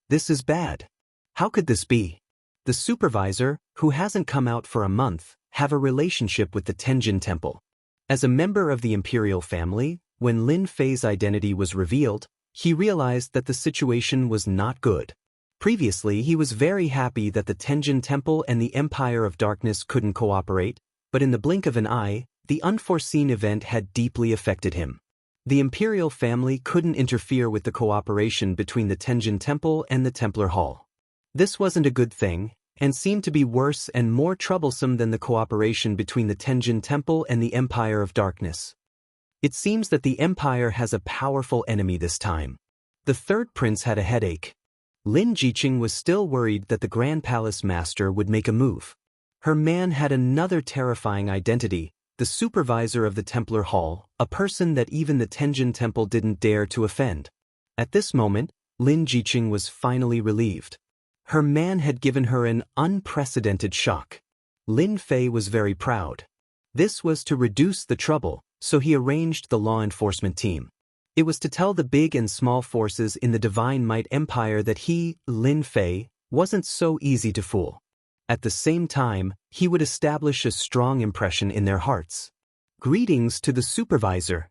This is bad. How could this be? The supervisor, who hasn't come out for a month, have a relationship with the Tenjin Temple. As a member of the imperial family, when Lin Fei's identity was revealed, he realized that the situation was not good. Previously, he was very happy that the Tenjin Temple and the Empire of Darkness couldn't cooperate, but in the blink of an eye, the unforeseen event had deeply affected him. The imperial family couldn't interfere with the cooperation between the Tenjin Temple and the Templar Hall. This wasn't a good thing, and seemed to be worse and more troublesome than the cooperation between the Tenjin Temple and the Empire of Darkness. It seems that the Empire has a powerful enemy this time. The third prince had a headache. Lin Jiqing was still worried that the Grand Palace Master would make a move. Her man had another terrifying identity, the supervisor of the Templar Hall, a person that even the Tenjin Temple didn't dare to offend. At this moment, Lin Jiqing was finally relieved. Her man had given her an unprecedented shock. Lin Fei was very proud. This was to reduce the trouble, so he arranged the law enforcement team. It was to tell the big and small forces in the Divine Might Empire that he, Lin Fei, wasn't so easy to fool. At the same time, he would establish a strong impression in their hearts. Greetings to the supervisor.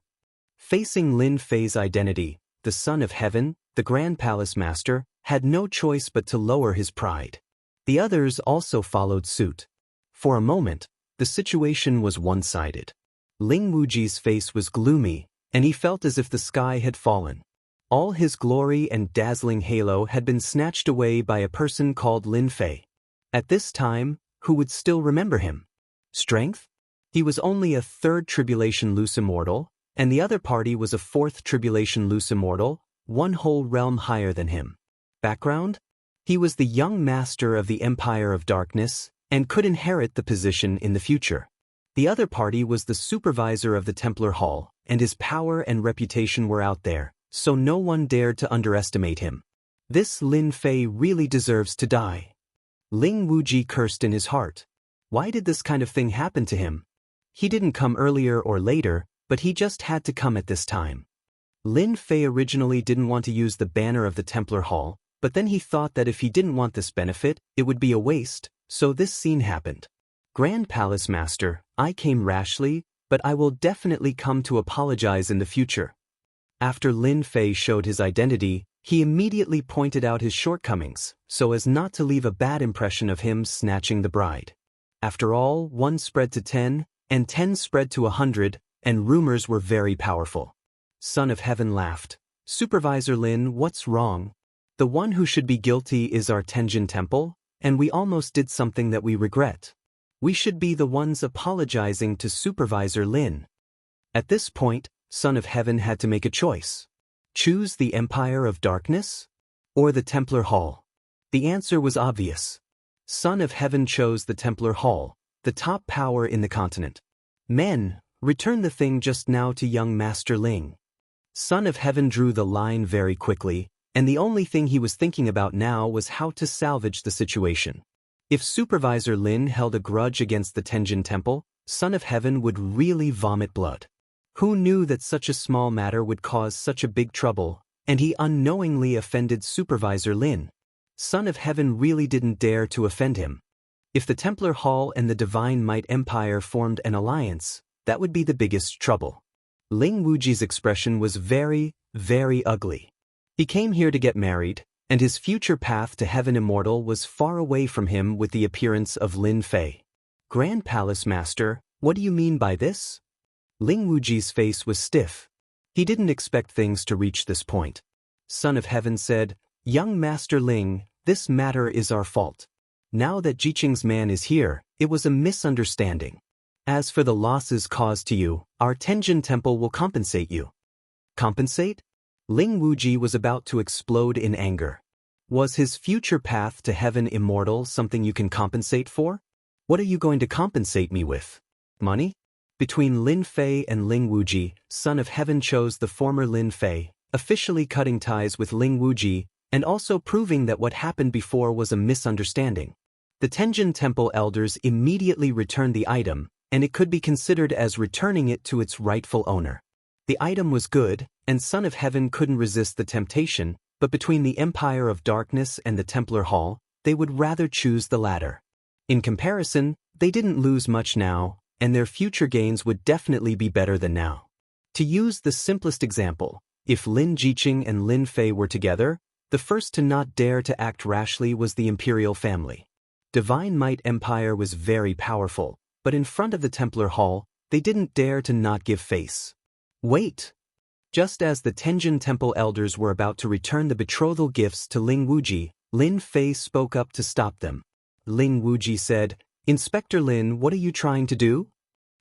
Facing Lin Fei's identity, the Son of Heaven, the Grand Palace Master, had no choice but to lower his pride. The others also followed suit. For a moment, the situation was one-sided. Ling Wuji's face was gloomy, and he felt as if the sky had fallen. All his glory and dazzling halo had been snatched away by a person called Lin Fei. At this time, who would still remember him? Strength? He was only a third tribulation loose immortal, and the other party was a fourth tribulation loose immortal, one whole realm higher than him. Background? He was the young master of the Empire of Darkness, and could inherit the position in the future. The other party was the supervisor of the Templar Hall, and his power and reputation were out there, so no one dared to underestimate him. This Lin Fei really deserves to die. Ling Wuji cursed in his heart. Why did this kind of thing happen to him? He didn't come earlier or later, but he just had to come at this time. Lin Fei originally didn't want to use the banner of the Templar Hall, but then he thought that if he didn't want this benefit, it would be a waste, so this scene happened. Grand Palace Master, I came rashly, but I will definitely come to apologize in the future. After Lin Fei showed his identity, he immediately pointed out his shortcomings, so as not to leave a bad impression of him snatching the bride. After all, 1 spread to 10, and 10 spread to 100, and rumors were very powerful. Son of Heaven laughed. Supervisor Lin, what's wrong? The one who should be guilty is our Tenjin Temple, and we almost did something that we regret. We should be the ones apologizing to Supervisor Lin. At this point, Son of Heaven had to make a choice. Choose the Empire of Darkness? Or the Templar Hall? The answer was obvious. Son of Heaven chose the Templar Hall, the top power in the continent. Men, return the thing just now to young Master Ling. Son of Heaven drew the line very quickly, and the only thing he was thinking about now was how to salvage the situation. If Supervisor Lin held a grudge against the Tenjin Temple, Son of Heaven would really vomit blood. Who knew that such a small matter would cause such a big trouble, and he unknowingly offended Supervisor Lin? Son of Heaven really didn't dare to offend him. If the Templar Hall and the Divine Might Empire formed an alliance, that would be the biggest trouble. Ling Wuji's expression was very, very ugly. He came here to get married, and his future path to Heaven Immortal was far away from him with the appearance of Lin Fei. Grand Palace Master, what do you mean by this? Ling Wuji's face was stiff. He didn't expect things to reach this point. Son of Heaven said, Young Master Ling, this matter is our fault. Now that Jiqing's man is here, it was a misunderstanding. As for the losses caused to you, our Tenjin Temple will compensate you. Compensate? Ling Wuji was about to explode in anger. Was his future path to Heaven Immortal something you can compensate for? What are you going to compensate me with? Money? Between Lin Fei and Ling Wuji, Son of Heaven chose the former Lin Fei, officially cutting ties with Ling Wuji, and also proving that what happened before was a misunderstanding. The Tenjin Temple elders immediately returned the item, and it could be considered as returning it to its rightful owner. The item was good, and Son of Heaven couldn't resist the temptation, but between the Empire of Darkness and the Templar Hall, they would rather choose the latter. In comparison, they didn't lose much now, and their future gains would definitely be better than now. To use the simplest example, if Lin Jiqing and Lin Fei were together, the first to not dare to act rashly was the imperial family. Divine Might Empire was very powerful, but in front of the Templar Hall, they didn't dare to not give face. Wait! Just as the Tenjin Temple elders were about to return the betrothal gifts to Ling Wuji, Lin Fei spoke up to stop them. Ling Wuji said, Inspector Lin, what are you trying to do?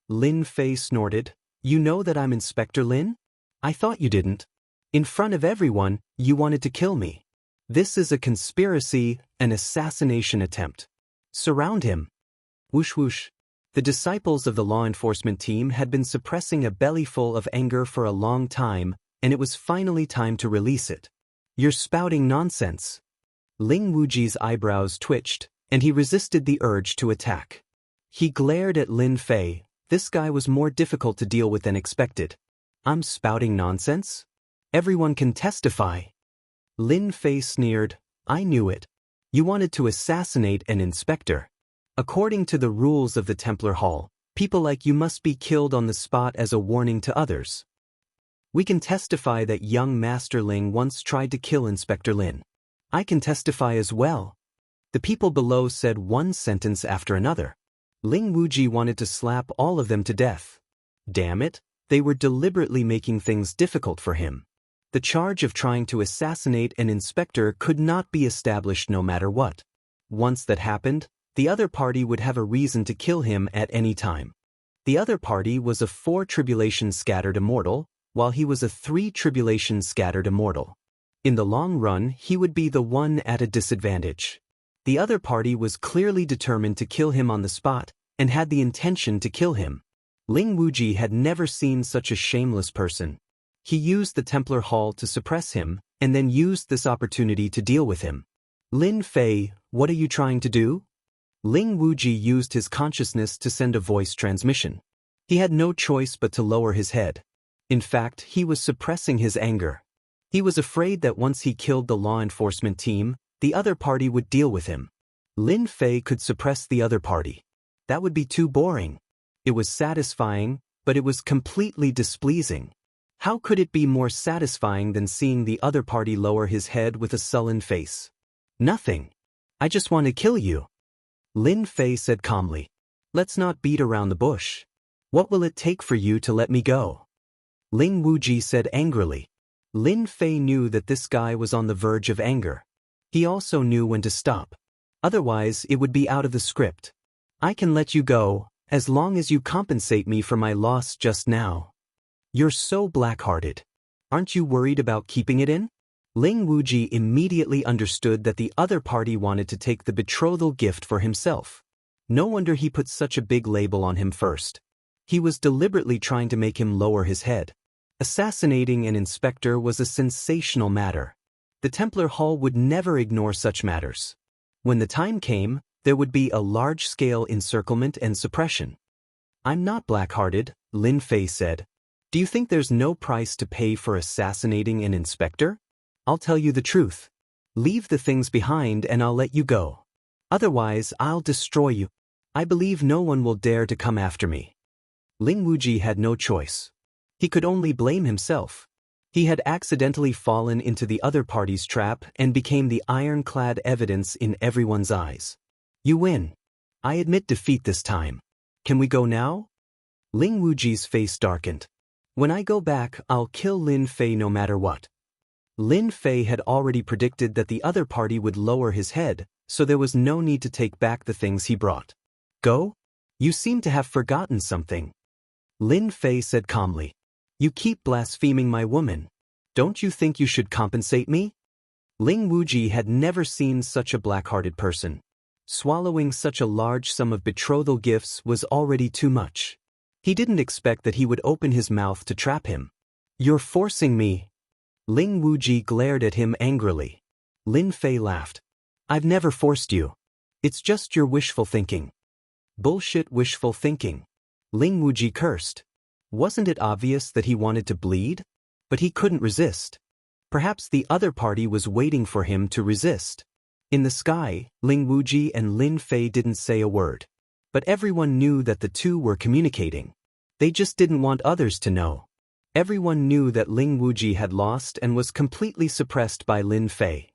Lin Fei snorted. You know that I'm Inspector Lin? I thought you didn't. In front of everyone, you wanted to kill me. This is a conspiracy, an assassination attempt. Surround him. Whoosh whoosh. The disciples of the law enforcement team had been suppressing a bellyful of anger for a long time, and it was finally time to release it. You're spouting nonsense. Ling Wuji's eyebrows twitched, and he resisted the urge to attack. He glared at Lin Fei. This guy was more difficult to deal with than expected. I'm spouting nonsense? Everyone can testify. Lin Fei sneered. I knew it. You wanted to assassinate an inspector. According to the rules of the Templar Hall, people like you must be killed on the spot as a warning to others. We can testify that young Master Ling once tried to kill Inspector Lin. I can testify as well. The people below said one sentence after another. Ling Wuji wanted to slap all of them to death. Damn it, they were deliberately making things difficult for him. The charge of trying to assassinate an inspector could not be established no matter what. Once that happened, the other party would have a reason to kill him at any time. The other party was a 4 tribulation scattered immortal, while he was a 3 tribulation scattered immortal. In the long run, he would be the one at a disadvantage. The other party was clearly determined to kill him on the spot, and had the intention to kill him. Ling Wuji had never seen such a shameless person. He used the Templar Hall to suppress him, and then used this opportunity to deal with him. Lin Fei, what are you trying to do? Ling Wuji used his consciousness to send a voice transmission. He had no choice but to lower his head. In fact, he was suppressing his anger. He was afraid that once he killed the law enforcement team, the other party would deal with him. Lin Fei could suppress the other party. That would be too boring. It was satisfying, but it was completely displeasing. How could it be more satisfying than seeing the other party lower his head with a sullen face? Nothing. I just want to kill you. Lin Fei said calmly. Let's not beat around the bush. What will it take for you to let me go? Ling Wuji said angrily. Lin Fei knew that this guy was on the verge of anger. He also knew when to stop. Otherwise, it would be out of the script. I can let you go, as long as you compensate me for my loss just now. You're so black-hearted. Aren't you worried about keeping it in? Ling Wuji immediately understood that the other party wanted to take the betrothal gift for himself. No wonder he put such a big label on him first. He was deliberately trying to make him lower his head. Assassinating an inspector was a sensational matter. The Templar Hall would never ignore such matters. When the time came, there would be a large-scale encirclement and suppression. I'm not black-hearted, Lin Fei said. Do you think there's no price to pay for assassinating an inspector? I'll tell you the truth. Leave the things behind and I'll let you go. Otherwise, I'll destroy you. I believe no one will dare to come after me. Ling Wuji had no choice. He could only blame himself. He had accidentally fallen into the other party's trap and became the ironclad evidence in everyone's eyes. You win. I admit defeat this time. Can we go now? Ling Wuji's face darkened. When I go back, I'll kill Lin Fei no matter what. Lin Fei had already predicted that the other party would lower his head, so there was no need to take back the things he brought. Go? You seem to have forgotten something. Lin Fei said calmly. You keep blaspheming my woman. Don't you think you should compensate me? Ling Wuji had never seen such a black-hearted person. Swallowing such a large sum of betrothal gifts was already too much. He didn't expect that he would open his mouth to trap him. You're forcing me. Ling Wuji glared at him angrily. Lin Fei laughed. I've never forced you. It's just your wishful thinking. Bullshit wishful thinking. Ling Wuji cursed. Wasn't it obvious that he wanted to bleed? But he couldn't resist. Perhaps the other party was waiting for him to resist. In the sky, Ling Wuji and Lin Fei didn't say a word. But everyone knew that the two were communicating. They just didn't want others to know. Everyone knew that Ling Wuji had lost and was completely suppressed by Lin Fei.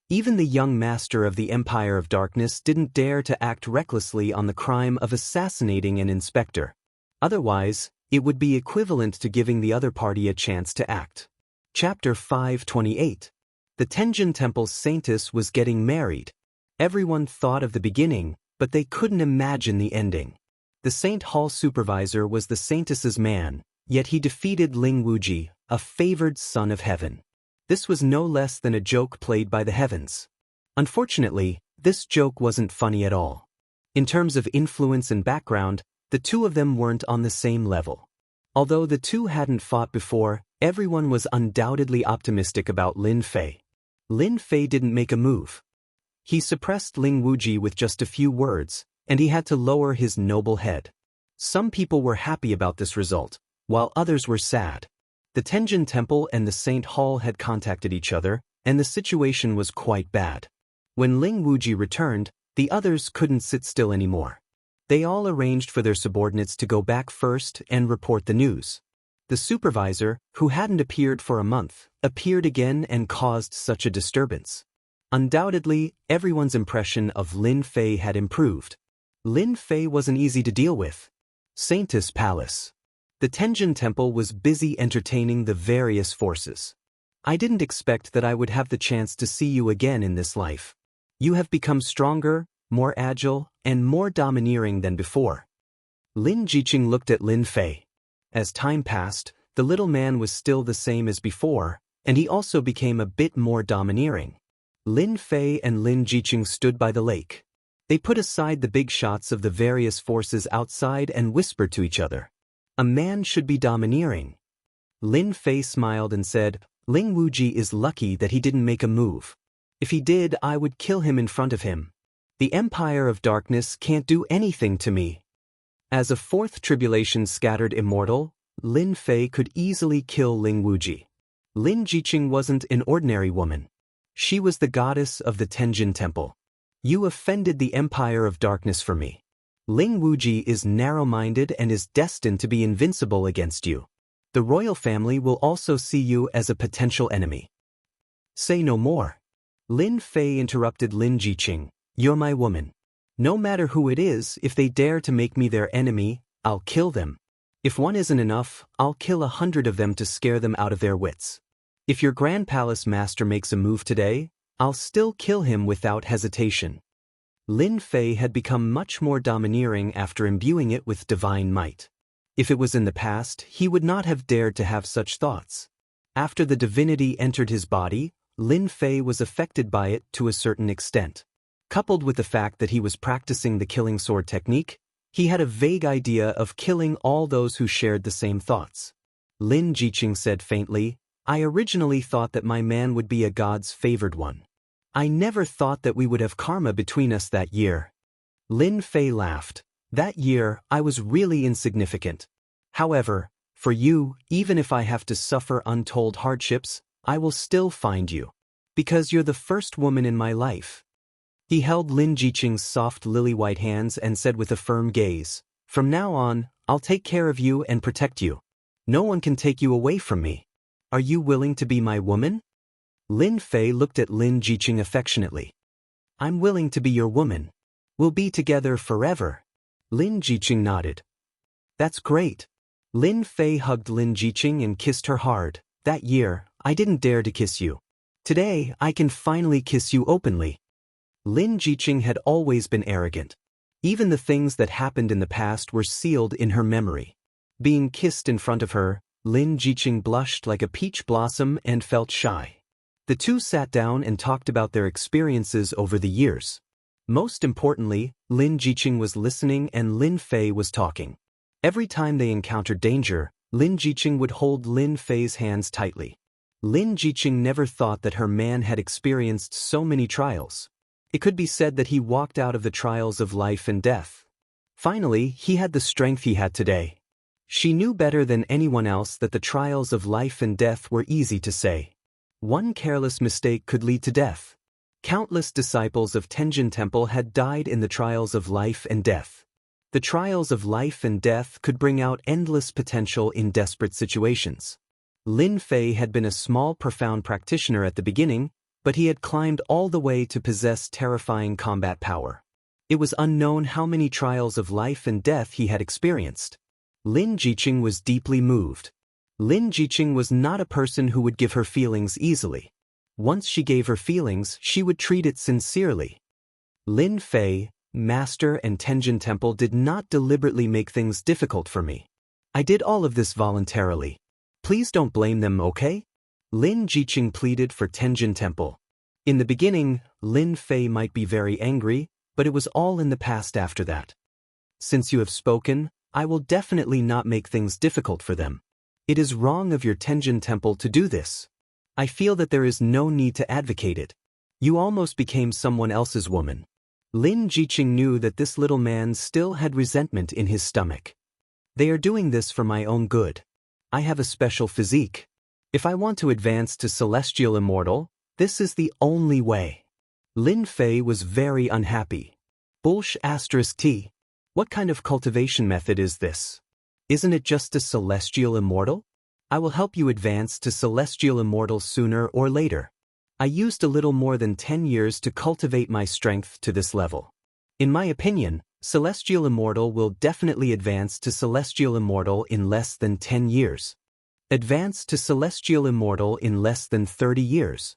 Even the young master of the Empire of Darkness didn't dare to act recklessly on the crime of assassinating an inspector. Otherwise, it would be equivalent to giving the other party a chance to act. Chapter 528. The Tenjin Temple's saintess was getting married. Everyone thought of the beginning, but they couldn't imagine the ending. The Saint Hall supervisor was the saintess's man, Yet he defeated Ling Wuji, a favored son of heaven. This was no less than a joke played by the heavens. Unfortunately, this joke wasn't funny at all. In terms of influence and background, the two of them weren't on the same level. Although the two hadn't fought before, everyone was undoubtedly optimistic about Lin Fei. Lin Fei didn't make a move. He suppressed Ling Wuji with just a few words, and he had to lower his noble head. Some people were happy about this result, while others were sad. The Tenjin Temple and the Saint Hall had contacted each other, and the situation was quite bad. When Ling Wuji returned, the others couldn't sit still anymore. They all arranged for their subordinates to go back first and report the news. The supervisor, who hadn't appeared for a month, appeared again and caused such a disturbance. Undoubtedly, everyone's impression of Lin Fei had improved. Lin Fei wasn't easy to deal with. Saintess Palace. The Tenjin Temple was busy entertaining the various forces. I didn't expect that I would have the chance to see you again in this life. You have become stronger, more agile, and more domineering than before. Lin Jiqing looked at Lin Fei. As time passed, the little man was still the same as before, and he also became a bit more domineering. Lin Fei and Lin Jiqing stood by the lake. They put aside the big shots of the various forces outside and whispered to each other. A man should be domineering. Lin Fei smiled and said, Ling Wuji is lucky that he didn't make a move. If he did, I would kill him in front of him. The Empire of Darkness can't do anything to me. As a fourth tribulation scattered Immortal, Lin Fei could easily kill Ling Wuji. Lin Jiqing wasn't an ordinary woman. She was the goddess of the Tenjin Temple. You offended the Empire of Darkness for me. Ling Wuji is narrow-minded and is destined to be invincible against you. The royal family will also see you as a potential enemy. Say no more. Lin Fei interrupted Lin Jiqing. You're my woman. No matter who it is, if they dare to make me their enemy, I'll kill them. If one isn't enough, I'll kill 100 of them to scare them out of their wits. If your Grand Palace Master makes a move today, I'll still kill him without hesitation. Lin Fei had become much more domineering after imbuing it with divine might. If it was in the past, he would not have dared to have such thoughts. After the divinity entered his body, Lin Fei was affected by it to a certain extent. Coupled with the fact that he was practicing the killing sword technique, he had a vague idea of killing all those who shared the same thoughts. Lin Jiqing said faintly, I originally thought that my man would be a god's favored one. I never thought that we would have karma between us that year. Lin Fei laughed. That year, I was really insignificant. However, for you, even if I have to suffer untold hardships, I will still find you. Because you're the first woman in my life. He held Lin Jiqing's soft lily-white hands and said with a firm gaze, From now on, I'll take care of you and protect you. No one can take you away from me. Are you willing to be my woman? Lin Fei looked at Lin Jiqing affectionately. I'm willing to be your woman. We'll be together forever. Lin Jiqing nodded. That's great. Lin Fei hugged Lin Jiqing and kissed her hard. That year, I didn't dare to kiss you. Today, I can finally kiss you openly. Lin Jiqing had always been arrogant. Even the things that happened in the past were sealed in her memory. Being kissed in front of her, Lin Jiqing blushed like a peach blossom and felt shy. The two sat down and talked about their experiences over the years. Most importantly, Lin Jiqing was listening and Lin Fei was talking. Every time they encountered danger, Lin Jiqing would hold Lin Fei's hands tightly. Lin Jiqing never thought that her man had experienced so many trials. It could be said that he walked out of the trials of life and death. Finally, he had the strength he had today. She knew better than anyone else that the trials of life and death were easy to say. One careless mistake could lead to death. Countless disciples of Tenjin Temple had died in the trials of life and death. The trials of life and death could bring out endless potential in desperate situations. Lin Fei had been a small, profound practitioner at the beginning, but he had climbed all the way to possess terrifying combat power. It was unknown how many trials of life and death he had experienced. Lin Jiqing was deeply moved. Lin Jiqing was not a person who would give her feelings easily. Once she gave her feelings, she would treat it sincerely. Lin Fei, Master and Tenjin Temple did not deliberately make things difficult for me. I did all of this voluntarily. Please don't blame them, okay? Lin Jiqing pleaded for Tenjin Temple. In the beginning, Lin Fei might be very angry, but it was all in the past after that. Since you have spoken, I will definitely not make things difficult for them. It is wrong of your Tenjin Temple to do this. I feel that there is no need to advocate it. You almost became someone else's woman. Lin Jiqing knew that this little man still had resentment in his stomach. They are doing this for my own good. I have a special physique. If I want to advance to Celestial Immortal, this is the only way. Lin Fei was very unhappy. T. What kind of cultivation method is this? Isn't it just a Celestial Immortal? I will help you advance to Celestial Immortal sooner or later. I used a little more than 10 years to cultivate my strength to this level. In my opinion, Celestial Immortal will definitely advance to Celestial Immortal in less than 10 years. Advance to Celestial Immortal in less than 30 years.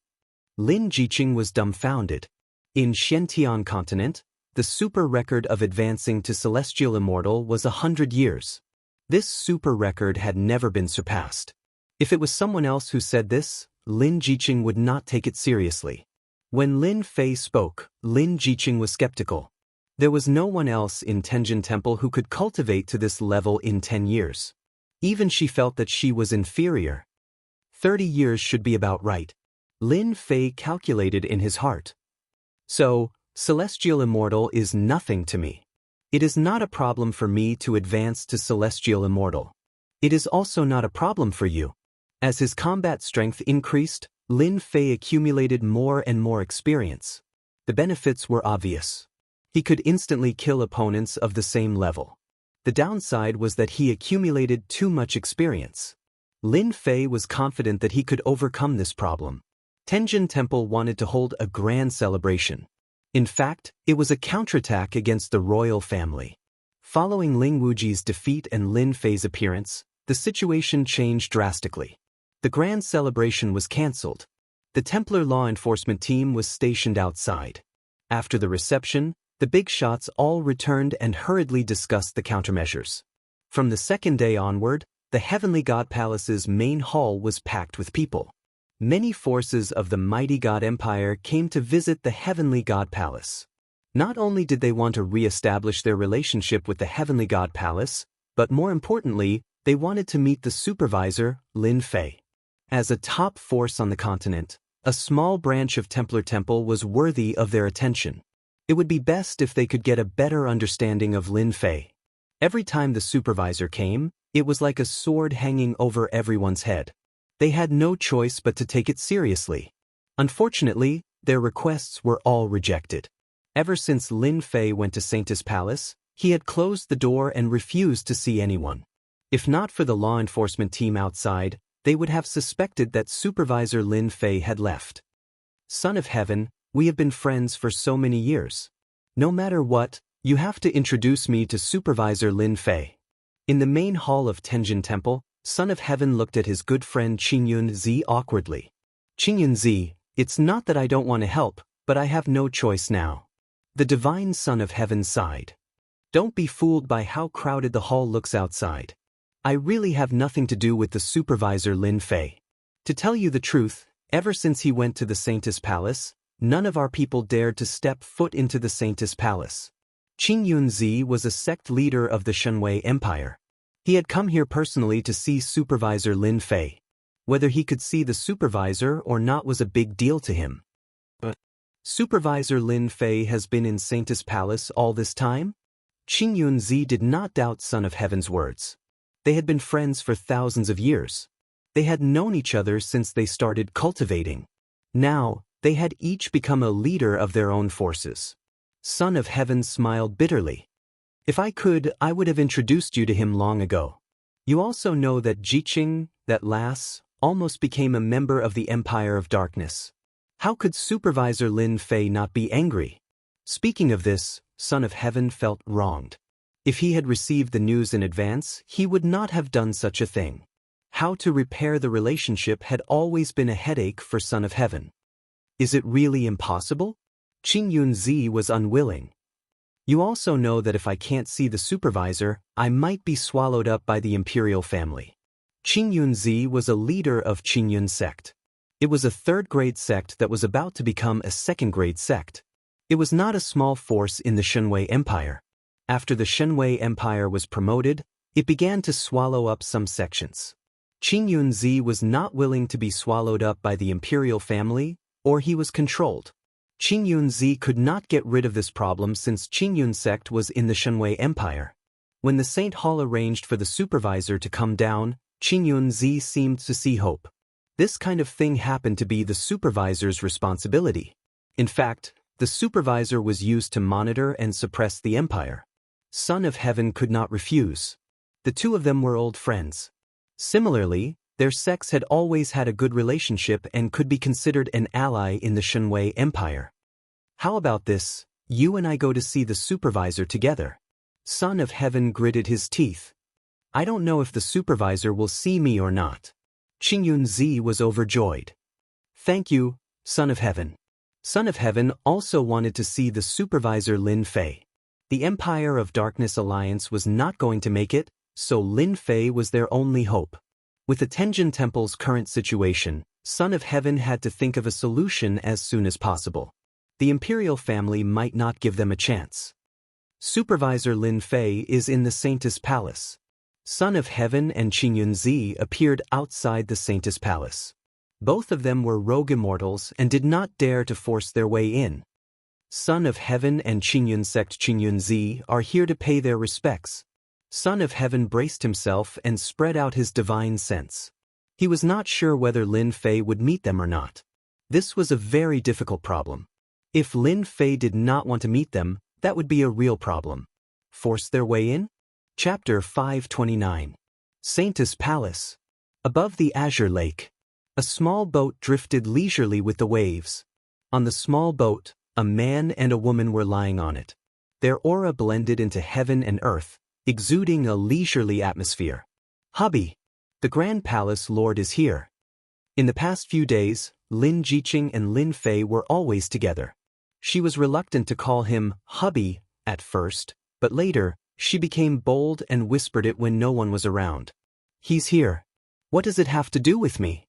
Lin Jiqing was dumbfounded. In Xianxia continent, the super record of advancing to Celestial Immortal was 100 years. This super record had never been surpassed. If it was someone else who said this, Lin Jiqing would not take it seriously. When Lin Fei spoke, Lin Jiqing was skeptical. There was no one else in Tenjin Temple who could cultivate to this level in 10 years. Even she felt that she was inferior. 30 years should be about right. Lin Fei calculated in his heart. So, Celestial Immortal is nothing to me. It is not a problem for me to advance to Celestial Immortal. It is also not a problem for you. As his combat strength increased, Lin Fei accumulated more and more experience. The benefits were obvious. He could instantly kill opponents of the same level. The downside was that he accumulated too much experience. Lin Fei was confident that he could overcome this problem. Tenjin Temple wanted to hold a grand celebration. In fact, it was a counterattack against the royal family. Following Ling Wuji's defeat and Lin Fei's appearance, the situation changed drastically. The grand celebration was cancelled. The Templar law enforcement team was stationed outside. After the reception, the big shots all returned and hurriedly discussed the countermeasures. From the second day onward, the Heavenly God Palace's main hall was packed with people. Many forces of the mighty God Empire came to visit the Heavenly God Palace. Not only did they want to re-establish their relationship with the Heavenly God Palace, but more importantly, they wanted to meet the supervisor, Lin Fei. As a top force on the continent, a small branch of Templar Temple was worthy of their attention. It would be best if they could get a better understanding of Lin Fei. Every time the supervisor came, it was like a sword hanging over everyone's head. They had no choice but to take it seriously. Unfortunately, their requests were all rejected. Ever since Lin Fei went to Saintis Palace, he had closed the door and refused to see anyone. If not for the law enforcement team outside, they would have suspected that Supervisor Lin Fei had left. Son of Heaven, we have been friends for so many years. No matter what, you have to introduce me to Supervisor Lin Fei. In the main hall of Tenjin Temple, Son of Heaven looked at his good friend Qingyun awkwardly. Qingyun, it's not that I don't want to help, but I have no choice now. The divine Son of Heaven sighed. Don't be fooled by how crowded the hall looks outside. I really have nothing to do with the supervisor Lin Fei. To tell you the truth, ever since he went to the Saintis Palace, none of our people dared to step foot into the Saintis Palace. Qingyun was a sect leader of the Shenwei Empire. He had come here personally to see Supervisor Lin Fei. Whether he could see the supervisor or not was a big deal to him. But Supervisor Lin Fei has been in Saintis Palace all this time? Qingyun did not doubt Son of Heaven's words. They had been friends for thousands of years. They had known each other since they started cultivating. Now, they had each become a leader of their own forces. Son of Heaven smiled bitterly. If I could, I would have introduced you to him long ago. You also know that Jiqing, that lass, almost became a member of the Empire of Darkness. How could Supervisor Lin Fei not be angry? Speaking of this, Son of Heaven felt wronged. If he had received the news in advance, he would not have done such a thing. How to repair the relationship had always been a headache for Son of Heaven. Is it really impossible? Qingyun was unwilling. You also know that if I can't see the supervisor, I might be swallowed up by the imperial family. Qingyunzi was a leader of Qingyun sect. It was a third-grade sect that was about to become a second-grade sect. It was not a small force in the Shenwei Empire. After the Shenwei Empire was promoted, it began to swallow up some sections. Qingyunzi was not willing to be swallowed up by the imperial family, or he was controlled. Qingyunzi could not get rid of this problem since Qingyun sect was in the Shenwei Empire. When the Saint Hall arranged for the supervisor to come down, Qingyunzi seemed to see hope. This kind of thing happened to be the supervisor's responsibility. In fact, the supervisor was used to monitor and suppress the empire. Son of Heaven could not refuse. The two of them were old friends. Similarly, their sects had always had a good relationship and could be considered an ally in the Shenwei Empire. How about this, you and I go to see the supervisor together? Son of Heaven gritted his teeth. I don't know if the supervisor will see me or not. Qingyunzi was overjoyed. Thank you, Son of Heaven. Son of Heaven also wanted to see the supervisor Lin Fei. The Empire of Darkness Alliance was not going to make it, so Lin Fei was their only hope. With the Tenjin Temple's current situation, Son of Heaven had to think of a solution as soon as possible. The imperial family might not give them a chance. Supervisor Lin Fei is in the Saintess Palace. Son of Heaven and Qingyunzi appeared outside the Saintess Palace. Both of them were rogue immortals and did not dare to force their way in. Son of Heaven and Qingyun sect Qingyunzi are here to pay their respects. Son of Heaven braced himself and spread out his divine sense. He was not sure whether Lin Fei would meet them or not. This was a very difficult problem. If Lin Fei did not want to meet them, that would be a real problem. Force their way in? Chapter 529. Saintess Palace. Above the azure lake, a small boat drifted leisurely with the waves. On the small boat, a man and a woman were lying on it. Their aura blended into heaven and earth, exuding a leisurely atmosphere. Hubby, the Grand Palace Lord is here. In the past few days, Lin Jiqing and Lin Fei were always together. She was reluctant to call him hubby at first, but later, she became bold and whispered it when no one was around. He's here. What does it have to do with me?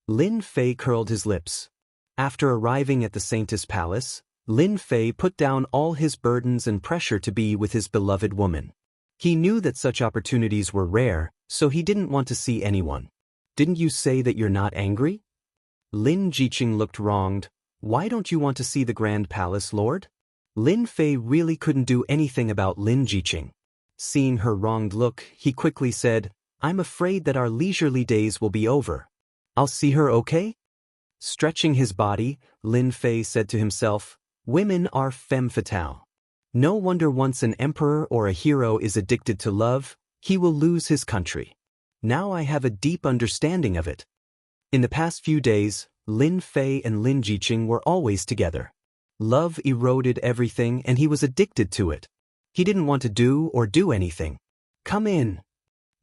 Lin Fei curled his lips. After arriving at the Saintess Palace, Lin Fei put down all his burdens and pressure to be with his beloved woman. He knew that such opportunities were rare, so he didn't want to see anyone. Didn't you say that you're not angry? Lin Jiqing looked wronged. Why don't you want to see the Grand Palace Lord? Lin Fei really couldn't do anything about Lin Jiqing. Seeing her wronged look, he quickly said, I'm afraid that our leisurely days will be over. I'll see her, okay? Stretching his body, Lin Fei said to himself, women are femme fatale. No wonder once an emperor or a hero is addicted to love, he will lose his country. Now I have a deep understanding of it. In the past few days, Lin Fei and Lin Jiqing were always together. Love eroded everything and he was addicted to it. He didn't want to do anything. Come in.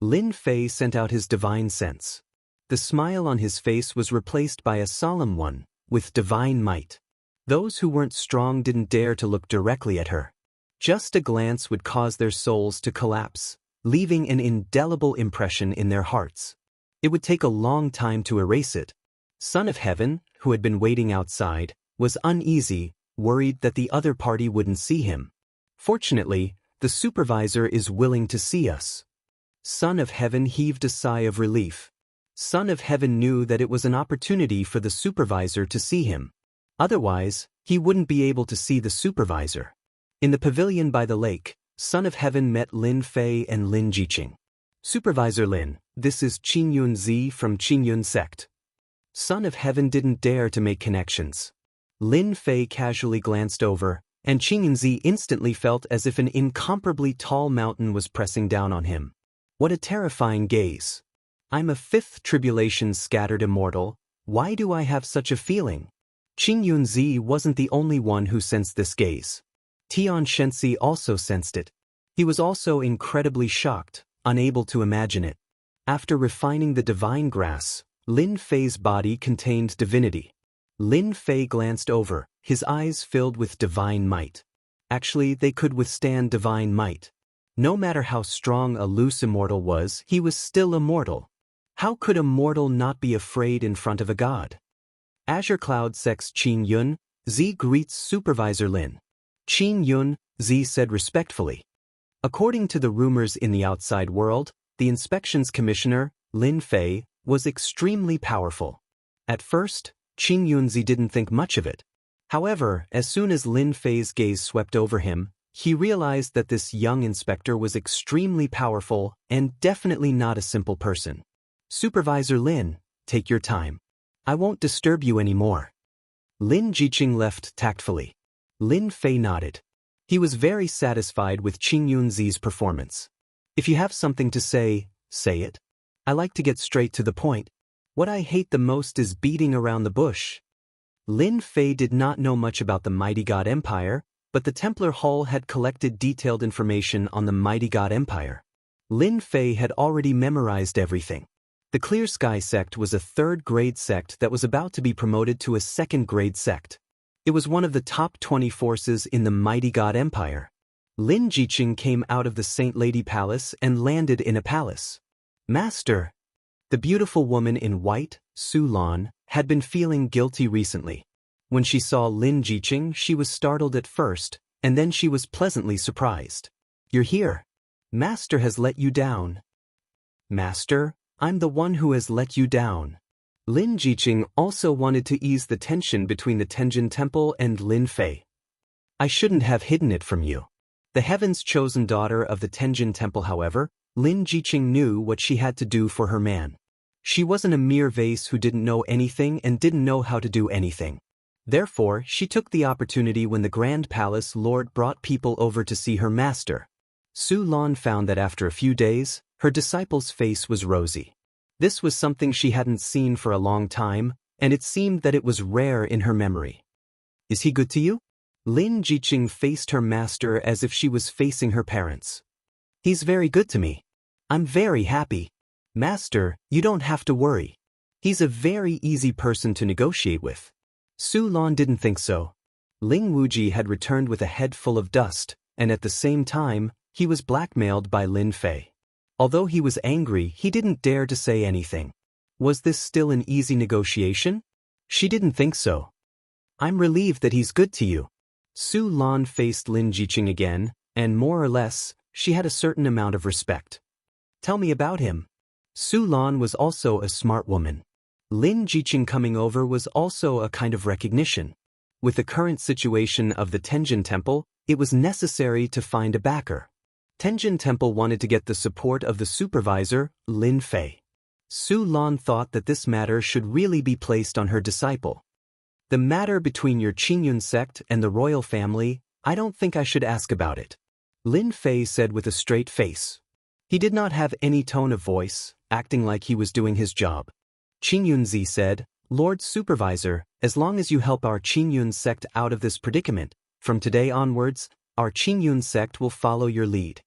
Lin Fei sent out his divine sense. The smile on his face was replaced by a solemn one, with divine might. Those who weren't strong didn't dare to look directly at her. Just a glance would cause their souls to collapse, leaving an indelible impression in their hearts. It would take a long time to erase it. Son of Heaven, who had been waiting outside, was uneasy, worried that the other party wouldn't see him. Fortunately, the supervisor is willing to see us. Son of Heaven heaved a sigh of relief. Son of Heaven knew that it was an opportunity for the supervisor to see him. Otherwise, he wouldn't be able to see the supervisor. In the pavilion by the lake, Son of Heaven met Lin Fei and Lin Jiqing. Supervisor Lin, this is Qingyunzi from Qingyun sect. Son of Heaven didn't dare to make connections. Lin Fei casually glanced over, and Qingyunzi instantly felt as if an incomparably tall mountain was pressing down on him. What a terrifying gaze. I'm a fifth tribulation scattered immortal, why do I have such a feeling? Qingyunzi wasn't the only one who sensed this gaze. Xianxia also sensed it. He was also incredibly shocked, unable to imagine it. After refining the divine grass, Lin Fei's body contained divinity. Lin Fei glanced over, his eyes filled with divine might. Actually, they could withstand divine might. No matter how strong a loose immortal was, he was still immortal. How could a mortal not be afraid in front of a god? Azure Cloud Sects Qin Yun, Z greets Supervisor Lin. Qin Yun, Z said respectfully. According to the rumors in the outside world, the inspections commissioner, Lin Fei, was extremely powerful. At first, Qin Yunzi didn't think much of it. However, as soon as Lin Fei's gaze swept over him, he realized that this young inspector was extremely powerful and definitely not a simple person. Supervisor Lin, take your time. I won't disturb you anymore. Lin Jiqing left tactfully. Lin Fei nodded. He was very satisfied with Qin Yunzi's performance. If you have something to say, say it. I like to get straight to the point. What I hate the most is beating around the bush. Lin Fei did not know much about the Mighty God Empire, but the Templar Hall had collected detailed information on the Mighty God Empire. Lin Fei had already memorized everything. The Clear Sky sect was a third-grade sect that was about to be promoted to a second-grade sect. It was one of the top 20 forces in the Mighty God Empire. Lin Jiqing came out of the Saint Lady Palace and landed in a palace. Master! The beautiful woman in white, Su Lan, had been feeling guilty recently. When she saw Lin Jiqing, she was startled at first, and then she was pleasantly surprised. You're here. Master has let you down. Master, I'm the one who has let you down. Lin Jiqing also wanted to ease the tension between the Tenjin Temple and Lin Fei. I shouldn't have hidden it from you. The Heaven's chosen daughter of the Tenjin Temple, however, Lin Jiqing knew what she had to do for her man. She wasn't a mere vase who didn't know anything and didn't know how to do anything. Therefore, she took the opportunity when the Grand Palace Lord brought people over to see her master. Su Lan found that after a few days, her disciple's face was rosy. This was something she hadn't seen for a long time, and it seemed that it was rare in her memory. Is he good to you? Lin Jiqing faced her master as if she was facing her parents. He's very good to me. I'm very happy. Master, you don't have to worry. He's a very easy person to negotiate with. Su Lan didn't think so. Ling Wuji had returned with a head full of dust, and at the same time, he was blackmailed by Lin Fei. Although he was angry, he didn't dare to say anything. Was this still an easy negotiation? She didn't think so. I'm relieved that he's good to you. Su Lan faced Lin Jiqing again, and more or less, she had a certain amount of respect. Tell me about him. Su Lan was also a smart woman. Lin Jiqing coming over was also a kind of recognition. With the current situation of the Tenjin Temple, it was necessary to find a backer. Tenjin Temple wanted to get the support of the supervisor, Lin Fei. Su Lan thought that this matter should really be placed on her disciple. The matter between your Qingyun sect and the royal family, I don't think I should ask about it. Lin Fei said with a straight face. He did not have any tone of voice, acting like he was doing his job. Qingyunzi said, Lord Supervisor, as long as you help our Qingyun sect out of this predicament, from today onwards, our Qingyun sect will follow your lead.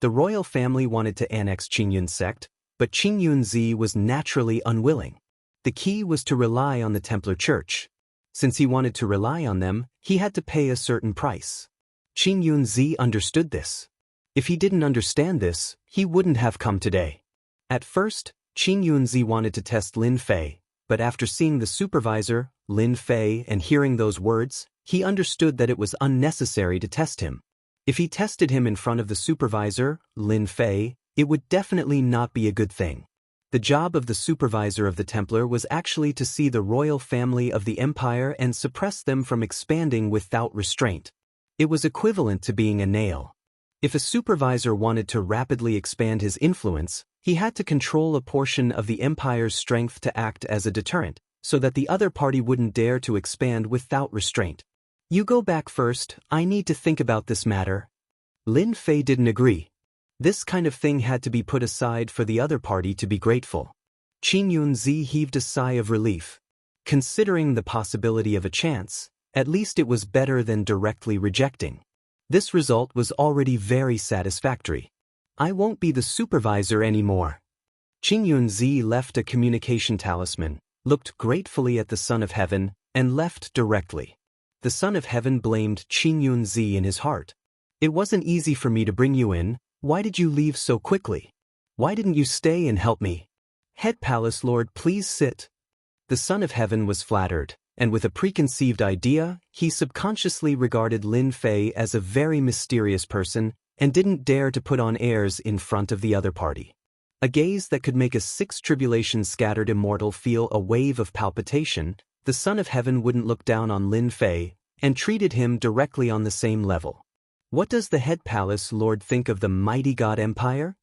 The royal family wanted to annex Qingyun sect, but Qingyunzi was naturally unwilling. The key was to rely on the Templar Church. Since he wanted to rely on them, he had to pay a certain price. Qingyunzi understood this. If he didn't understand this, he wouldn't have come today. At first, Qingyunzi wanted to test Lin Fei, but after seeing the supervisor, Lin Fei, and hearing those words, he understood that it was unnecessary to test him. If he tested him in front of the supervisor, Lin Fei, it would definitely not be a good thing. The job of the supervisor of the Templar was actually to see the royal family of the empire and suppress them from expanding without restraint. It was equivalent to being a nail. If a supervisor wanted to rapidly expand his influence, he had to control a portion of the empire's strength to act as a deterrent, so that the other party wouldn't dare to expand without restraint. You go back first, I need to think about this matter. Lin Fei didn't agree. This kind of thing had to be put aside for the other party to be grateful. Qingyunzi heaved a sigh of relief. Considering the possibility of a chance, at least it was better than directly rejecting. This result was already very satisfactory. I won't be the supervisor anymore. Qingyunzi left a communication talisman, looked gratefully at the Son of Heaven, and left directly. The Son of Heaven blamed Qing Yunzi in his heart. It wasn't easy for me to bring you in. Why did you leave so quickly? Why didn't you stay and help me? Head Palace Lord, please sit. The Son of Heaven was flattered, and with a preconceived idea, he subconsciously regarded Lin Fei as a very mysterious person and didn't dare to put on airs in front of the other party. A gaze that could make a six-tribulation-scattered immortal feel a wave of palpitation, the Son of Heaven wouldn't look down on Lin Fei and treated him directly on the same level. What does the Head Palace Lord think of the mighty God Empire?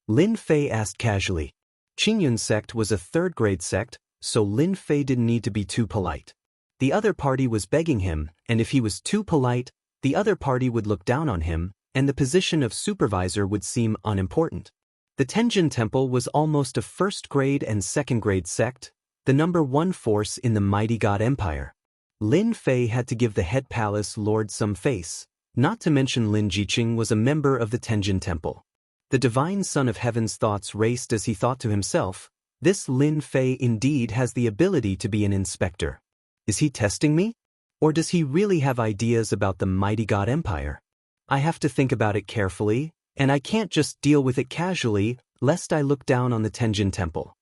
Lin Fei asked casually. Qingyun's sect was a third-grade sect, so Lin Fei didn't need to be too polite. The other party was begging him, and if he was too polite, the other party would look down on him, and the position of supervisor would seem unimportant. The Tenjin Temple was almost a first-grade and second-grade sect, the number one force in the mighty God Empire. Lin Fei had to give the Head Palace Lord some face, not to mention Lin Jiqing was a member of the Tenjin Temple. The divine Son of Heaven's thoughts raced as he thought to himself, this Lin Fei indeed has the ability to be an inspector. Is he testing me? Or does he really have ideas about the mighty God Empire? I have to think about it carefully, and I can't just deal with it casually, lest I look down on the Tenjin Temple.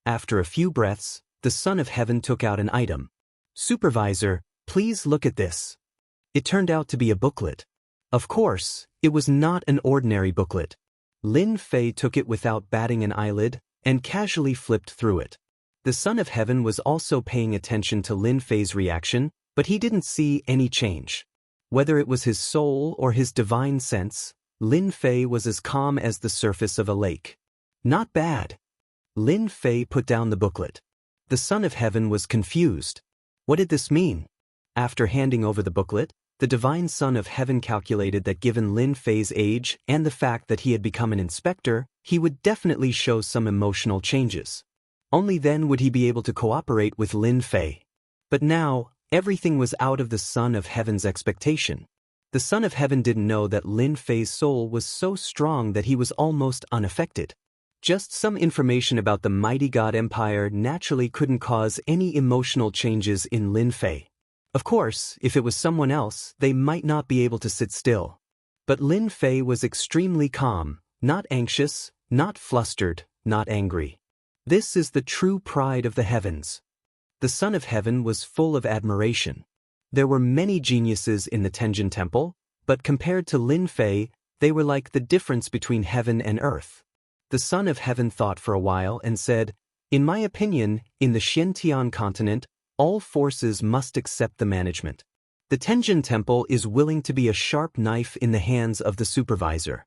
After a few breaths, the Son of Heaven took out an item. Supervisor, please look at this. It turned out to be a booklet. Of course, it was not an ordinary booklet. Lin Fei took it without batting an eyelid and casually flipped through it. The Son of Heaven was also paying attention to Lin Fei's reaction, but he didn't see any change. Whether it was his soul or his divine sense, Lin Fei was as calm as the surface of a lake. Not bad. Lin Fei put down the booklet. The Son of Heaven was confused. What did this mean? After handing over the booklet, the divine Son of Heaven calculated that given Lin Fei's age and the fact that he had become an inspector, he would definitely show some emotional changes. Only then would he be able to cooperate with Lin Fei. But now, everything was out of the Son of Heaven's expectation. The Son of Heaven didn't know that Lin Fei's soul was so strong that he was almost unaffected. Just some information about the mighty God Empire naturally couldn't cause any emotional changes in Lin Fei. Of course, if it was someone else, they might not be able to sit still. But Lin Fei was extremely calm, not anxious, not flustered, not angry. This is the true pride of the heavens. The Son of Heaven was full of admiration. There were many geniuses in the Tenjin Temple, but compared to Lin Fei, they were like the difference between heaven and earth. The Son of Heaven thought for a while and said, in my opinion, in the Xianxia continent, all forces must accept the management. The Tenjin Temple is willing to be a sharp knife in the hands of the supervisor.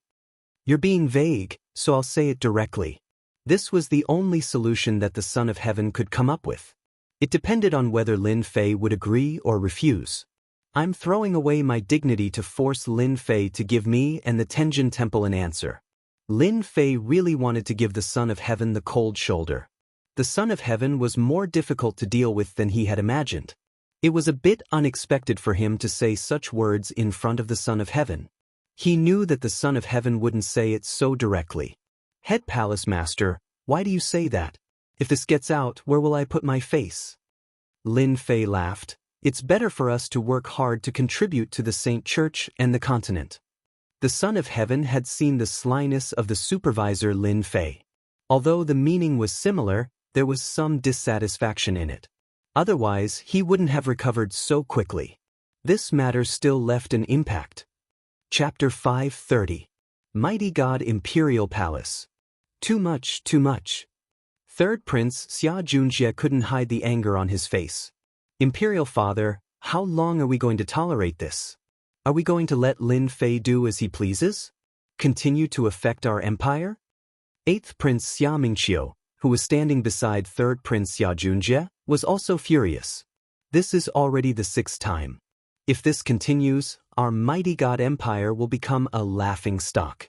You're being vague, so I'll say it directly. This was the only solution that the Son of Heaven could come up with. It depended on whether Lin Fei would agree or refuse. I'm throwing away my dignity to force Lin Fei to give me and the Tenjin Temple an answer. Lin Fei really wanted to give the Son of Heaven the cold shoulder. The Son of Heaven was more difficult to deal with than he had imagined. It was a bit unexpected for him to say such words in front of the Son of Heaven. He knew that the Son of Heaven wouldn't say it so directly. Head Palace Master, why do you say that? If this gets out, where will I put my face? Lin Fei laughed. It's better for us to work hard to contribute to the Saint Church and the continent. The Son of Heaven had seen the slyness of the supervisor Lin Fei. Although the meaning was similar, there was some dissatisfaction in it. Otherwise, he wouldn't have recovered so quickly. This matter still left an impact. Chapter 530. Mighty God Imperial Palace. Too much, too much. Third Prince Xianxia couldn't hide the anger on his face. Imperial Father, how long are we going to tolerate this? Are we going to let Lin Fei do as he pleases? Continue to affect our empire? Eighth Prince Xianxia, who was standing beside Third Prince Xianxia, was also furious. This is already the sixth time. If this continues, our mighty God Empire will become a laughing stock.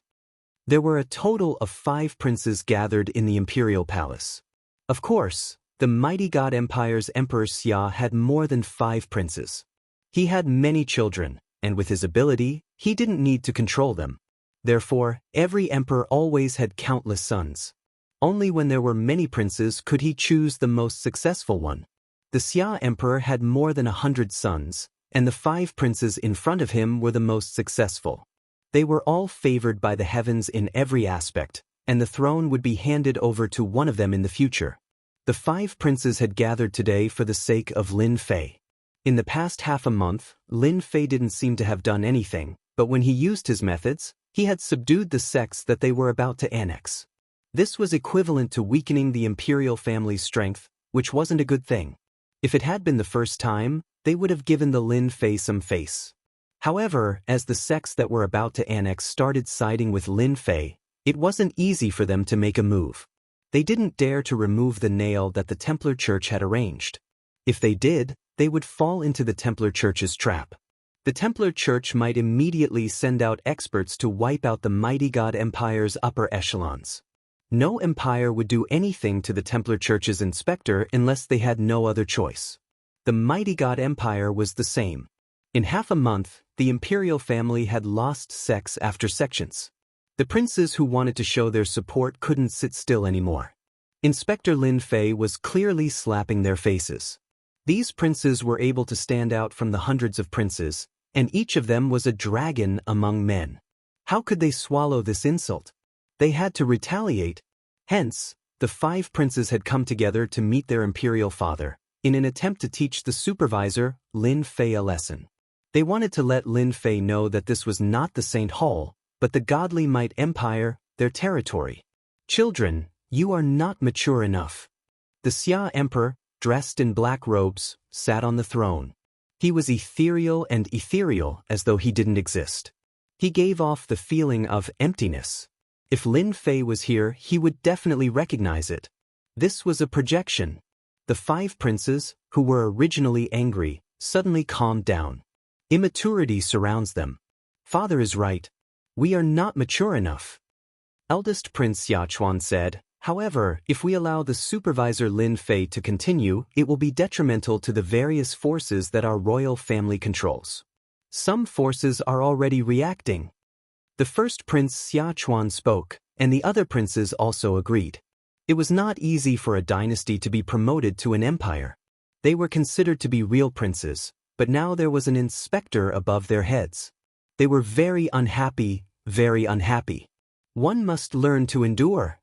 There were a total of 5 princes gathered in the Imperial Palace. Of course, the mighty God Empire's Emperor Xia had more than 5 princes. He had many children, and with his ability, he didn't need to control them. Therefore, every emperor always had countless sons. Only when there were many princes could he choose the most successful one. The Xia Emperor had more than 100 sons, and the 5 princes in front of him were the most successful. They were all favored by the heavens in every aspect, and the throne would be handed over to one of them in the future. The 5 princes had gathered today for the sake of Lin Fei. In the past half a month, Lin Fei didn't seem to have done anything, but when he used his methods, he had subdued the sects that they were about to annex. This was equivalent to weakening the imperial family's strength, which wasn't a good thing. If it had been the first time, they would have given the Lin Fei some face. However, as the sects that were about to annex started siding with Lin Fei, it wasn't easy for them to make a move. They didn't dare to remove the nail that the Templar Church had arranged. If they did, they would fall into the Templar Church's trap. The Templar Church might immediately send out experts to wipe out the mighty God Empire's upper echelons. No empire would do anything to the Templar Church's inspector unless they had no other choice. The mighty God Empire was the same. In half a month, the imperial family had lost sects after sections. The princes who wanted to show their support couldn't sit still anymore. Inspector Lin Fei was clearly slapping their faces. These princes were able to stand out from the hundreds of princes, and each of them was a dragon among men. How could they swallow this insult? They had to retaliate. Hence, the 5 princes had come together to meet their imperial father, in an attempt to teach the supervisor, Lin Fei, a lesson. They wanted to let Lin Fei know that this was not the Saint Hall, but the godly might empire, their territory. Children, you are not mature enough. The Xia Emperor, dressed in black robes, sat on the throne. He was ethereal as though he didn't exist. He gave off the feeling of emptiness. If Lin Fei was here, he would definitely recognize it. This was a projection. The 5 princes, who were originally angry, suddenly calmed down. Immaturity surrounds them. Father is right. We are not mature enough. Eldest Prince Xiachuan said, however, if we allow the supervisor Lin Fei to continue, it will be detrimental to the various forces that our royal family controls. Some forces are already reacting. The first Prince Xiachuan spoke, and the other princes also agreed. It was not easy for a dynasty to be promoted to an empire. They were considered to be real princes, but now there was an inspector above their heads. They were very unhappy, very unhappy. One must learn to endure.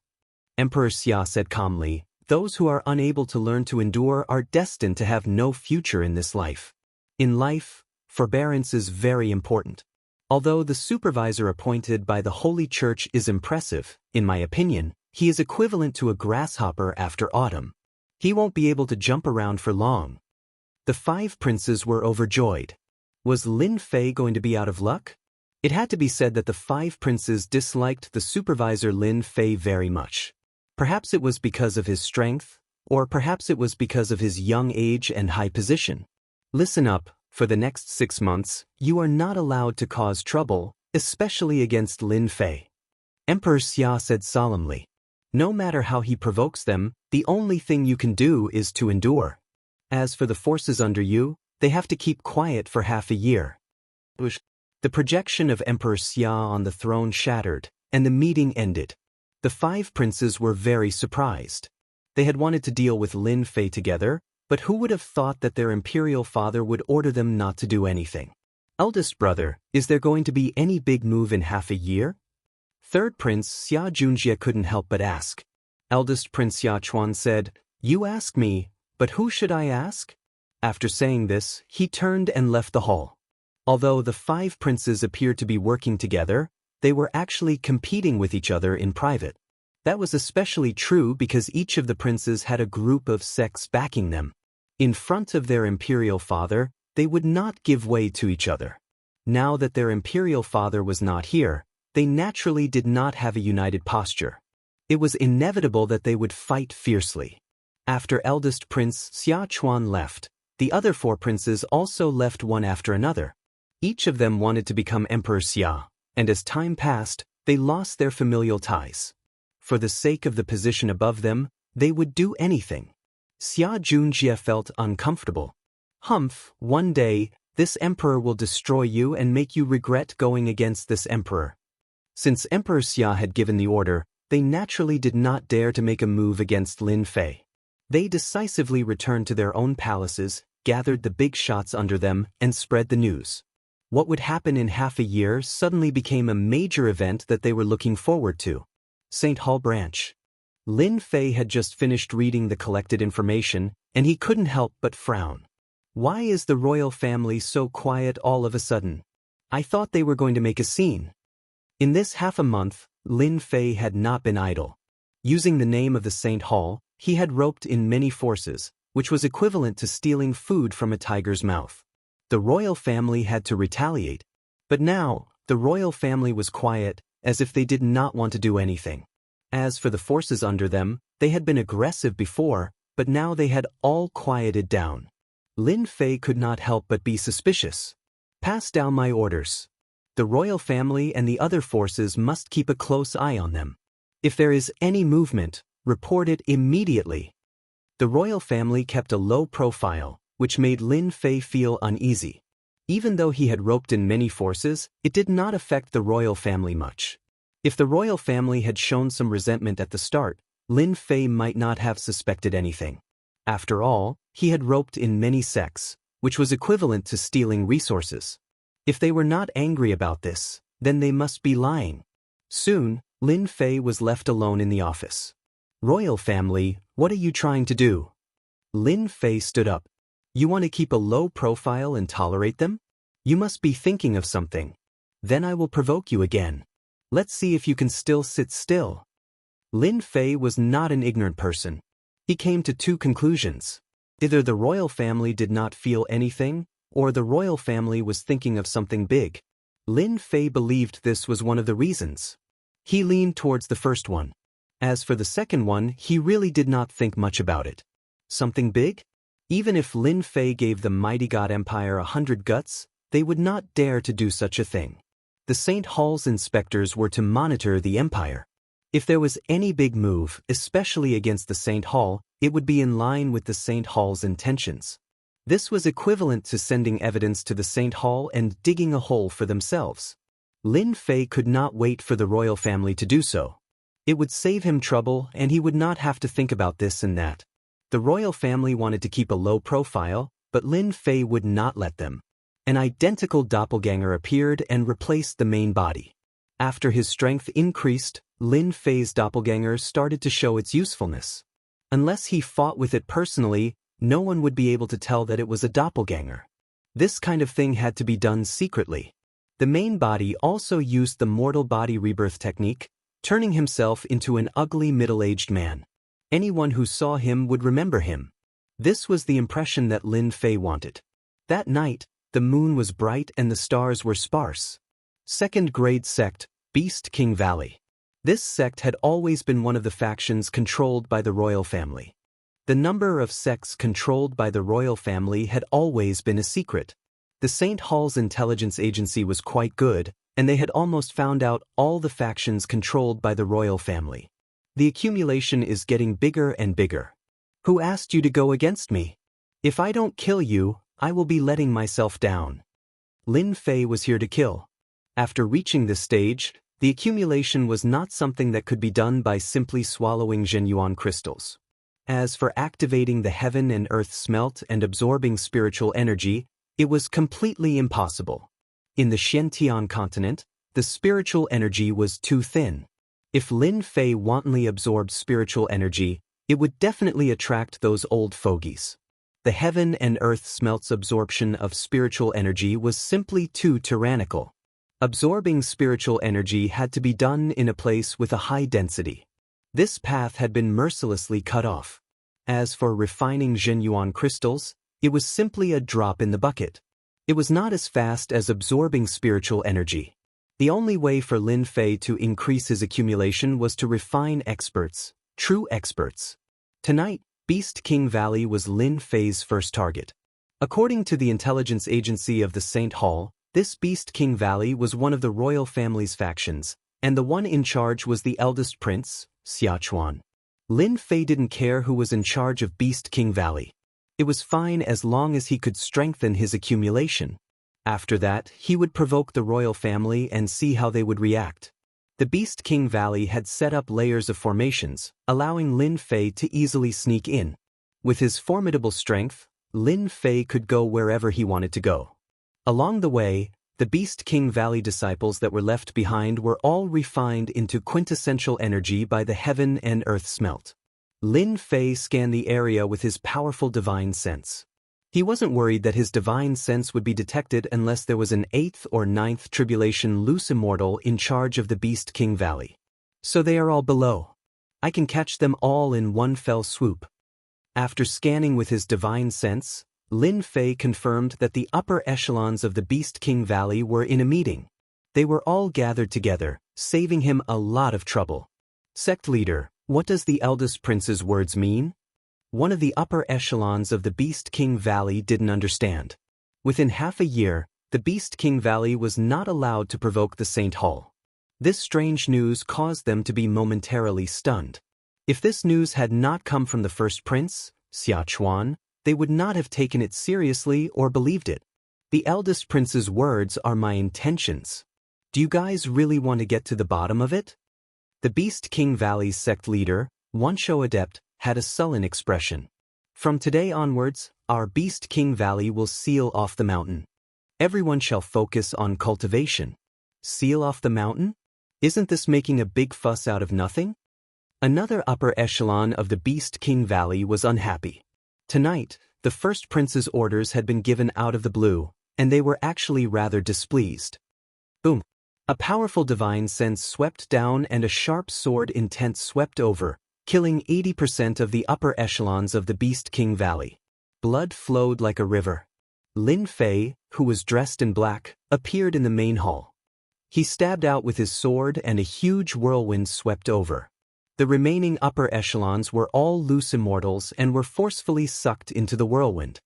Emperor Xia said calmly, those who are unable to learn to endure are destined to have no future in this life. In life, forbearance is very important. Although the supervisor appointed by the Holy Church is impressive, in my opinion, he is equivalent to a grasshopper after autumn. He won't be able to jump around for long. The 5 princes were overjoyed. Was Lin Fei going to be out of luck? It had to be said that the 5 princes disliked the supervisor Lin Fei very much. Perhaps it was because of his strength, or perhaps it was because of his young age and high position. Listen up, for the next 6 months, you are not allowed to cause trouble, especially against Lin Fei. Emperor Xia said solemnly. No matter how he provokes them, the only thing you can do is to endure. As for the forces under you, they have to keep quiet for half a year. The projection of Emperor Xia on the throne shattered, and the meeting ended. The 5 princes were very surprised. They had wanted to deal with Lin Fei together, but who would have thought that their imperial father would order them not to do anything? Eldest brother, is there going to be any big move in half a year? Third Prince Xianxia couldn't help but ask. Eldest Prince Xiachuan said, you ask me, but who should I ask? After saying this, he turned and left the hall. Although the 5 princes appeared to be working together, they were actually competing with each other in private. That was especially true because each of the princes had a group of sects backing them. In front of their imperial father, they would not give way to each other. Now that their imperial father was not here, they naturally did not have a united posture. It was inevitable that they would fight fiercely. After eldest Prince Xiachuan left, the other 4 princes also left one after another. Each of them wanted to become Emperor Xia, and as time passed, they lost their familial ties. For the sake of the position above them, they would do anything. Xianxia felt uncomfortable. Humph, one day, this emperor will destroy you and make you regret going against this emperor. Since Emperor Xia had given the order, they naturally did not dare to make a move against Lin Fei. They decisively returned to their own palaces, gathered the big shots under them, and spread the news. What would happen in half a year suddenly became a major event that they were looking forward to. St. Hall Branch. Lin Fei had just finished reading the collected information, and he couldn't help but frown. Why is the royal family so quiet all of a sudden? I thought they were going to make a scene. In this half a month, Lin Fei had not been idle. Using the name of the St. Hall, he had roped in many forces, which was equivalent to stealing food from a tiger's mouth. The royal family had to retaliate. But now, the royal family was quiet, as if they did not want to do anything. As for the forces under them, they had been aggressive before, but now they had all quieted down. Lin Fei could not help but be suspicious. Pass down my orders. The royal family and the other forces must keep a close eye on them. If there is any movement, report it immediately. The royal family kept a low profile, which made Lin Fei feel uneasy. Even though he had roped in many forces, it did not affect the royal family much. If the royal family had shown some resentment at the start, Lin Fei might not have suspected anything. After all, he had roped in many sects, which was equivalent to stealing resources. If they were not angry about this, then they must be lying. Soon, Lin Fei was left alone in the office. Royal family, what are you trying to do? Lin Fei stood up. You want to keep a low profile and tolerate them? You must be thinking of something. Then I will provoke you again. Let's see if you can still sit still. Lin Fei was not an ignorant person. He came to two conclusions. Either the royal family did not feel anything, or the royal family was thinking of something big. Lin Fei believed this was one of the reasons. He leaned towards the first one. As for the second one, he really did not think much about it. Something big? Even if Lin Fei gave the mighty God Empire 100 guts, they would not dare to do such a thing. The St. Hall's inspectors were to monitor the empire. If there was any big move, especially against the St. Hall, it would be in line with the St. Hall's intentions. This was equivalent to sending evidence to the St. Hall and digging a hole for themselves. Lin Fei could not wait for the royal family to do so. It would save him trouble, and he would not have to think about this and that. The royal family wanted to keep a low profile, but Lin Fei would not let them. An identical doppelganger appeared and replaced the main body. After his strength increased, Lin Fei's doppelganger started to show its usefulness. Unless he fought with it personally, no one would be able to tell that it was a doppelganger. This kind of thing had to be done secretly. The main body also used the mortal body rebirth technique, turning himself into an ugly middle-aged man. Anyone who saw him would remember him. This was the impression that Lin Fei wanted. That night, the moon was bright and the stars were sparse. Second-grade sect, Beast King Valley. This sect had always been one of the factions controlled by the royal family. The number of sects controlled by the royal family had always been a secret. The St. Hall's intelligence agency was quite good, and they had almost found out all the factions controlled by the royal family. The accumulation is getting bigger and bigger. Who asked you to go against me? If I don't kill you, I will be letting myself down. Lin Fei was here to kill. After reaching this stage, the accumulation was not something that could be done by simply swallowing Zhenyuan crystals. As for activating the heaven and earth smelt and absorbing spiritual energy, it was completely impossible. In the Xianxia continent, the spiritual energy was too thin. If Lin Fei wantonly absorbed spiritual energy, it would definitely attract those old fogies. The heaven and earth smelt's absorption of spiritual energy was simply too tyrannical. Absorbing spiritual energy had to be done in a place with a high density. This path had been mercilessly cut off. As for refining Zhenyuan crystals, it was simply a drop in the bucket. It was not as fast as absorbing spiritual energy. The only way for Lin Fei to increase his accumulation was to refine experts, true experts. Tonight, Beast King Valley was Lin Fei's first target. According to the intelligence agency of the St. Hall, this Beast King Valley was one of the royal family's factions, and the one in charge was the eldest prince, Xianxia. Lin Fei didn't care who was in charge of Beast King Valley. It was fine as long as he could strengthen his accumulation. After that, he would provoke the royal family and see how they would react. The Beast King Valley had set up layers of formations, allowing Lin Fei to easily sneak in. With his formidable strength, Lin Fei could go wherever he wanted to go. Along the way, the Beast King Valley disciples that were left behind were all refined into quintessential energy by the heaven and earth smelt. Lin Fei scanned the area with his powerful divine sense. He wasn't worried that his divine sense would be detected unless there was an 8th or 9th tribulation loose immortal in charge of the Beast King Valley. So they are all below. I can catch them all in one fell swoop. After scanning with his divine sense, Lin Fei confirmed that the upper echelons of the Beast King Valley were in a meeting. They were all gathered together, saving him a lot of trouble. Sect leader, what does the eldest prince's words mean? One of the upper echelons of the Beast King Valley didn't understand. Within half a year, the Beast King Valley was not allowed to provoke the Saint Hall. This strange news caused them to be momentarily stunned. If this news had not come from the first prince, Xiachuan, they would not have taken it seriously or believed it. The eldest prince's words are my intentions. Do you guys really want to get to the bottom of it? The Beast King Valley's sect leader, Wuxia Adept, had a sullen expression. From today onwards, our Beast King Valley will seal off the mountain. Everyone shall focus on cultivation. Seal off the mountain? Isn't this making a big fuss out of nothing? Another upper echelon of the Beast King Valley was unhappy. Tonight, the first prince's orders had been given out of the blue, and they were actually rather displeased. Boom! A powerful divine sense swept down and a sharp sword intent swept over, killing 80% of the upper echelons of the Beast King Valley. Blood flowed like a river. Lin Fei, who was dressed in black, appeared in the main hall. He stabbed out with his sword and a huge whirlwind swept over. The remaining upper echelons were all loose immortals and were forcefully sucked into the whirlwind.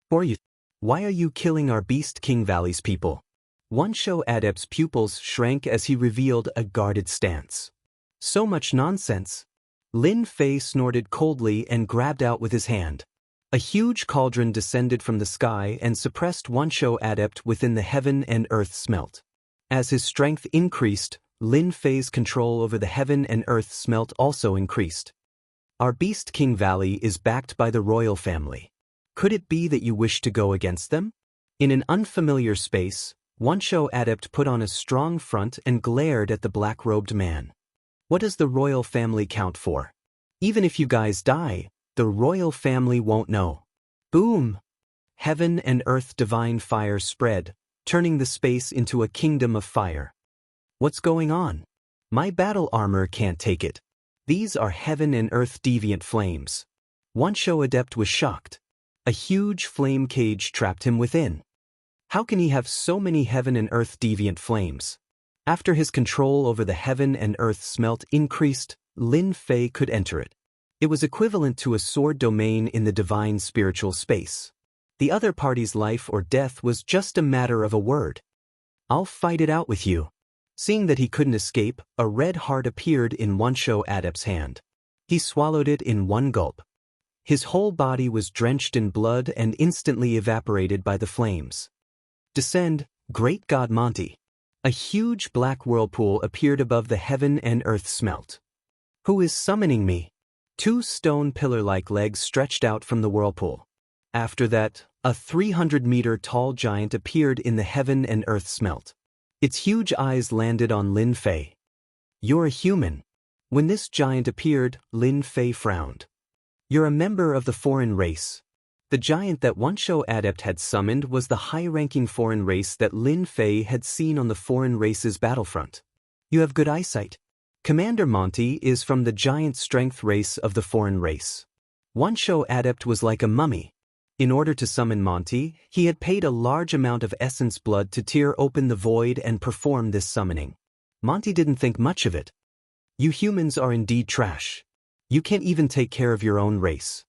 Why are you killing our Beast King Valley's people? Wuxia Adept's pupils shrank as he revealed a guarded stance. So much nonsense. Lin Fei snorted coldly and grabbed out with his hand. A huge cauldron descended from the sky and suppressed Wuxia Adept within the heaven and earth smelt. As his strength increased, Lin Fei's control over the heaven and earth smelt also increased. Our Beast King Valley is backed by the royal family. Could it be that you wish to go against them? In an unfamiliar space, Wuxia Adept put on a strong front and glared at the black-robed man. What does the royal family count for? Even if you guys die, the royal family won't know. Boom! Heaven and earth divine fire spread, turning the space into a kingdom of fire. What's going on? My battle armor can't take it. These are heaven and earth deviant flames. Wuxia Adept was shocked. A huge flame cage trapped him within. How can he have so many heaven and earth deviant flames? After his control over the heaven and earth smelt increased, Lin Fei could enter it. It was equivalent to a sword domain in the divine spiritual space. The other party's life or death was just a matter of a word. I'll fight it out with you. Seeing that he couldn't escape, a red heart appeared in Wuxia Adept's hand. He swallowed it in one gulp. His whole body was drenched in blood and instantly evaporated by the flames. Descend, great god Monty. A huge black whirlpool appeared above the heaven and earth smelt. Who is summoning me? Two stone pillar-like legs stretched out from the whirlpool. After that, a 300-meter-tall giant appeared in the heaven and earth smelt. Its huge eyes landed on Lin Fei. You're a human. When this giant appeared, Lin Fei frowned. You're a member of the foreign race. The giant that Wuxia Adept had summoned was the high-ranking foreign race that Lin Fei had seen on the foreign race's battlefront. You have good eyesight. Commander Monty is from the giant strength race of the foreign race. Wuxia Adept was like a mummy. In order to summon Monty, he had paid a large amount of essence blood to tear open the void and perform this summoning. Monty didn't think much of it. You humans are indeed trash. You can't even take care of your own race.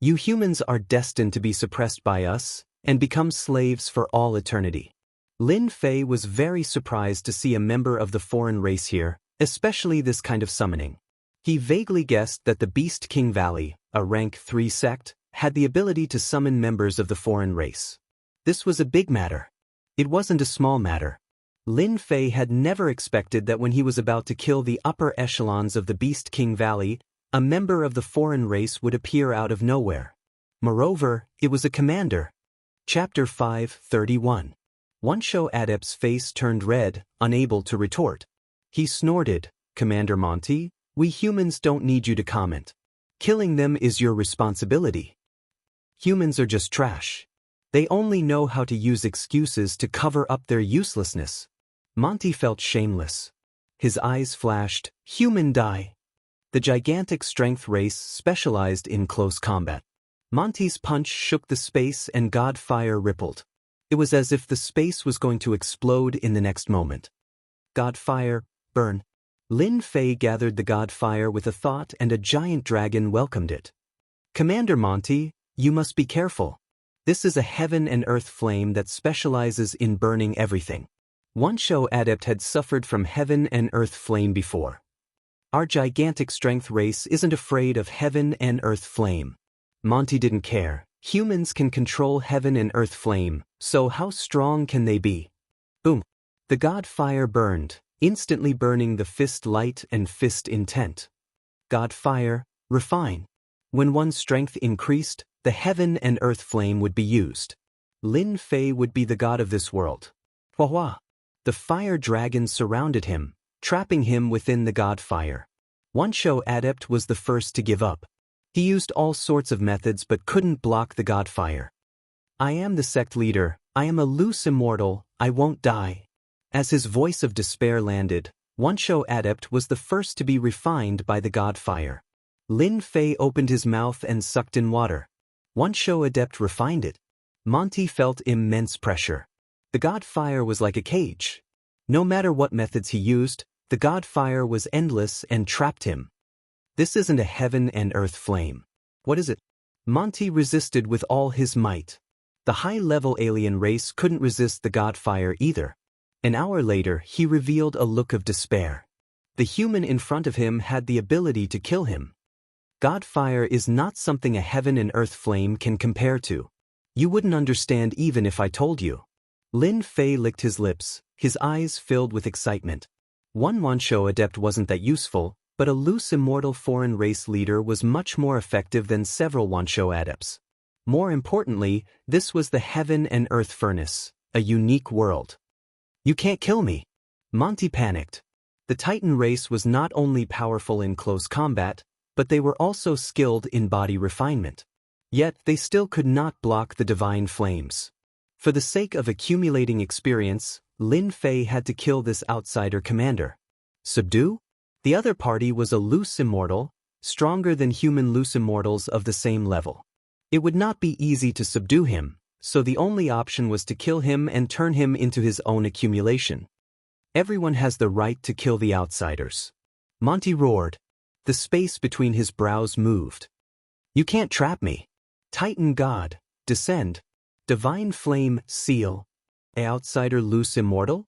You humans are destined to be suppressed by us and become slaves for all eternity. Lin Fei was very surprised to see a member of the foreign race here, especially this kind of summoning. He vaguely guessed that the Beast King Valley, a rank 3 sect, had the ability to summon members of the foreign race. This was a big matter. It wasn't a small matter. Lin Fei had never expected that when he was about to kill the upper echelons of the Beast King Valley, a member of the foreign race would appear out of nowhere. Moreover, it was a commander. Chapter 5:31. Wuxia Adept's face turned red, unable to retort. He snorted, "Commander Monty, we humans don't need you to comment. Killing them is your responsibility. Humans are just trash. They only know how to use excuses to cover up their uselessness." Monty felt shameless. His eyes flashed, "Human die." The gigantic strength race specialized in close combat. Monty's punch shook the space and God fire rippled. It was as if the space was going to explode in the next moment. God fire, burn. Lin Fei gathered the God fire with a thought, and a giant dragon welcomed it. "Commander Monty, you must be careful. This is a heaven and earth flame that specializes in burning everything." Wuxia Adept had suffered from heaven and earth flame before. Our gigantic strength race isn't afraid of heaven and earth flame. Monty didn't care. Humans can control heaven and earth flame, so how strong can they be? Boom. The God fire burned, instantly burning the fist light and fist intent. God fire, refine. When one's strength increased, the heaven and earth flame would be used. Lin Fei would be the god of this world. Hua. The fire dragon surrounded him, trapping him within the God fire. Wuxia Adept was the first to give up. He used all sorts of methods but couldn't block the God fire. "I am the sect leader, I am a loose immortal, I won't die." As his voice of despair landed, Wuxia Adept was the first to be refined by the God fire. Lin Fei opened his mouth and sucked in water. Wuxia Adept refined it. Monty felt immense pressure. The God fire was like a cage. No matter what methods he used, the God fire was endless and trapped him. This isn't a heaven and earth flame. What is it? Monty resisted with all his might. The high-level alien race couldn't resist the God fire either. An hour later, he revealed a look of despair. The human in front of him had the ability to kill him. God fire is not something a heaven and earth flame can compare to. You wouldn't understand even if I told you. Lin Fei licked his lips, his eyes filled with excitement. One Wuxia Adept wasn't that useful, but a loose immortal foreign race leader was much more effective than several Wuxia Adepts. More importantly, this was the heaven and earth furnace, a unique world. "You can't kill me." Monty panicked. The Titan race was not only powerful in close combat, but they were also skilled in body refinement. Yet they still could not block the divine flames. For the sake of accumulating experience, Lin Fei had to kill this outsider commander. Subdue? The other party was a loose immortal, stronger than human loose immortals of the same level. It would not be easy to subdue him, so the only option was to kill him and turn him into his own accumulation. Everyone has the right to kill the outsiders. Monty roared. The space between his brows moved. "You can't trap me. Titan God, descend. Divine flame, seal. A outsider loose immortal?"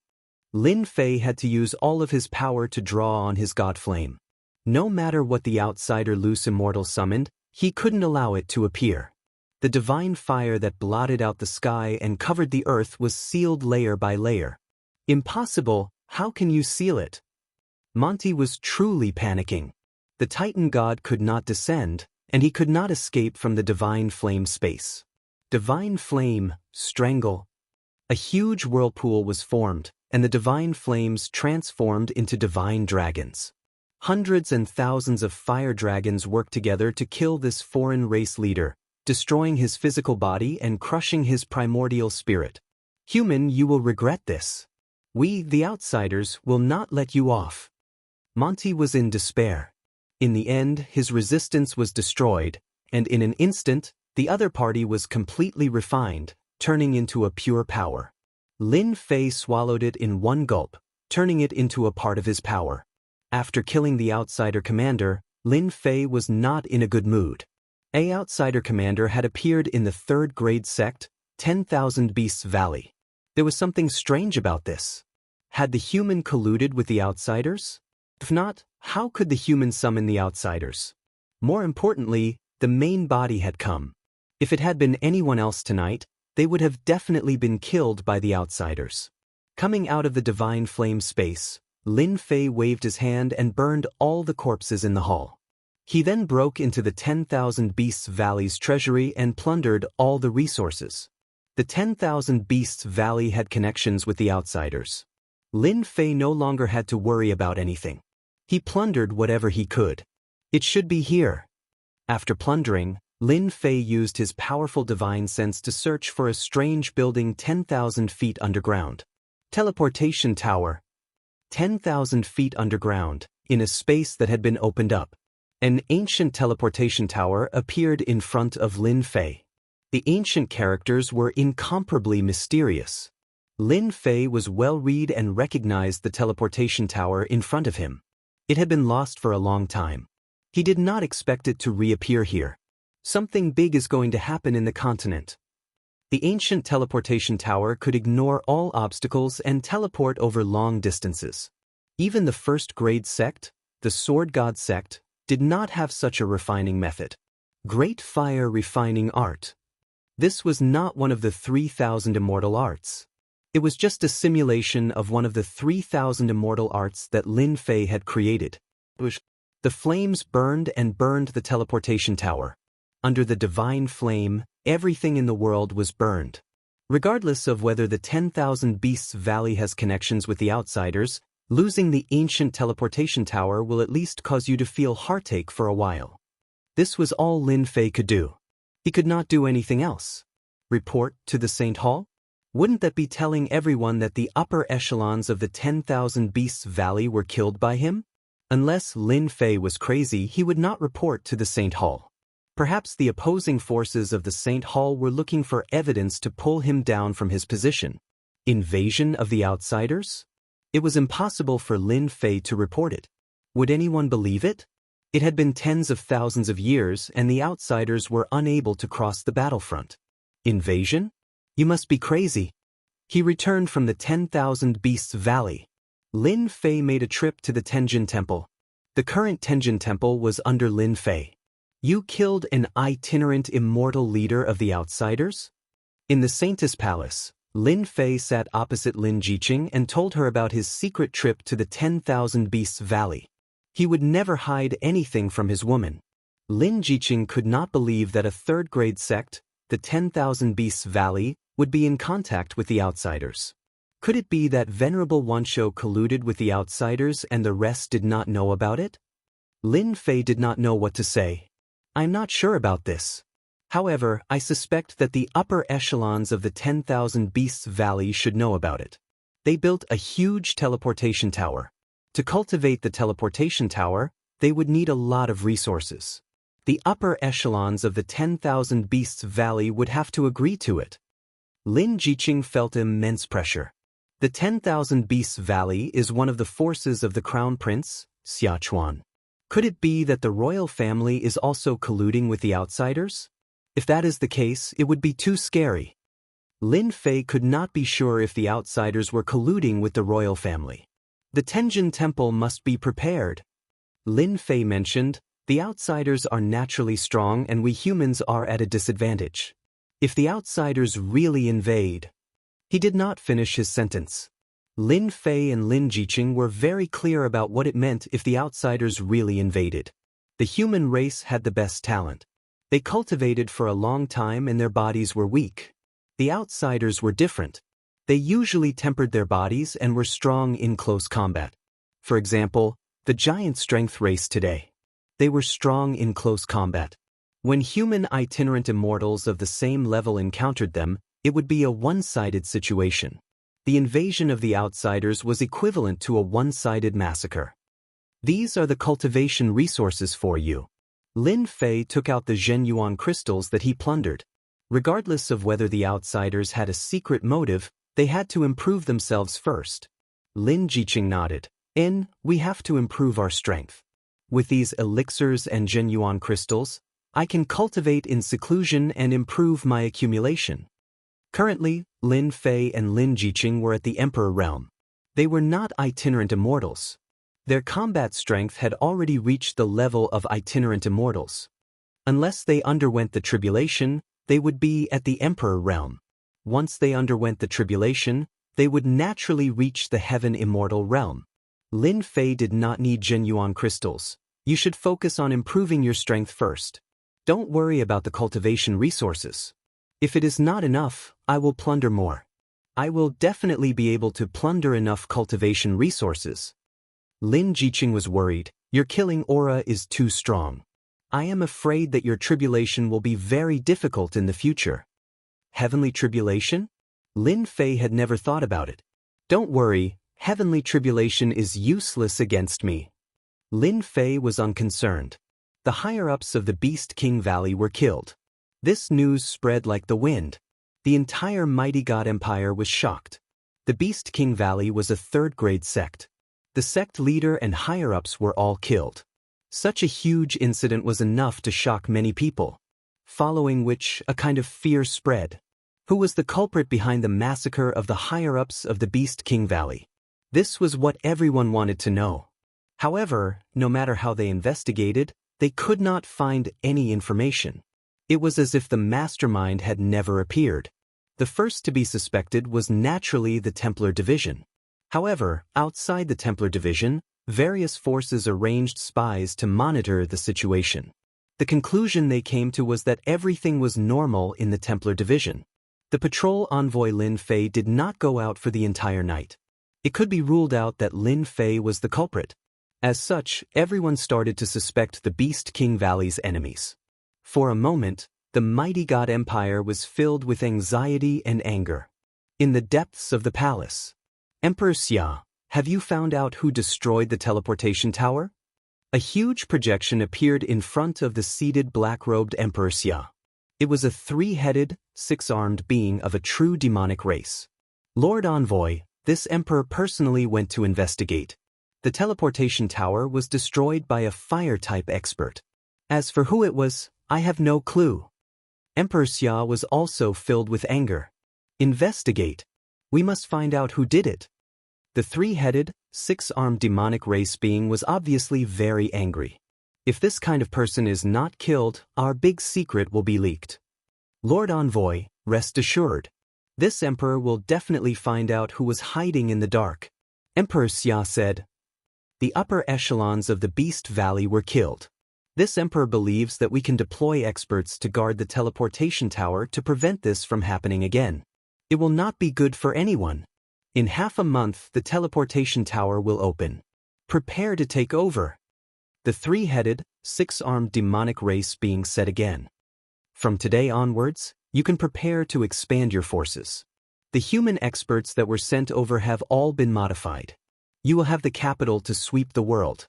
Lin Fei had to use all of his power to draw on his god flame. No matter what the outsider loose immortal summoned, he couldn't allow it to appear. The divine fire that blotted out the sky and covered the earth was sealed layer by layer. "Impossible, how can you seal it?" Monty was truly panicking. The Titan god could not descend, and he could not escape from the divine flame space. Divine flame, strangle. A huge whirlpool was formed, and the divine flames transformed into divine dragons. Hundreds and thousands of fire dragons worked together to kill this foreign race leader, destroying his physical body and crushing his primordial spirit. "Human, you will regret this. We, the outsiders, will not let you off." Monty was in despair. In the end, his resistance was destroyed, and in an instant, the other party was completely refined, turning into a pure power. Lin Fei swallowed it in one gulp, turning it into a part of his power. After killing the outsider commander, Lin Fei was not in a good mood. A outsider commander had appeared in the third-grade sect, 10,000 Beasts Valley. There was something strange about this. Had the human colluded with the outsiders? If not, how could the human summon the outsiders? More importantly, the main body had come. If it had been anyone else tonight, they would have definitely been killed by the outsiders. Coming out of the divine flame space, Lin Fei waved his hand and burned all the corpses in the hall. He then broke into the 10,000 Beasts Valley's treasury and plundered all the resources. The 10,000 Beasts Valley had connections with the outsiders. Lin Fei no longer had to worry about anything. He plundered whatever he could. It should be here. After plundering, Lin Fei used his powerful divine sense to search for a strange building 10,000 feet underground. Teleportation tower. 10,000 feet underground, in a space that had been opened up. An ancient teleportation tower appeared in front of Lin Fei. The ancient characters were incomparably mysterious. Lin Fei was well-read and recognized the teleportation tower in front of him. It had been lost for a long time. He did not expect it to reappear here. Something big is going to happen in the continent. The ancient teleportation tower could ignore all obstacles and teleport over long distances. Even the first-grade sect, the Sword God sect, did not have such a refining method. Great Fire Refining Art. This was not one of the 3,000 immortal arts. It was just a simulation of one of the 3,000 immortal arts that Lin Fei had created. The flames burned and burned the teleportation tower. Under the divine flame, everything in the world was burned. Regardless of whether the 10,000 Beasts Valley has connections with the outsiders, losing the ancient teleportation tower will at least cause you to feel heartache for a while. This was all Lin Fei could do. He could not do anything else. Report to the Saint Hall? Wouldn't that be telling everyone that the upper echelons of the 10,000 Beasts Valley were killed by him? Unless Lin Fei was crazy, he would not report to the Saint Hall. Perhaps the opposing forces of the Saint Hall were looking for evidence to pull him down from his position. Invasion of the outsiders? It was impossible for Lin Fei to report it. Would anyone believe it? It had been tens of thousands of years and the outsiders were unable to cross the battlefront. Invasion? You must be crazy. He returned from the 10,000 Beasts Valley. Lin Fei made a trip to the Tenjin Temple. The current Tenjin Temple was under Lin Fei. You killed an itinerant immortal leader of the outsiders? In the Saintess Palace, Lin Fei sat opposite Lin Jiqing and told her about his secret trip to the 10,000 Beasts Valley. He would never hide anything from his woman. Lin Jiqing could not believe that a third-grade sect, the 10,000 Beasts Valley, would be in contact with the outsiders. Could it be that Venerable Wanshou colluded with the outsiders and the rest did not know about it? Lin Fei did not know what to say. I'm not sure about this. However, I suspect that the upper echelons of the 10,000 Beasts Valley should know about it. They built a huge teleportation tower. To cultivate the teleportation tower, they would need a lot of resources. The upper echelons of the 10,000 Beasts Valley would have to agree to it. Lin Jiqing felt immense pressure. The 10,000 Beasts Valley is one of the forces of the Crown Prince, Xiachuan. Could it be that the royal family is also colluding with the outsiders? If that is the case, it would be too scary. Lin Fei could not be sure if the outsiders were colluding with the royal family. The Tenjin Temple must be prepared. Lin Fei mentioned, the outsiders are naturally strong and we humans are at a disadvantage. If the outsiders really invade... He did not finish his sentence. Lin Fei and Lin Jiqing were very clear about what it meant if the outsiders really invaded. The human race had the best talent. They cultivated for a long time and their bodies were weak. The outsiders were different. They usually tempered their bodies and were strong in close combat. For example, the giant strength race today. They were strong in close combat. When human itinerant immortals of the same level encountered them, it would be a one-sided situation. The invasion of the outsiders was equivalent to a one-sided massacre. These are the cultivation resources for you. Lin Fei took out the Zhenyuan crystals that he plundered. Regardless of whether the outsiders had a secret motive, they had to improve themselves first. Lin Jiqing nodded. We have to improve our strength. With these elixirs and Zhenyuan crystals, I can cultivate in seclusion and improve my accumulation. Currently, Lin Fei and Lin Jiqing were at the Emperor realm. They were not itinerant immortals. Their combat strength had already reached the level of itinerant immortals. Unless they underwent the tribulation, they would be at the Emperor realm. Once they underwent the tribulation, they would naturally reach the Heaven Immortal realm. Lin Fei did not need Zhenyuan crystals. You should focus on improving your strength first. Don't worry about the cultivation resources. If it is not enough, I will plunder more. I will definitely be able to plunder enough cultivation resources. Lin Jiqing was worried. Your killing aura is too strong. I am afraid that your tribulation will be very difficult in the future. Heavenly tribulation? Lin Fei had never thought about it. Don't worry, heavenly tribulation is useless against me. Lin Fei was unconcerned. The higher-ups of the Beast King Valley were killed. This news spread like the wind. The entire Mighty God Empire was shocked. The Beast King Valley was a third-grade sect. The sect leader and higher-ups were all killed. Such a huge incident was enough to shock many people, following which a kind of fear spread. Who was the culprit behind the massacre of the higher-ups of the Beast King Valley? This was what everyone wanted to know. However, no matter how they investigated, they could not find any information. It was as if the mastermind had never appeared. The first to be suspected was naturally the Templar Division. However, outside the Templar Division, various forces arranged spies to monitor the situation. The conclusion they came to was that everything was normal in the Templar Division. The patrol envoy Lin Fei did not go out for the entire night. It could be ruled out that Lin Fei was the culprit. As such, everyone started to suspect the Beast King Valley's enemies. For a moment, the Mighty God Empire was filled with anxiety and anger. In the depths of the palace, Emperor Xia, have you found out who destroyed the teleportation tower? A huge projection appeared in front of the seated black-robed Emperor Xia. It was a three-headed, six-armed being of a true demonic race. Lord Envoy, this emperor personally went to investigate. The teleportation tower was destroyed by a fire-type expert. As for who it was, I have no clue. Emperor Xia was also filled with anger. Investigate. We must find out who did it. The three-headed, six-armed demonic race being was obviously very angry. If this kind of person is not killed, our big secret will be leaked. Lord Envoy, rest assured. This emperor will definitely find out who was hiding in the dark. Emperor Xia said. The upper echelons of the Beast Valley were killed. This emperor believes that we can deploy experts to guard the teleportation tower to prevent this from happening again. It will not be good for anyone. In half a month, the teleportation tower will open. Prepare to take over. The three-headed, six-armed demonic race being said again. From today onwards, you can prepare to expand your forces. The human experts that were sent over have all been modified. You will have the capital to sweep the world.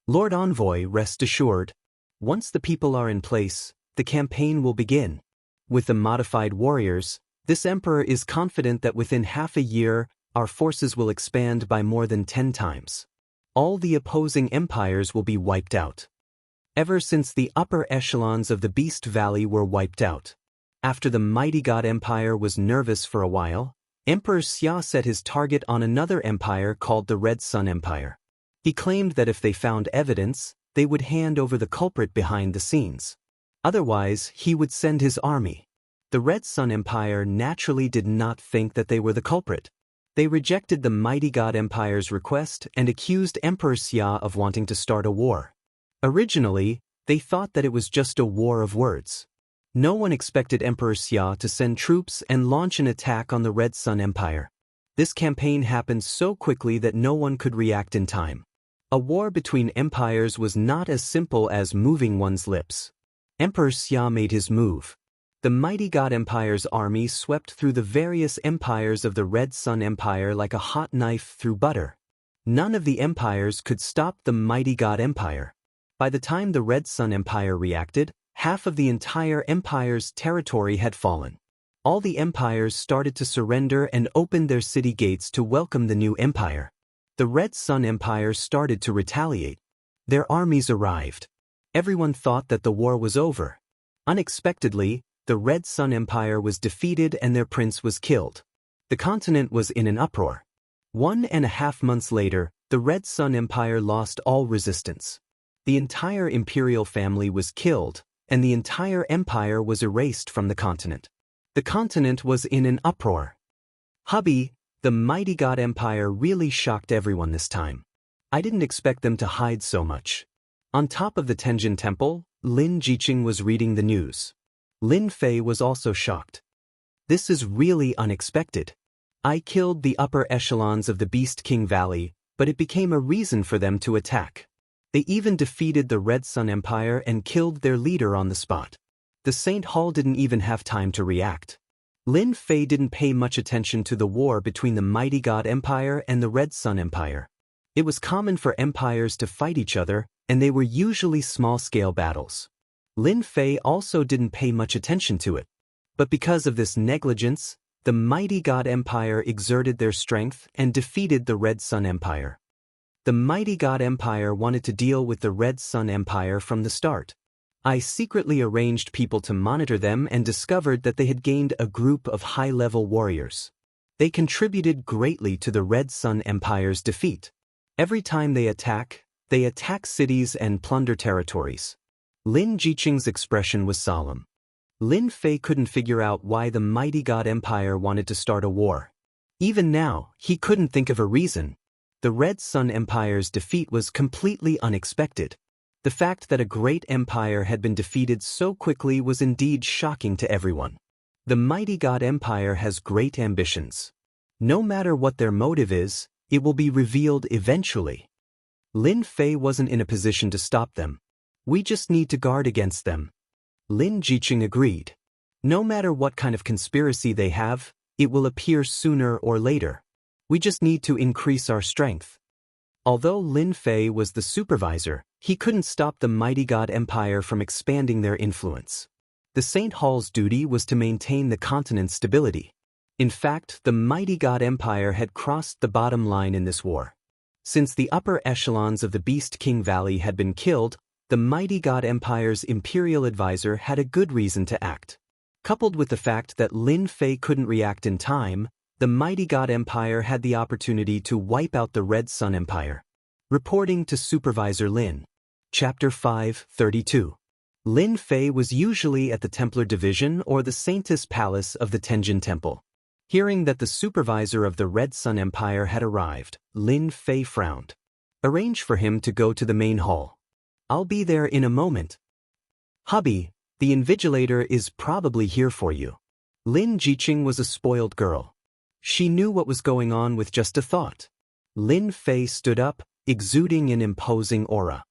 Lord Envoy, rest assured. Once the people are in place, the campaign will begin. With the modified warriors, this emperor is confident that within half a year, our forces will expand by more than 10 times. All the opposing empires will be wiped out. Ever since the upper echelons of the Beast Valley were wiped out. After the Mighty God Empire was nervous for a while, Emperor Xia set his target on another empire called the Red Sun Empire. He claimed that if they found evidence, they would hand over the culprit behind the scenes. Otherwise, he would send his army. The Red Sun Empire naturally did not think that they were the culprit. They rejected the Mighty God Empire's request and accused Emperor Xia of wanting to start a war. Originally, they thought that it was just a war of words. No one expected Emperor Xia to send troops and launch an attack on the Red Sun Empire. This campaign happened so quickly that no one could react in time. A war between empires was not as simple as moving one's lips. Emperor Xia made his move. The Mighty God Empire's army swept through the various empires of the Red Sun Empire like a hot knife through butter. None of the empires could stop the Mighty God Empire. By the time the Red Sun Empire reacted, half of the entire empire's territory had fallen. All the empires started to surrender and opened their city gates to welcome the new empire. The Red Sun Empire started to retaliate. Their armies arrived. Everyone thought that the war was over. Unexpectedly, the Red Sun Empire was defeated and their prince was killed. The continent was in an uproar. 1.5 months later, the Red Sun Empire lost all resistance. The entire imperial family was killed, and the entire empire was erased from the continent. The continent was in an uproar. Hubby, the Mighty God Empire really shocked everyone this time. I didn't expect them to hide so much. On top of the Tenjin Temple, Lin Jiqing was reading the news. Lin Fei was also shocked. This is really unexpected. I killed the upper echelons of the Beast King Valley, but it became a reason for them to attack. They even defeated the Red Sun Empire and killed their leader on the spot. The Saint Hall didn't even have time to react. Lin Fei didn't pay much attention to the war between the Mighty God Empire and the Red Sun Empire. It was common for empires to fight each other, and they were usually small-scale battles. Lin Fei also didn't pay much attention to it. But because of this negligence, the Mighty God Empire exerted their strength and defeated the Red Sun Empire. The Mighty God Empire wanted to deal with the Red Sun Empire from the start. I secretly arranged people to monitor them and discovered that they had gained a group of high-level warriors. They contributed greatly to the Red Sun Empire's defeat. Every time they attack cities and plunder territories. Lin Jiqing's expression was solemn. Lin Fei couldn't figure out why the Mighty God Empire wanted to start a war. Even now, he couldn't think of a reason. The Red Sun Empire's defeat was completely unexpected. The fact that a great empire had been defeated so quickly was indeed shocking to everyone. The Mighty God Empire has great ambitions. No matter what their motive is, it will be revealed eventually. Lin Fei wasn't in a position to stop them. We just need to guard against them. Lin Jiqing agreed. No matter what kind of conspiracy they have, it will appear sooner or later. We just need to increase our strength. Although Lin Fei was the supervisor, he couldn't stop the Mighty God Empire from expanding their influence. The Saint Hall's duty was to maintain the continent's stability. In fact, the Mighty God Empire had crossed the bottom line in this war. Since the upper echelons of the Beast King Valley had been killed, the Mighty God Empire's imperial advisor had a good reason to act. Coupled with the fact that Lin Fei couldn't react in time, the Mighty God Empire had the opportunity to wipe out the Red Sun Empire. Reporting to Supervisor Lin. Chapter 5:32. Lin Fei was usually at the Templar Division or the Saintess Palace of the Tenjin Temple. Hearing that the supervisor of the Red Sun Empire had arrived, Lin Fei frowned. Arrange for him to go to the main hall. I'll be there in a moment. Hubby, the Invigilator is probably here for you. Lin Jiqing was a spoiled girl. She knew what was going on with just a thought. Lin Fei stood up, exuding an imposing aura.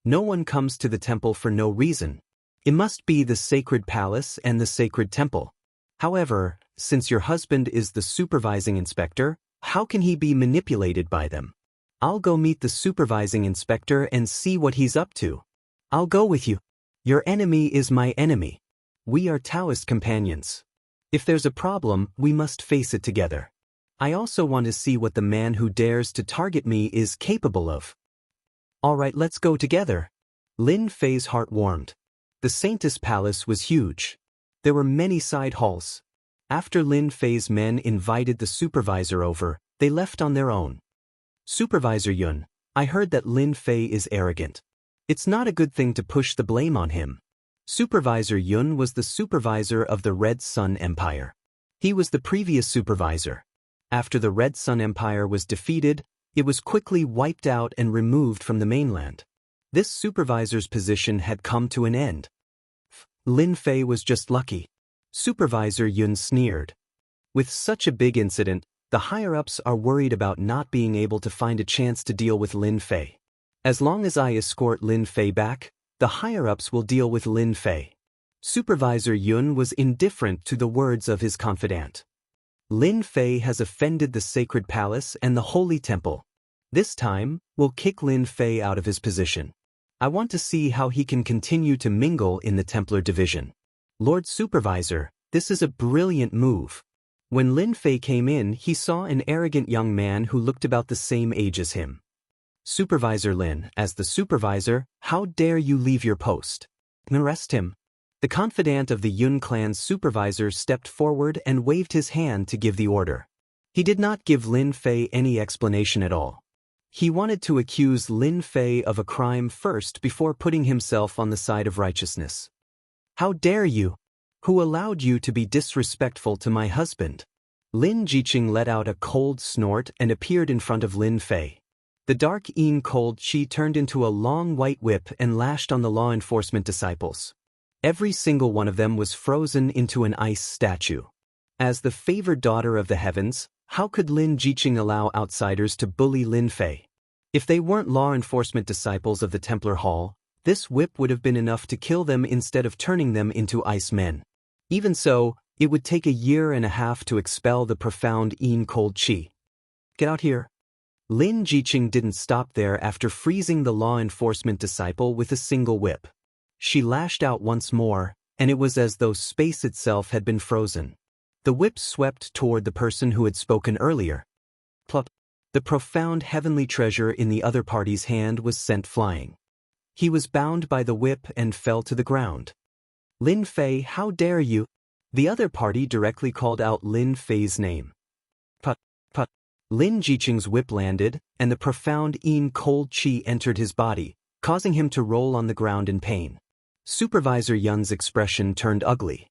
No one comes to the temple for no reason. It must be the sacred palace and the sacred temple. However, since your husband is the supervising inspector, how can he be manipulated by them? I'll go meet the supervising inspector and see what he's up to. I'll go with you. Your enemy is my enemy. We are Taoist companions. If there's a problem, we must face it together. I also want to see what the man who dares to target me is capable of. All right, let's go together. Lin Fei's heart warmed. The Saintess Palace was huge. There were many side halls. After Lin Fei's men invited the supervisor over, they left on their own. Supervisor Yun, I heard that Lin Fei is arrogant. It's not a good thing to push the blame on him. Supervisor Yun was the supervisor of the Red Sun Empire. He was the previous supervisor. After the Red Sun Empire was defeated, it was quickly wiped out and removed from the mainland. This supervisor's position had come to an end. Lin Fei was just lucky. Supervisor Yun sneered. With such a big incident, the higher-ups are worried about not being able to find a chance to deal with Lin Fei. As long as I escort Lin Fei back, the higher-ups will deal with Lin Fei. Supervisor Yun was indifferent to the words of his confidant. Lin Fei has offended the sacred palace and the holy temple. This time, we'll kick Lin Fei out of his position. I want to see how he can continue to mingle in the Templar Division. Lord Supervisor, this is a brilliant move. When Lin Fei came in, he saw an arrogant young man who looked about the same age as him. Supervisor Lin, as the supervisor, how dare you leave your post? Arrest him. The confidant of the Yun clan's supervisor stepped forward and waved his hand to give the order. He did not give Lin Fei any explanation at all. He wanted to accuse Lin Fei of a crime first before putting himself on the side of righteousness. How dare you? Who allowed you to be disrespectful to my husband? Lin Jiqing let out a cold snort and appeared in front of Lin Fei. The dark cold chi turned into a long white whip and lashed on the law enforcement disciples. Every single one of them was frozen into an ice statue. As the favored daughter of the heavens, how could Lin Jiqing allow outsiders to bully Lin Fei? If they weren't law enforcement disciples of the Templar Hall, this whip would have been enough to kill them instead of turning them into ice men. Even so, it would take 1.5 years to expel the profound cold chi. Get out here. Lin Jiqing didn't stop there after freezing the law enforcement disciple with a single whip. She lashed out once more, and it was as though space itself had been frozen. The whip swept toward the person who had spoken earlier. Plop. The profound heavenly treasure in the other party's hand was sent flying. He was bound by the whip and fell to the ground. Lin Fei, how dare you? The other party directly called out Lin Fei's name. Put, put. Lin Jiqing's whip landed, and the profound cold chi entered his body, causing him to roll on the ground in pain. Supervisor Yun's expression turned ugly.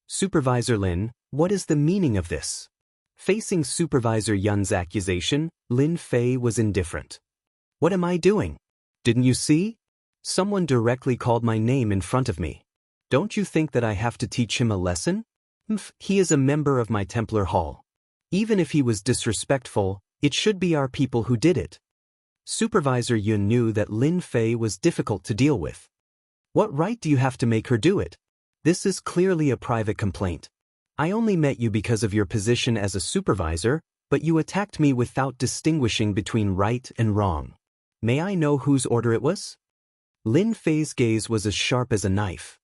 Supervisor Lin, what is the meaning of this? Facing Supervisor Yun's accusation, Lin Fei was indifferent. What am I doing? Didn't you see? Someone directly called my name in front of me. Don't you think that I have to teach him a lesson? He is a member of my Templar Hall. Even if he was disrespectful, it should be our people who did it. Supervisor Yun knew that Lin Fei was difficult to deal with. What right do you have to make her do it? This is clearly a private complaint. I only met you because of your position as a supervisor, but you attacked me without distinguishing between right and wrong. May I know whose order it was? Lin Fei's gaze was as sharp as a knife.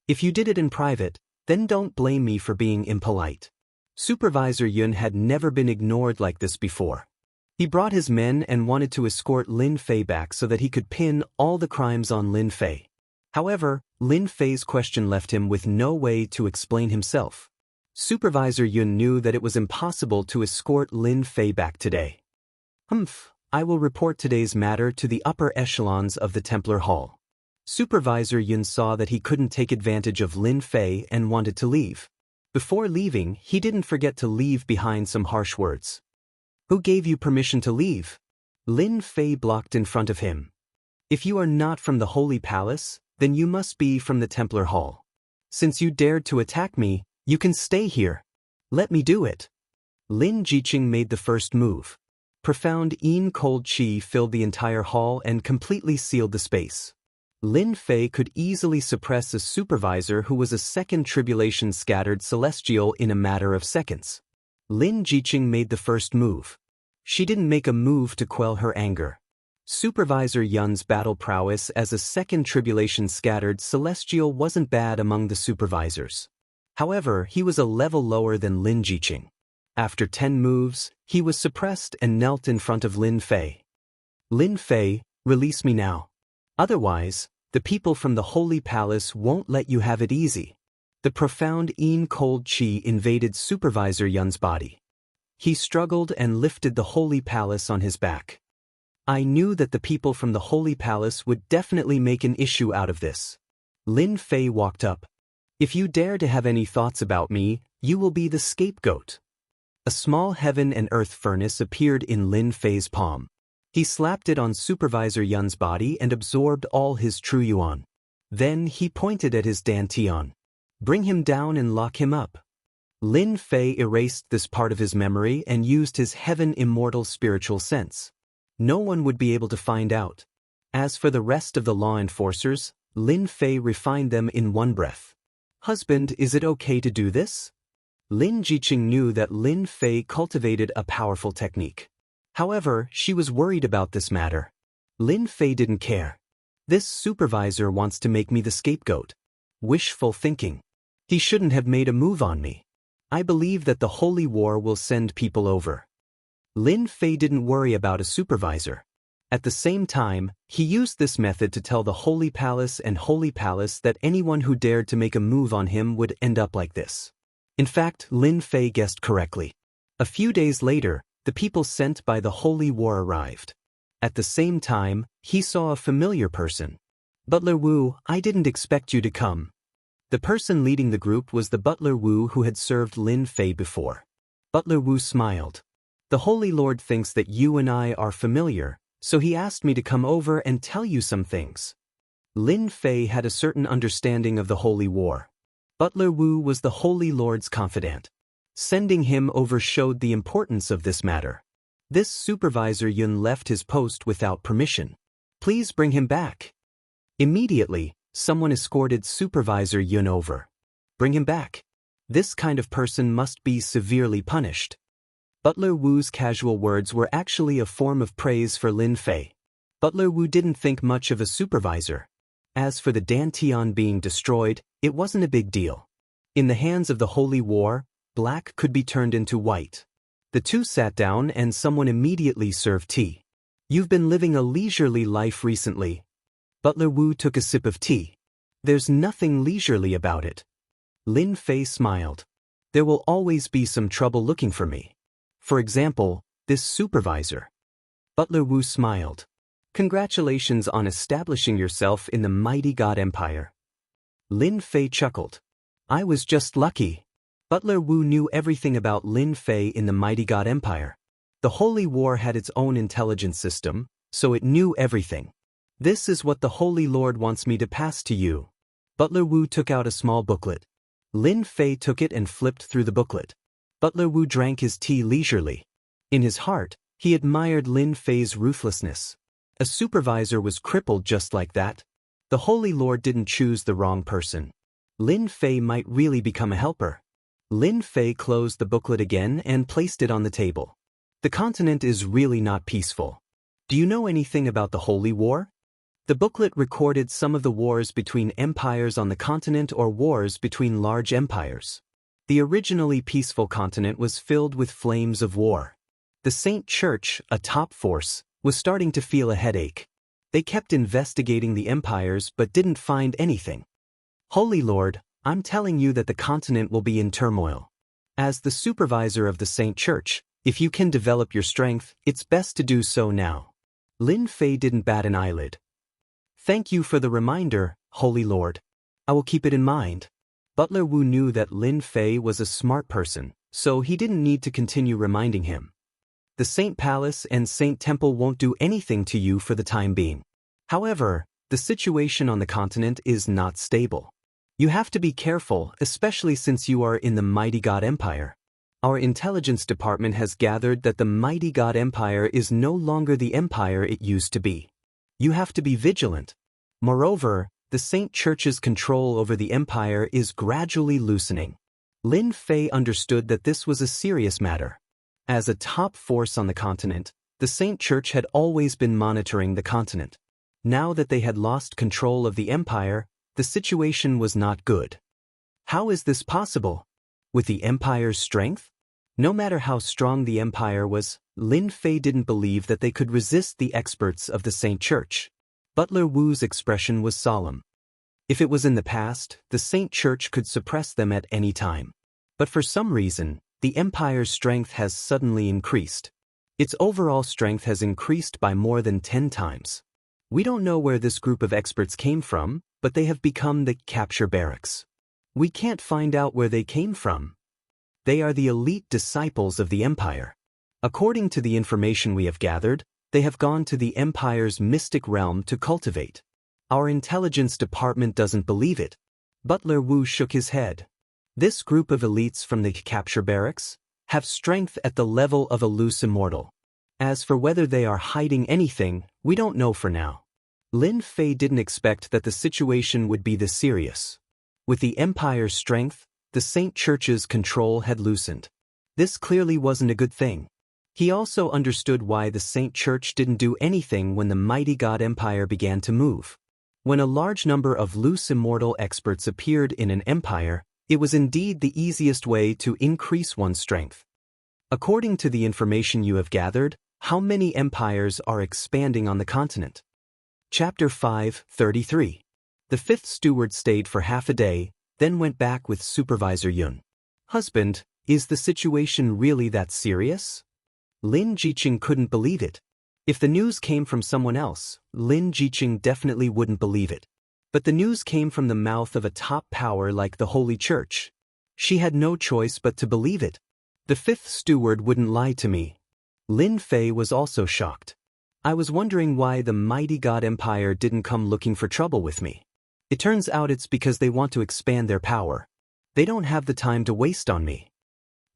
If you did it in private, then don't blame me for being impolite. Supervisor Yun had never been ignored like this before. He brought his men and wanted to escort Lin Fei back so that he could pin all the crimes on Lin Fei. However, Lin Fei's question left him with no way to explain himself. Supervisor Yun knew that it was impossible to escort Lin Fei back today. I will report today's matter to the upper echelons of the Templar Hall. Supervisor Yun saw that he couldn't take advantage of Lin Fei and wanted to leave. Before leaving, he didn't forget to leave behind some harsh words. Who gave you permission to leave? Lin Fei blocked in front of him. If you are not from the Holy Palace, then you must be from the Templar Hall. Since you dared to attack me, you can stay here. Let me do it. Lin Jiqing made the first move. Profound cold chi filled the entire hall and completely sealed the space. Lin Fei could easily suppress a supervisor who was a second tribulation scattered celestial in a matter of seconds. Lin Jiqing made the first move. She didn't make a move to quell her anger. Supervisor Yun's battle prowess as a second tribulation scattered celestial wasn't bad among the supervisors. However, he was a level lower than Lin Jiqing. After 10 moves, he was suppressed and knelt in front of Lin Fei. Lin Fei, release me now. Otherwise, the people from the Holy Palace won't let you have it easy. The profound cold chi invaded Supervisor Yun's body. He struggled and lifted the Holy Palace on his back. I knew that the people from the Holy Palace would definitely make an issue out of this. Lin Fei walked up. If you dare to have any thoughts about me, you will be the scapegoat. A small heaven and earth furnace appeared in Lin Fei's palm. He slapped it on Supervisor Yun's body and absorbed all his true yuan. Then he pointed at his dantian. Bring him down and lock him up. Lin Fei erased this part of his memory and used his heaven immortal spiritual sense. No one would be able to find out. As for the rest of the law enforcers, Lin Fei refined them in one breath. Husband, is it okay to do this? Lin Jiqing knew that Lin Fei cultivated a powerful technique. However, she was worried about this matter. Lin Fei didn't care. This supervisor wants to make me the scapegoat. Wishful thinking. He shouldn't have made a move on me. I believe that the Holy War will send people over. Lin Fei didn't worry about a supervisor. At the same time, he used this method to tell the Holy Palace and Holy Palace that anyone who dared to make a move on him would end up like this. In fact, Lin Fei guessed correctly. A few days later, the people sent by the Holy War arrived. At the same time, he saw a familiar person. Butler Wu, I didn't expect you to come. The person leading the group was the Butler Wu who had served Lin Fei before. Butler Wu smiled. The Holy Lord thinks that you and I are familiar, So he asked me to come over and tell you some things. Lin Fei had a certain understanding of the Holy War. Butler Wu was the Holy Lord's confidant. Sending him over showed the importance of this matter. This supervisor Yun left his post without permission. Please bring him back. Immediately, someone escorted Supervisor Yun over. Bring him back. This kind of person must be severely punished. Butler Wu's casual words were actually a form of praise for Lin Fei. Butler Wu didn't think much of a supervisor. As for the Dantian being destroyed, it wasn't a big deal. In the hands of the Holy War, black could be turned into white. The two sat down and someone immediately served tea. You've been living a leisurely life recently. Butler Wu took a sip of tea. There's nothing leisurely about it. Lin Fei smiled. There will always be some trouble looking for me. For example, this supervisor. Butler Wu smiled. Congratulations on establishing yourself in the mighty God Empire. Lin Fei chuckled. I was just lucky. Butler Wu knew everything about Lin Fei in the mighty God Empire. The Holy War had its own intelligence system, so it knew everything. This is what the Holy Lord wants me to pass to you. Butler Wu took out a small booklet. Lin Fei took it and flipped through the booklet. Butler Wu drank his tea leisurely. In his heart, he admired Lin Fei's ruthlessness. A supervisor was crippled just like that. The Holy Lord didn't choose the wrong person. Lin Fei might really become a helper. Lin Fei closed the booklet again and placed it on the table. The continent is really not peaceful. Do you know anything about the Holy War? The booklet recorded some of the wars between empires on the continent or wars between large empires. The originally peaceful continent was filled with flames of war. The Saint Church, a top force, was starting to feel a headache. They kept investigating the empires but didn't find anything. Holy Lord, I'm telling you that the continent will be in turmoil. As the supervisor of the Saint Church, if you can develop your strength, it's best to do so now. Lin Fei didn't bat an eyelid. Thank you for the reminder, Holy Lord. I will keep it in mind. Butler Wu knew that Lin Fei was a smart person, so he didn't need to continue reminding him. The Saint Palace and Saint Temple won't do anything to you for the time being. However, the situation on the continent is not stable. You have to be careful, especially since you are in the mighty God Empire. Our intelligence department has gathered that the mighty God Empire is no longer the empire it used to be. You have to be vigilant. Moreover, the Saint Church's control over the empire is gradually loosening. Lin Fei understood that this was a serious matter. As a top force on the continent, the Saint Church had always been monitoring the continent. Now that they had lost control of the empire, the situation was not good. How is this possible? With the empire's strength? No matter how strong the empire was, Lin Fei didn't believe that they could resist the experts of the Saint Church. Butler Wu's expression was solemn. If it was in the past, the Saint Church could suppress them at any time. But for some reason, the empire's strength has suddenly increased. Its overall strength has increased by more than 10 times. We don't know where this group of experts came from, but they have become the capture barracks. We can't find out where they came from. They are the elite disciples of the empire. According to the information we have gathered, they have gone to the empire's mystic realm to cultivate. Our intelligence department doesn't believe it. Butler Wu shook his head. This group of elites from the capture barracks have strength at the level of a loose immortal. As for whether they are hiding anything, we don't know for now. Lin Fei didn't expect that the situation would be this serious. With the empire's strength, the Saint Church's control had loosened. This clearly wasn't a good thing. He also understood why the Saint Church didn't do anything when the mighty God Empire began to move. When a large number of loose immortal experts appeared in an empire, it was indeed the easiest way to increase one's strength. According to the information you have gathered, how many empires are expanding on the continent? Chapter 5:33. The fifth steward stayed for half a day, then went back with Supervisor Yun. Husband, is the situation really that serious? Lin Jiqing couldn't believe it. If the news came from someone else, Lin Jiqing definitely wouldn't believe it. But the news came from the mouth of a top power like the Holy Church. She had no choice but to believe it. The fifth steward wouldn't lie to me. Lin Fei was also shocked. I was wondering why the mighty God Empire didn't come looking for trouble with me. It turns out it's because they want to expand their power. They don't have the time to waste on me.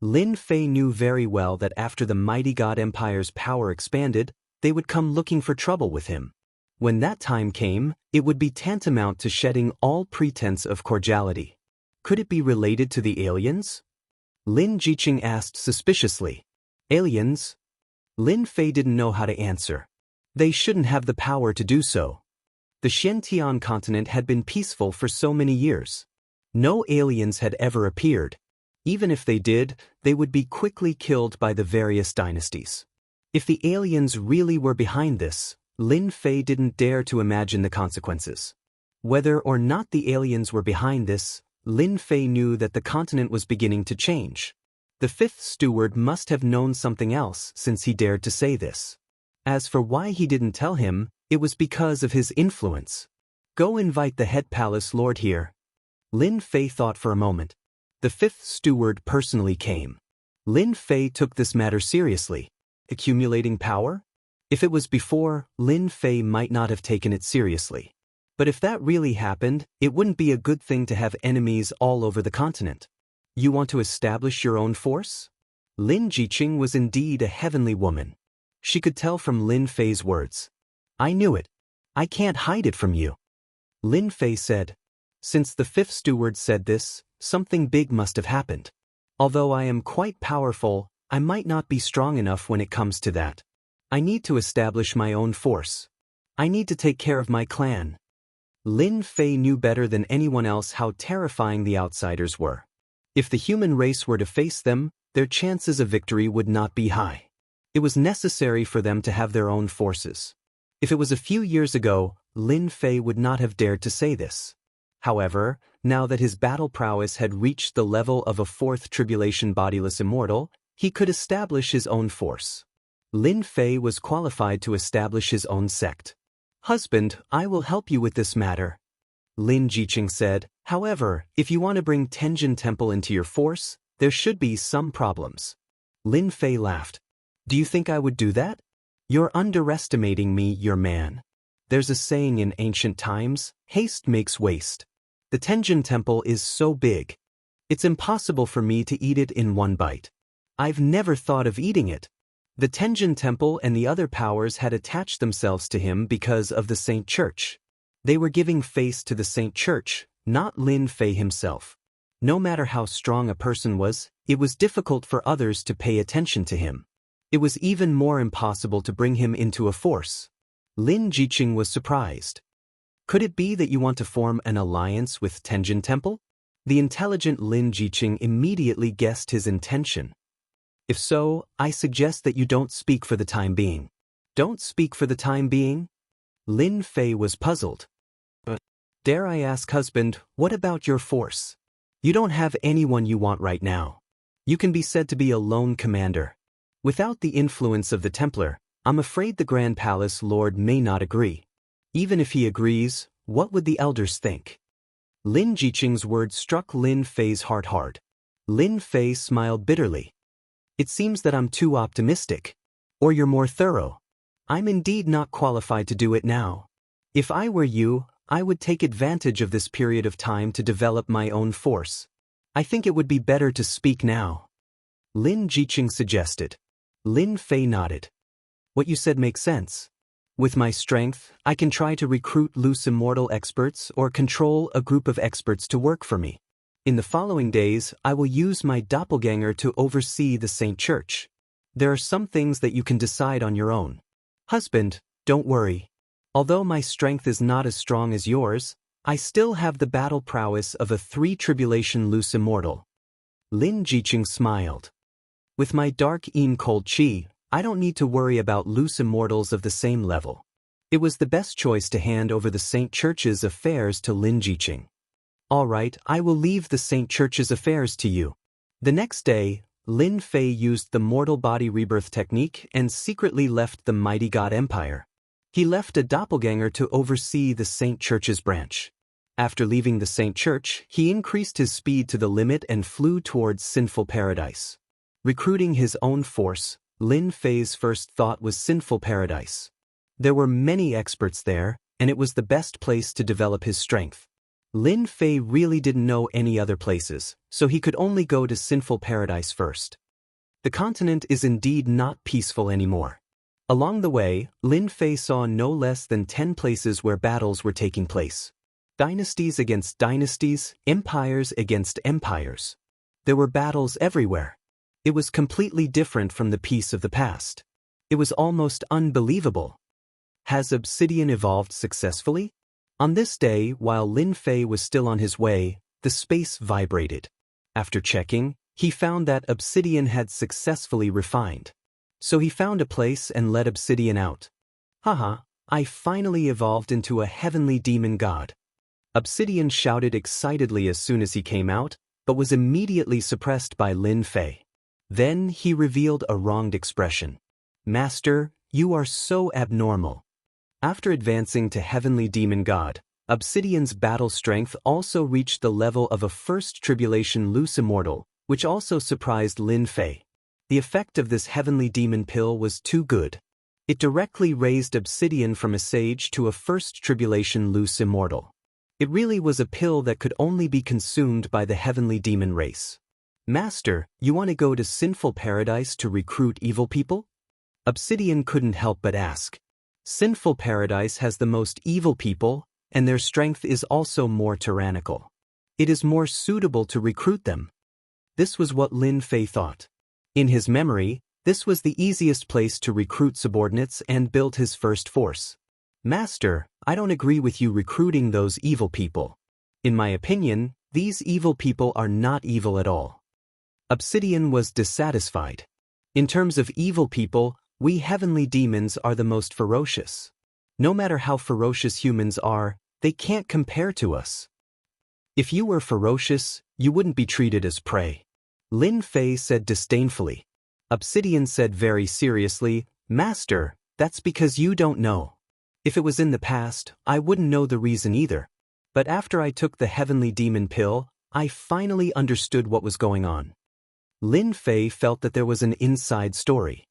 Lin Fei knew very well that after the mighty God Empire's power expanded, they would come looking for trouble with him. When that time came, it would be tantamount to shedding all pretense of cordiality. Could it be related to the aliens? Lin Jiqing asked suspiciously. Aliens? Lin Fei didn't know how to answer. They shouldn't have the power to do so. The Xianxia continent had been peaceful for so many years. No aliens had ever appeared. Even if they did, they would be quickly killed by the various dynasties. If the aliens really were behind this, Lin Fei didn't dare to imagine the consequences. Whether or not the aliens were behind this, Lin Fei knew that the continent was beginning to change. The fifth steward must have known something else since he dared to say this. As for why he didn't tell him, it was because of his influence. Go invite the head palace lord here. Lin Fei thought for a moment. The fifth steward personally came. Lin Fei took this matter seriously. Accumulating power? If it was before, Lin Fei might not have taken it seriously. But if that really happened, it wouldn't be a good thing to have enemies all over the continent. You want to establish your own force? Lin Jiqing was indeed a heavenly woman. She could tell from Lin Fei's words. I knew it. I can't hide it from you. Lin Fei said. Since the fifth steward said this, something big must have happened. Although I am quite powerful, I might not be strong enough when it comes to that. I need to establish my own force. I need to take care of my clan. Lin Fei knew better than anyone else how terrifying the outsiders were. If the human race were to face them, their chances of victory would not be high. It was necessary for them to have their own forces. If it was a few years ago, Lin Fei would not have dared to say this. However, now that his battle prowess had reached the level of a fourth tribulation bodiless immortal, he could establish his own force. Lin Fei was qualified to establish his own sect. Husband, I will help you with this matter. Lin Jiqing said, however, if you want to bring Tenjin Temple into your force, there should be some problems. Lin Fei laughed. Do you think I would do that? You're underestimating me, your man. There's a saying in ancient times, haste makes waste. The Tenjin Temple is so big. It's impossible for me to eat it in one bite. I've never thought of eating it. The Tenjin Temple and the other powers had attached themselves to him because of the Saint Church. They were giving face to the Saint Church, not Lin Fei himself. No matter how strong a person was, it was difficult for others to pay attention to him. It was even more impossible to bring him into a force. Lin Jiqing was surprised. Could it be that you want to form an alliance with Tenjin Temple? The intelligent Lin Jiqing immediately guessed his intention. If so, I suggest that you don't speak for the time being. Don't speak for the time being? Lin Fei was puzzled. But, dare I ask, husband, what about your force? You don't have anyone you want right now. You can be said to be a lone commander. Without the influence of the Templar, I'm afraid the Grand Palace Lord may not agree. Even if he agrees, what would the elders think? Lin Jiqing's words struck Lin Fei's heart hard. Lin Fei smiled bitterly. It seems that I'm too optimistic. Or you're more thorough. I'm indeed not qualified to do it now. If I were you, I would take advantage of this period of time to develop my own force. I think it would be better to speak now. Lin Jiqing suggested. Lin Fei nodded. What you said makes sense. With my strength, I can try to recruit loose immortal experts or control a group of experts to work for me. In the following days, I will use my doppelganger to oversee the Saint Church. There are some things that you can decide on your own. Husband, don't worry. Although my strength is not as strong as yours, I still have the battle prowess of a three-tribulation loose immortal. Lin Jiqing smiled. With my dark cold chi, I don't need to worry about loose immortals of the same level. It was the best choice to hand over the Saint Church's affairs to Lin Jiqing. All right, I will leave the Saint Church's affairs to you. The next day, Lin Fei used the mortal body rebirth technique and secretly left the mighty God Empire. He left a doppelganger to oversee the Saint Church's branch. After leaving the Saint Church, he increased his speed to the limit and flew towards sinful paradise. Recruiting his own force, Lin Fei's first thought was sinful paradise. There were many experts there, and it was the best place to develop his strength. Lin Fei really didn't know any other places, so he could only go to Sinful Paradise first. The continent is indeed not peaceful anymore. Along the way, Lin Fei saw no less than 10 places where battles were taking place. Dynasties against dynasties, empires against empires. There were battles everywhere. It was completely different from the peace of the past. It was almost unbelievable. Has Obsidian evolved successfully? On this day, while Lin Fei was still on his way, the space vibrated. After checking, he found that Obsidian had successfully refined. So he found a place and let Obsidian out. Haha, I finally evolved into a heavenly demon god. Obsidian shouted excitedly as soon as he came out, but was immediately suppressed by Lin Fei. Then he revealed a wronged expression. Master, you are so abnormal. After advancing to heavenly demon god, Obsidian's battle strength also reached the level of a first tribulation loose immortal, which also surprised Lin Fei. The effect of this heavenly demon pill was too good. It directly raised Obsidian from a sage to a first tribulation loose immortal. It really was a pill that could only be consumed by the heavenly demon race. Master, you want to go to Sinful Paradise to recruit evil people? Obsidian couldn't help but ask. Sinful Paradise has the most evil people, and their strength is also more tyrannical. It is more suitable to recruit them. This was what Lin Fei thought. In his memory, this was the easiest place to recruit subordinates and build his first force. Master, I don't agree with you recruiting those evil people. In my opinion, these evil people are not evil at all. Obsidian was dissatisfied. In terms of evil people, we heavenly demons are the most ferocious. No matter how ferocious humans are, they can't compare to us. If you were ferocious, you wouldn't be treated as prey. Lin Fei said disdainfully. Obsidian said very seriously, Master, that's because you don't know. If it was in the past, I wouldn't know the reason either. But after I took the heavenly demon pill, I finally understood what was going on. Lin Fei felt that there was an inside story.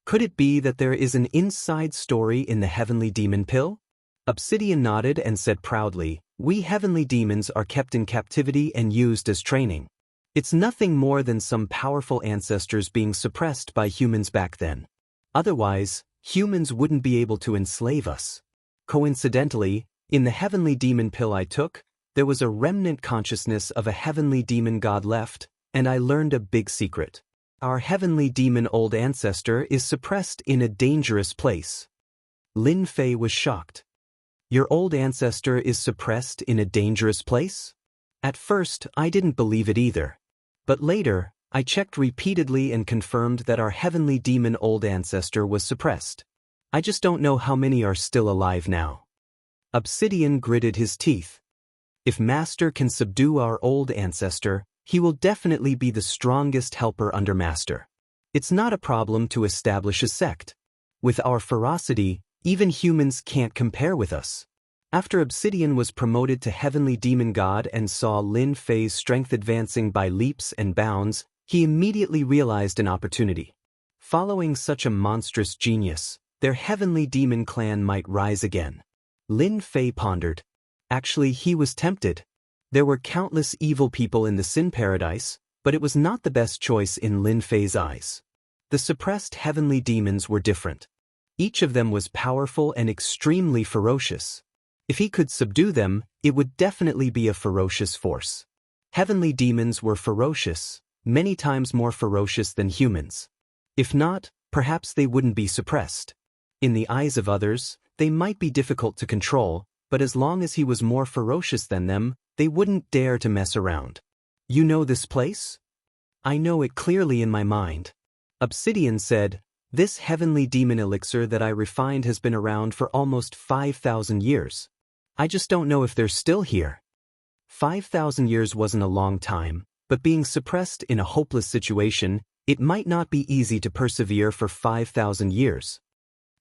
Could it be that there is an inside story in the heavenly demon pill? Obsidian nodded and said proudly, we heavenly demons are kept in captivity and used as training. It's nothing more than some powerful ancestors being suppressed by humans back then. Otherwise, humans wouldn't be able to enslave us. Coincidentally, in the heavenly demon pill I took, there was a remnant consciousness of a heavenly demon god left, and I learned a big secret. Our heavenly demon old ancestor is suppressed in a dangerous place. Lin Fei was shocked. Your old ancestor is suppressed in a dangerous place? At first, I didn't believe it either. But later, I checked repeatedly and confirmed that our heavenly demon old ancestor was suppressed. I just don't know how many are still alive now. Obsidian gritted his teeth. If Master can subdue our old ancestor, he will definitely be the strongest helper under Master. It's not a problem to establish a sect. With our ferocity, even humans can't compare with us. After Obsidian was promoted to heavenly demon god and saw Lin Fei's strength advancing by leaps and bounds, he immediately realized an opportunity. Following such a monstrous genius, their heavenly demon clan might rise again. Lin Fei pondered. Actually, he was tempted. There were countless evil people in the Sin Paradise, but it was not the best choice in Lin Fei's eyes. The suppressed heavenly demons were different. Each of them was powerful and extremely ferocious. If he could subdue them, it would definitely be a ferocious force. Heavenly demons were ferocious, many times more ferocious than humans. If not, perhaps they wouldn't be suppressed. In the eyes of others, they might be difficult to control, but as long as he was more ferocious than them, they wouldn't dare to mess around. You know this place? I know it clearly in my mind. Obsidian said, this heavenly demon elixir that I refined has been around for almost 5,000 years. I just don't know if they're still here. 5,000 years wasn't a long time, but being suppressed in a hopeless situation, it might not be easy to persevere for 5,000 years.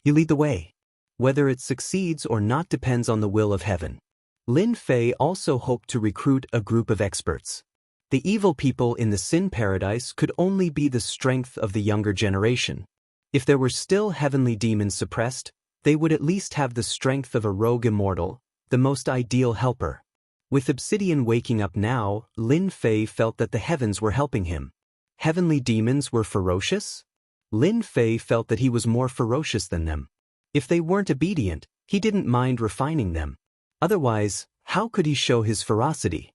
You lead the way. Whether it succeeds or not depends on the will of heaven. Lin Fei also hoped to recruit a group of experts. The evil people in the Sin Paradise could only be the strength of the younger generation. If there were still heavenly demons suppressed, They would at least have the strength of a rogue immortal, the most ideal helper. With Obsidian waking up now, Lin Fei felt that the heavens were helping him. Heavenly demons were ferocious? Lin Fei felt that he was more ferocious than them. If they weren't obedient, he didn't mind refining them. Otherwise, how could he show his ferocity?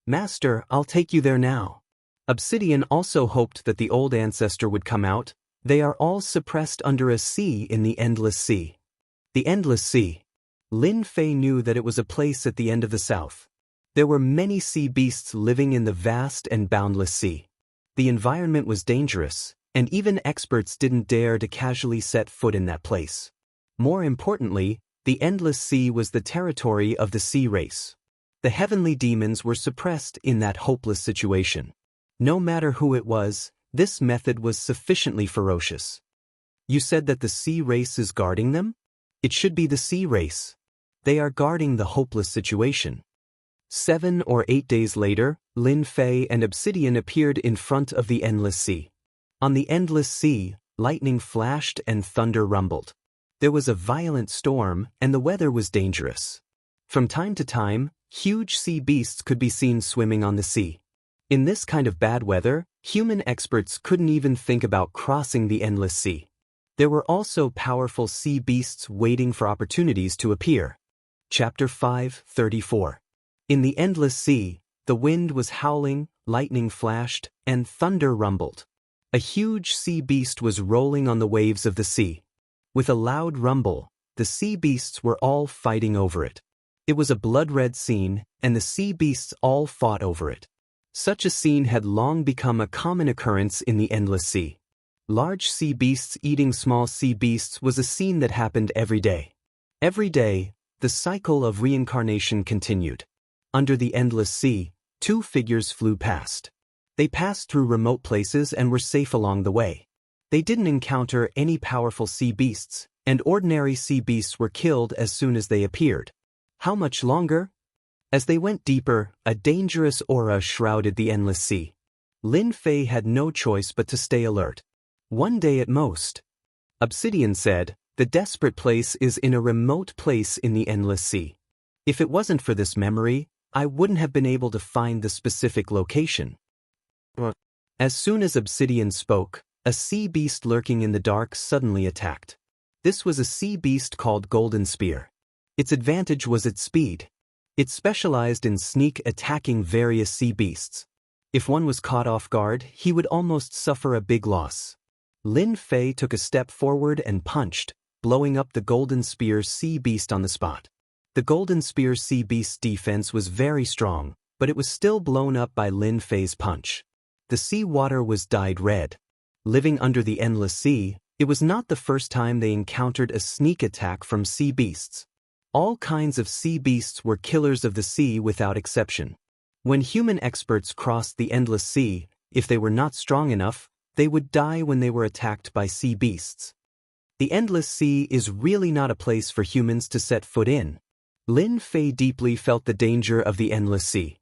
Master, I'll take you there now. Obsidian also hoped that the old ancestor would come out. They are all suppressed under a sea in the Endless Sea. The Endless Sea. Lin Fei knew that it was a place at the end of the south. There were many sea beasts living in the vast and boundless sea. The environment was dangerous, and even experts didn't dare to casually set foot in that place. More importantly, the Endless Sea was the territory of the sea race. The heavenly demons were suppressed in that hopeless situation. No matter who it was, this method was sufficiently ferocious. You said that the sea race is guarding them? It should be the sea race. They are guarding the hopeless situation. 7 or 8 days later, Lin Fei and Obsidian appeared in front of the Endless Sea. On the Endless Sea, lightning flashed and thunder rumbled. There was a violent storm, and the weather was dangerous. From time to time, huge sea beasts could be seen swimming on the sea. In this kind of bad weather, human experts couldn't even think about crossing the Endless Sea. There were also powerful sea beasts waiting for opportunities to appear. Chapter 5:34. In the Endless Sea, the wind was howling, lightning flashed, and thunder rumbled. A huge sea beast was rolling on the waves of the sea. With a loud rumble, the sea beasts were all fighting over it. It was a blood-red scene, and the sea beasts all fought over it. Such a scene had long become a common occurrence in the Endless Sea. Large sea beasts eating small sea beasts was a scene that happened every day. Every day, the cycle of reincarnation continued. Under the Endless Sea, 2 figures flew past. They passed through remote places and were safe along the way. They didn't encounter any powerful sea beasts, and ordinary sea beasts were killed as soon as they appeared. How much longer? As they went deeper, a dangerous aura shrouded the Endless Sea. Lin Fei had no choice but to stay alert. 1 day at most. Obsidian said, the desperate place is in a remote place in the Endless Sea. If it wasn't for this memory, I wouldn't have been able to find the specific location. As soon as Obsidian spoke, a sea beast lurking in the dark suddenly attacked. This was a sea beast called Golden Spear. Its advantage was its speed. It specialized in sneak attacking various sea beasts. If one was caught off guard, he would almost suffer a big loss. Lin Fei took a step forward and punched, blowing up the Golden Spear sea beast on the spot. The Golden Spear sea beast's defense was very strong, but it was still blown up by Lin Fei's punch. The sea water was dyed red. Living under the Endless Sea, it was not the first time they encountered a sneak attack from sea beasts. All kinds of sea beasts were killers of the sea without exception. When human experts crossed the Endless Sea, if they were not strong enough, they would die when they were attacked by sea beasts. The Endless Sea is really not a place for humans to set foot in. Lin Fei deeply felt the danger of the Endless Sea.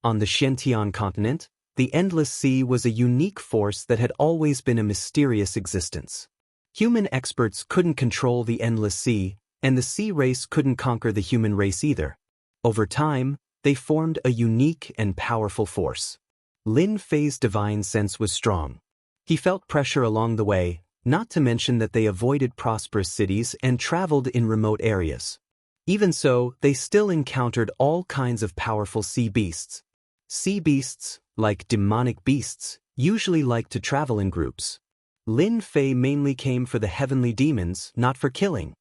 On the Xianxia continent, the Endless Sea was a unique force that had always been a mysterious existence. Human experts couldn't control the Endless Sea, and the sea race couldn't conquer the human race either. Over time, they formed a unique and powerful force. Lin Fei's divine sense was strong. He felt pressure along the way, not to mention that they avoided prosperous cities and traveled in remote areas. Even so, they still encountered all kinds of powerful sea beasts. Sea beasts, like demonic beasts, usually like to travel in groups. Lin Fei mainly came for the heavenly demons, not for killing.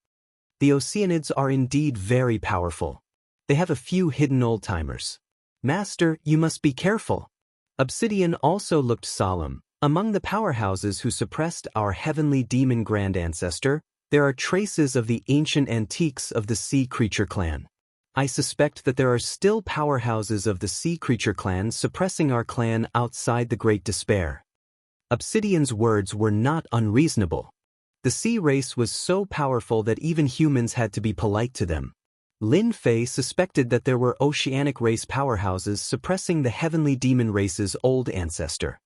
The Oceanids are indeed very powerful. They have a few hidden old-timers. Master, you must be careful. Obsidian also looked solemn. Among the powerhouses who suppressed our heavenly demon grand ancestor, there are traces of the ancient antiques of the sea creature clan. I suspect that there are still powerhouses of the sea creature clan suppressing our clan outside the Great Despair. Obsidian's words were not unreasonable. The sea race was so powerful that even humans had to be polite to them. Lin Fei suspected that there were oceanic race powerhouses suppressing the heavenly demon race's old ancestor.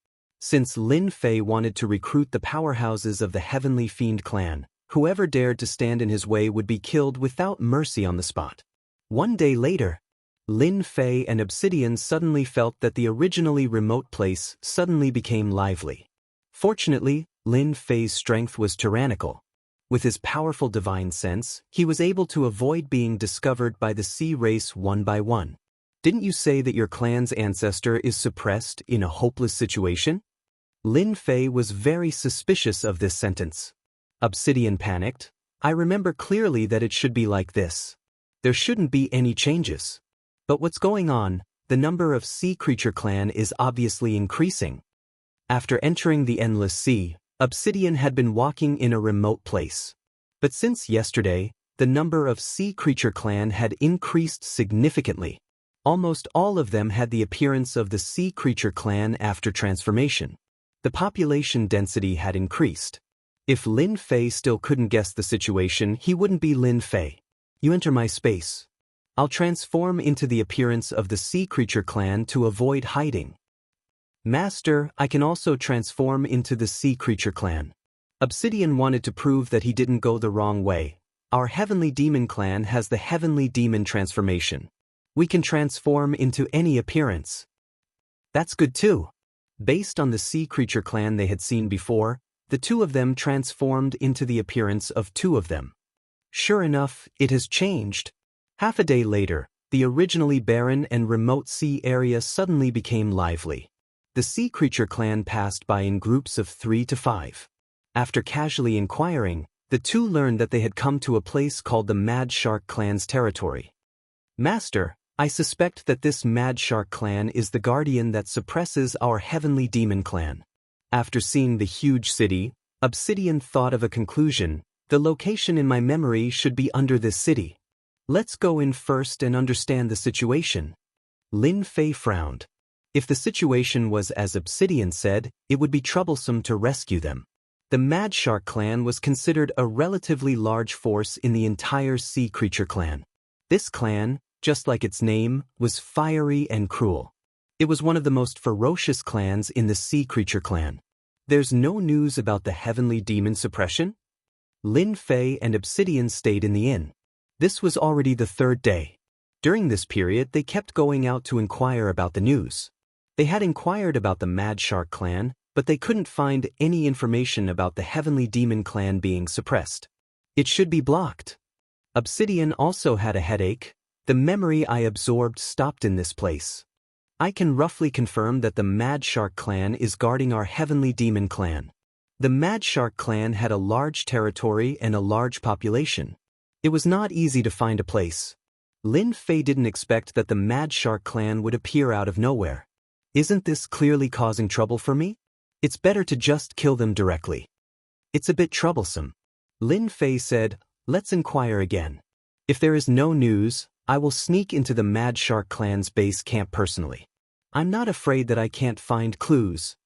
Since Lin Fei wanted to recruit the powerhouses of the heavenly fiend clan, Whoever dared to stand in his way would be killed without mercy on the spot. One day later, Lin Fei and Obsidian suddenly felt that the originally remote place suddenly became lively. Fortunately, Lin Fei's strength was tyrannical. With his powerful divine sense, he was able to avoid being discovered by the sea race one by one. Didn't you say that your clan's ancestor is suppressed in a hopeless situation? Lin Fei was very suspicious of this sentence. Obsidian panicked. I remember clearly that it should be like this. There shouldn't be any changes. But what's going on? The number of sea creature clan is obviously increasing. After entering the endless sea, Obsidian had been walking in a remote place. But since yesterday, the number of sea creature clan had increased significantly. Almost all of them had the appearance of the sea creature clan after transformation. The population density had increased. If Lin Fei still couldn't guess the situation, he wouldn't be Lin Fei. You enter my space. I'll transform into the appearance of the sea creature clan to avoid hiding. Master, I can also transform into the sea creature clan. Obsidian wanted to prove that he didn't go the wrong way. Our heavenly demon clan has the heavenly demon transformation. We can transform into any appearance. That's good too. Based on the sea creature clan they had seen before, the two of them transformed into the appearance of two of them. Sure enough, it has changed. Half a day later, the originally barren and remote sea area suddenly became lively. The sea creature clan passed by in groups of 3 to 5. After casually inquiring, the two learned that they had come to a place called the Mad Shark clan's territory. Master, I suspect that this Mad Shark clan is the guardian that suppresses our heavenly demon clan. After seeing the huge city, Obsidian thought of a conclusion. The location in my memory should be under this city. Let's go in first and understand the situation. Lin Fei frowned. If the situation was as Obsidian said, it would be troublesome to rescue them. The Mad Shark clan was considered a relatively large force in the entire sea creature clan. This clan, just like its name, was fiery and cruel. It was one of the most ferocious clans in the sea creature clan. There's no news about the heavenly demon suppression? Lin Fei and Obsidian stayed in the inn. This was already the 3rd day. During this period, they kept going out to inquire about the news. They had inquired about the Mad Shark clan, but they couldn't find any information about the heavenly demon clan being suppressed. It should be blocked. Obsidian also had a headache. The memory I absorbed stopped in this place. I can roughly confirm that the Mad Shark clan is guarding our heavenly demon clan. The Mad Shark clan had a large territory and a large population. It was not easy to find a place. Lin Fei didn't expect that the Mad Shark clan would appear out of nowhere. Isn't this clearly causing trouble for me? It's better to just kill them directly. It's a bit troublesome. Lin Fei said, let's inquire again. If there is no news, I will sneak into the Mad Shark clan's base camp personally. I'm not afraid that I can't find clues.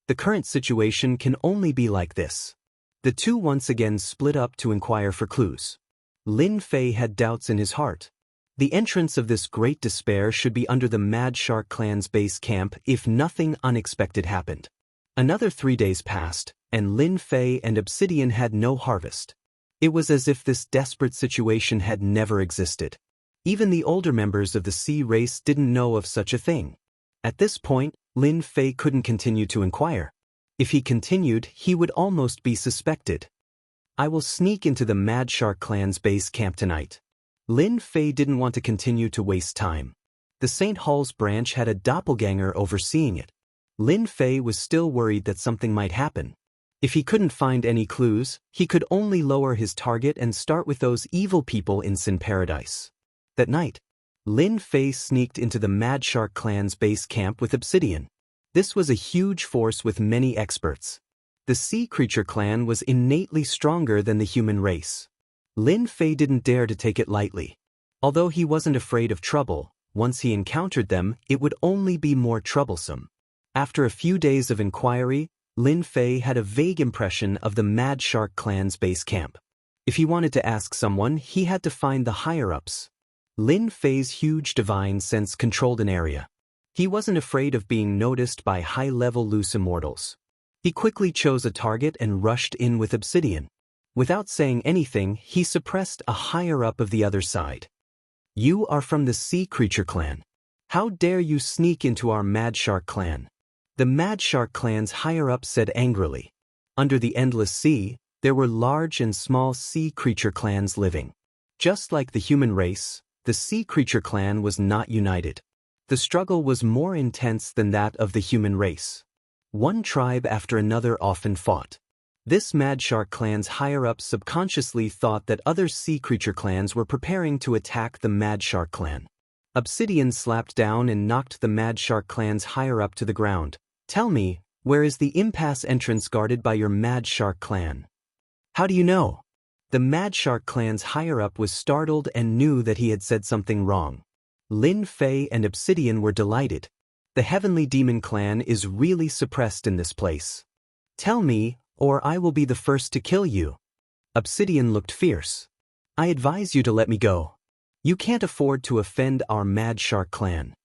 The current situation can only be like this. The two once again split up to inquire for clues. Lin Fei had doubts in his heart. The entrance of this great despair should be under the Mad Shark clan's base camp if nothing unexpected happened. Another 3 days passed, and Lin Fei and Obsidian had no harvest. It was as if this desperate situation had never existed. Even the older members of the sea race didn't know of such a thing. At this point, Lin Fei couldn't continue to inquire. If he continued, he would almost be suspected. I will sneak into the Mad Shark clan's base camp tonight. Lin Fei didn't want to continue to waste time. The St. Hall's branch had a doppelganger overseeing it. Lin Fei was still worried that something might happen. If he couldn't find any clues, he could only lower his target and start with those evil people in Sin Paradise. That night, Lin Fei sneaked into the Mad Shark clan's base camp with Obsidian. This was a huge force with many experts. The sea creature clan was innately stronger than the human race. Lin Fei didn't dare to take it lightly. Although he wasn't afraid of trouble, once he encountered them, it would only be more troublesome. After a few days of inquiry, Lin Fei had a vague impression of the Mad Shark clan's base camp. If he wanted to ask someone, he had to find the higher-ups. Lin Fei's huge divine sense controlled an area. He wasn't afraid of being noticed by high-level loose immortals. He quickly chose a target and rushed in with Obsidian. Without saying anything, he suppressed a higher-up of the other side. "You are from the Sea Creature clan. How dare you sneak into our Mad Shark clan?" The Mad Shark clan's higher-up said angrily. Under the endless sea, there were large and small sea creature clans living. Just like the human race, the Sea Creature clan was not united. The struggle was more intense than that of the human race. One tribe after another often fought. This Mad Shark clan's higher-ups subconsciously thought that other Sea Creature clans were preparing to attack the Mad Shark clan. Obsidian slapped down and knocked the Mad Shark clan's higher-up to the ground. "Tell me, where is the impasse entrance guarded by your Mad Shark clan?" "How do you know?" The Mad Shark clan's higher-up was startled and knew that he had said something wrong. Lin Fei and Obsidian were delighted. The Heavenly Demon clan is really suppressed in this place. "Tell me, or I will be the first to kill you." Obsidian looked fierce. "I advise you to let me go. You can't afford to offend our Mad Shark clan."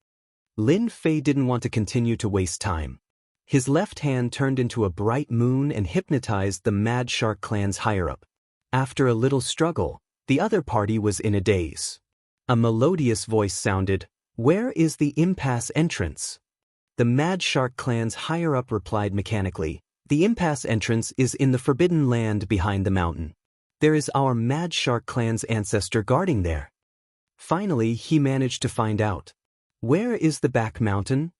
Lin Fei didn't want to continue to waste time. His left hand turned into a bright moon and hypnotized the Mad Shark clan's higher-up. After a little struggle, the other party was in a daze. A melodious voice sounded, "Where is the impasse entrance?" The Mad Shark clan's higher-up replied mechanically, "The impasse entrance is in the Forbidden Land behind the mountain. There is our Mad Shark clan's ancestor guarding there." Finally, he managed to find out. "Where is the back mountain?"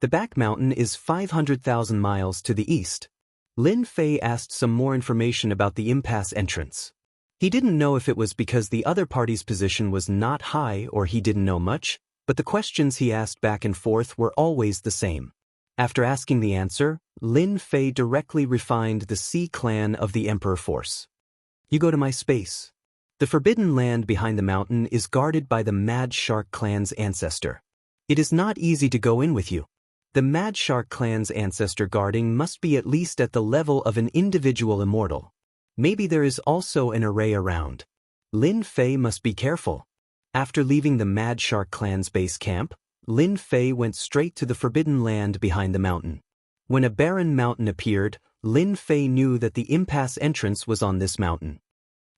"The back mountain is 500,000 miles to the east." Lin Fei asked some more information about the impasse entrance. He didn't know if it was because the other party's position was not high or he didn't know much, but the questions he asked back and forth were always the same. After asking the answer, Lin Fei directly refined the Sea clan of the Emperor Force. "You go to my space. The Forbidden Land behind the mountain is guarded by the Mad Shark clan's ancestor. It is not easy to go in with you. The Mad Shark clan's ancestor guarding must be at least at the level of an individual immortal. Maybe there is also an array around. Lin Fei must be careful." After leaving the Mad Shark clan's base camp, Lin Fei went straight to the Forbidden Land behind the mountain. When a barren mountain appeared, Lin Fei knew that the impasse entrance was on this mountain.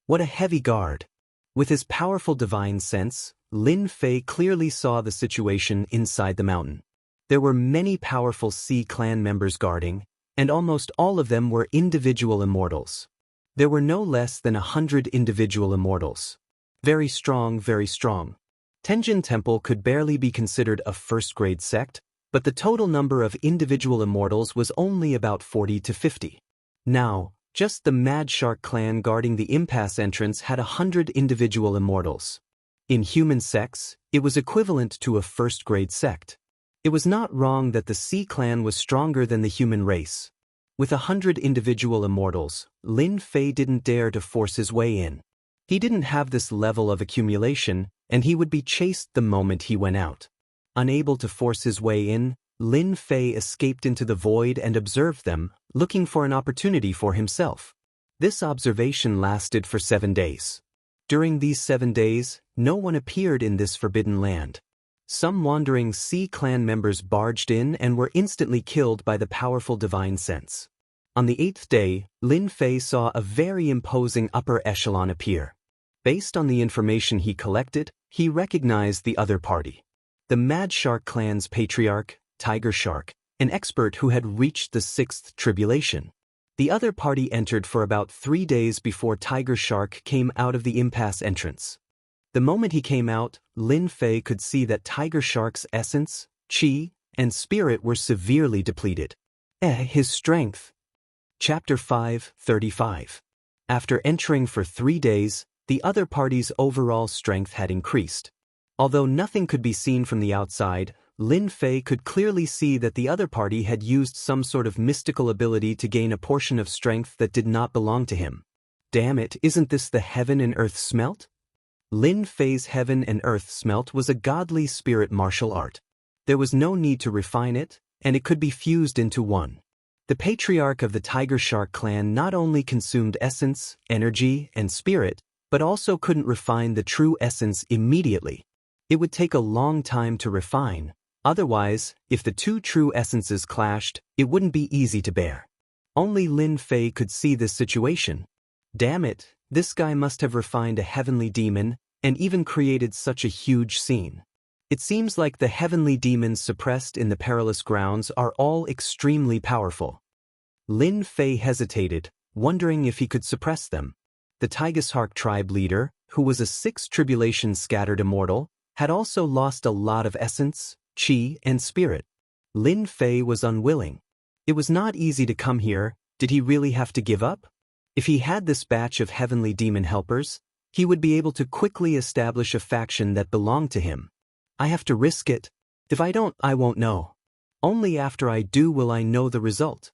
What a heavy guard! With his powerful divine sense, Lin Fei clearly saw the situation inside the mountain. There were many powerful Sea clan members guarding, and almost all of them were individual immortals. There were no less than 100 individual immortals. Very strong, very strong. Tenjin Temple could barely be considered a first-grade sect, but the total number of individual immortals was only about 40 to 50. Now, just the Mad Shark clan guarding the impasse entrance had 100 individual immortals. In human sects, it was equivalent to a first-grade sect. It was not wrong that the Sea clan was stronger than the human race. With 100 individual immortals, Lin Fei didn't dare to force his way in. He didn't have this level of accumulation, and he would be chased the moment he went out. Unable to force his way in, Lin Fei escaped into the void and observed them, looking for an opportunity for himself. This observation lasted for 7 days. During these 7 days, no one appeared in this forbidden land. Some wandering Sea clan members barged in and were instantly killed by the powerful divine sense. On the 8th day, Lin Fei saw a very imposing upper echelon appear. Based on the information he collected, he recognized the other party. The Mad Shark clan's patriarch, Tiger Shark, an expert who had reached the 6th tribulation. The other party entered for about 3 days before Tiger Shark came out of the impasse entrance. The moment he came out, Lin Fei could see that Tiger Shark's essence, chi, and spirit were severely depleted. His strength. Chapter 5:35. After entering for 3 days, the other party's overall strength had increased. Although nothing could be seen from the outside, Lin Fei could clearly see that the other party had used some sort of mystical ability to gain a portion of strength that did not belong to him. Damn it, isn't this the Heaven and Earth Smelt? Lin Fei's Heaven and Earth Smelt was a godly spirit martial art. There was no need to refine it, and it could be fused into one. The patriarch of the Tiger Shark clan not only consumed essence, energy, and spirit, but also couldn't refine the true essence immediately. It would take a long time to refine. Otherwise, if the two true essences clashed, it wouldn't be easy to bear. Only Lin Fei could see this situation. Damn it, this guy must have refined a heavenly demon and even created such a huge scene. It seems like the heavenly demons suppressed in the perilous grounds are all extremely powerful. Lin Fei hesitated, wondering if he could suppress them. The Tigershark tribe leader, who was a sixth tribulation scattered immortal, had also lost a lot of essence, chi, and spirit. Lin Fei was unwilling. It was not easy to come here. Did he really have to give up? If he had this batch of heavenly demon helpers, he would be able to quickly establish a faction that belonged to him. I have to risk it. If I don't, I won't know. Only after I do will I know the result.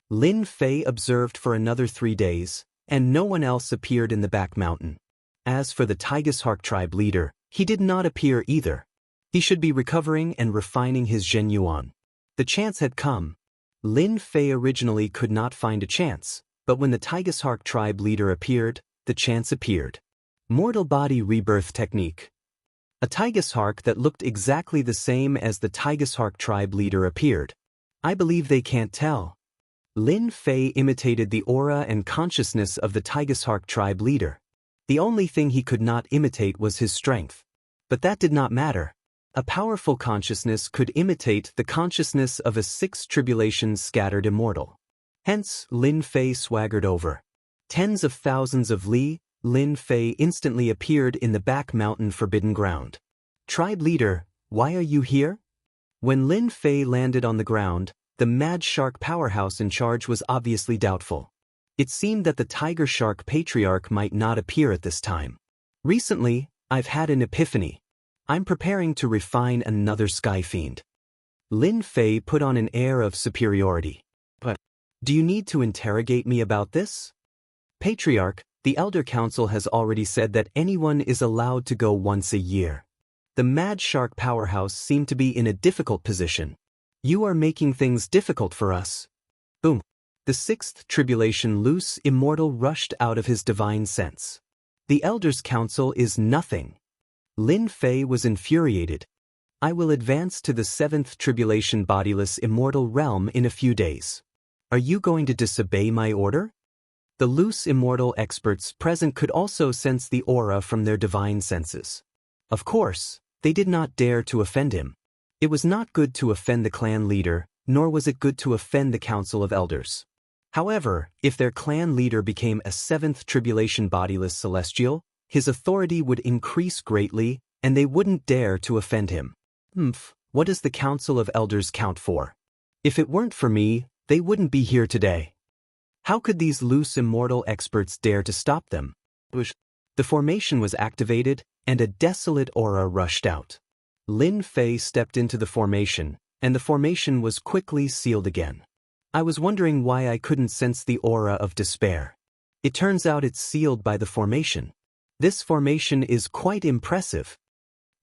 Lin Fei observed for another 3 days, and no one else appeared in the back mountain. As for the Tigershark tribe leader, he did not appear either. He should be recovering and refining his Zhen Yuan. The chance had come. Lin Fei originally could not find a chance, but when the Tigershark tribe leader appeared, the chance appeared. Mortal body rebirth technique. A Tigershark that looked exactly the same as the Tigershark tribe leader appeared. I believe they can't tell. Lin Fei imitated the aura and consciousness of the Tigershark tribe leader. The only thing he could not imitate was his strength. But that did not matter. A powerful consciousness could imitate the consciousness of a sixth tribulation scattered immortal. Hence, Lin Fei swaggered over. Tens of thousands of li, Lin Fei instantly appeared in the back mountain forbidden ground. Tribe leader, why are you here? When Lin Fei landed on the ground, the mad shark powerhouse in charge was obviously doubtful. It seemed that the tiger shark patriarch might not appear at this time. Recently, I've had an epiphany. I'm preparing to refine another sky fiend. Lin Fei put on an air of superiority. But, do you need to interrogate me about this? Patriarch, the Elder Council has already said that anyone is allowed to go once a year. The mad shark powerhouse seemed to be in a difficult position. You are making things difficult for us. Boom. The sixth tribulation loose immortal rushed out of his divine sense. The Elders' Council is nothing. Lin Fei was infuriated. I will advance to the seventh tribulation bodiless immortal realm in a few days. Are you going to disobey my order? The loose immortal experts present could also sense the aura from their divine senses. Of course, they did not dare to offend him. It was not good to offend the clan leader, nor was it good to offend the Council of Elders. However, if their clan leader became a seventh tribulation bodiless celestial, his authority would increase greatly, and they wouldn't dare to offend him. What does the Council of Elders count for? If it weren't for me, they wouldn't be here today. How could these loose immortal experts dare to stop them? The formation was activated, and a desolate aura rushed out. Lin Fei stepped into the formation, and the formation was quickly sealed again. I was wondering why I couldn't sense the aura of despair. It turns out it's sealed by the formation. This formation is quite impressive.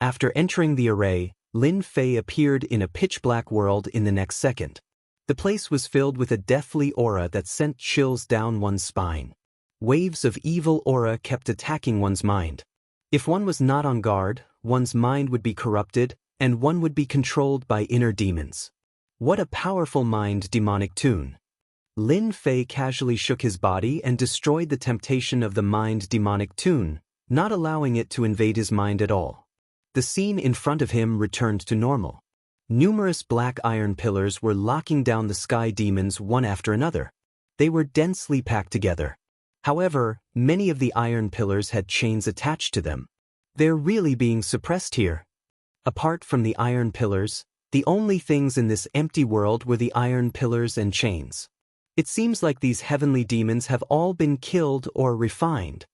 After entering the array, Lin Fei appeared in a pitch-black world in the next second. The place was filled with a deathly aura that sent chills down one's spine. Waves of evil aura kept attacking one's mind. If one was not on guard, one's mind would be corrupted, and one would be controlled by inner demons. What a powerful mind demonic tune. Lin Fei casually shook his body and destroyed the temptation of the mind demonic tune, not allowing it to invade his mind at all. The scene in front of him returned to normal. Numerous black iron pillars were locking down the sky demons one after another. They were densely packed together. However, many of the iron pillars had chains attached to them. They're really being suppressed here. Apart from the iron pillars, the only things in this empty world were the iron pillars and chains. It seems like these heavenly demons have all been killed or refined.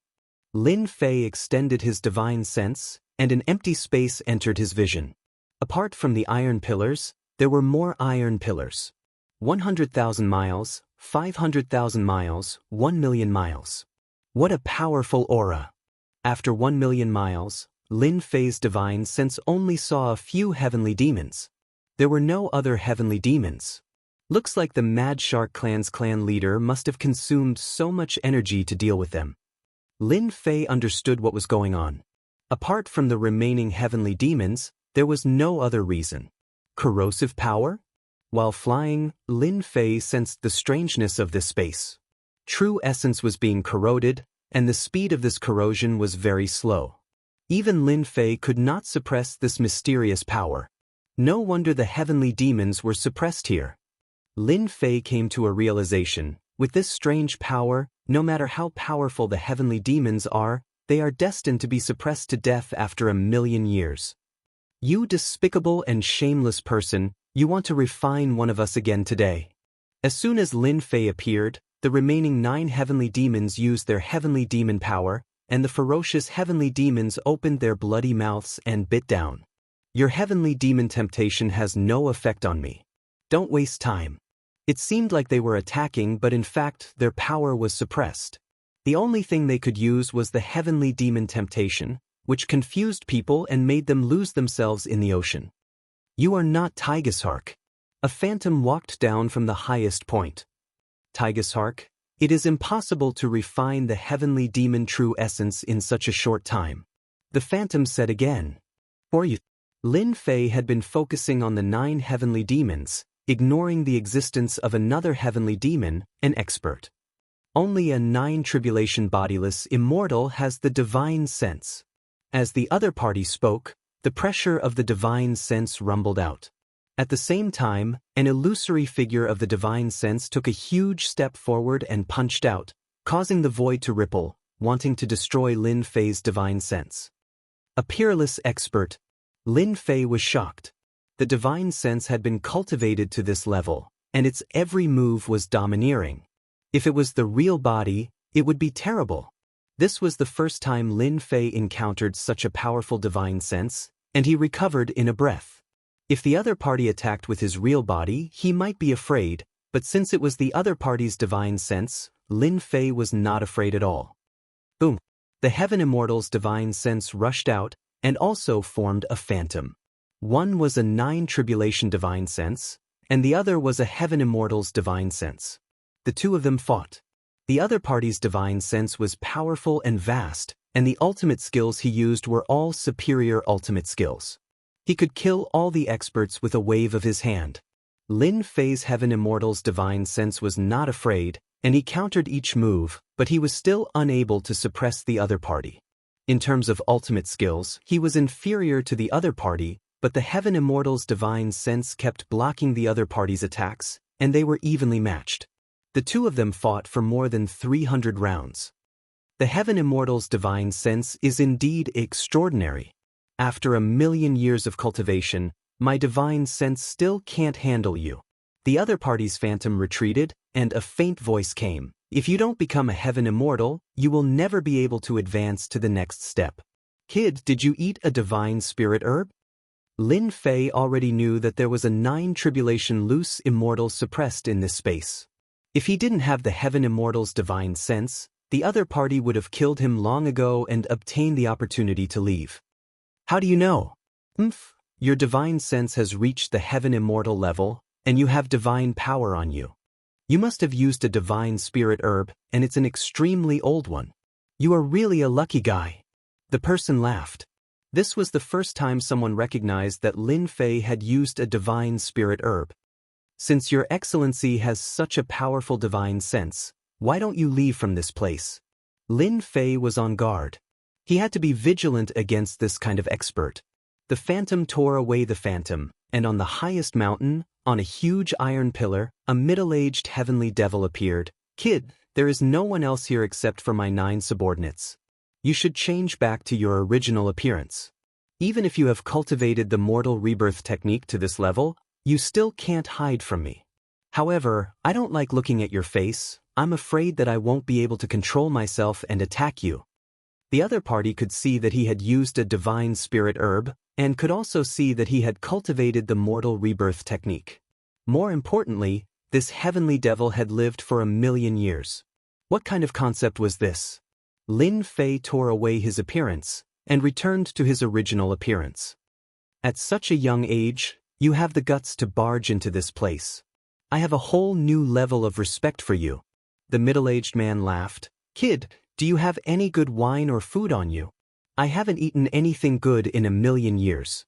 Lin Fei extended his divine sense, and an empty space entered his vision. Apart from the iron pillars, there were more iron pillars. 100,000 miles, 500,000 miles, 1 million miles. What a powerful aura. After 1 million miles, Lin Fei's divine sense only saw a few heavenly demons. There were no other heavenly demons. Looks like the Mad Shark clan's clan leader must have consumed so much energy to deal with them. Lin Fei understood what was going on. Apart from the remaining heavenly demons, there was no other reason. Corrosive power? While flying, Lin Fei sensed the strangeness of this space. True essence was being corroded, and the speed of this corrosion was very slow. Even Lin Fei could not suppress this mysterious power. No wonder the heavenly demons were suppressed here. Lin Fei came to a realization: with this strange power, no matter how powerful the heavenly demons are, they are destined to be suppressed to death after 1,000,000 years. You despicable and shameless person, you want to refine one of us again today. As soon as Lin Fei appeared, the remaining 9 heavenly demons used their heavenly demon power, and the ferocious heavenly demons opened their bloody mouths and bit down. Your heavenly demon temptation has no effect on me. Don't waste time. It seemed like they were attacking, but in fact their power was suppressed. The only thing they could use was the heavenly demon temptation, which confused people and made them lose themselves in the ocean. You are not Tigeshark. A phantom walked down from the highest point. Tigeshark, it is impossible to refine the heavenly demon true essence in such a short time. The phantom said again. For you. Lin Fei had been focusing on the 9 heavenly demons, ignoring the existence of another heavenly demon, an expert. Only a 9 tribulation bodiless immortal has the divine sense. As the other party spoke, the pressure of the divine sense rumbled out. At the same time, an illusory figure of the divine sense took a huge step forward and punched out, causing the void to ripple, wanting to destroy Lin Fei's divine sense. A peerless expert. Lin Fei was shocked. The divine sense had been cultivated to this level, and its every move was domineering. If it was the real body, it would be terrible. This was the first time Lin Fei encountered such a powerful divine sense, and he recovered in a breath. If the other party attacked with his real body, he might be afraid, but since it was the other party's divine sense, Lin Fei was not afraid at all. Boom! The Heaven Immortal's divine sense rushed out, and also formed a phantom. One was a 9 tribulation divine sense, and the other was a Heaven Immortal's divine sense. The two of them fought. The other party's divine sense was powerful and vast, and the ultimate skills he used were all superior ultimate skills. He could kill all the experts with a wave of his hand. Lin Fei's Heaven Immortal's divine sense was not afraid, and he countered each move, but he was still unable to suppress the other party. In terms of ultimate skills, he was inferior to the other party, but the Heaven Immortal's divine sense kept blocking the other party's attacks, and they were evenly matched. The two of them fought for more than 300 rounds. The Heaven Immortal's divine sense is indeed extraordinary. After 1,000,000 years of cultivation, my divine sense still can't handle you. The other party's phantom retreated, and a faint voice came. If you don't become a Heaven Immortal, you will never be able to advance to the next step. Kid, did you eat a divine spirit herb? Lin Fei already knew that there was a 9 tribulation loose immortal suppressed in this space. If he didn't have the Heaven Immortal's divine sense, the other party would have killed him long ago and obtained the opportunity to leave. How do you know? Your divine sense has reached the Heaven Immortal level, and you have divine power on you. You must have used a divine spirit herb, and it's an extremely old one. You are really a lucky guy. The person laughed. This was the first time someone recognized that Lin Fei had used a divine spirit herb. Since your excellency has such a powerful divine sense, why don't you leave from this place? Lin Fei was on guard. He had to be vigilant against this kind of expert. The phantom tore away the phantom, and on the highest mountain, on a huge iron pillar, a middle-aged heavenly devil appeared. Kid, there is no one else here except for my 9 subordinates. You should change back to your original appearance. Even if you have cultivated the mortal rebirth technique to this level, you still can't hide from me. However, I don't like looking at your face. I'm afraid that I won't be able to control myself and attack you. The other party could see that he had used a divine spirit herb, and could also see that he had cultivated the mortal rebirth technique. More importantly, this heavenly devil had lived for 1,000,000 years. What kind of concept was this? Lin Fei tore away his appearance, and returned to his original appearance. At such a young age, you have the guts to barge into this place. I have a whole new level of respect for you. The middle-aged man laughed. Kid, do you have any good wine or food on you? I haven't eaten anything good in 1,000,000 years.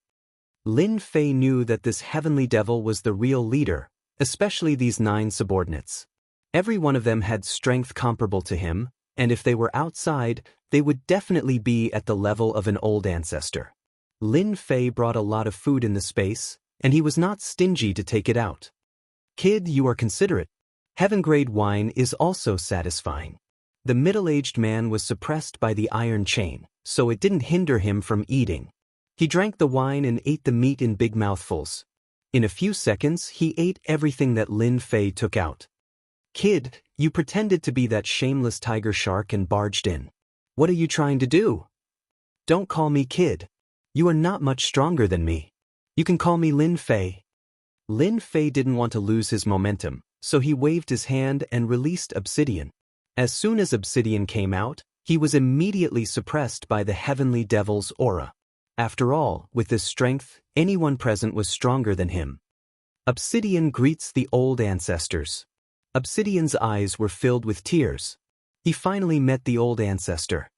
Lin Fei knew that this heavenly devil was the real leader, especially these 9 subordinates. Every one of them had strength comparable to him, and if they were outside, they would definitely be at the level of an old ancestor. Lin Fei brought a lot of food in the space, and he was not stingy to take it out. Kid, you are considerate. Heaven-grade wine is also satisfying. The middle-aged man was suppressed by the iron chain, so it didn't hinder him from eating. He drank the wine and ate the meat in big mouthfuls. In a few seconds, he ate everything that Lin Fei took out. Kid, you pretended to be that shameless tiger shark and barged in. What are you trying to do? Don't call me kid. You are not much stronger than me. You can call me Lin Fei. Lin Fei didn't want to lose his momentum, so he waved his hand and released obsidian. As soon as obsidian came out, he was immediately suppressed by the heavenly devil's aura. After all, with this strength, anyone present was stronger than him. Obsidian greets the old ancestors. Obsidian's eyes were filled with tears. He finally met the old ancestor.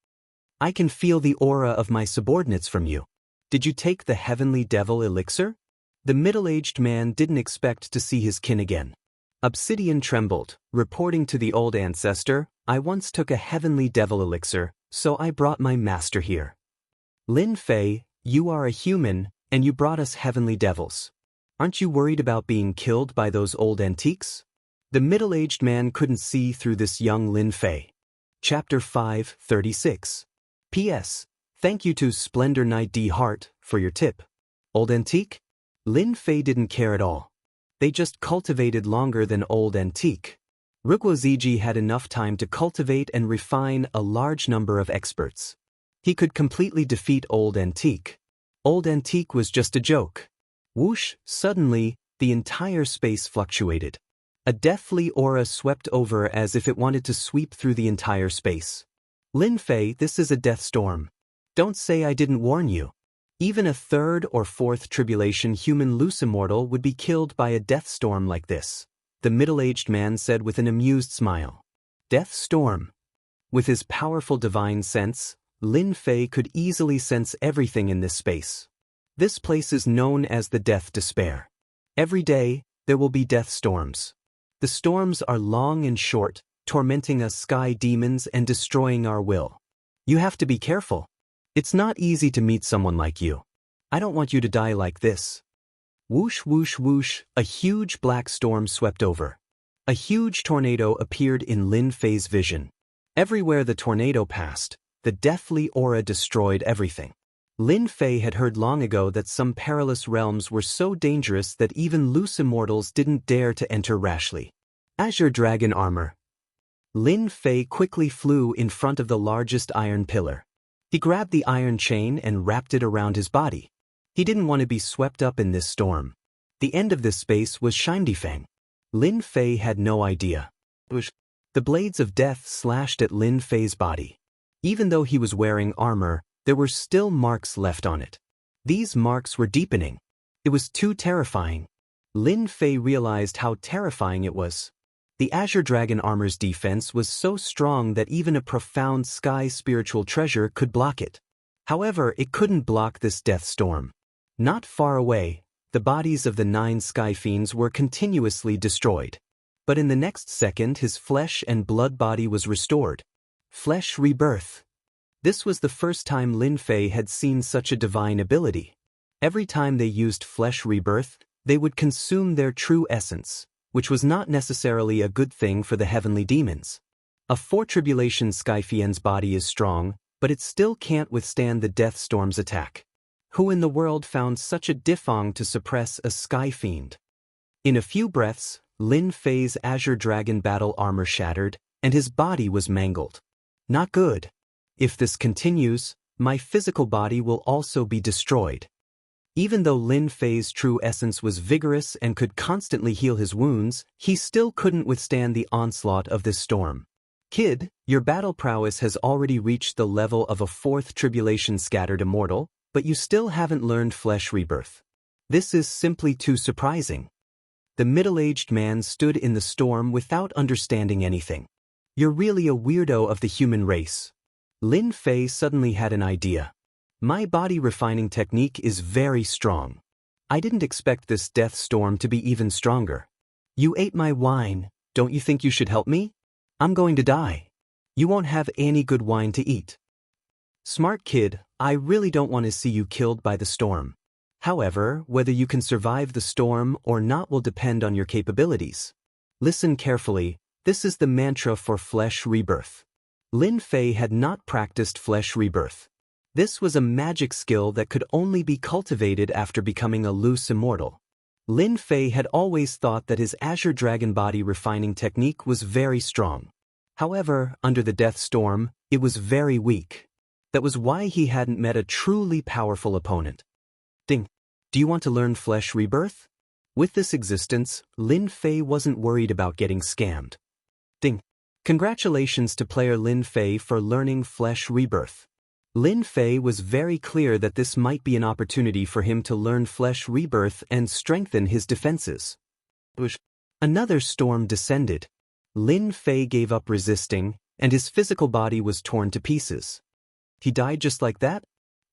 I can feel the aura of my subordinates from you. Did you take the heavenly devil elixir? The middle-aged man didn't expect to see his kin again. Obsidian trembled, reporting to the old ancestor, I once took a heavenly devil elixir, so I brought my master here. Lin Fei, you are a human, and you brought us heavenly devils. Aren't you worried about being killed by those old antiques? The middle-aged man couldn't see through this young Lin Fei. Chapter 5:36. P.S. Thank you to Splendor Knight D. Hart for your tip. Old antique? Lin Fei didn't care at all. They just cultivated longer than old antique. Ruguoziji had enough time to cultivate and refine a large number of experts. He could completely defeat old antique. Old antique was just a joke. Whoosh, suddenly, the entire space fluctuated. A deathly aura swept over as if it wanted to sweep through the entire space. Lin Fei, this is a death storm. Don't say I didn't warn you. Even a third or fourth tribulation human loose immortal would be killed by a death storm like this, the middle-aged man said with an amused smile. Death storm. With his powerful divine sense, Lin Fei could easily sense everything in this space. This place is known as the Death Despair. Every day, there will be death storms. The storms are long and short, tormenting us sky demons and destroying our will. You have to be careful. It's not easy to meet someone like you. I don't want you to die like this. Whoosh whoosh whoosh, a huge black storm swept over. A huge tornado appeared in Lin Fei's vision. Everywhere the tornado passed, the deathly aura destroyed everything. Lin Fei had heard long ago that some perilous realms were so dangerous that even loose immortals didn't dare to enter rashly. Azure Dragon Armor. Lin Fei quickly flew in front of the largest iron pillar. He grabbed the iron chain and wrapped it around his body. He didn't want to be swept up in this storm. The end of this space was Shindifang. Lin Fei had no idea. The blades of death slashed at Lin Fei's body. Even though he was wearing armor, there were still marks left on it. These marks were deepening. It was too terrifying. Lin Fei realized how terrifying it was. The Azure Dragon Armor's defense was so strong that even a profound sky spiritual treasure could block it. However, it couldn't block this death storm. Not far away, the bodies of the 9 sky fiends were continuously destroyed. But in the next second his flesh and blood body was restored. Flesh rebirth. This was the first time Lin Fei had seen such a divine ability. Every time they used flesh rebirth, they would consume their true essence, which was not necessarily a good thing for the heavenly demons. A 4 tribulation Skyfiend's body is strong, but it still can't withstand the death storm's attack. Who in the world found such a difong to suppress a sky fiend? In a few breaths, Lin Fei's Azure Dragon battle armor shattered, and his body was mangled. Not good. If this continues, my physical body will also be destroyed. Even though Lin Fei's true essence was vigorous and could constantly heal his wounds, he still couldn't withstand the onslaught of this storm. Kid, your battle prowess has already reached the level of a 4th tribulation scattered immortal, but you still haven't learned flesh rebirth. This is simply too surprising. The middle-aged man stood in the storm without understanding anything. You're really a weirdo of the human race. Lin Fei suddenly had an idea. My body refining technique is very strong. I didn't expect this death storm to be even stronger. You ate my wine, Don't you think you should help me? I'm going to die. You won't have any good wine to eat. Smart kid, I really don't want to see you killed by the storm. However, whether you can survive the storm or not will depend on your capabilities. Listen carefully, this is the mantra for flesh rebirth. Lin Fei had not practiced flesh rebirth. This was a magic skill that could only be cultivated after becoming a loose immortal. Lin Fei had always thought that his Azure Dragon body refining technique was very strong. However, under the death storm, it was very weak. That was why he hadn't met a truly powerful opponent. Ding. Do you want to learn flesh rebirth? With this existence, Lin Fei wasn't worried about getting scammed. Ding. Congratulations to player Lin Fei for learning flesh rebirth. Lin Fei was very clear that this might be an opportunity for him to learn flesh rebirth and strengthen his defenses. Another storm descended. Lin Fei gave up resisting, and his physical body was torn to pieces. He died just like that?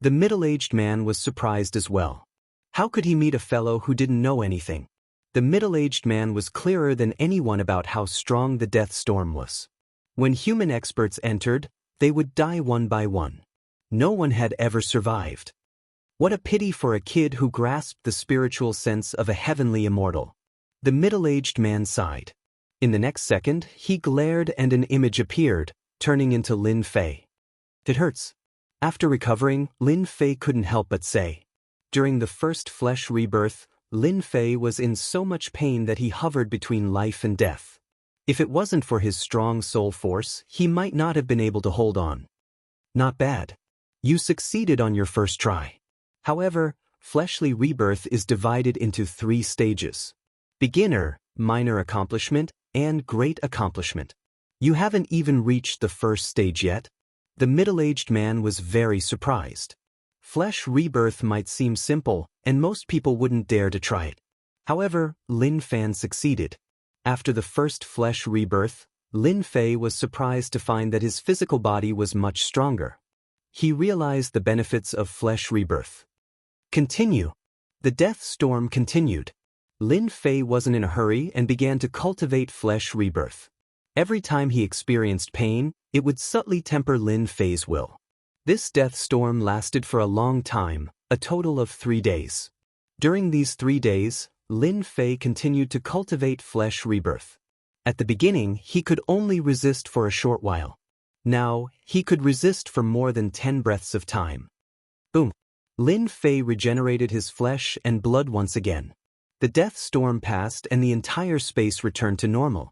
The middle-aged man was surprised as well. How could he meet a fellow who didn't know anything? The middle-aged man was clearer than anyone about how strong the death storm was. When human experts entered, they would die one by one. No one had ever survived. What a pity for a kid who grasped the spiritual sense of a heavenly immortal. The middle-aged man sighed. In the next second, he glared and an image appeared, turning into Lin Fei. It hurts. After recovering, Lin Fei couldn't help but say. During the first flesh rebirth, Lin Fei was in so much pain that he hovered between life and death. If it wasn't for his strong soul force, he might not have been able to hold on. Not bad. You succeeded on your first try. However, fleshly rebirth is divided into 3 stages. Beginner, minor accomplishment, and great accomplishment. You haven't even reached the first stage yet. The middle-aged man was very surprised. Flesh rebirth might seem simple, and most people wouldn't dare to try it. However, Lin Fan succeeded. After the first flesh rebirth, Lin Fei was surprised to find that his physical body was much stronger. He realized the benefits of flesh rebirth. Continue. The death storm continued. Lin Fei wasn't in a hurry and began to cultivate flesh rebirth. Every time he experienced pain, it would subtly temper Lin Fei's will. This death storm lasted for a long time, a total of 3 days. During these 3 days, Lin Fei continued to cultivate flesh rebirth. At the beginning, he could only resist for a short while. Now, he could resist for more than 10 breaths of time. Boom! Lin Fei regenerated his flesh and blood once again. The death storm passed and the entire space returned to normal.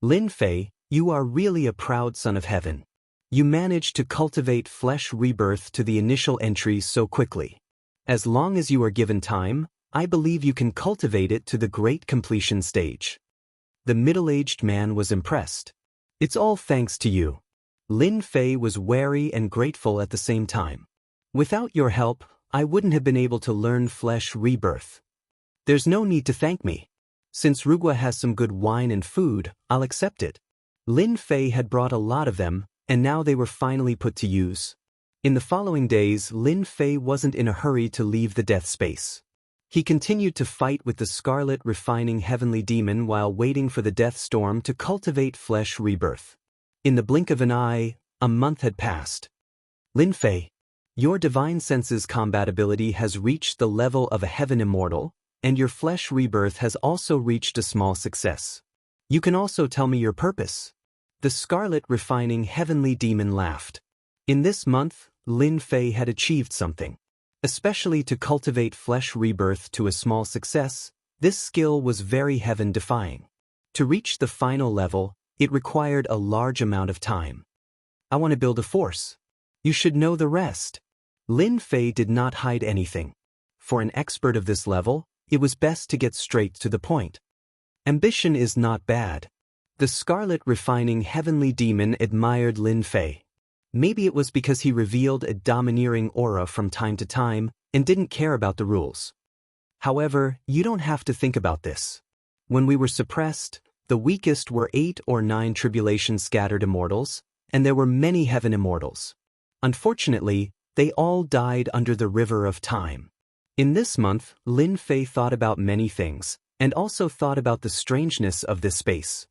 Lin Fei, you are really a proud son of heaven. You managed to cultivate flesh rebirth to the initial entry so quickly. As long as you are given time, I believe you can cultivate it to the great completion stage. The middle-aged man was impressed. It's all thanks to you. Lin Fei was wary and grateful at the same time. Without your help, I wouldn't have been able to learn flesh rebirth. There's no need to thank me. Since Rugua has some good wine and food, I'll accept it. Lin Fei had brought a lot of them, and now they were finally put to use. In the following days, Lin Fei wasn't in a hurry to leave the death space. He continued to fight with the scarlet refining heavenly demon while waiting for the death storm to cultivate flesh rebirth. In the blink of an eye, a month had passed. Lin Fei, your divine senses compatibility has reached the level of a heaven immortal, and your flesh rebirth has also reached a small success. You can also tell me your purpose. The scarlet refining heavenly demon laughed. In this month, Lin Fei had achieved something. Especially to cultivate flesh rebirth to a small success, this skill was very heaven-defying. To reach the final level, it required a large amount of time. I want to build a force. You should know the rest. Lin Fei did not hide anything. For an expert of this level, it was best to get straight to the point. Ambition is not bad. The scarlet refining heavenly demon admired Lin Fei. Maybe it was because he revealed a domineering aura from time to time and didn't care about the rules. However, you don't have to think about this. When we were suppressed, the weakest were 8 or 9 tribulation-scattered immortals, and there were many heaven immortals. Unfortunately, they all died under the river of time. In this month, Lin Fei thought about many things, and also thought about the strangeness of this space.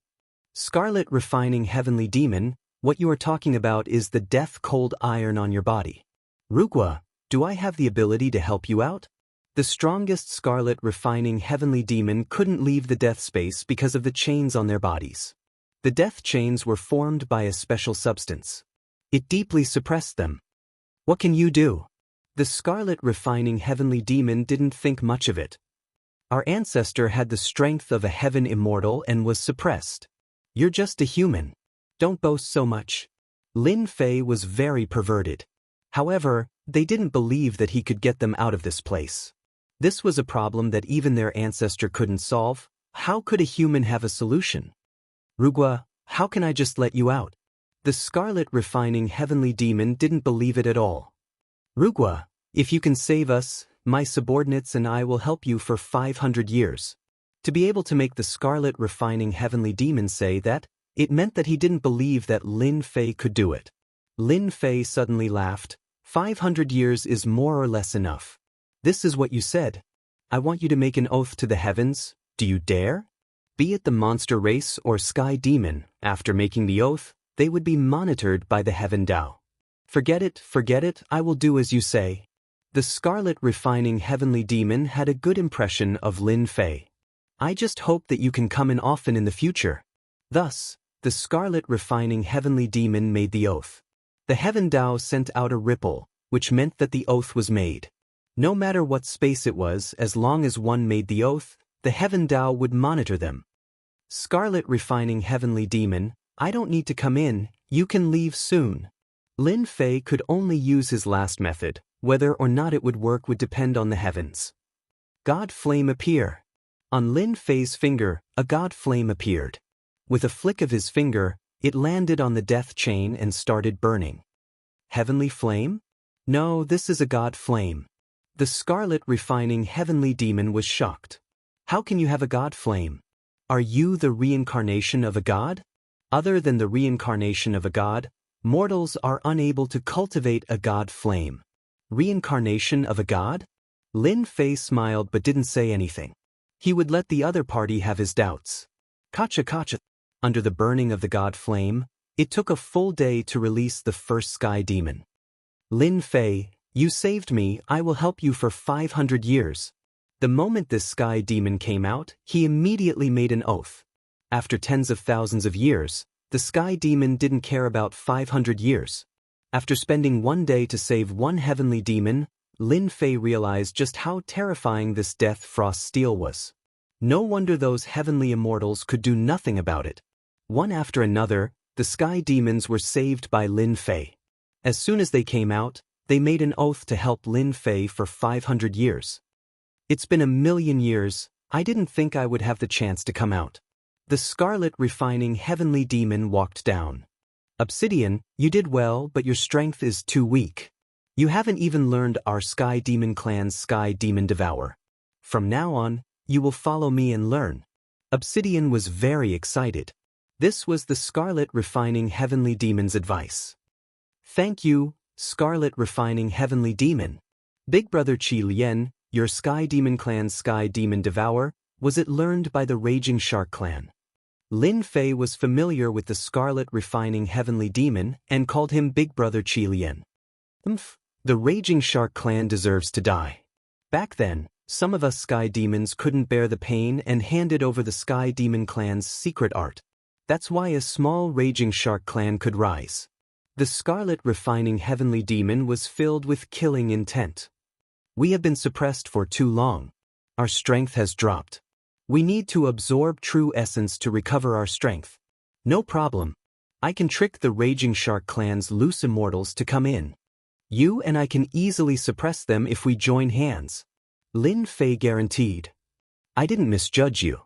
Scarlet refining heavenly demon, what you are talking about is the death-cold iron on your body. Rugwa, do I have the ability to help you out? The strongest scarlet refining heavenly demon couldn't leave the death space because of the chains on their bodies. The death chains were formed by a special substance. It deeply suppressed them. What can you do? The scarlet refining heavenly demon didn't think much of it. Our ancestor had the strength of a heaven immortal and was suppressed. You're just a human. Don't boast so much. Lin Fei was very perverted. However, they didn't believe that he could get them out of this place. This was a problem that even their ancestor couldn't solve. How could a human have a solution? Rugwa, how can I just let you out? The scarlet refining heavenly demon didn't believe it at all. Rugwa, if you can save us, my subordinates and I will help you for 500 years. To be able to make the scarlet refining heavenly demon say that, it meant that he didn't believe that Lin Fei could do it. Lin Fei suddenly laughed. 500 years is more or less enough. This is what you said. I want you to make an oath to the heavens. Do you dare? Be it the monster race or sky demon, after making the oath, they would be monitored by the heaven Dao. Forget it, I will do as you say. The scarlet refining heavenly demon had a good impression of Lin Fei. I just hope that you can come in often in the future. Thus, the scarlet refining heavenly demon made the oath. The heaven Dao sent out a ripple, which meant that the oath was made. No matter what space it was, as long as one made the oath, the heaven Dao would monitor them. Scarlet refining heavenly demon, I don't need to come in, you can leave soon. Lin Fei could only use his last method. Whether or not it would work would depend on the heavens. God flame appear. On Lin Fei's finger, a god flame appeared. With a flick of his finger, it landed on the death chain and started burning. Heavenly flame? No, this is a god flame. The scarlet refining heavenly demon was shocked. How can you have a god flame? Are you the reincarnation of a god? Other than the reincarnation of a god, mortals are unable to cultivate a god flame. Reincarnation of a god? Lin Fei smiled but didn't say anything. He would let the other party have his doubts. Kacha. Under the burning of the god flame, it took a full day to release the first sky demon. Lin Fei, you saved me, I will help you for 500 years. The moment this sky demon came out, he immediately made an oath. After tens of thousands of years, the sky demon didn't care about 500 years. After spending one day to save one heavenly demon, Lin Fei realized just how terrifying this death frost steel was. No wonder those heavenly immortals could do nothing about it. One after another, the sky demons were saved by Lin Fei. As soon as they came out, they made an oath to help Lin Fei for 500 years. It's been 1,000,000 years, I didn't think I would have the chance to come out. The scarlet refining heavenly demon walked down. Obsidian, you did well, but your strength is too weak. You haven't even learned our Sky Demon Clan's Sky Demon Devour. From now on, you will follow me and learn. Obsidian was very excited. This was the Scarlet Refining Heavenly Demon's advice. Thank you, Scarlet Refining Heavenly Demon. Big Brother Qi Lian, your Sky Demon Clan's Sky Demon Devour, was it learned by the Raging Shark Clan. Lin Fei was familiar with the Scarlet Refining Heavenly Demon and called him Big Brother Qi Lian. The Raging Shark Clan deserves to die. Back then, some of us Sky Demons couldn't bear the pain and handed over the Sky Demon Clan's secret art. That's why a small Raging Shark Clan could rise. The Scarlet Refining Heavenly Demon was filled with killing intent. We have been suppressed for too long. Our strength has dropped. We need to absorb true essence to recover our strength. No problem. I can trick the Raging Shark Clan's loose immortals to come in. You and I can easily suppress them if we join hands. Lin Fei guaranteed. I didn't misjudge you.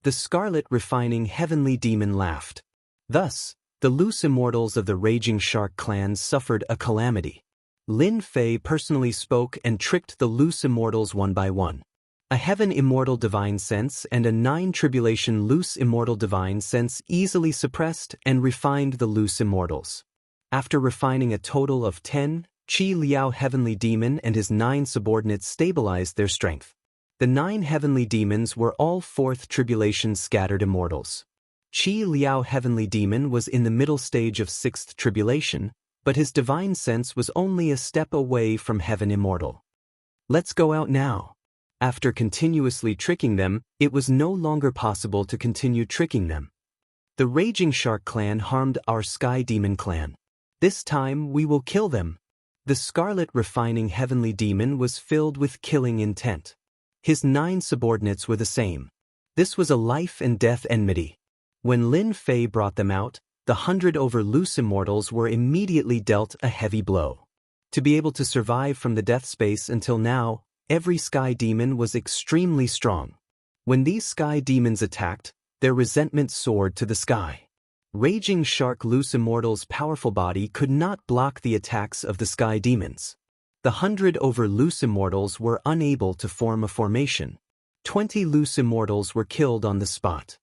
The Scarlet Refining Heavenly Demon laughed. Thus, the loose immortals of the Raging Shark Clan suffered a calamity. Lin Fei personally spoke and tricked the loose immortals one by one. A Heaven Immortal Divine Sense and a 9 Tribulation Loose Immortal Divine Sense easily suppressed and refined the loose immortals. After refining a total of 10, Qi Liao Heavenly Demon and his 9 subordinates stabilized their strength. The 9 heavenly demons were all 4th Tribulation scattered immortals. Qi Liao Heavenly Demon was in the middle stage of sixth tribulation, but his divine sense was only a step away from heaven immortal. Let's go out now. After continuously tricking them, it was no longer possible to continue tricking them. The Raging Shark clan harmed our Sky Demon clan. This time we will kill them. The Scarlet Refining Heavenly Demon was filled with killing intent. His 9 subordinates were the same. This was a life and death enmity. When Lin Fei brought them out, the 100 over loose immortals were immediately dealt a heavy blow. To be able to survive from the death space until now, every Sky Demon was extremely strong. When these Sky Demons attacked, their resentment soared to the sky. Raging Shark Loose Immortal's powerful body could not block the attacks of the Sky Demons. The 100 over Loose Immortals were unable to form a formation. 20 Loose Immortals were killed on the spot.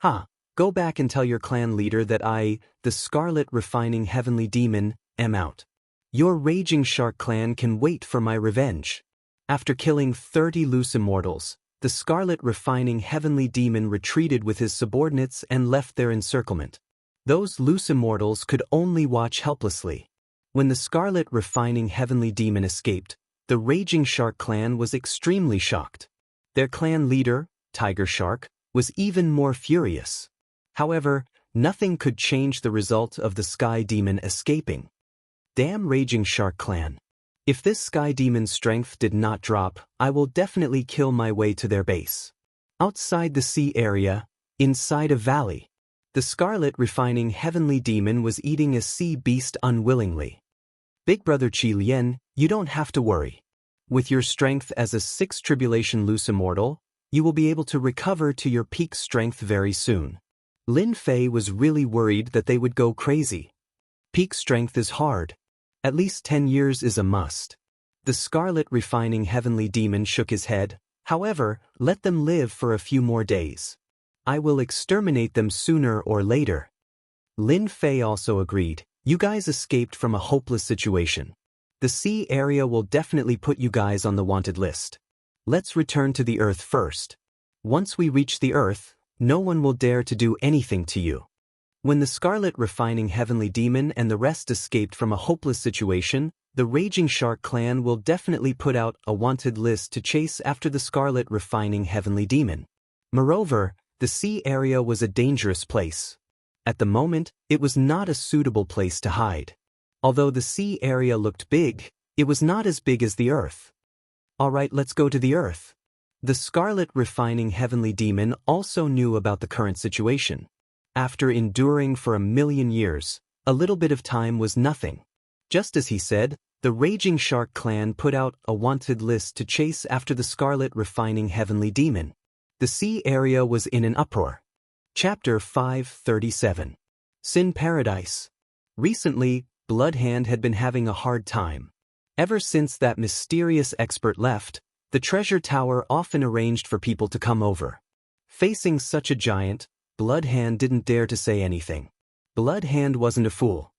Ha! Go back and tell your clan leader that I, the Scarlet Refining Heavenly Demon, am out. Your Raging Shark clan can wait for my revenge. After killing 30 Loose Immortals, the Scarlet Refining Heavenly Demon retreated with his subordinates and left their encirclement. Those Loose Immortals could only watch helplessly. When the Scarlet Refining Heavenly Demon escaped, the Raging Shark clan was extremely shocked. Their clan leader, Tiger Shark, was even more furious. However, nothing could change the result of the Sky Demon escaping. Damn Raging Shark clan. If this Sky Demon's strength did not drop, I will definitely kill my way to their base. Outside the sea area, inside a valley, the Scarlet Refining Heavenly Demon was eating a sea beast unwillingly. Big Brother Qi Lian, you don't have to worry. With your strength as a 6th Tribulation Loose Immortal, you will be able to recover to your peak strength very soon. Lin Fei was really worried that they would go crazy. Peak strength is hard. At least 10 years is a must. The Scarlet Refining Heavenly Demon shook his head. However, let them live for a few more days. I will exterminate them sooner or later. Lin Fei also agreed. You guys escaped from a hopeless situation. The sea area will definitely put you guys on the wanted list. Let's return to the Earth first. Once we reach the Earth, no one will dare to do anything to you. When the Scarlet Refining Heavenly Demon and the rest escaped from a hopeless situation, the Raging Shark clan will definitely put out a wanted list to chase after the Scarlet Refining Heavenly Demon. Moreover, the sea area was a dangerous place. At the moment, it was not a suitable place to hide. Although the sea area looked big, it was not as big as the Earth. Alright, let's go to the Earth. The Scarlet Refining Heavenly Demon also knew about the current situation. After enduring for 1,000,000 years, a little bit of time was nothing. Just as he said, the Raging Shark clan put out a wanted list to chase after the Scarlet Refining Heavenly Demon. The sea area was in an uproar. Chapter 537. Sin Paradise. Recently, Bloodhand had been having a hard time. Ever since that mysterious expert left, the treasure tower often arranged for people to come over. Facing such a giant, Bloodhand didn't dare to say anything. Bloodhand wasn't a fool.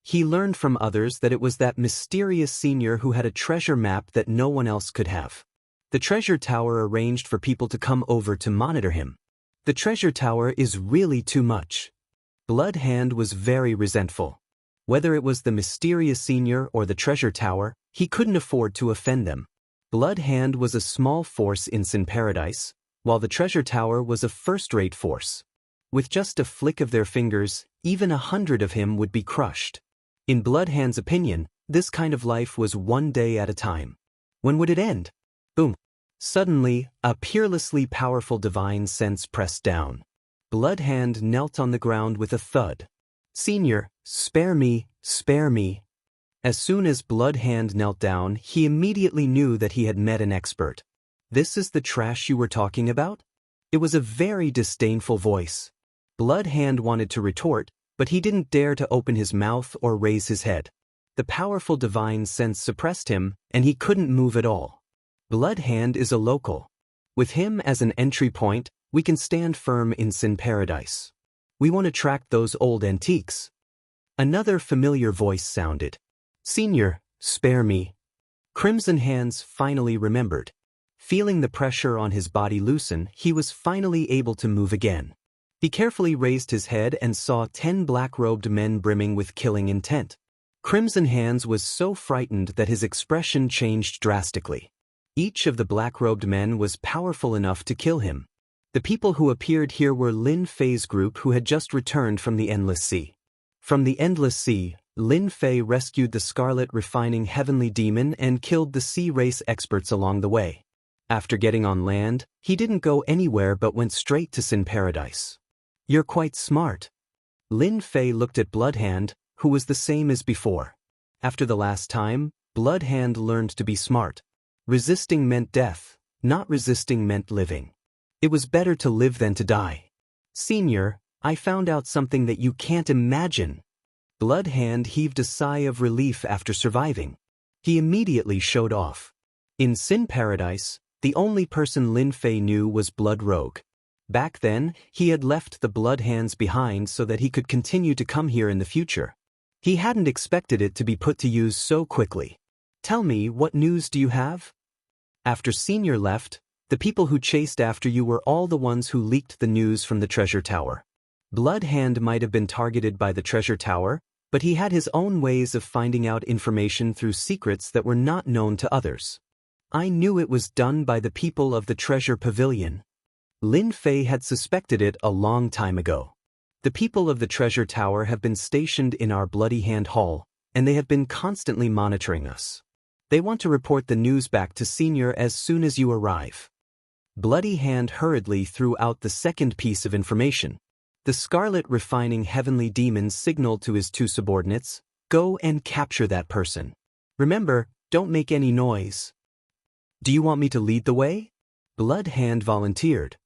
He learned from others that it was that mysterious senior who had a treasure map that no one else could have. The treasure tower arranged for people to come over to monitor him. The treasure tower is really too much. Bloodhand was very resentful. Whether it was the mysterious senior or the treasure tower, he couldn't afford to offend them. Bloodhand was a small force in Sin Paradise, while the treasure tower was a first-rate force. With just a flick of their fingers, even 100 of him would be crushed. In Bloodhand's opinion, this kind of life was one day at a time. When would it end? Boom. Suddenly, a peerlessly powerful divine sense pressed down. Bloodhand knelt on the ground with a thud. Senior, spare me, spare me. As soon as Bloodhand knelt down, he immediately knew that he had met an expert. This is the trash you were talking about? It was a very disdainful voice. Bloodhand wanted to retort, but he didn't dare to open his mouth or raise his head. The powerful divine sense suppressed him, and he couldn't move at all. Bloodhand is a local. With him as an entry point, we can stand firm in Sin Paradise. We won't attract those old antiques. Another familiar voice sounded. Senior, spare me. Crimson Hands finally remembered. Feeling the pressure on his body loosen, he was finally able to move again. He carefully raised his head and saw 10 black-robed men brimming with killing intent. Crimson Hands was so frightened that his expression changed drastically. Each of the black-robed men was powerful enough to kill him. The people who appeared here were Lin Fei's group who had just returned from the Endless Sea. From the Endless Sea, Lin Fei rescued the Scarlet Refining Heavenly Demon and killed the sea race experts along the way. After getting on land, he didn't go anywhere but went straight to Sin Paradise. You're quite smart. Lin Fei looked at Bloodhand, who was the same as before. After the last time, Bloodhand learned to be smart. Resisting meant death, not resisting meant living. It was better to live than to die. Senior, I found out something that you can't imagine. Bloodhand heaved a sigh of relief after surviving. He immediately showed off. In Sin Paradise, the only person Lin Fei knew was Blood Rogue. Back then, he had left the Blood Hands behind so that he could continue to come here in the future. He hadn't expected it to be put to use so quickly. Tell me, what news do you have? After Senior left, the people who chased after you were all the ones who leaked the news from the treasure tower. Bloodhand might have been targeted by the treasure tower, but he had his own ways of finding out information through secrets that were not known to others. I knew it was done by the people of the treasure pavilion. Lin Fei had suspected it a long time ago. The people of the treasure tower have been stationed in our Bloody Hand Hall, and they have been constantly monitoring us. They want to report the news back to Senior as soon as you arrive. Bloody Hand hurriedly threw out the second piece of information. The Scarlet Refining Heavenly Demon signaled to his two subordinates, "Go and capture that person. Remember, don't make any noise." Do you want me to lead the way? Blood Hand volunteered.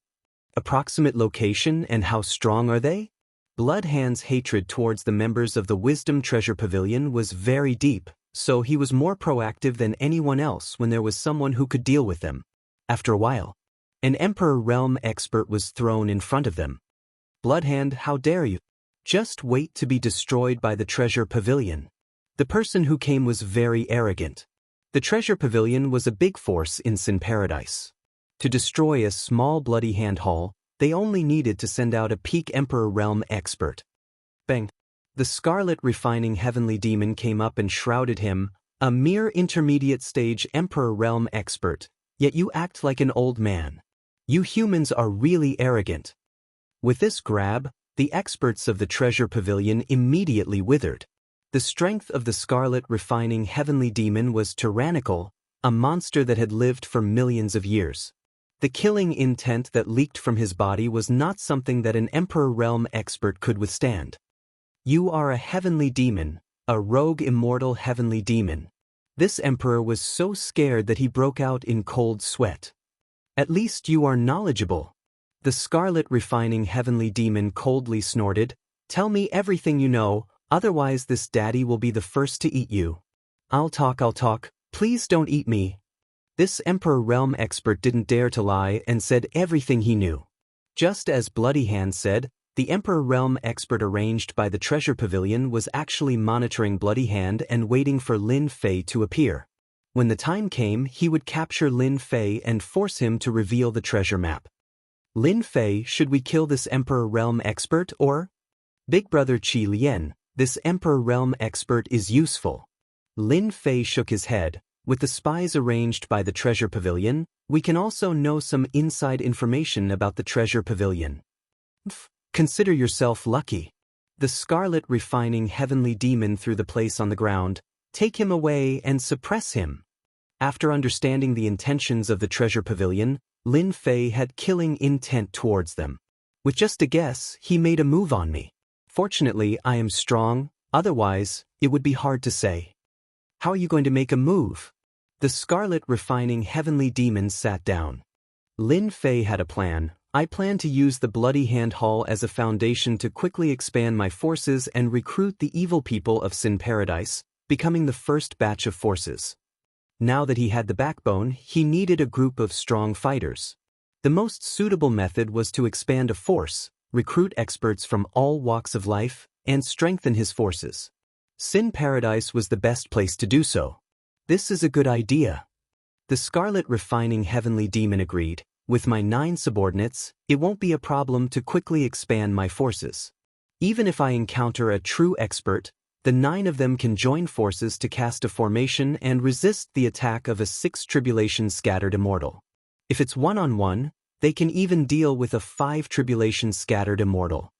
Approximate location and how strong are they? Blood Hand's hatred towards the members of the Wisdom Treasure Pavilion was very deep, so he was more proactive than anyone else when there was someone who could deal with them. After a while, an Emperor Realm expert was thrown in front of them. Bloodhand, how dare you? Just wait to be destroyed by the Treasure Pavilion. The person who came was very arrogant. The Treasure Pavilion was a big force in Sin Paradise. To destroy a small Bloody Hand Hall, they only needed to send out a peak Emperor Realm expert. Bang! The Scarlet Refining Heavenly Demon came up and shrouded him, a mere intermediate stage Emperor Realm expert, yet you act like an old man. You humans are really arrogant. With this grab, the experts of the Treasure Pavilion immediately withered. The strength of the Scarlet Refining Heavenly Demon was tyrannical, a monster that had lived for millions of years. The killing intent that leaked from his body was not something that an Emperor Realm expert could withstand. You are a heavenly demon, a rogue immortal heavenly demon. This emperor was so scared that he broke out in cold sweat. At least you are knowledgeable. The Scarlet Refining Heavenly Demon coldly snorted, "Tell me everything you know, otherwise this daddy will be the first to eat you." I'll talk, please don't eat me." This Emperor Realm expert didn't dare to lie and said everything he knew. Just as Bloody Hand said, the Emperor Realm expert arranged by the Treasure Pavilion was actually monitoring Bloody Hand and waiting for Lin Fei to appear. When the time came, he would capture Lin Fei and force him to reveal the treasure map. Lin Fei, should we kill this Emperor Realm expert or? Big Brother Qi Lian, this Emperor Realm expert is useful. Lin Fei shook his head. With the spies arranged by the Treasure Pavilion, we can also know some inside information about the Treasure Pavilion. Consider yourself lucky. The Scarlet Refining Heavenly Demon threw the place on the ground. Take him away and suppress him. After understanding the intentions of the Treasure Pavilion, Lin Fei had killing intent towards them. With just a guess, he made a move on me. Fortunately, I am strong, otherwise, it would be hard to say. How are you going to make a move? The Scarlet Refining Heavenly Demon sat down. Lin Fei had a plan. I plan to use the Bloody Hand Hall as a foundation to quickly expand my forces and recruit the evil people of Sin Paradise, becoming the first batch of forces. Now that he had the backbone, he needed a group of strong fighters. The most suitable method was to expand a force, recruit experts from all walks of life, and strengthen his forces. Sin Paradise was the best place to do so. This is a good idea. The Scarlet Refining Heavenly Demon agreed. with my 9 subordinates, it won't be a problem to quickly expand my forces. Even if I encounter a true expert, the 9 of them can join forces to cast a formation and resist the attack of a 6 tribulation scattered immortal. If it's one-on-one, they can even deal with a 5 tribulation scattered immortal.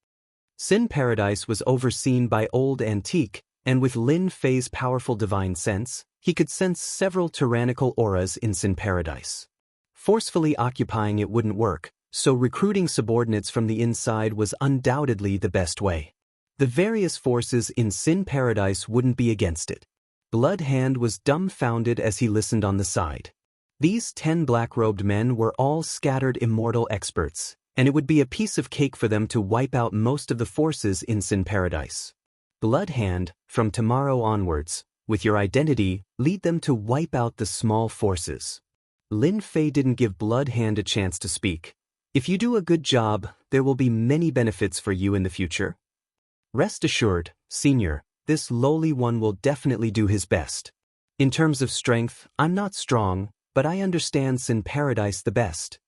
Sin Paradise was overseen by Old Antique, and with Lin Fei's powerful divine sense, he could sense several tyrannical auras in Sin Paradise. Forcefully occupying it wouldn't work, so recruiting subordinates from the inside was undoubtedly the best way. The various forces in Sin Paradise wouldn't be against it. Blood Hand was dumbfounded as he listened on the side. These 10 black-robed men were all scattered immortal experts, and it would be a piece of cake for them to wipe out most of the forces in Sin Paradise. Blood Hand, from tomorrow onwards, with your identity, lead them to wipe out the small forces. Lin Fei didn't give Blood Hand a chance to speak. If you do a good job, there will be many benefits for you in the future. Rest assured, Senior, this lowly one will definitely do his best. In terms of strength, I'm not strong, but I understand Sin Paradise the best.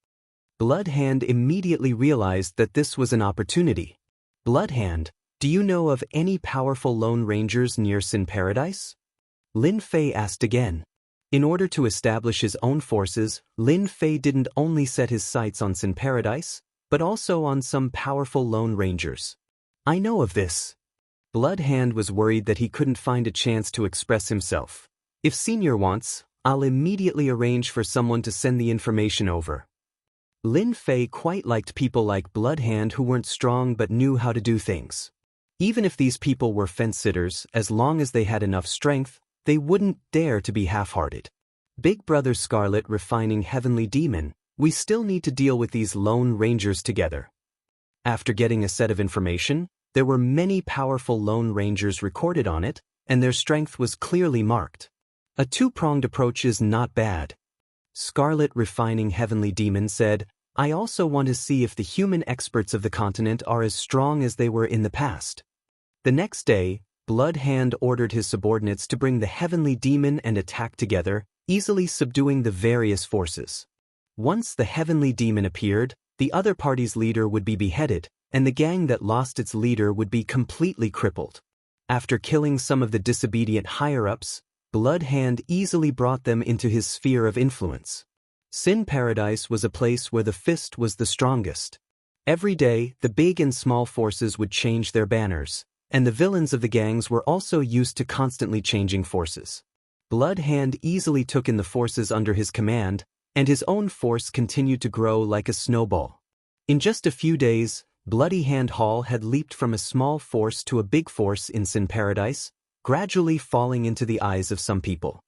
Blood Hand immediately realized that this was an opportunity. Blood Hand, do you know of any powerful Lone Rangers near Sin Paradise? Lin Fei asked again. In order to establish his own forces, Lin Fei didn't only set his sights on Sin Paradise, but also on some powerful Lone Rangers. I know of this. Blood Hand was worried that he couldn't find a chance to express himself. If Senior wants, I'll immediately arrange for someone to send the information over. Lin Fei quite liked people like Blood Hand who weren't strong but knew how to do things. Even if these people were fence-sitters, as long as they had enough strength, they wouldn't dare to be half-hearted. Big Brother Scarlet Refining Heavenly Demon, we still need to deal with these Lone Rangers together. After getting a set of information, there were many powerful Lone Rangers recorded on it, and their strength was clearly marked. A two-pronged approach is not bad. Scarlet Refining Heavenly Demon said, I also want to see if the human experts of the continent are as strong as they were in the past. The next day, Blood Hand ordered his subordinates to bring the Heavenly Demon and attack together, easily subduing the various forces. Once the Heavenly Demon appeared, the other party's leader would be beheaded, and the gang that lost its leader would be completely crippled. After killing some of the disobedient higher-ups, Blood Hand easily brought them into his sphere of influence. Sin Paradise was a place where the fist was the strongest. Every day, the big and small forces would change their banners, and the villains of the gangs were also used to constantly changing forces. Blood Hand easily took in the forces under his command, and his own force continued to grow like a snowball. In just a few days, Bloody Hand Hall had leaped from a small force to a big force in Sin Paradise, gradually falling into the eyes of some people.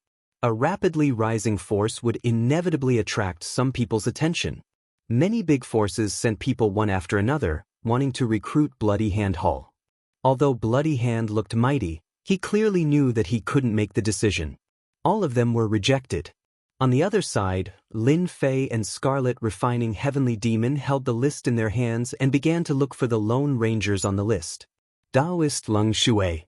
A rapidly rising force would inevitably attract some people's attention. Many big forces sent people one after another, wanting to recruit Bloody Hand Hall. Although Bloody Hand looked mighty, he clearly knew that he couldn't make the decision. All of them were rejected. On the other side, Lin Fei and Scarlet Refining Heavenly Demon held the list in their hands and began to look for the Lone Rangers on the list. Taoist Lung Shui.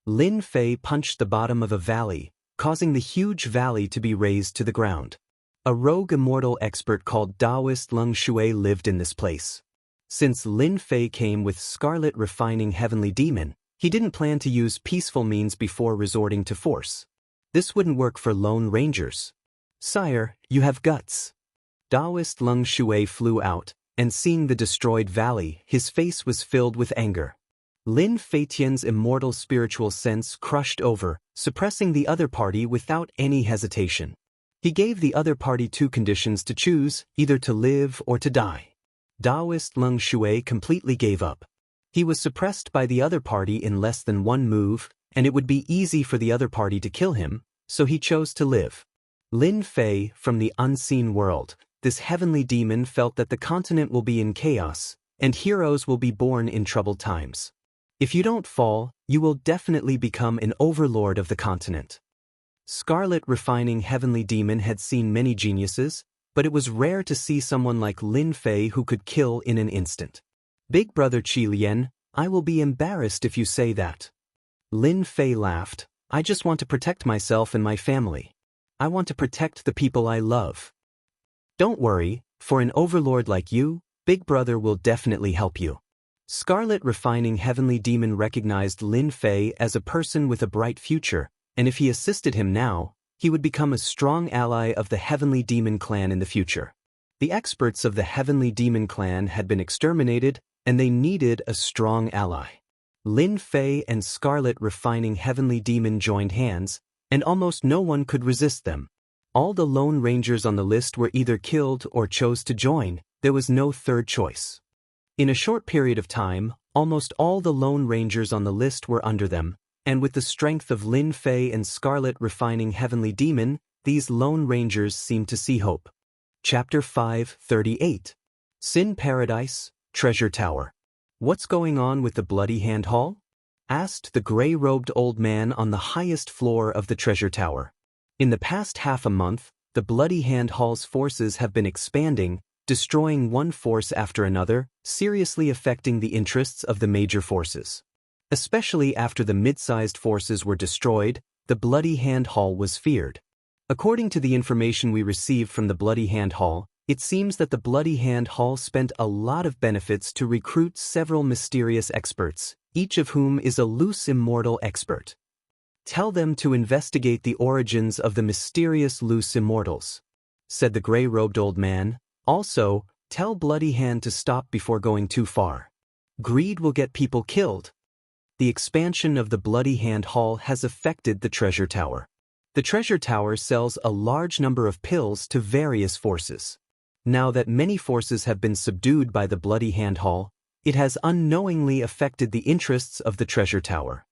Lin Fei punched the bottom of a valley, causing the huge valley to be razed to the ground. A rogue immortal expert called Taoist Lung Shui lived in this place. Since Lin Fei came with Scarlet Refining Heavenly Demon, he didn't plan to use peaceful means before resorting to force. This wouldn't work for Lone Rangers. Sire, you have guts. Taoist Lung Shui flew out, and seeing the destroyed valley, his face was filled with anger. Lin Feitian's immortal spiritual sense crushed over, suppressing the other party without any hesitation. He gave the other party 2 conditions to choose, either to live or to die. Taoist Lung Shui completely gave up. He was suppressed by the other party in less than 1 move, and it would be easy for the other party to kill him, so he chose to live. Lin Fei, from the unseen world, this heavenly demon felt that the continent will be in chaos, and heroes will be born in troubled times. If you don't fall, you will definitely become an overlord of the continent. Scarlet Refining Heavenly Demon had seen many geniuses, but it was rare to see someone like Lin Fei who could kill in an instant. Big Brother Qi Lian, I will be embarrassed if you say that. Lin Fei laughed. I just want to protect myself and my family. I want to protect the people I love. Don't worry, For an overlord like you, Big Brother will definitely help you. Scarlet Refining Heavenly Demon recognized Lin Fei as a person with a bright future, and if he assisted him now, he would become a strong ally of the Heavenly Demon clan in the future. The experts of the Heavenly Demon clan had been exterminated, and they needed a strong ally. Lin Fei and Scarlet Refining Heavenly Demon joined hands, and almost no one could resist them. All the Lone Rangers on the list were either killed or chose to join. There was no third choice. In a short period of time, almost all the Lone Rangers on the list were under them, and with the strength of Lin Fei and Scarlet Refining Heavenly Demon, these Lone Rangers seemed to see hope. Chapter 538. Sin Paradise, Treasure Tower. What's going on with the Bloody Hand Hall? Asked the gray-robed old man on the highest floor of the treasure tower. In the past half a month, the Bloody Hand Hall's forces have been expanding, destroying one force after another, seriously affecting the interests of the major forces. Especially after the mid-sized forces were destroyed, the Bloody Hand Hall was feared. According to the information we received from the Bloody Hand Hall, it seems that the Bloody Hand Hall spent a lot of benefits to recruit several mysterious experts, each of whom is a loose immortal expert. Tell them to investigate the origins of the mysterious loose immortals, said the gray-robed old man. Also, tell Bloody Hand to stop before going too far. Greed will get people killed. The expansion of the Bloody Hand Hall has affected the treasure tower. The treasure tower sells a large number of pills to various forces. Now that many forces have been subdued by the Bloody Hand Hall, it has unknowingly affected the interests of the treasure tower.